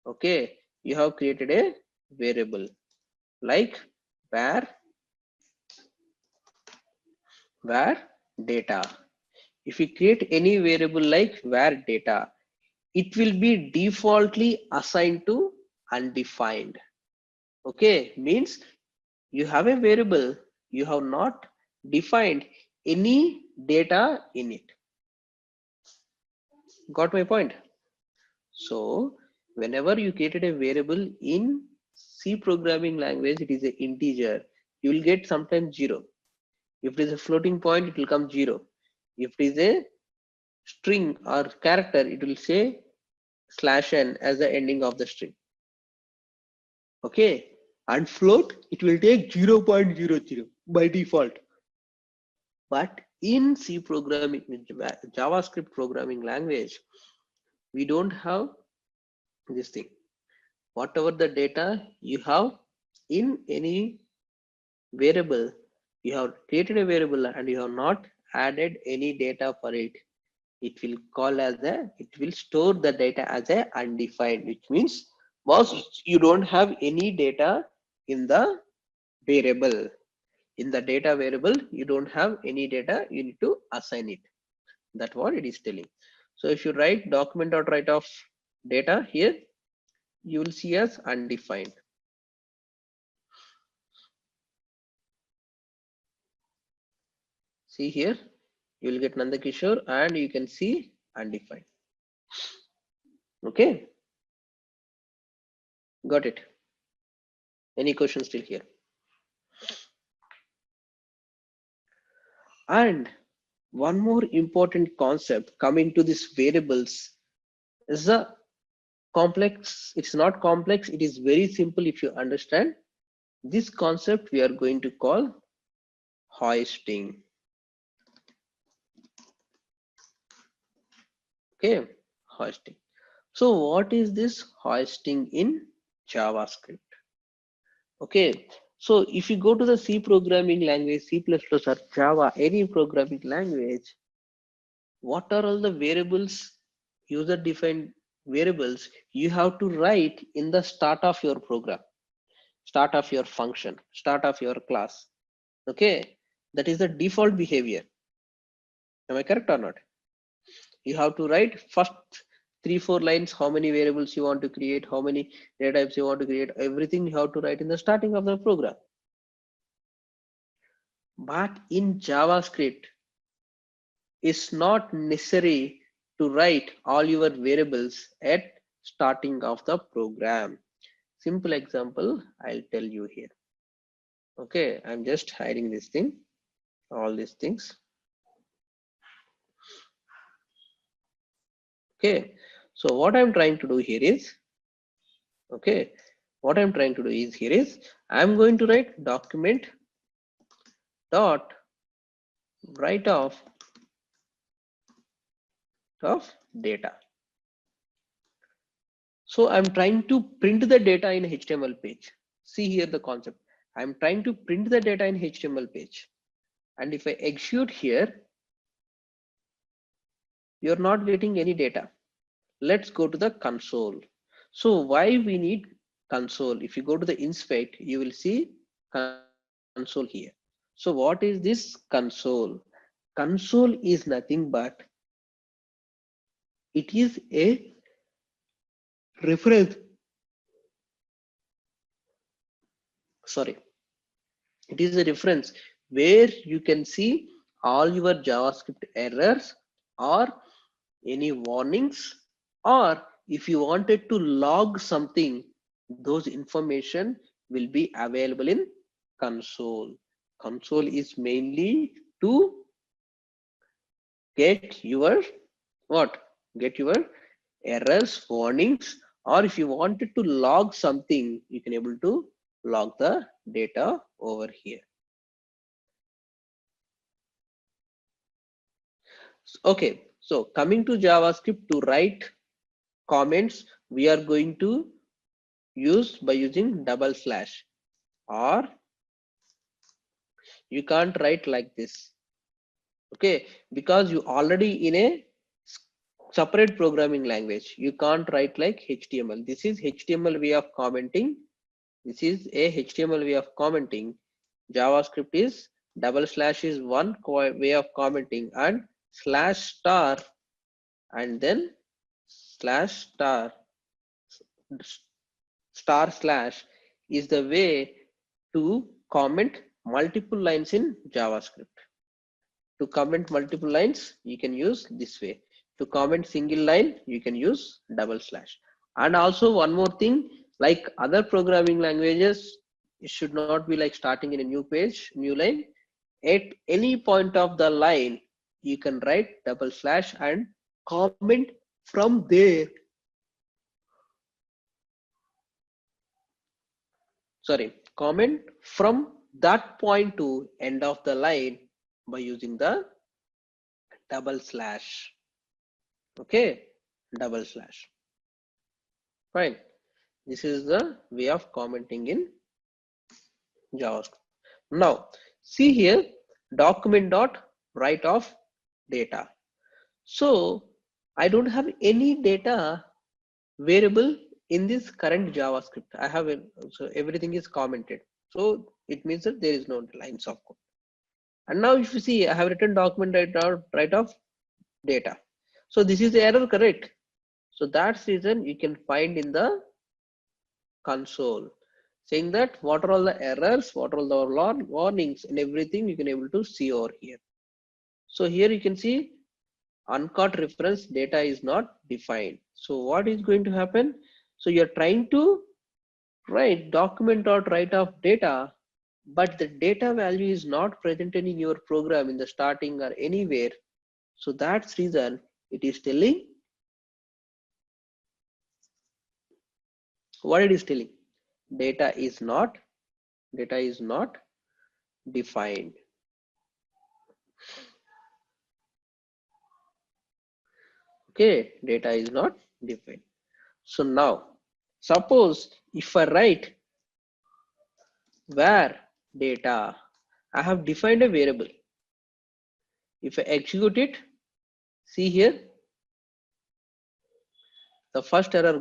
C: Okay, you have created a variable like var data. If you create any variable like var data, it will be defaultly assigned to undefined. Okay, means you have a variable, you have not defined any data in it. Got my point? So whenever you created a variable in C programming language, it is an integer, you will get sometimes 0. If it is a floating point, it will come 0. If it is a string or character, it will say /n as the ending of the string. Okay, and float, it will take 0.00 by default. But in C programming, JavaScript programming language, we don't have this thing. Whatever the data you have in any variable, you have created a variable and you have not added any data for it, it will call as it will store the data as a undefined, which means boss, you don't have any data in the variable. In the data variable, you don't have any data, you need to assign it. That's what it is telling. So if you write document.write of data here, you will see as undefined. See here, you will get Nanda Kishore and you can see undefined. Okay, got it? Any questions still here? And one more important concept coming to these variables is a complex. It's not complex. It is very simple if you understand. This concept we are going to call hoisting. Okay, hoisting. So what is this hoisting in JavaScript? Okay, so if you go to the C programming language, C++ or Java, any programming language, what are all the variables, user defined variables you have to write in the start of your program, start of your function, start of your class. Okay, that is the default behavior. Am I correct or not? You have to write first 3-4 lines, how many variables you want to create, how many data types you want to create, everything you have to write in the starting of the program. But in JavaScript, it's not necessary to write all your variables at starting of the program. Simple example I'll tell you here. Okay, I'm just hiding this thing, all these things. Okay, so what I'm trying to do here is, okay, what I'm trying to do is here is I'm going to write document dot write of data. So I'm trying to print the data in HTML page. See here the concept. I'm trying to print the data in HTML page. And if I execute here, you're not getting any data. Let's go to the console. So why we need console? If you go to the inspect, you will see console here. So what is this console? Console is nothing but it is a reference. Sorry, it is a reference where you can see all your JavaScript errors or any warnings, or if you wanted to log something, those information will be available in console. Console is mainly to get your what? Get your errors, warnings, or if you wanted to log something, you can able to log the data over here. Okay, so coming to JavaScript, to write comments, we are going to use by using double slash, or you can't write like this. Okay, because you already in a separate programming language, you can't write like HTML. This is HTML way of commenting. This is a HTML way of commenting. JavaScript is double slash is one way of commenting, and slash star and then slash star slash is the way to comment multiple lines in JavaScript. To comment multiple lines, you can use this way. To comment single line, you can use double slash. And also one more thing, like other programming languages, it should not be like starting in a new page, new line. At any point of the line, you can write double slash and comment from there. Sorry, comment from that point to end of the line by using the double slash. Okay, double slash. Fine. This is the way of commenting in JavaScript. Now, see here, document dot write of data. So I don't have any data variable in this current JavaScript. I have it, so everything is commented. So it means that there is no lines of code. And now if you see, I have written document write of data. So this is the error, correct? So that's reason you can find in the console, saying that what are all the errors, what are all the warnings, and everything you can able to see over here. So here you can see uncaught reference data is not defined. So what is going to happen? So you're trying to write document dot write of data, but the data value is not presented in your program in the starting or anywhere. So that's reason it is telling what it is telling. Data is not defined. Okay, data is not defined. So now suppose if I write where data, I have defined a variable. If I execute it, see here, the first error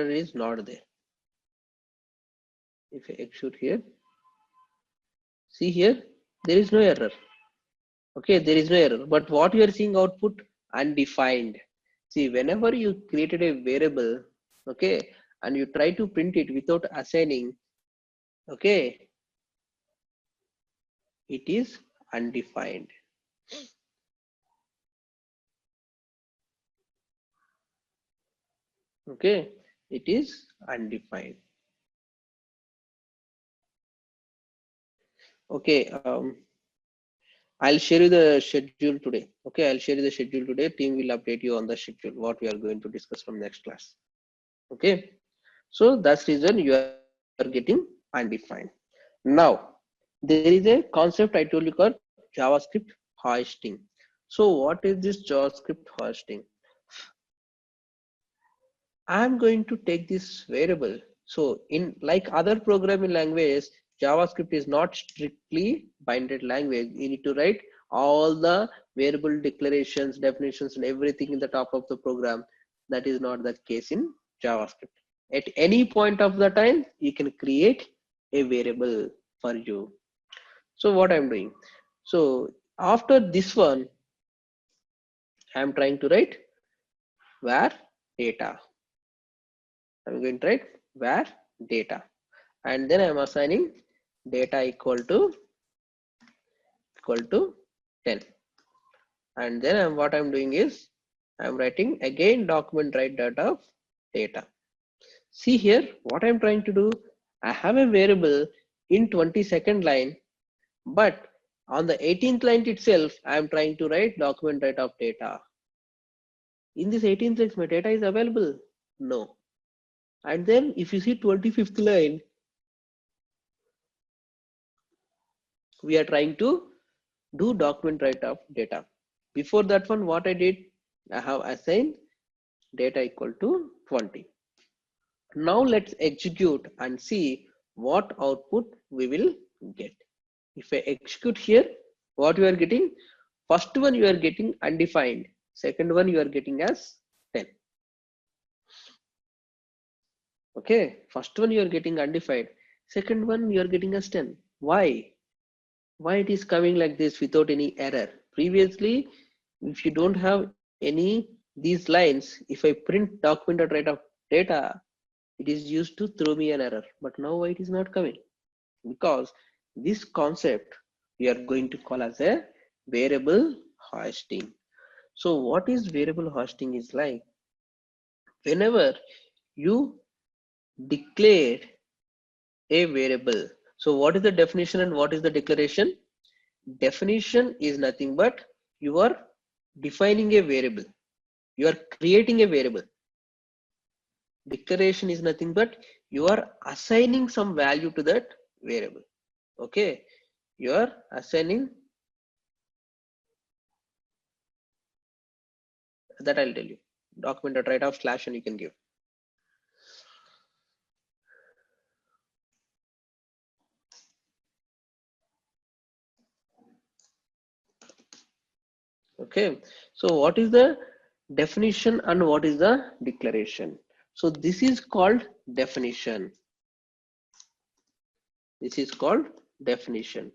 C: is not there. If I execute here, see here, there is no error. Okay, there is no error, but what you are seeing output undefined. See, whenever you created a variable, okay, and you try to print it without assigning, okay, it is undefined. Okay, it is undefined. Okay, I'll share you the schedule today. Okay, I'll share you the schedule today. Team will update you on the schedule, what we are going to discuss from next class. Okay, so that's reason you are getting undefined. Now, there is a concept I told you called JavaScript hoisting. So what is this JavaScript hoisting? I'm going to take this variable. So in like other programming languages, JavaScript is not strictly binded language. You need to write all the variable declarations, definitions, and everything in the top of the program. That is not the case in JavaScript. At any point of the time, you can create a variable for you. So what I'm doing? So after this one, I'm trying to write where data. I'm going to write where data, and then I'm assigning data equal to 10, and then what I'm doing is I'm writing again document write data of data. See here what I'm trying to do. I have a variable in 22nd line, but on the 18th line itself I'm trying to write document write of data. In this 18th line my data is available? No. And then if you see 25th line, we are trying to do document write of data. Before that one, what I did, I have assigned data equal to 20. Now let's execute and see what output we will get. If I execute here, what you are getting? First one you are getting undefined. Second one you are getting as 10. Okay, first one you are getting undefined. Second one you are getting as 10. Why? Why it is coming like this without any error? Previously, if you don't have any these lines, if I print document at rate of data, it is used to throw me an error. But now why it is not coming? Because this concept we are going to call as a variable hoisting. So what is variable hoisting is like, whenever you declare a variable. So what is the definition and what is the declaration? Definition is nothing but you are defining a variable. You are creating a variable. Declaration is nothing but you are assigning some value to that variable. Okay, you are assigning that. I'll tell you. Document write off slash and you can give. Okay, so what is the definition and what is the declaration? So this is called definition. This is called definition.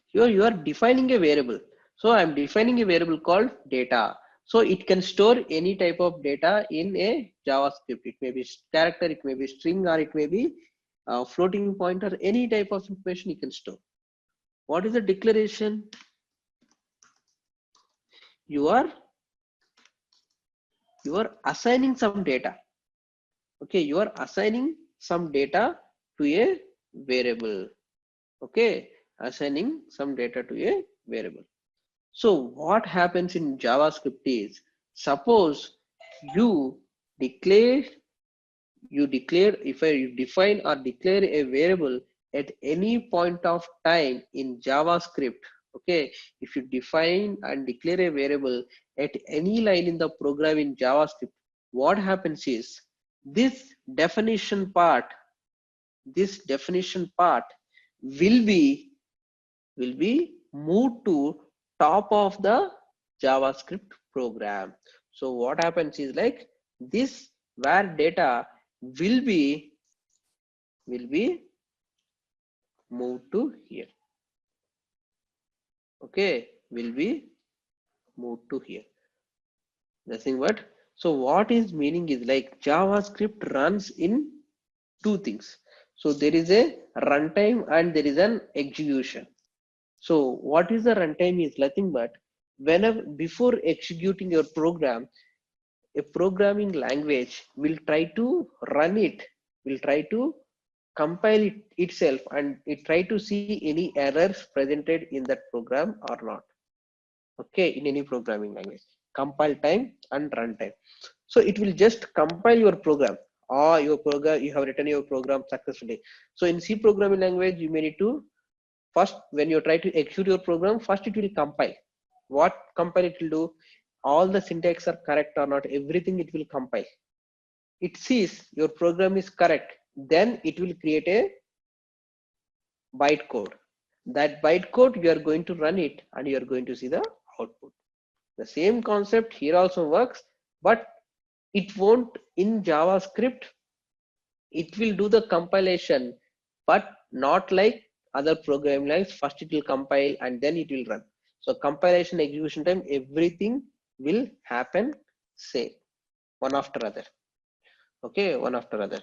C: Here you are defining a variable. So I'm defining a variable called data. So it can store any type of data in a JavaScript. It may be character, it may be string, or it may be floating point, or any type of information you can store. What is the declaration? You are assigning some data. Okay, you are assigning some data to a variable. Okay, assigning some data to a variable. So what happens in JavaScript is, suppose you declare if you define or declare a variable at any point of time in JavaScript. Okay, if you define and declare a variable at any line in the program in JavaScript, what happens is this definition part will be moved to top of the JavaScript program. So what happens is, like, this where data will be moved to here. Okay, will be moved to here. Nothing but, so what is meaning is, like, JavaScript runs in two things. So there is a runtime and there is an execution. So what is the runtime is nothing but, whenever before executing your program, a programming language will try to run it, will try to compile it itself, and it try to see any errors presented in that program or not. Okay, in any programming language, compile time and runtime. So it will just compile your program, or your program, you have written your program successfully. So in C programming language, you may need to first, when you try to execute your program, first it will compile. What compile it will do? All the syntax are correct or not, everything it will compile. It sees your program is correct, then it will create a bytecode. That bytecode, you are going to run it and you are going to see the output. The same concept here also works, but it won't in JavaScript. It will do the compilation, but not like other programming languages. First it will compile and then it will run. So compilation, execution time, everything will happen same, one after other. Okay, one after other.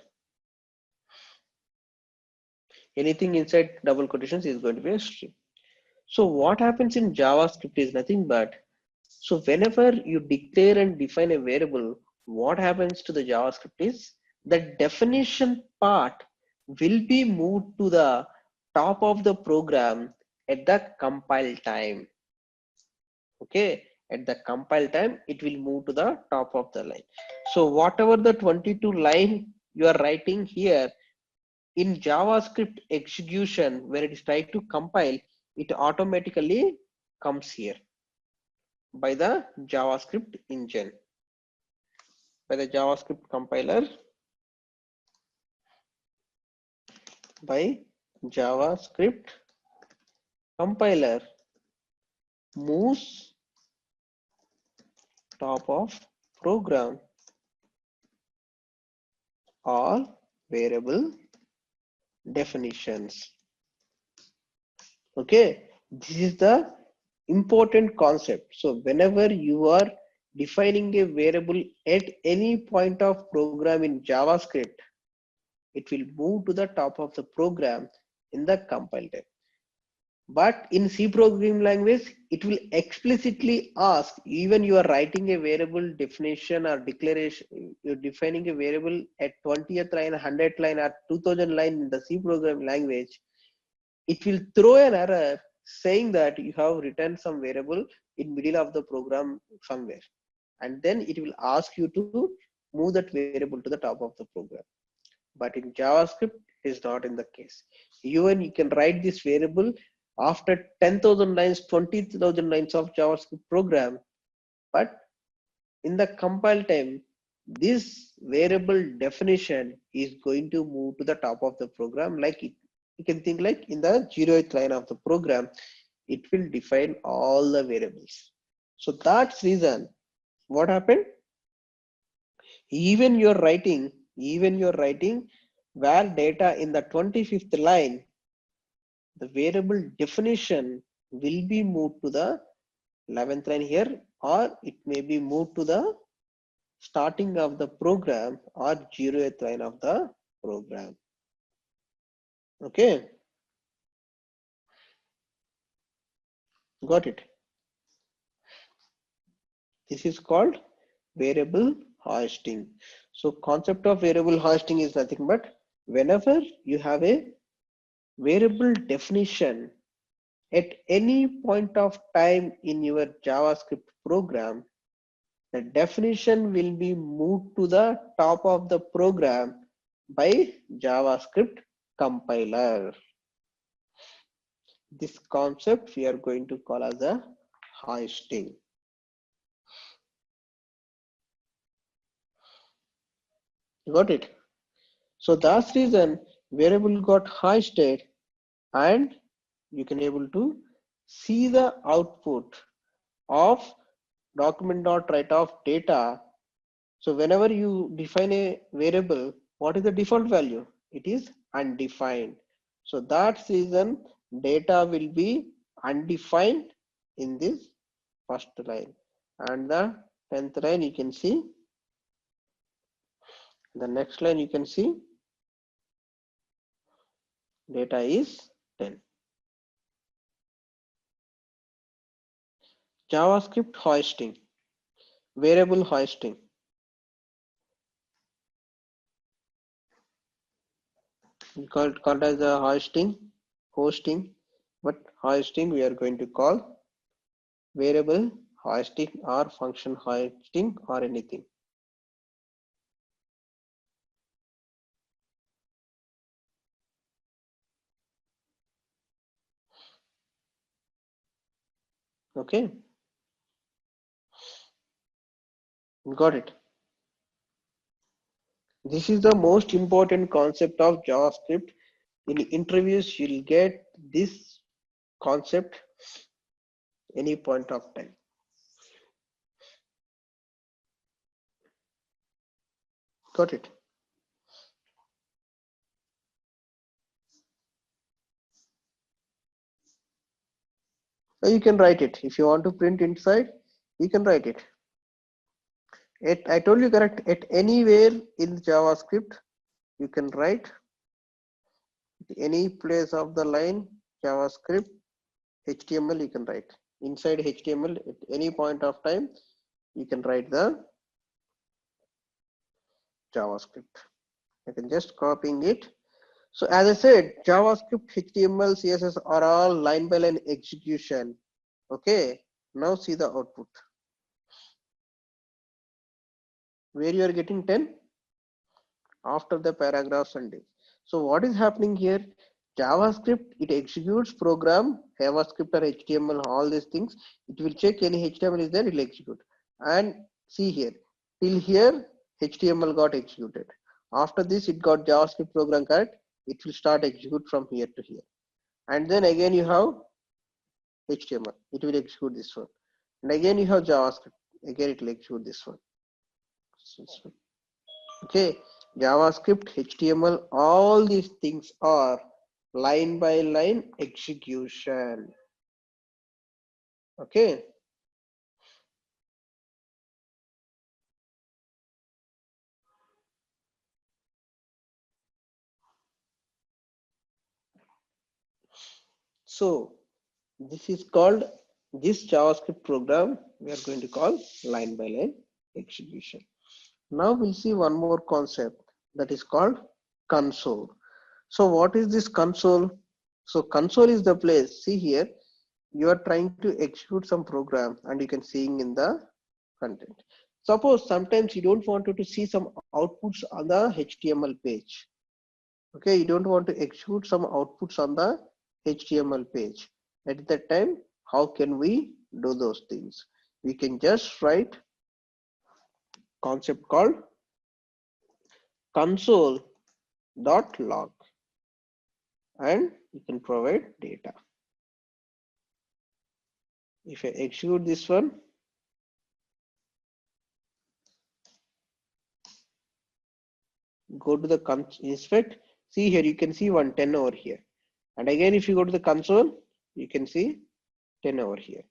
C: Anything inside double quotations is going to be a string. So what happens in JavaScript is nothing but, so whenever you declare and define a variable, what happens to the JavaScript is the definition part will be moved to the top of the program at the compile time. Okay, at the compile time, it will move to the top of the line. So whatever the 22 line you are writing here, in JavaScript execution, where it is trying to compile, it automatically comes here by the JavaScript engine, by the JavaScript compiler, by JavaScript compiler moves top of program all variable definitions. Okay, this is the important concept. So whenever you are defining a variable at any point of program in JavaScript, it will move to the top of the program in the compile time. But in C programming language, it will explicitly ask, even you are writing a variable definition or declaration, you're defining a variable at 20th line, 100th line, or 2000 line in the C programming language, it will throw an error saying that you have written some variable in middle of the program somewhere, and then it will ask you to move that variable to the top of the program. But in JavaScript, it is not in the case. Even you can write this variable after 10,000 lines, 20,000 lines of JavaScript program, but in the compile time, this variable definition is going to move to the top of the program. Like it, you can think like in the 0th line of the program, it will define all the variables. So that's reason what happened. Even you're writing where data in the 25th line, the variable definition will be moved to the 11th line here, or it may be moved to the starting of the program or 0th line of the program. Okay, got it. This is called variable hoisting. So concept of variable hoisting is nothing but, whenever you have a variable definition At any point of time in your JavaScript program, the definition will be moved to the top of the program by JavaScript compiler. This concept we are going to call as a hoisting. Got it? So that's reason variable got hoisted, and you can able to see the output of document.write of data. So whenever you define a variable, what is the default value? It is undefined. So that reason data will be undefined in this first line, and the 10th line you can see, the next line you can see data is 10. JavaScript hoisting, variable hoisting. We called as a hosting, but hoisting we are going to call variable hoisting or function hoisting or anything. Okay, got it. This is the most important concept of JavaScript. In interviews, you'll get this concept any point of time. Got it? You can write it. If you want to print inside, you can write it. I told you correct, at anywhere in JavaScript, you can write at any place of the line JavaScript, HTML you can write. Inside HTML at any point of time, you can write the JavaScript. I can just copying it. So as I said, JavaScript, HTML, CSS are all line by line execution. Okay, now see the output. Where you are getting 10 after the paragraphs and div. So what is happening here? JavaScript, it executes program, JavaScript or HTML, all these things. It will check any HTML is there, it will execute. And see here, till here, HTML got executed. After this, it got JavaScript program correct. It will start execute from here to here. And then again you have HTML, it will execute this one. And again you have JavaScript, again it will execute this one. Okay, JavaScript, HTML, all these things are line by line execution. Okay. So this is called, this JavaScript program we are going to call line by line execution. Now we'll see one more concept that is called console. So what is this console? So console is the place, see here, you are trying to execute some program and you can seeing in the content. Suppose sometimes you don't want to see some outputs on the HTML page. Okay, you don't want to execute some outputs on the HTML page. At that time, how can we do those things? We can just write concept called console.log and you can provide data. If I execute this one, go to the inspect, see here you can see 110 over here. And again, if you go to the console, you can see 10 over here.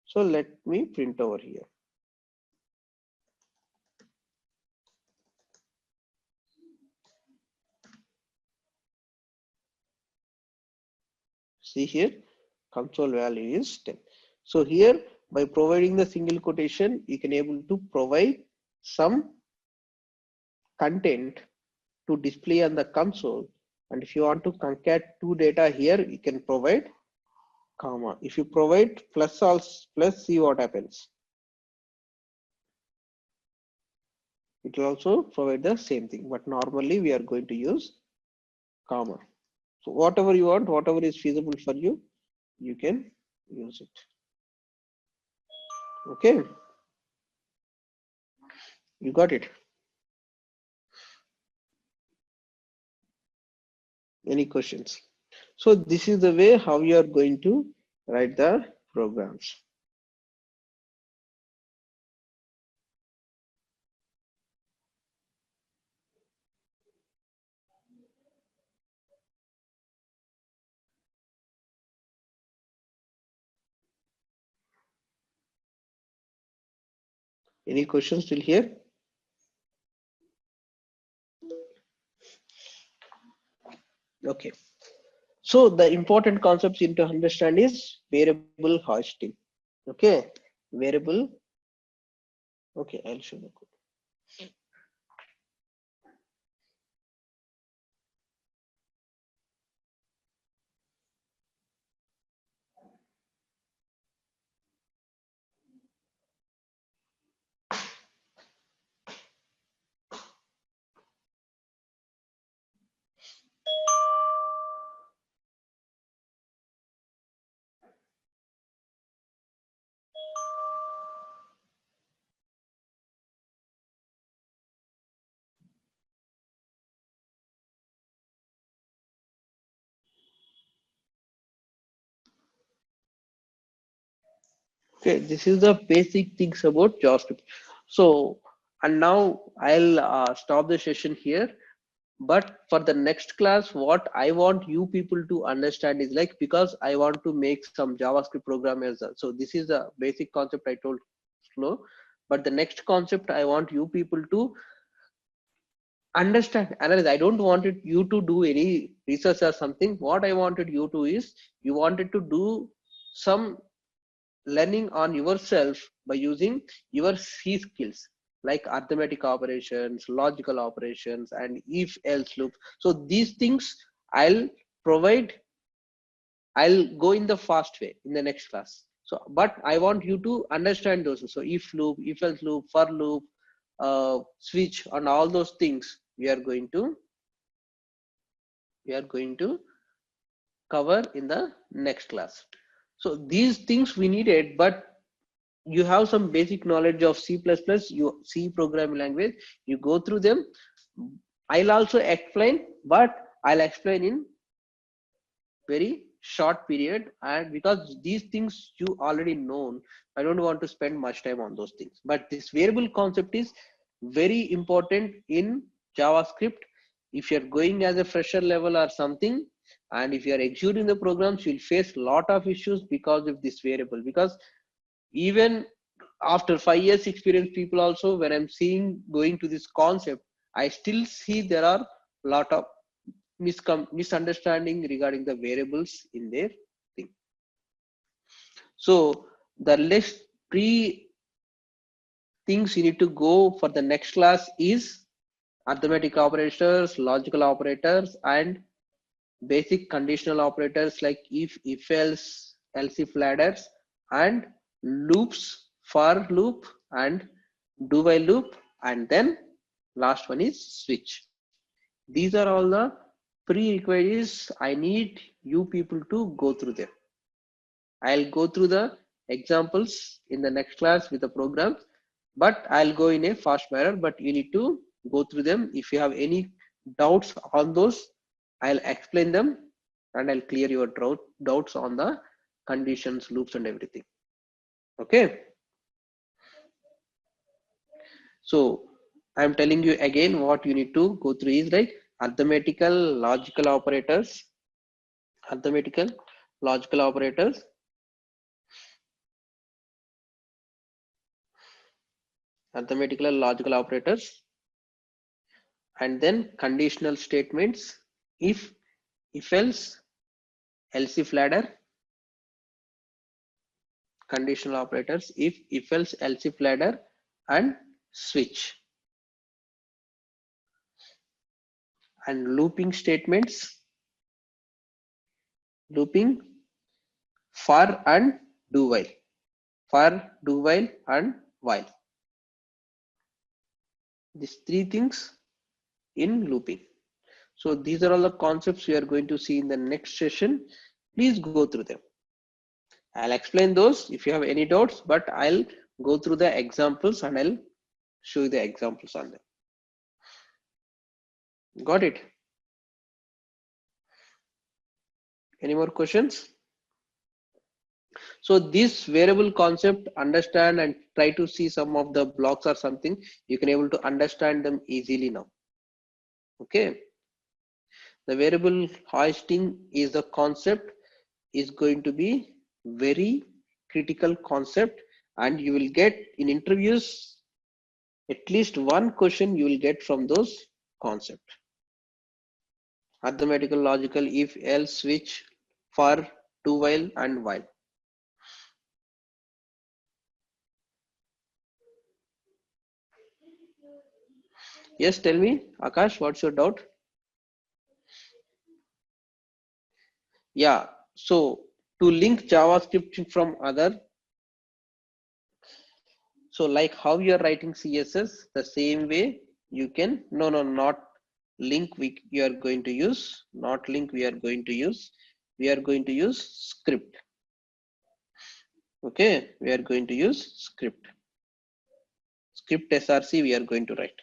C: So let me print over here. See here, console value is 10. So here, by providing the single quotation, you can able to provide some content to display on the console. And if you want to concat two data here, you can provide comma. If you provide plus also plus, see what happens. It will also provide the same thing, but normally we are going to use comma. So whatever you want, whatever is feasible for you, you can use it. Okay, you got it. Any questions? So this is the way how you are going to write the programs. Any questions till here? Okay. So the important concepts you need to understand is variable hosting. Okay, variable. Okay, I'll show the code. Okay, this is the basic things about JavaScript. So, and now I'll stop the session here. But for the next class, what I want you people to understand is like, because I want to make some JavaScript program as well. So this is a basic concept I told slow. But the next concept I want you people to understand, analyze. I don't want you to do any research or something. What I wanted you to is, you wanted to do some learning on yourself by using your C skills like arithmetic operations, logical operations, and if else loop. So these things I'll provide, I'll go in the fast way in the next class. So, but I want you to understand those. So if loop, if else loop, for loop, switch, and all those things we are going to cover in the next class. So these things we needed, but you have some basic knowledge of C++, you C programming language, you go through them. I'll also explain, but I'll explain in very short period, and because these things you already known, I don't want to spend much time on those things. But this variable concept is very important in JavaScript. If you're going as a fresher level or something, and if you are executing the programs, you'll face a lot of issues because of this variable. Because even after 5 years experience, people also, when I'm seeing going to this concept, I still see there are a lot of misunderstanding regarding the variables in their thing. So the next three things you need to go for the next class is arithmetic operators, logical operators, and basic conditional operators like if else, else if ladders, and loops, for loop and do while loop, and then last one is switch. These are all the prerequisites I need you people to go through them. I'll go through the examples in the next class with the program, but I'll go in a fast manner, but you need to go through them. If you have any doubts on those, I'll explain them and I'll clear your doubts on the conditions, loops, and everything. Okay. So I'm telling you again, what you need to go through is like arithmetical, logical operators, arithmetical, logical operators, arithmetical logical operators, and then conditional statements, if else, else if ladder, conditional operators, if else, else if ladder, and switch, and looping statements, looping, for and do while. For, do while and while. These three things in looping. So these are all the concepts we are going to see in the next session. Please go through them. I'll explain those if you have any doubts, but I'll go through the examples and I'll show you the examples on them. Got it? Any more questions? So this variable concept, understand and try to see some of the blocks or something, you can able to understand them easily now. Okay. The variable hoisting is the concept, is going to be very critical concept, and you will get in interviews at least one question you will get from those concept. Arithmetical, logical, if, else, switch, for, do while and while. Yes, tell me, Akash, what's your doubt? Yeah, so to link JavaScript from other, so like how you're writing CSS, the same way you can, not link you are going to use, not link we are going to use, we are going to use script. Okay, we are going to use script src we are going to write.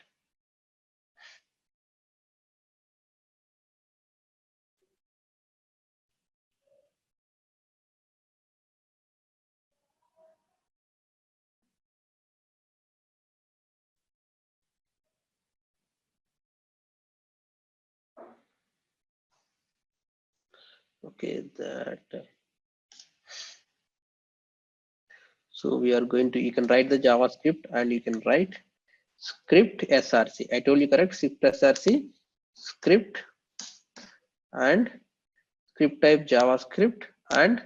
C: Okay, that so we are going to, you can write the JavaScript and you can write script src. I told you correct, script src, script and script type JavaScript and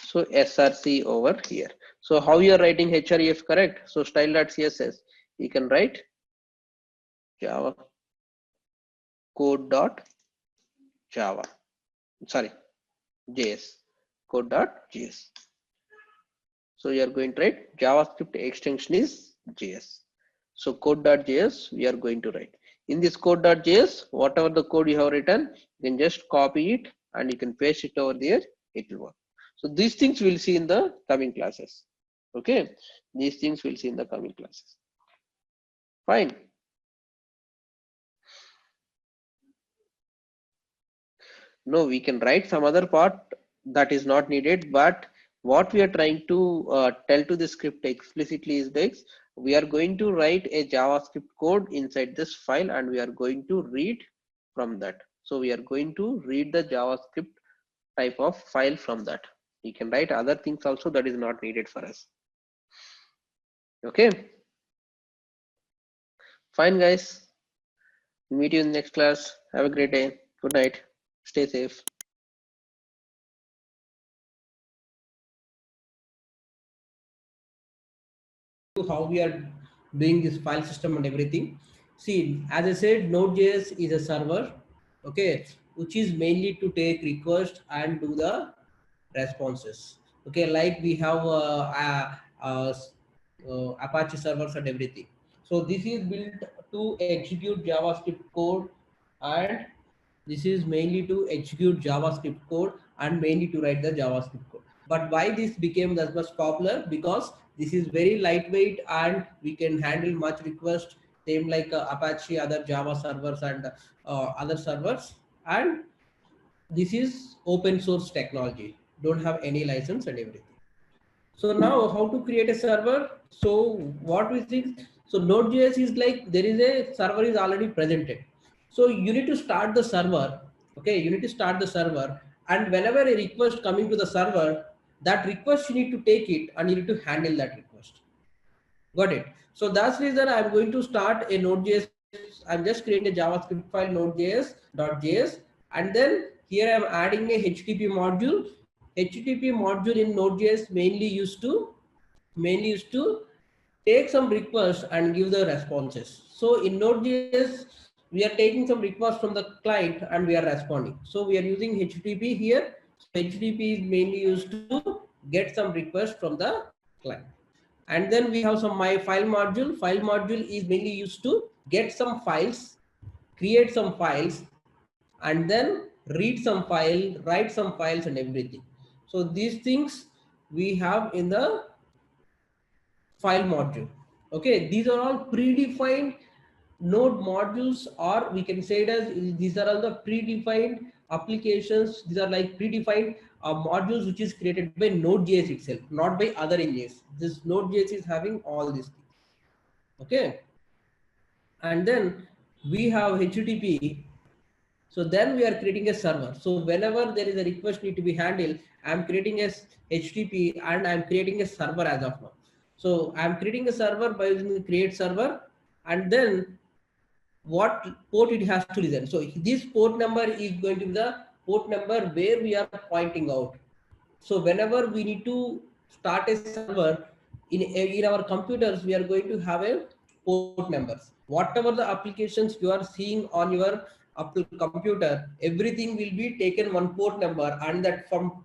C: so src over here. So how you are writing href, correct? So style.css, you can write java code.java, sorry, js, code.js. So you are going to write JavaScript extension is JS. So code.js we are going to write. In this code.js, whatever the code you have written, you can just copy it and you can paste it over there, it will work. So these things we'll see in the coming classes. Okay, these things we'll see in the coming classes. Fine. No, we can write some other part that is not needed, but what we are trying to tell to the script explicitly is this: we are going to write a JavaScript code inside this file and we are going to read from that. So we are going to read the JavaScript type of file from that. You can write other things also, that is not needed for us. Okay, fine guys, meet you in the next class. Have a great day. Good night. Stay safe.
A: How we are doing this file system and everything. See, as I said, Node.js is a server, okay, which is mainly to take requests and do the responses. Okay, like we have Apache servers and everything. So this is built to execute JavaScript code, and this is mainly to execute JavaScript code and mainly to write the JavaScript code. But why this became that much popular? Because this is very lightweight and we can handle much request, same like Apache, other Java servers and other servers. And this is open source technology, don't have any license and everything. So now how to create a server? So what we think, so Node.js is like there is a server is already presented. So you need to start the server. Okay, you need to start the server, and whenever a request coming to the server, that request you need to take it and you need to handle that request. Got it? So that's the reason I'm going to start a Node.js. I'm just creating a JavaScript file node.js.js, and then here I'm adding a HTTP module. HTTP module in Node.js mainly used to take some requests and give the responses. So in Node.js, we are taking some requests from the client and we are responding. So we are using HTTP here. So HTTP is mainly used to get some request from the client. And then we have some my file module. File module is mainly used to get some files, create some files, and then read some file, write some files and everything. So these things we have in the file module. Okay, these are all predefined node modules, or we can say it as these are all the predefined applications. These are like predefined modules which is created by Node.js itself, not by other engines. This Node.js is having all these things. Okay, and then we have HTTP. So then we are creating a server. So whenever there is a request need to be handled, I'm creating a HTTP and I'm creating a server as of now. So I'm creating a server by using the create server, and then what port it has to listen. So this port number is going to be the port number where we are pointing out. So whenever we need to start a server in our computers, we are going to have a port numbers. Whatever the applications you are seeing on your computer, everything will be taken one port number, and that from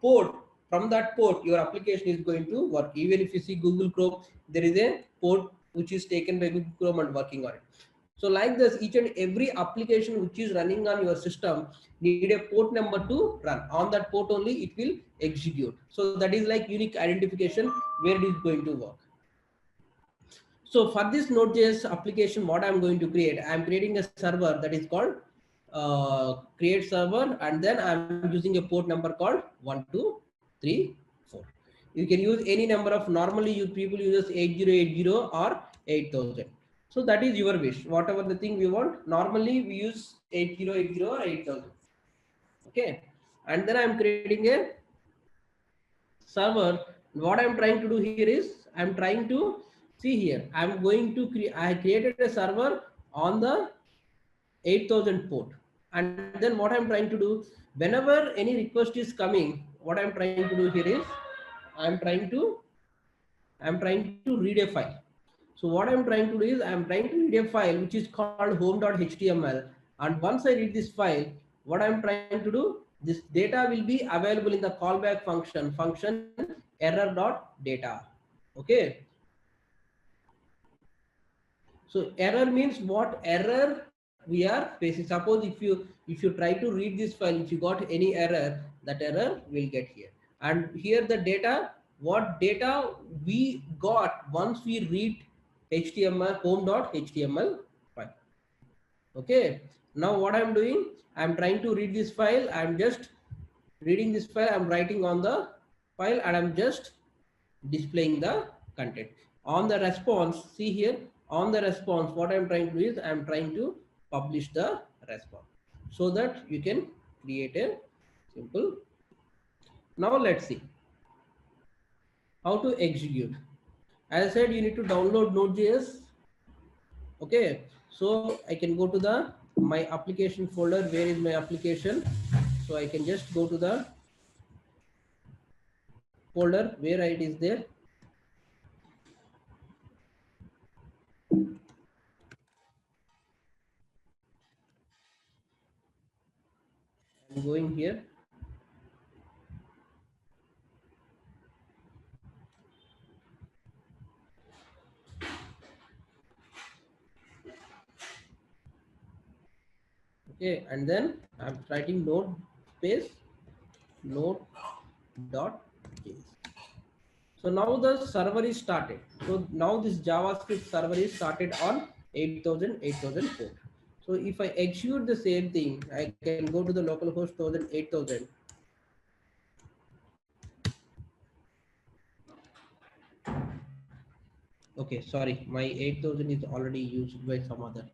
A: that port your application is going to work. Even if you see Google Chrome, there is a port which is taken by Google Chrome and working on it. So like this, each and every application which is running on your system need a port number to run. On that port only it will execute. So that is like unique identification where it is going to work. So for this Node.js application, what I'm going to create, I'm creating a server that is called create server, and then I'm using a port number called 1234. You can use any number of, normally you people use 8080 or 8000. So that is your wish, whatever the thing we want. Normally we use 8080 or 8000. Okay, and then I'm creating a server. What I'm trying to do here is I'm trying to see here. I'm going to I created a server on the 8000 port, and then what I'm trying to do, whenever any request is coming, what I'm trying to do here is I'm trying to I'm trying to read a file. So what I'm trying to do is I'm trying to read a file which is called home.html, and once I read this file, what I'm trying to do, this data will be available in the callback function error.data. Okay, so error means what error we are facing. Suppose if you try to read this file, if you got any error, that error will get here. And here the data, what data we got once we read HTML home.html file. Okay, now what I'm doing, I'm trying to read this file. I'm just reading this file, I'm writing on the file, and I'm just displaying the content. On the response, see here, on the response, what I'm trying to do is I'm trying to publish the response so that you can create a simple. Now let's see how to execute. As I said, you need to download Node.js. Okay, so I can go to the my application folder. Where is my application? So I can just go to the folder where it is there. I'm going here. Okay, and then I'm writing node space node.js. So now the server is started. So now this JavaScript server is started on 8000 port. So if I execute the same thing, I can go to the localhost 8000. Okay, sorry, my 8000 is already used by some other.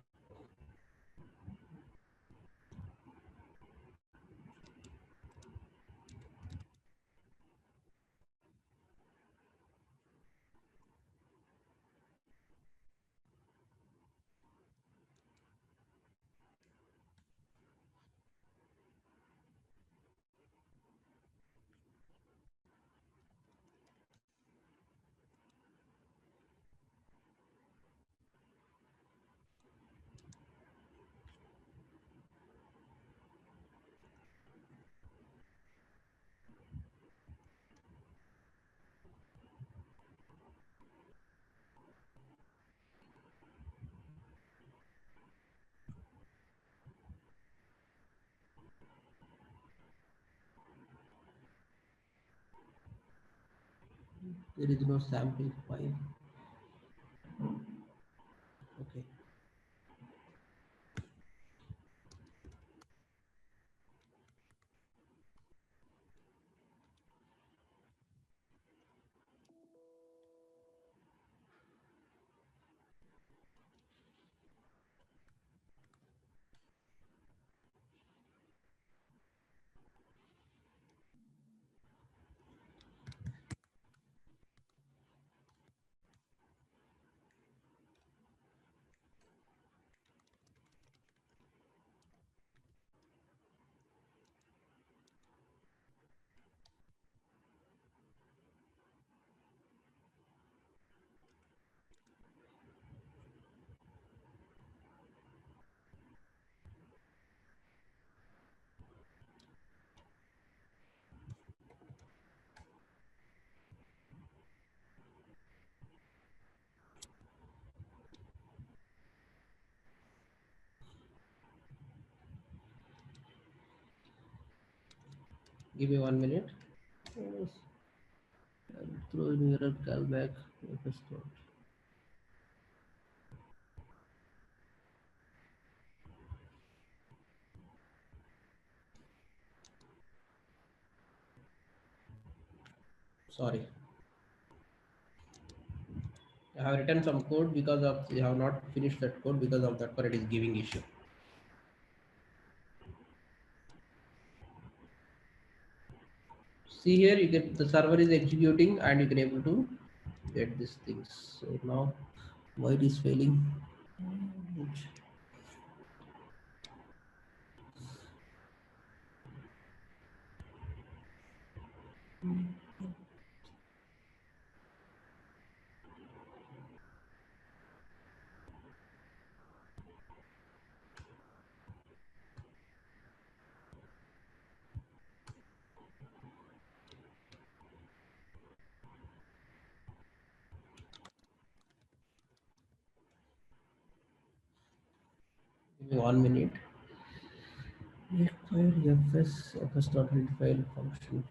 A: There is no sample file. Okay. Give me 1 minute. Yes. I'll throw in error callback. Sorry. I have written some code because of I have not finished that code because of that, but it is giving issue. See here, you get the server is executing and you can able to get these things. So now why it is failing? Give me 1 minute. Fs dot read file function.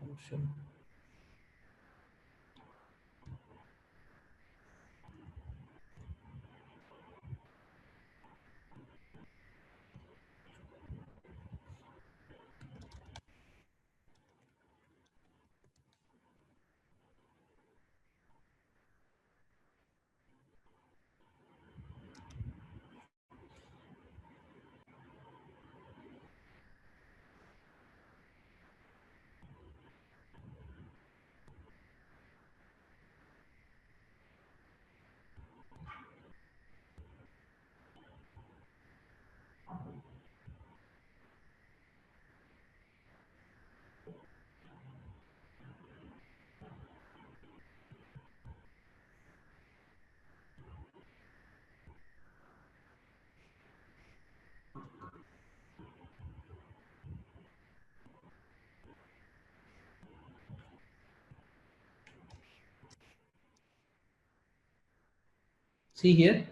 A: See here.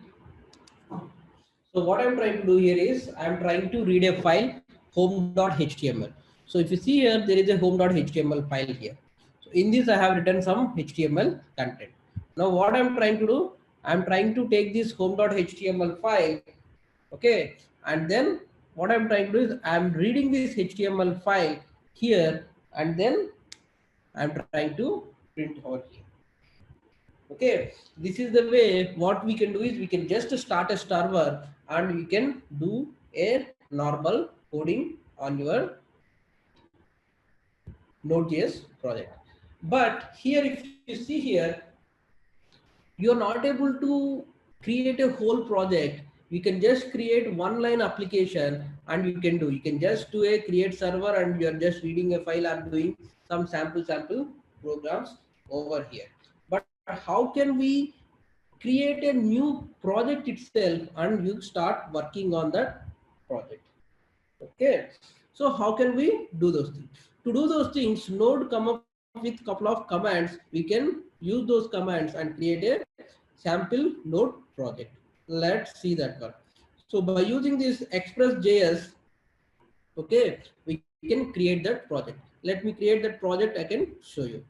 A: So what I'm trying to do here is I'm trying to read a file home.html. So if you see here, there is a home.html file here. So in this, I have written some HTML content. Now what I'm trying to do, I'm trying to take this home.html file, okay, and then what I'm trying to do is I'm reading this HTML file here, and then I'm trying to print over here. Okay, this is the way. What we can do is we can just start a server and we can do a normal coding on your Node.js project. But here, if you see here, you are not able to create a whole project. You can just create one line application and you can just do a create server and you are just reading a file or doing some sample programs over here. But how can we create a new project itself and you start working on that project? Okay, so how can we do those things? To do those things, Node come up with couple of commands. We can use those commands and create a sample Node project. Let's see that one. So by using this Express.js, okay, we can create that project. Let me create that project. I can show you.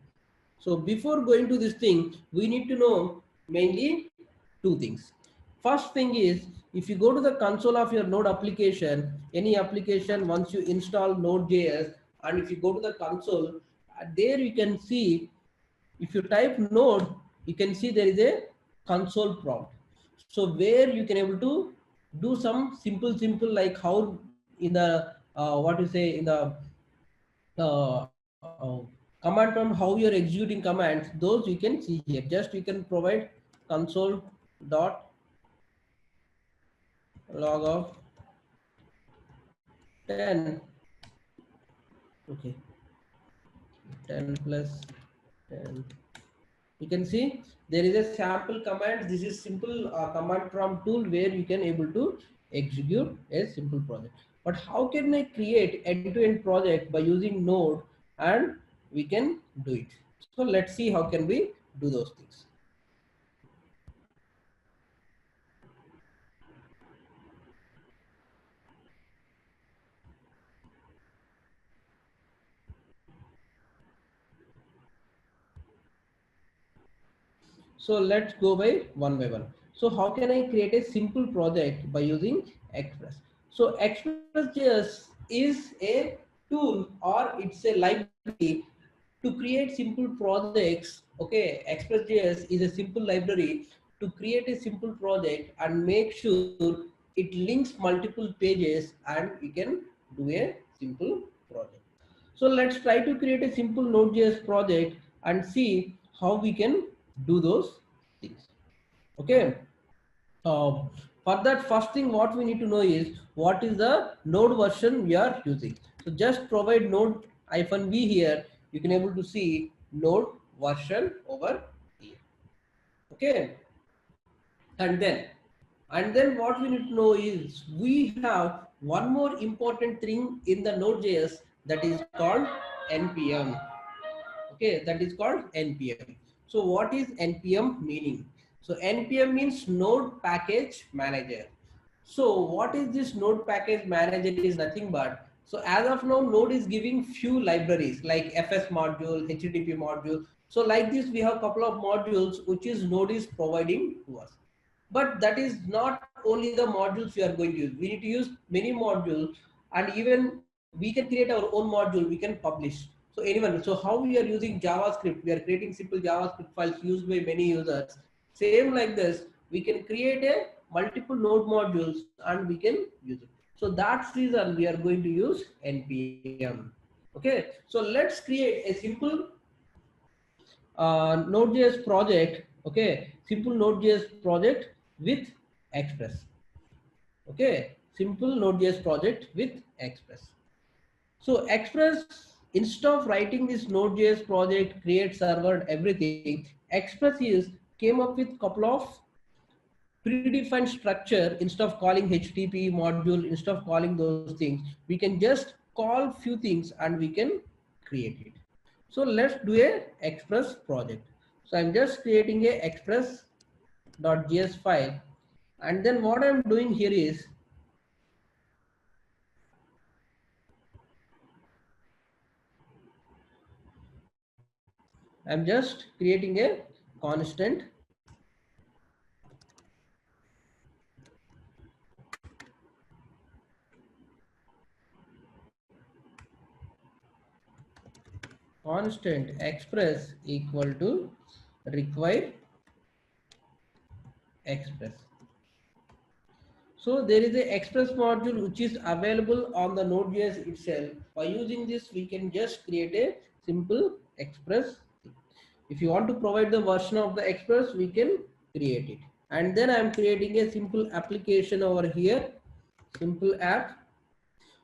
A: So before going to this thing, we need to know mainly two things. First thing is, if you go to the console of your Node application, any application, once you install Node.js, and if you go to the console, there you can see, if you type Node, you can see there is a console prompt. So where you can able to do some simple like how in the what you say in the command prompt, how you're executing commands, those you can see here. Just you can provide console dot log of 10. Okay, 10 plus 10. You can see there is a sample command. This is simple command prompt tool where you can able to execute a simple project. But how can I create end-to-end project by using Node, and we can do it? So let's see how can we do those things. So let's go by one. So how can I create a simple project by using Express? So Express.js is a tool, or it's a library to create simple projects. Okay, Express.js is a simple library to create a simple project and make sure it links multiple pages and we can do a simple project. So let's try to create a simple Node.js project and see how we can do those things. Okay. For that, first thing what we need to know is what is the Node version we are using. So just provide Node -v here. You can able to see Node version over here. Okay. And then what we need to know is we have one more important thing in the Node.js, that is called npm. Okay, that is called npm. So what is npm meaning? So npm means Node Package Manager. So what is this Node Package Manager is nothing but, so as of now Node is giving few libraries like fs module, http module. So like this we have couple of modules which is Node is providing to us. But that is not only the modules we are going to use. We need to use many modules, and even we can create our own module, we can publish. So anyone, so how we are using JavaScript, we are creating simple JavaScript files used by many users. Same like this, we can create a multiple node modules and we can use it. So that's the reason we are going to use npm. Okay, so let's create a simple Node.js project. Okay, simple Node.js project with Express. Okay, simple Node.js project with Express. So Express, instead of writing this Node.js project, create server and everything, Express is came up with couple of predefined structure. Instead of calling HTTP module, instead of calling those things, we can just call few things and we can create it. So let's do a Express project. So I'm just creating a express.js file, and then what I'm doing here is I'm just creating a constant express equal to require express. So there is a express module which is available on the Node.js itself. By using this, we can just create a simple express. If you want to provide the version of the express, we can create it. And then I'm creating a simple application over here, simple app.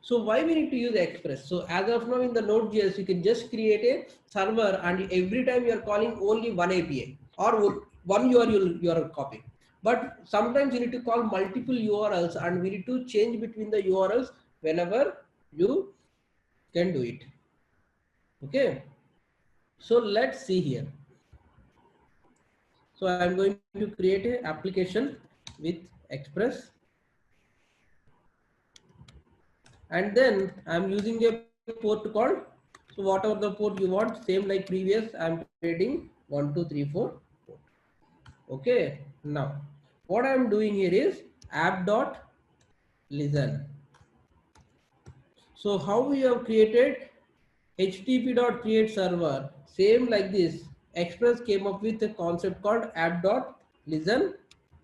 A: So why we need to use Express? So as of now in the Node.js, you can just create a server and every time you are calling only one API or one URL you are copying. But sometimes you need to call multiple URLs and we need to change between the URLs whenever you can do it. Okay. So let's see here. So I'm going to create an application with Express. And then I'm using a port called,
B: So whatever the port you want, same like previous, I'm creating 1 2 3 4 port. Okay, now what I'm doing here is app dot listen. So how we have created http dot create server, same like this. Express came up with a concept called app dot listen,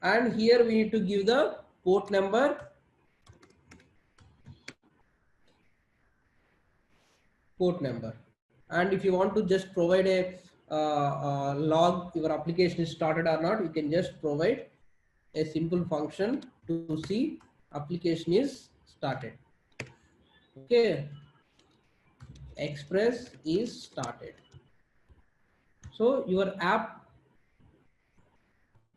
B: and here we need to give the port number, and if you want to just provide a log your application is started or not, you can just provide a simple function to see application is started. Okay, express is started. So your app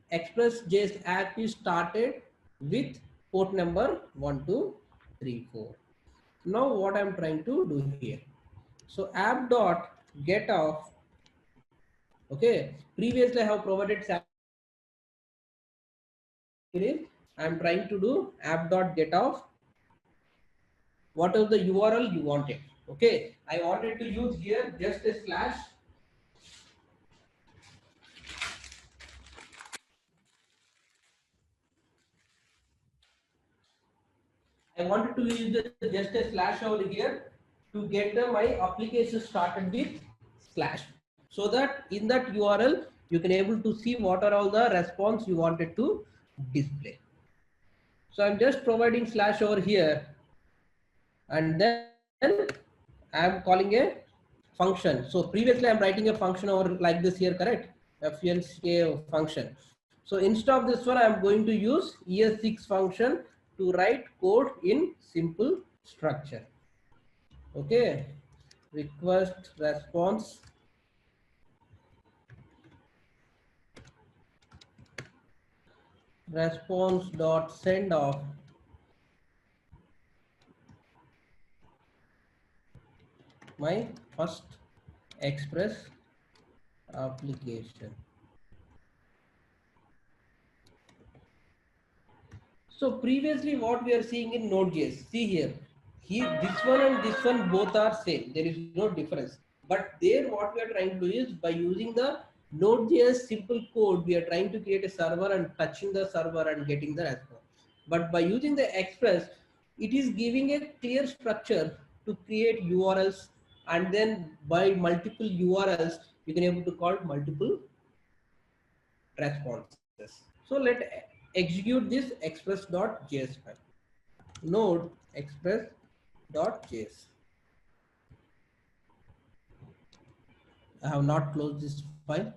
B: express JS app is started with port number 1234. Now what I'm trying to do here, so app dot get off. Okay, previously I have provided I'm trying to do app dot get off whatever the URL you wanted. Okay, I wanted to use here just a slash. I wanted to use just a slash over here to get my application started with slash, so that in that URL you can able to see what are all the response you wanted to display. So I'm just providing slash over here, and then I'm calling a function. So previously I'm writing a function over like this here, correct? FNCA function. So instead of this one, I'm going to use ES6 function to write code in simple structure. Okay, request response dot send off my first express application. So previously what we are seeing in Node.js, see here this one and this one both are same. There is no difference. But there what we are trying to do is by using the Node.js simple code, we are trying to create a server and touching the server and getting the response. But by using the Express, it is giving a clear structure to create URLs, and then by multiple URLs, you can able to call multiple responses. So let execute this express.js file. Node express.js. I have not closed this file.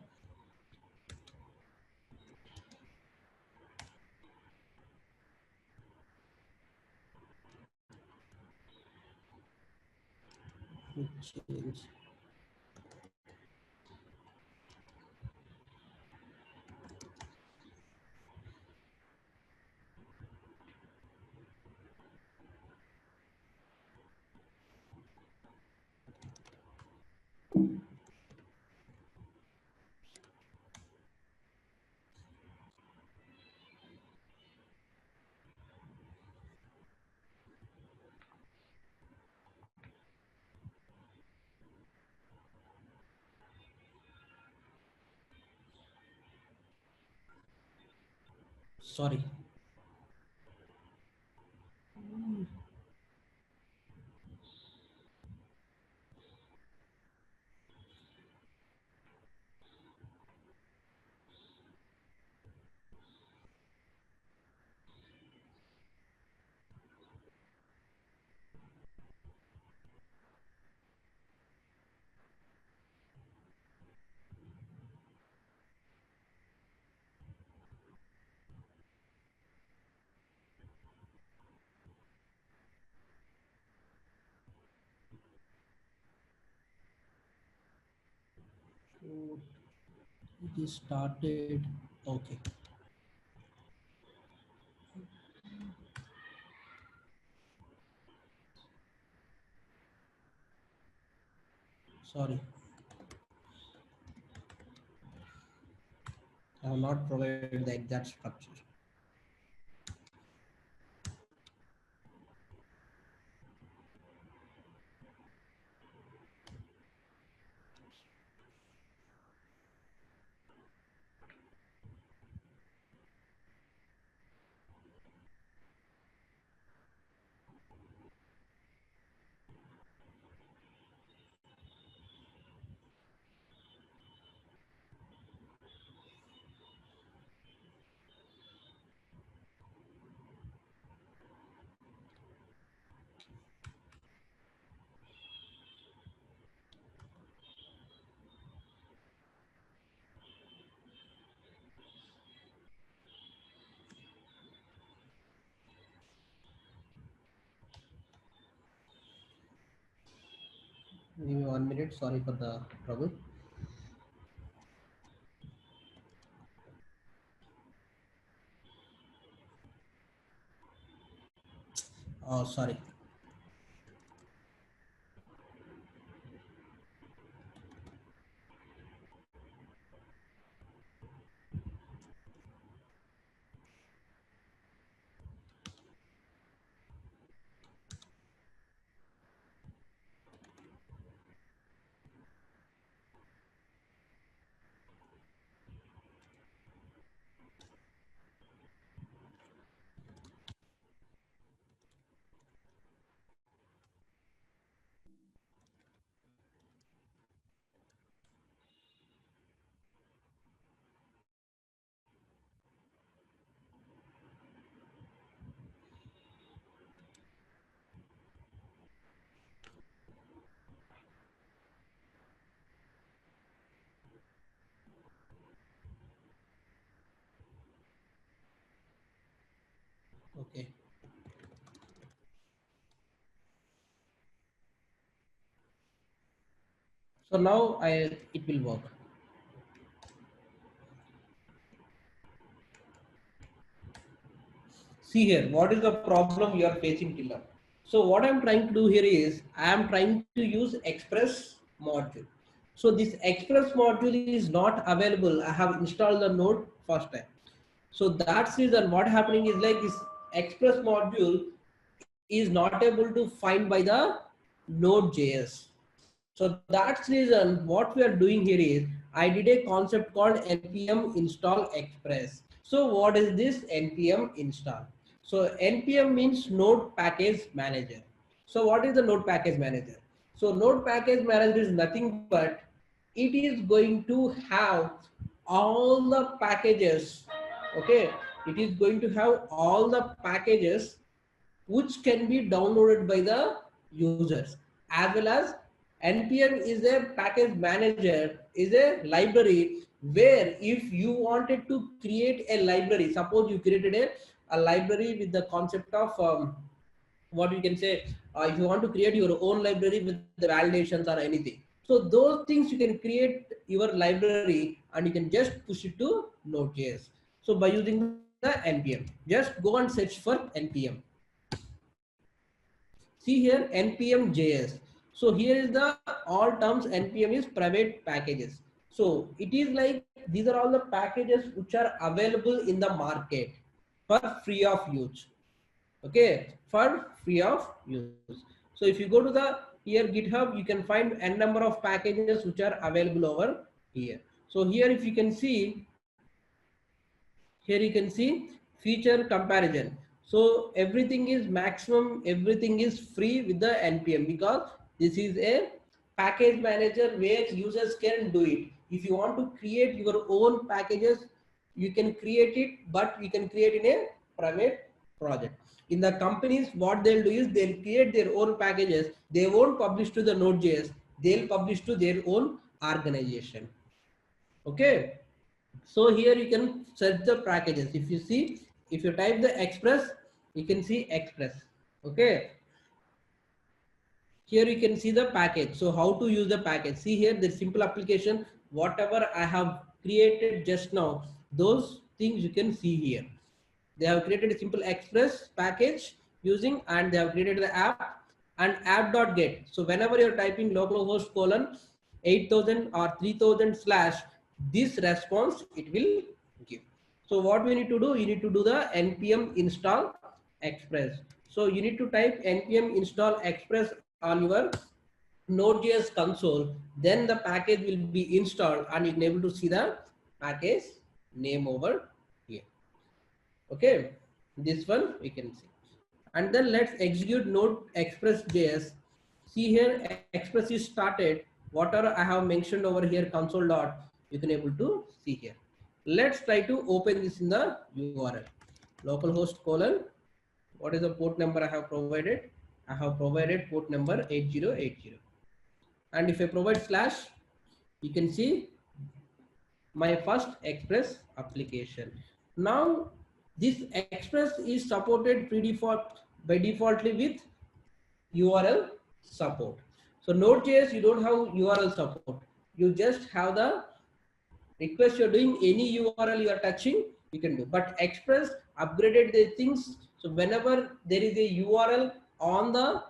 B: Change. Sorry. It is started. Okay. Sorry. I have not provided the exact structure.
A: 1 minute. Sorry for the trouble. Oh, sorry. Okay. So now it will work. See here, what is the problem you are facing till now? So what I'm trying to do here is I am trying to use Express module. So this Express module is not available. I have installed the node first time. So that's reason what happening is like this Express module is not able to find by the Node.js. So that's reason what we are doing here is I did a concept called npm install express. So what is this npm install? So npm means node package manager. So what is the node package manager? So node package manager is nothing but it is going to have all the packages. Okay, it is going to have all the packages which can be downloaded by the users, as well as npm is a package manager, is a library where if you wanted to create a library, suppose you created a library with the concept of what you can say, if you want to create your own library with the validations or anything, so those things you can create your library and you can just push it to Node.js. So by using the npm, just go and search for npm. See here npm js. So here is the all terms npm is private packages. So it is like these are all the packages which are available in the market for free of use. Okay, for free of use. So if you go to the here GitHub, you can find n number of packages which are available over here. So here if you can see, here you can see feature comparison. So everything is maximum, everything is free with the npm because this is a package manager where users can do it. If you want to create your own packages, you can create it, but you can create in a private project. In the companies, what they'll do is they'll create their own packages. They won't publish to the Node.js. They'll publish to their own organization. Okay. So here you can search the packages. If you see, if you type the express, you can see express. Okay. Here you can see the package. So how to use the package? See here the simple application, whatever I have created just now, those things you can see here. They have created a simple express package using, and they have created the app and app.get. So whenever you're typing localhost colon 8000 or 3000 slash, this response it will give. So what we need to do, you need to do the npm install express. So you need to type npm install express on your Node.js console, then the package will be installed and you can able to see the package name over here. Okay, this one we can see. And then let's execute node express.js. See here express is started. Whatever I have mentioned over here console dot, you can able to see here. Let's try to open this in the URL. Localhost colon, what is the port number I have provided? I have provided port number 8080. And if I provide slash, you can see my first express application. Now this express is supported by defaultly with URL support. So Node.js, you don't have URL support. You just have the request you're doing, any URL you are touching, you can do. But Express upgraded the things. So whenever there is a URL on the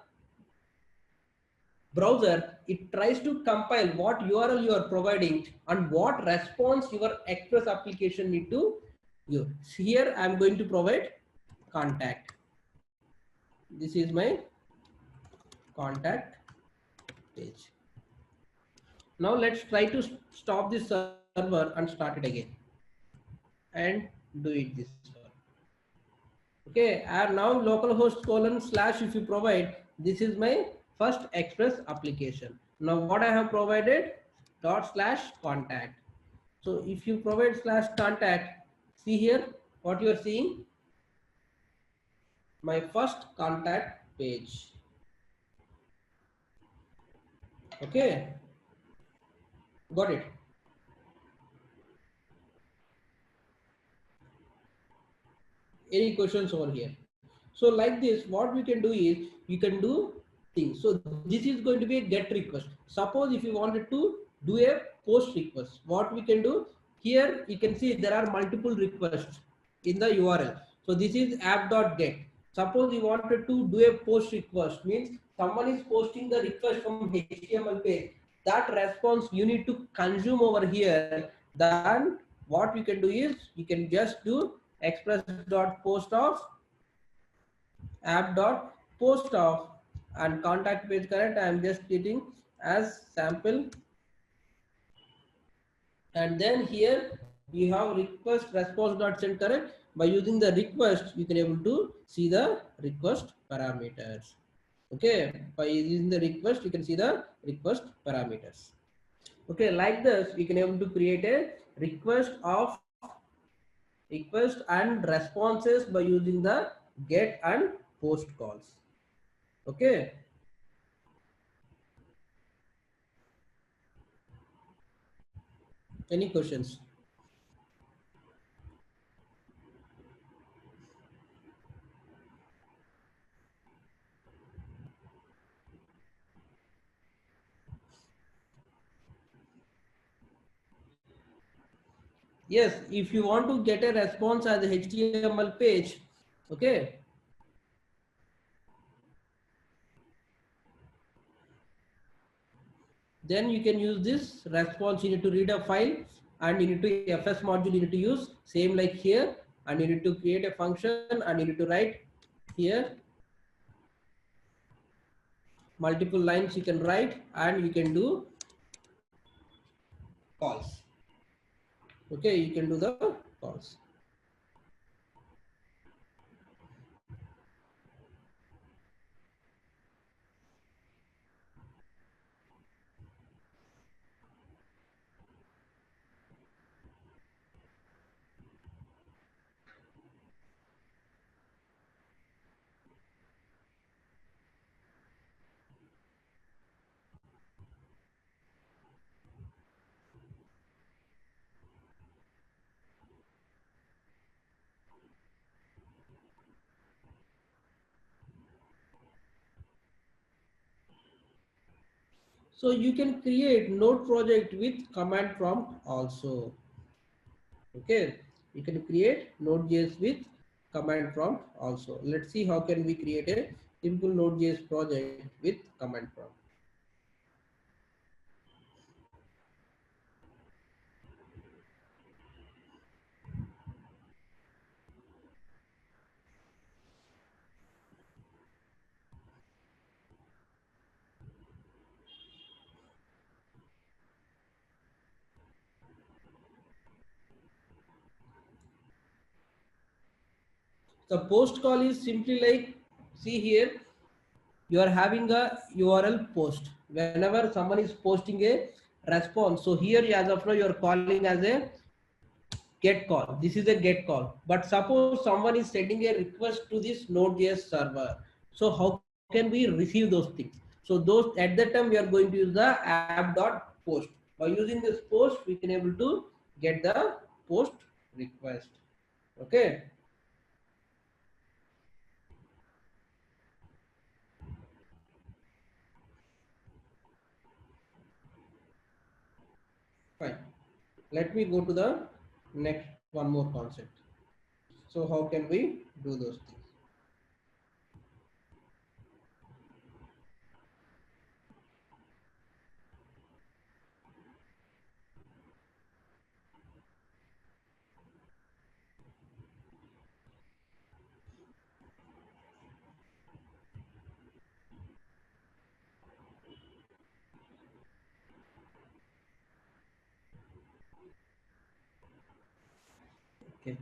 A: browser, it tries to compile what URL you are providing and what response your Express application need to use. Here I'm going to provide contact. This is my contact page. Now let's try to stop this server and start it again and do it this way. Okay, and now localhost /, if you provide, this is my first Express application. Now what I have provided, /contact. So if you provide /contact, see here what you are seeing, my first contact page. Okay, got it. Any questions over here? So like this, what we can do is, you can do things. So this is going to be a get request. Suppose if you wanted to do a post request, what we can do, here you can see there are multiple requests in the URL. So this is app.get. Suppose you wanted to do a post request, means someone is posting the request from HTML page. That response you need to consume over here. Then what we can do is, you can just do express.post of app.post of and contact page correct. I am just getting as sample, and then here you have request response.send correct. By using the request, you can able to see the request parameters. Okay, by using the request, you can see the request parameters. Okay, like this, we can able to create a request and responses by using the get and post calls. Okay. Any questions? Yes, if you want to get a response as a HTML page, okay, then you can use this response. You need to read a file and you need to FS module you need to use, same like here, and you need to create a function and you need to write here multiple lines you can write, and you can do calls. Okay, you can do the calls. So you can create node project with command prompt also. Okay, you can create Node.js with command prompt also. Let's see how can we create a simple Node.js project with command prompt. The post call is simply like, see here, you are having a URL post. Whenever someone is posting a response, so here as of now you are calling as a get call. This is a get call. But suppose someone is sending a request to this Node.js server. So how can we receive those things? So those at that time we are going to use the app.post. By using this post, we can able to get the post request. Okay. Fine. Let me go to the next one more concept. So how can we do those things? Okay.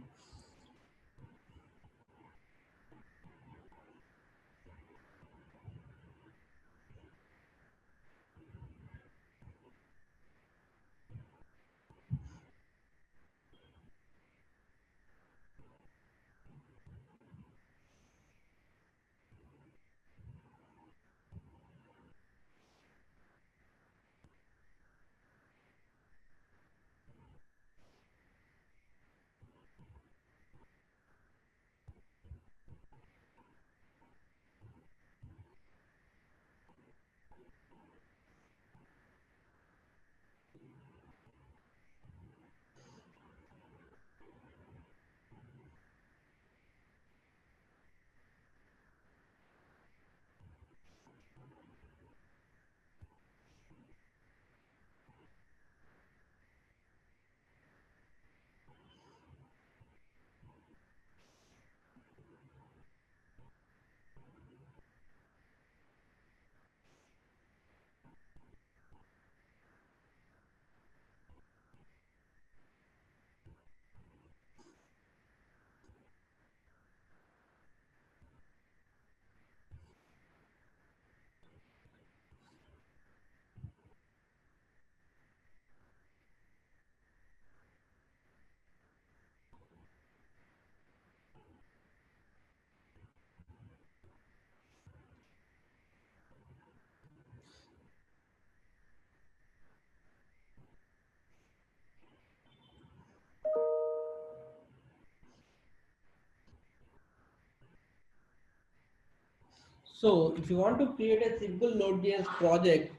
A: So if you want to create a simple Node.js project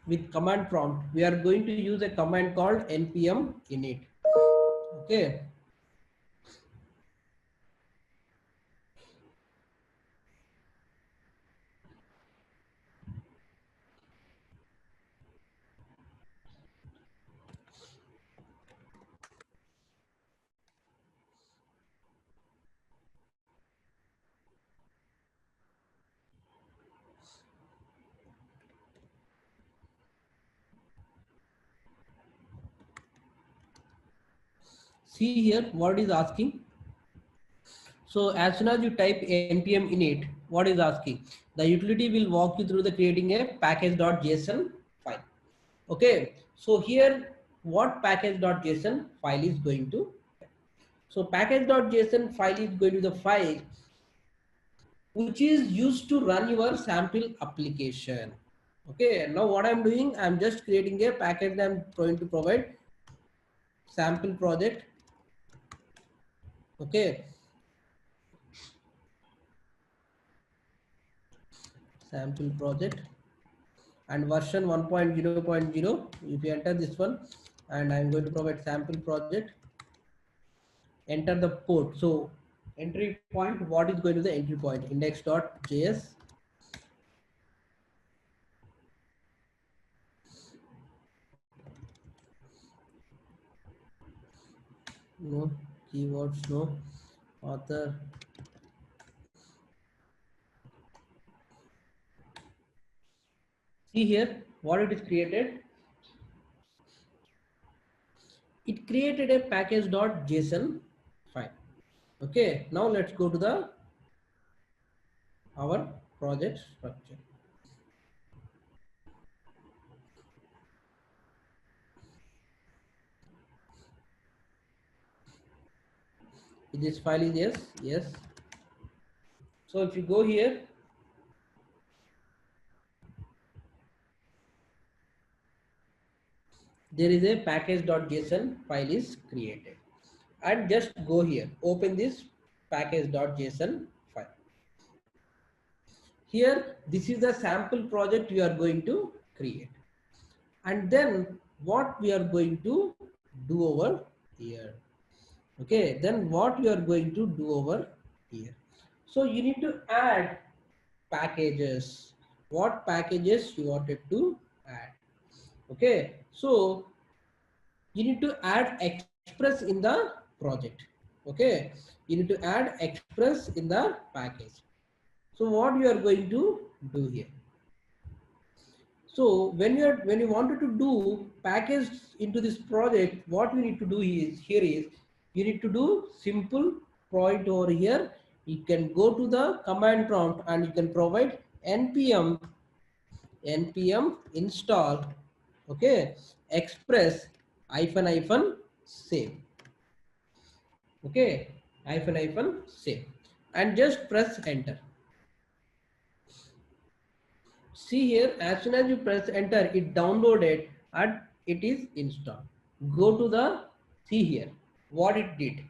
A: with command prompt, we are going to use a command called npm init. Okay. See here what it is asking. So as soon as you type npm init, what is asking? The utility will walk you through the creating a package.json file. Okay. So here what package.json file is going to. So package.json file is going to be the file which is used to run your sample application. Okay. Now what I'm doing, I'm just creating a package that I'm going to provide sample project. Okay. Sample project and version 1.0.0. If you enter this one, and I'm going to provide sample project, enter the port. So entry point, what is going to the entry point? Index.js. No keywords, no author. See here what it is created. It created a package.json file. Okay, now let's go to the our project structure. This file is yes, yes. So if you go here, there is a package.json file is created, and just go here, open this package.json file. Here, this is the sample project you are going to create, and then
B: what we are going to do over here. Okay, then what you are going to do over here. So you need to add packages. What packages you wanted to add? Okay, so you need to add express in the project. Okay, you need to add express in the package. So what you are going to do here? So when you wanted to do package into this project, what you need to do is here is you need to do simple point over here. You can go to the command prompt and you can provide npm install, okay, express hyphen save, okay, hyphen save, and just press enter. See here, as soon as you press enter, it downloaded and it is installed. Go to the, see here what it did,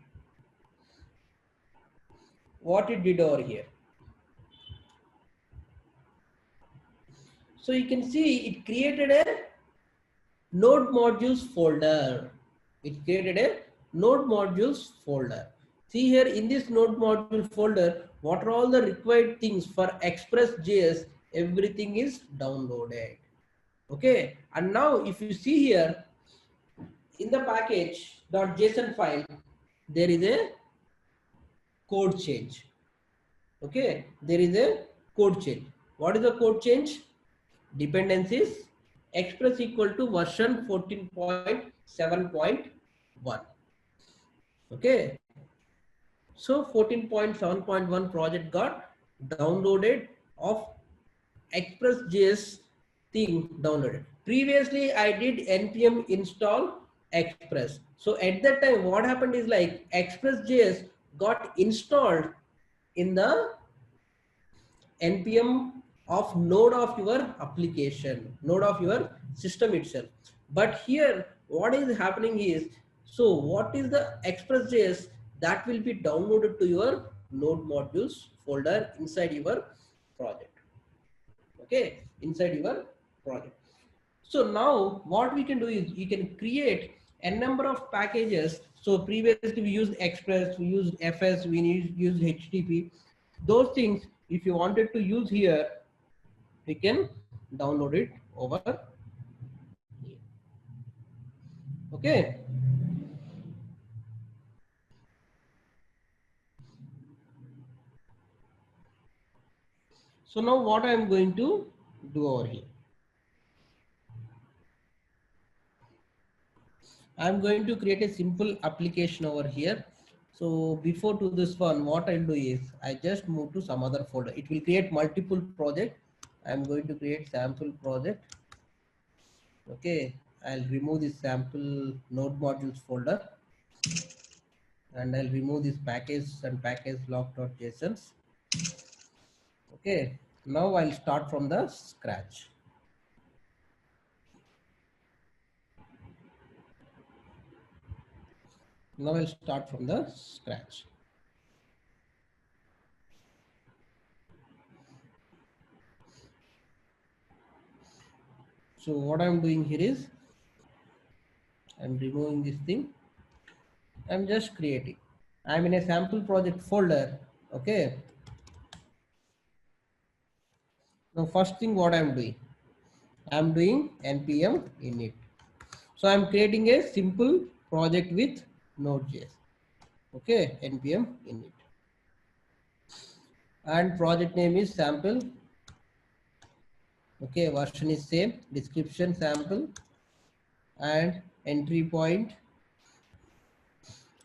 B: over here. So you can see it created a node modules folder. It created a node modules folder. See here in this node module folder, what are all the required things for Express.js? Everything is downloaded. Okay, and now if you see here in the package.json file, there is a code change. Okay, there is a code change. What is the code change? Dependencies express equal to version 14.7.1. Okay, so 14.7.1 project got downloaded of Express.js thing downloaded. Previously, I did npm install Express. So at that time, what happened is like Express.js got installed in the npm of node of your application, node of your system itself. But here, what is happening is, so what is the Express.js that will be downloaded to your node modules folder inside your project. Okay, inside your project. So now what we can do is you can create a number of packages. So previously we used Express, we used FS, we used HTTP. Those things, if you wanted to use here, we can download it over here. Okay. So now what I am going to do over here, I'm going to create a simple application over here. So before to this one, what I'll do is I just move to some other folder. It will create multiple project. I'm going to create sample project. Okay, I'll remove this sample node modules folder and I'll remove this package and package log.jsons. Okay, now I'll start from the scratch. Now I'll start from the scratch. So what I'm doing here is I'm removing this thing. I'm just creating. I'm in a sample project folder. Okay. Now first thing what I'm doing npm init. So I'm creating a simple project with Node.js. Okay, npm init. And project name is sample. Okay, version is same, description sample, and entry point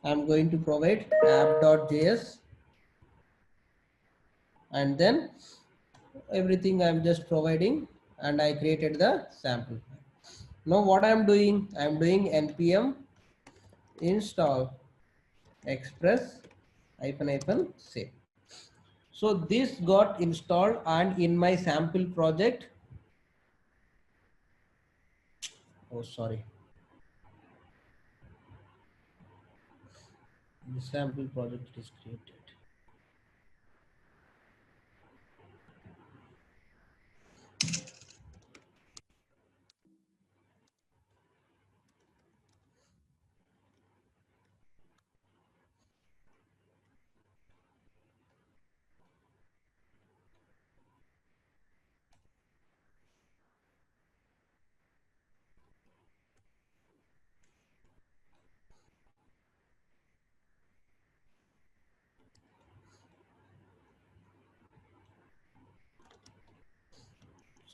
B: I'm going to provide app.js, and then everything I'm just providing, and I created the sample. Now what I'm doing npm install express hyphen save. So this got installed, and in my sample project, oh sorry, the sample project is created.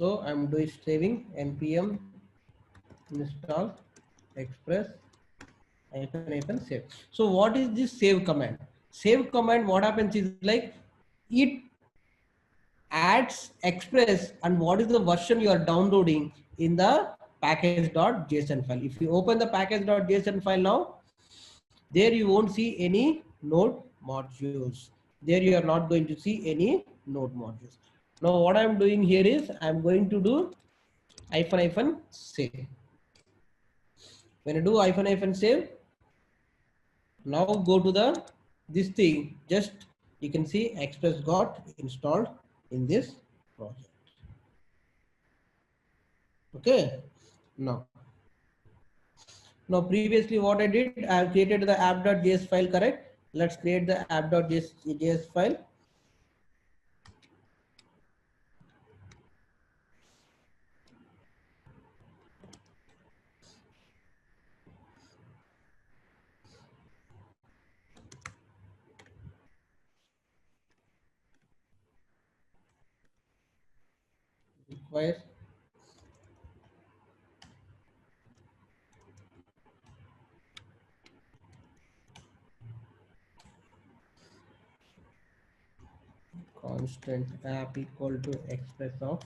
B: So I'm doing saving npm install express -save. So what is this save command? Save command, what happens is like it adds express and what is the version you are downloading in the package.json file. If you open the package.json file now, there you won't see any node modules. There you are not going to see any node modules. Now what I'm doing here is I'm going to do -save. When I do -save, now go to the this thing, just you can see express got installed in this project. Okay, now previously what I did, I have created the app.js file, correct? Let's create the app.js file. Requires constant app equal to express of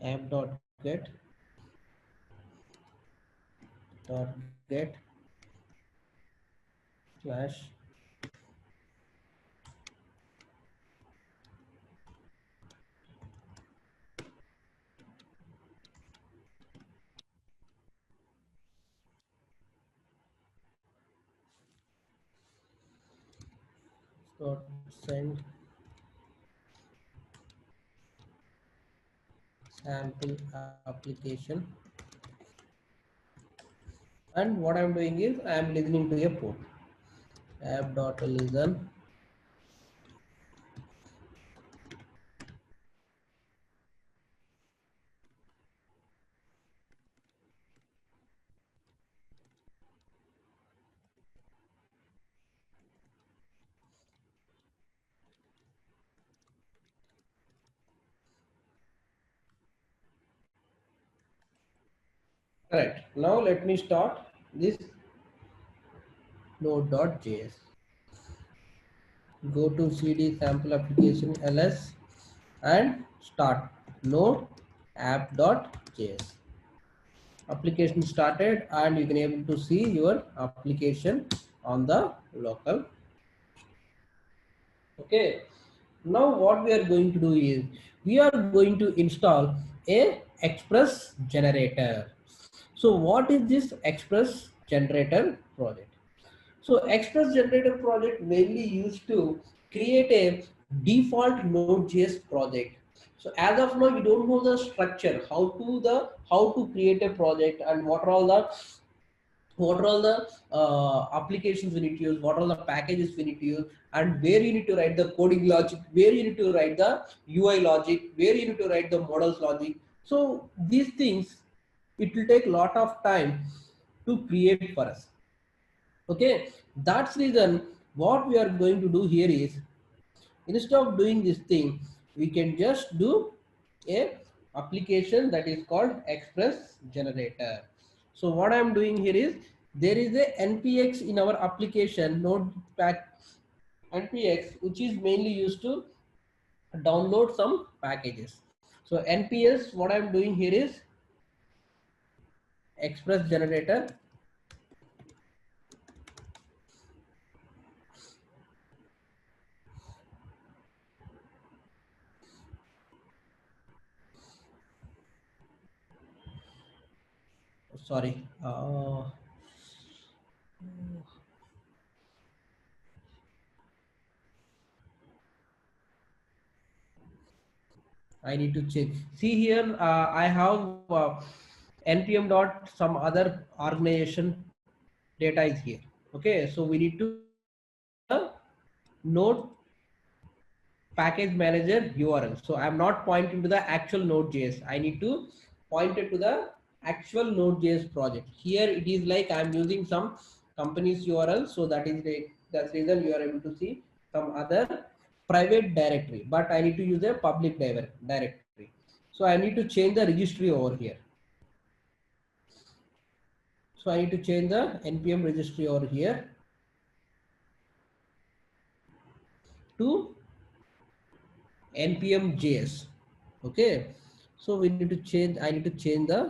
B: app.get get slash dot send sample application. And what I'm doing is I'm listening to a port. App.listen Right. Now let me start this node.js. Go to cd sample application ls and start node app.js. Application started and you can able to see your application on the local. Okay. Now what we are going to do is we are going to install a express generator. So what is this express generator project? So express generator project mainly used to create a default Node.js project. So as of now, we don't know the structure, how to create a project and what are all the applications we need to use, what are all the packages we need to use, and where you need to write the coding logic, where you need to write the UI logic, where you need to write the models logic. So these things, it will take a lot of time to create for us. Okay, that's reason what we are going to do here is, instead of doing this thing, we can just do a application that is called express generator. So what I'm doing here is, there is a npx in our application node pack npx, which is mainly used to download some packages. So nps, what I'm doing here is express generator. Sorry, I need to check. See here, I have npm dot some other organization data is here. Okay, so we need to the node
A: package manager URL. So I'm not pointing to the actual Node.js. I need to point it to the actual Node.js project. Here it is like I'm using some company's URL. So that's the reason you are able to see some other private directory, but I need to use a public directory. So I need to change the registry over here. So I need to change the npm registry over here to npm js. Okay, so we need to change, I need to change the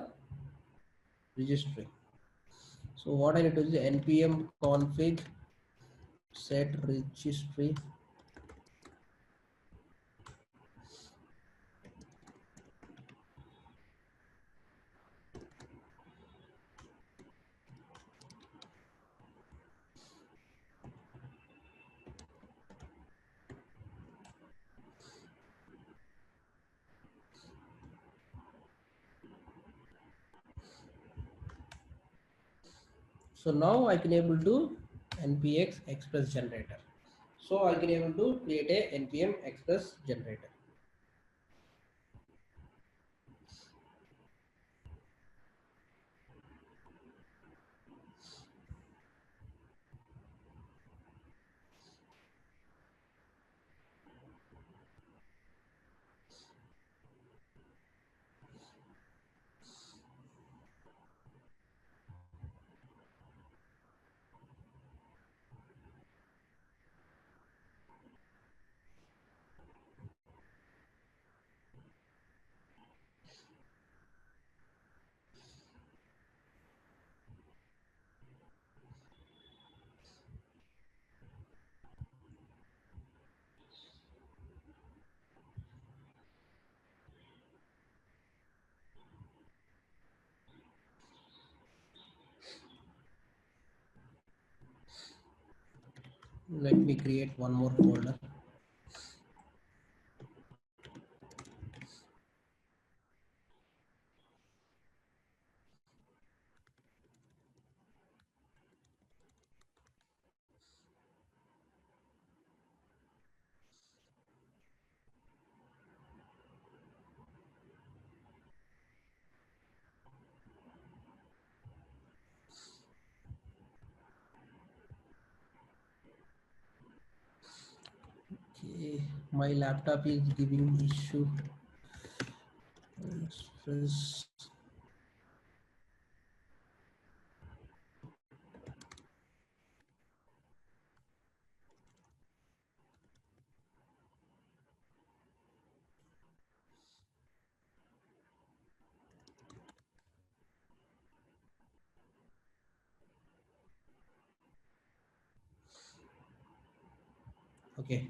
A: registry. So what I need to do is npm config set registry. So now I can able to npx express generator. So I can able to create a npm express generator. Let me create one more folder. Okay, my laptop is giving issue. Stress. Okay,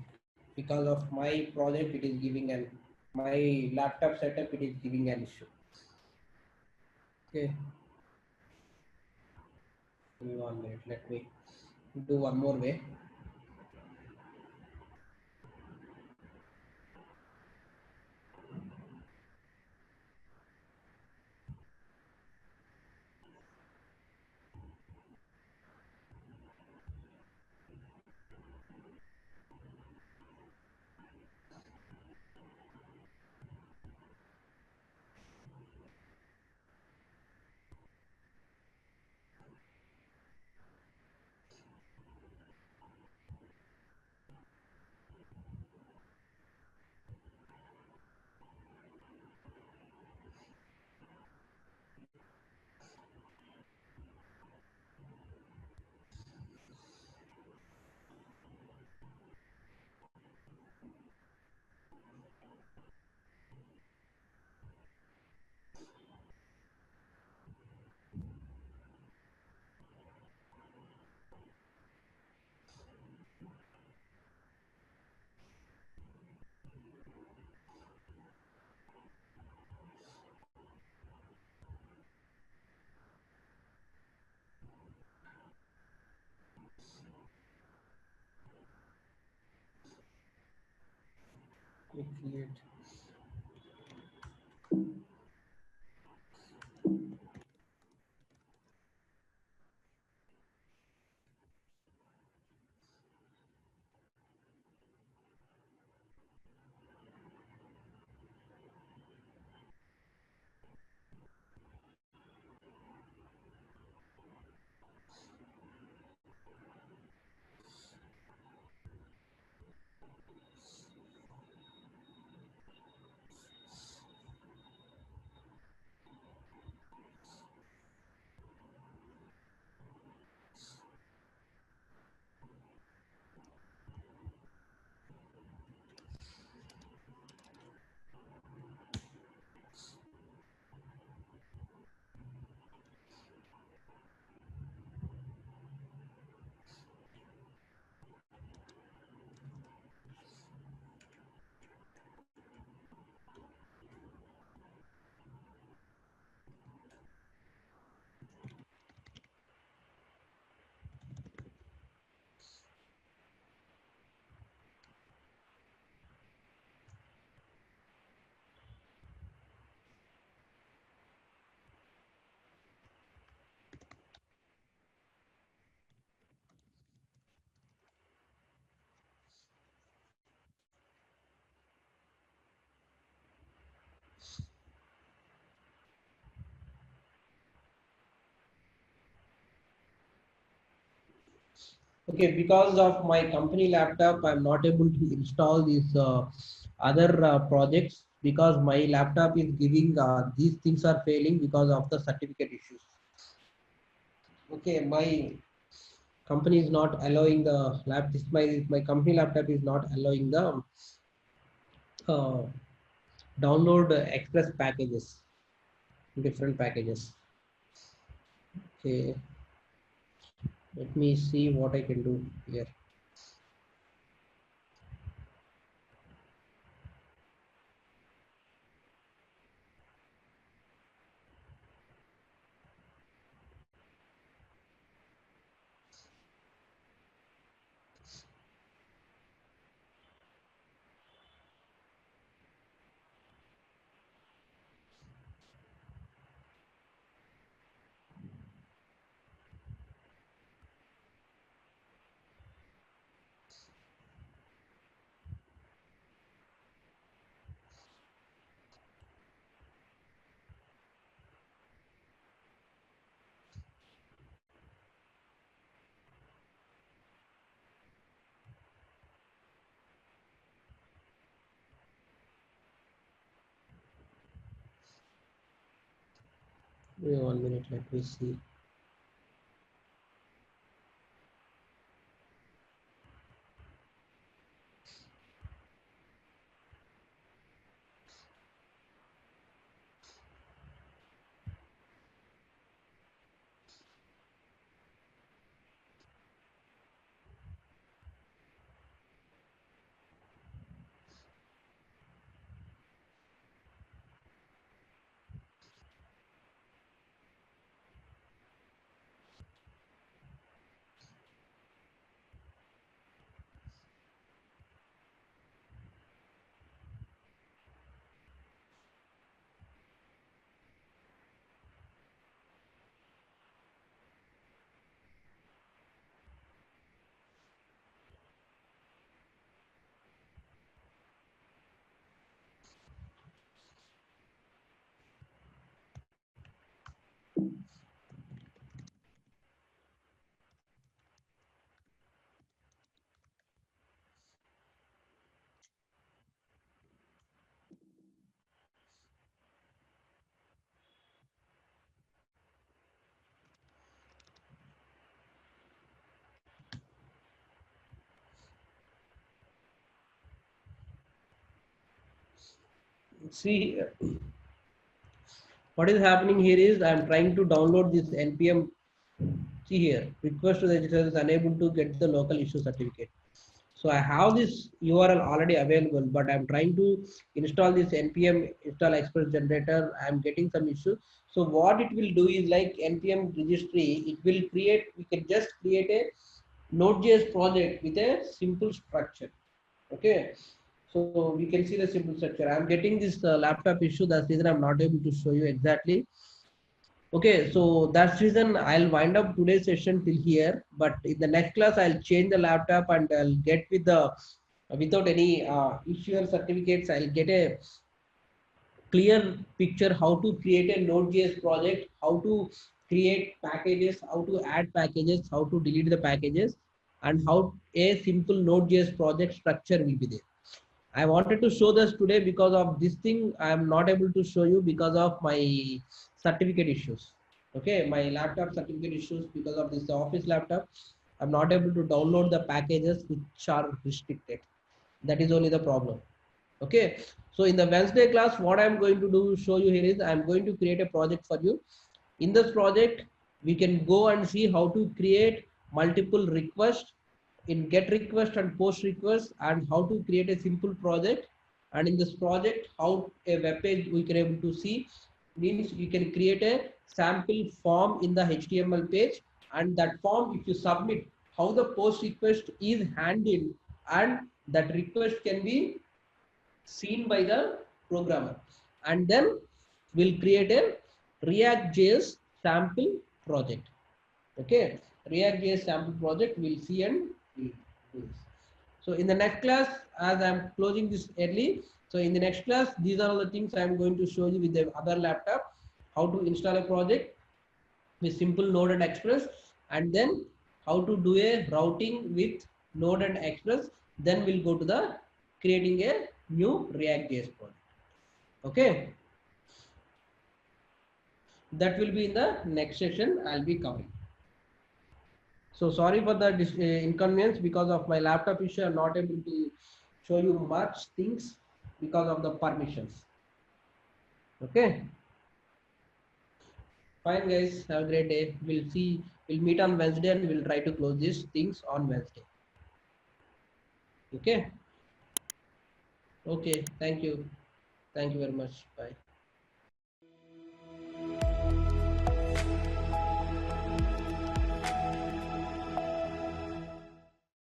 A: because of my project it is giving an, my laptop setup it is giving an issue. Okay, give me 1 minute, let me do one more way. Let me create. Okay, because of my company laptop, I'm not able to install these other projects because my laptop is giving these things are failing because of the certificate issues. Okay, my company is not allowing the my company laptop is not allowing the uh, download express packages, different packages. Okay, let me see what I can do here. Wait 1 minute, let me see. See, what is happening here is I'm trying to download this npm. See here, request to the register is unable to get the local issue certificate. So I have this URL already available, but I'm trying to install this npm install express generator. I'm getting some issue. So what it will do is like npm registry, it will create, we can just create a Node.js project with a simple structure. Okay. So we can see the simple structure. I'm getting this laptop issue. That's the reason I'm not able to show you exactly. Okay, so that's reason I'll wind up today's session till here. But in the next class, I'll change the laptop and I'll get with the without any issue or certificates. I'll get a clear picture how to create a Node.js project, how to create packages, how to add packages, how to delete the packages, and how a simple Node.js project structure will be there. I wanted to show this today because of this thing. I am not able to show you because of my certificate issues. Okay, my laptop certificate issues because of this office laptop. I'm not able to download the packages which are restricted. That is only the problem. Okay, so in the Wednesday class, what I'm going to do show you here is I'm going to create a project for you. In this project, we can go and see how to create multiple requests in get request and post request, and how to create a simple project. And in this project, how a web page we can able to see means you can create a sample form in the HTML page, and that form if you submit, how the post request is handled, and that request can be seen by the programmer. And then we'll create a React.js sample project. Okay, React.js sample project we'll see and we'll do this. So in the next class, as I'm closing this early, so in the next class, these are all the things I'm going to show you with the other laptop, how to install a project with simple Node and Express, and then how to do a routing with Node and Express. Then we'll go to the creating a new React.js project. Okay, that will be in the next session. I'll be covering. So sorry for the inconvenience because of my laptop issue. I'm not able to show you much things because of the permissions. Okay. Fine, guys. Have a great day. We'll meet on Wednesday and we'll try to close these things on Wednesday. Okay. Okay. Thank you. Thank you very much. Bye.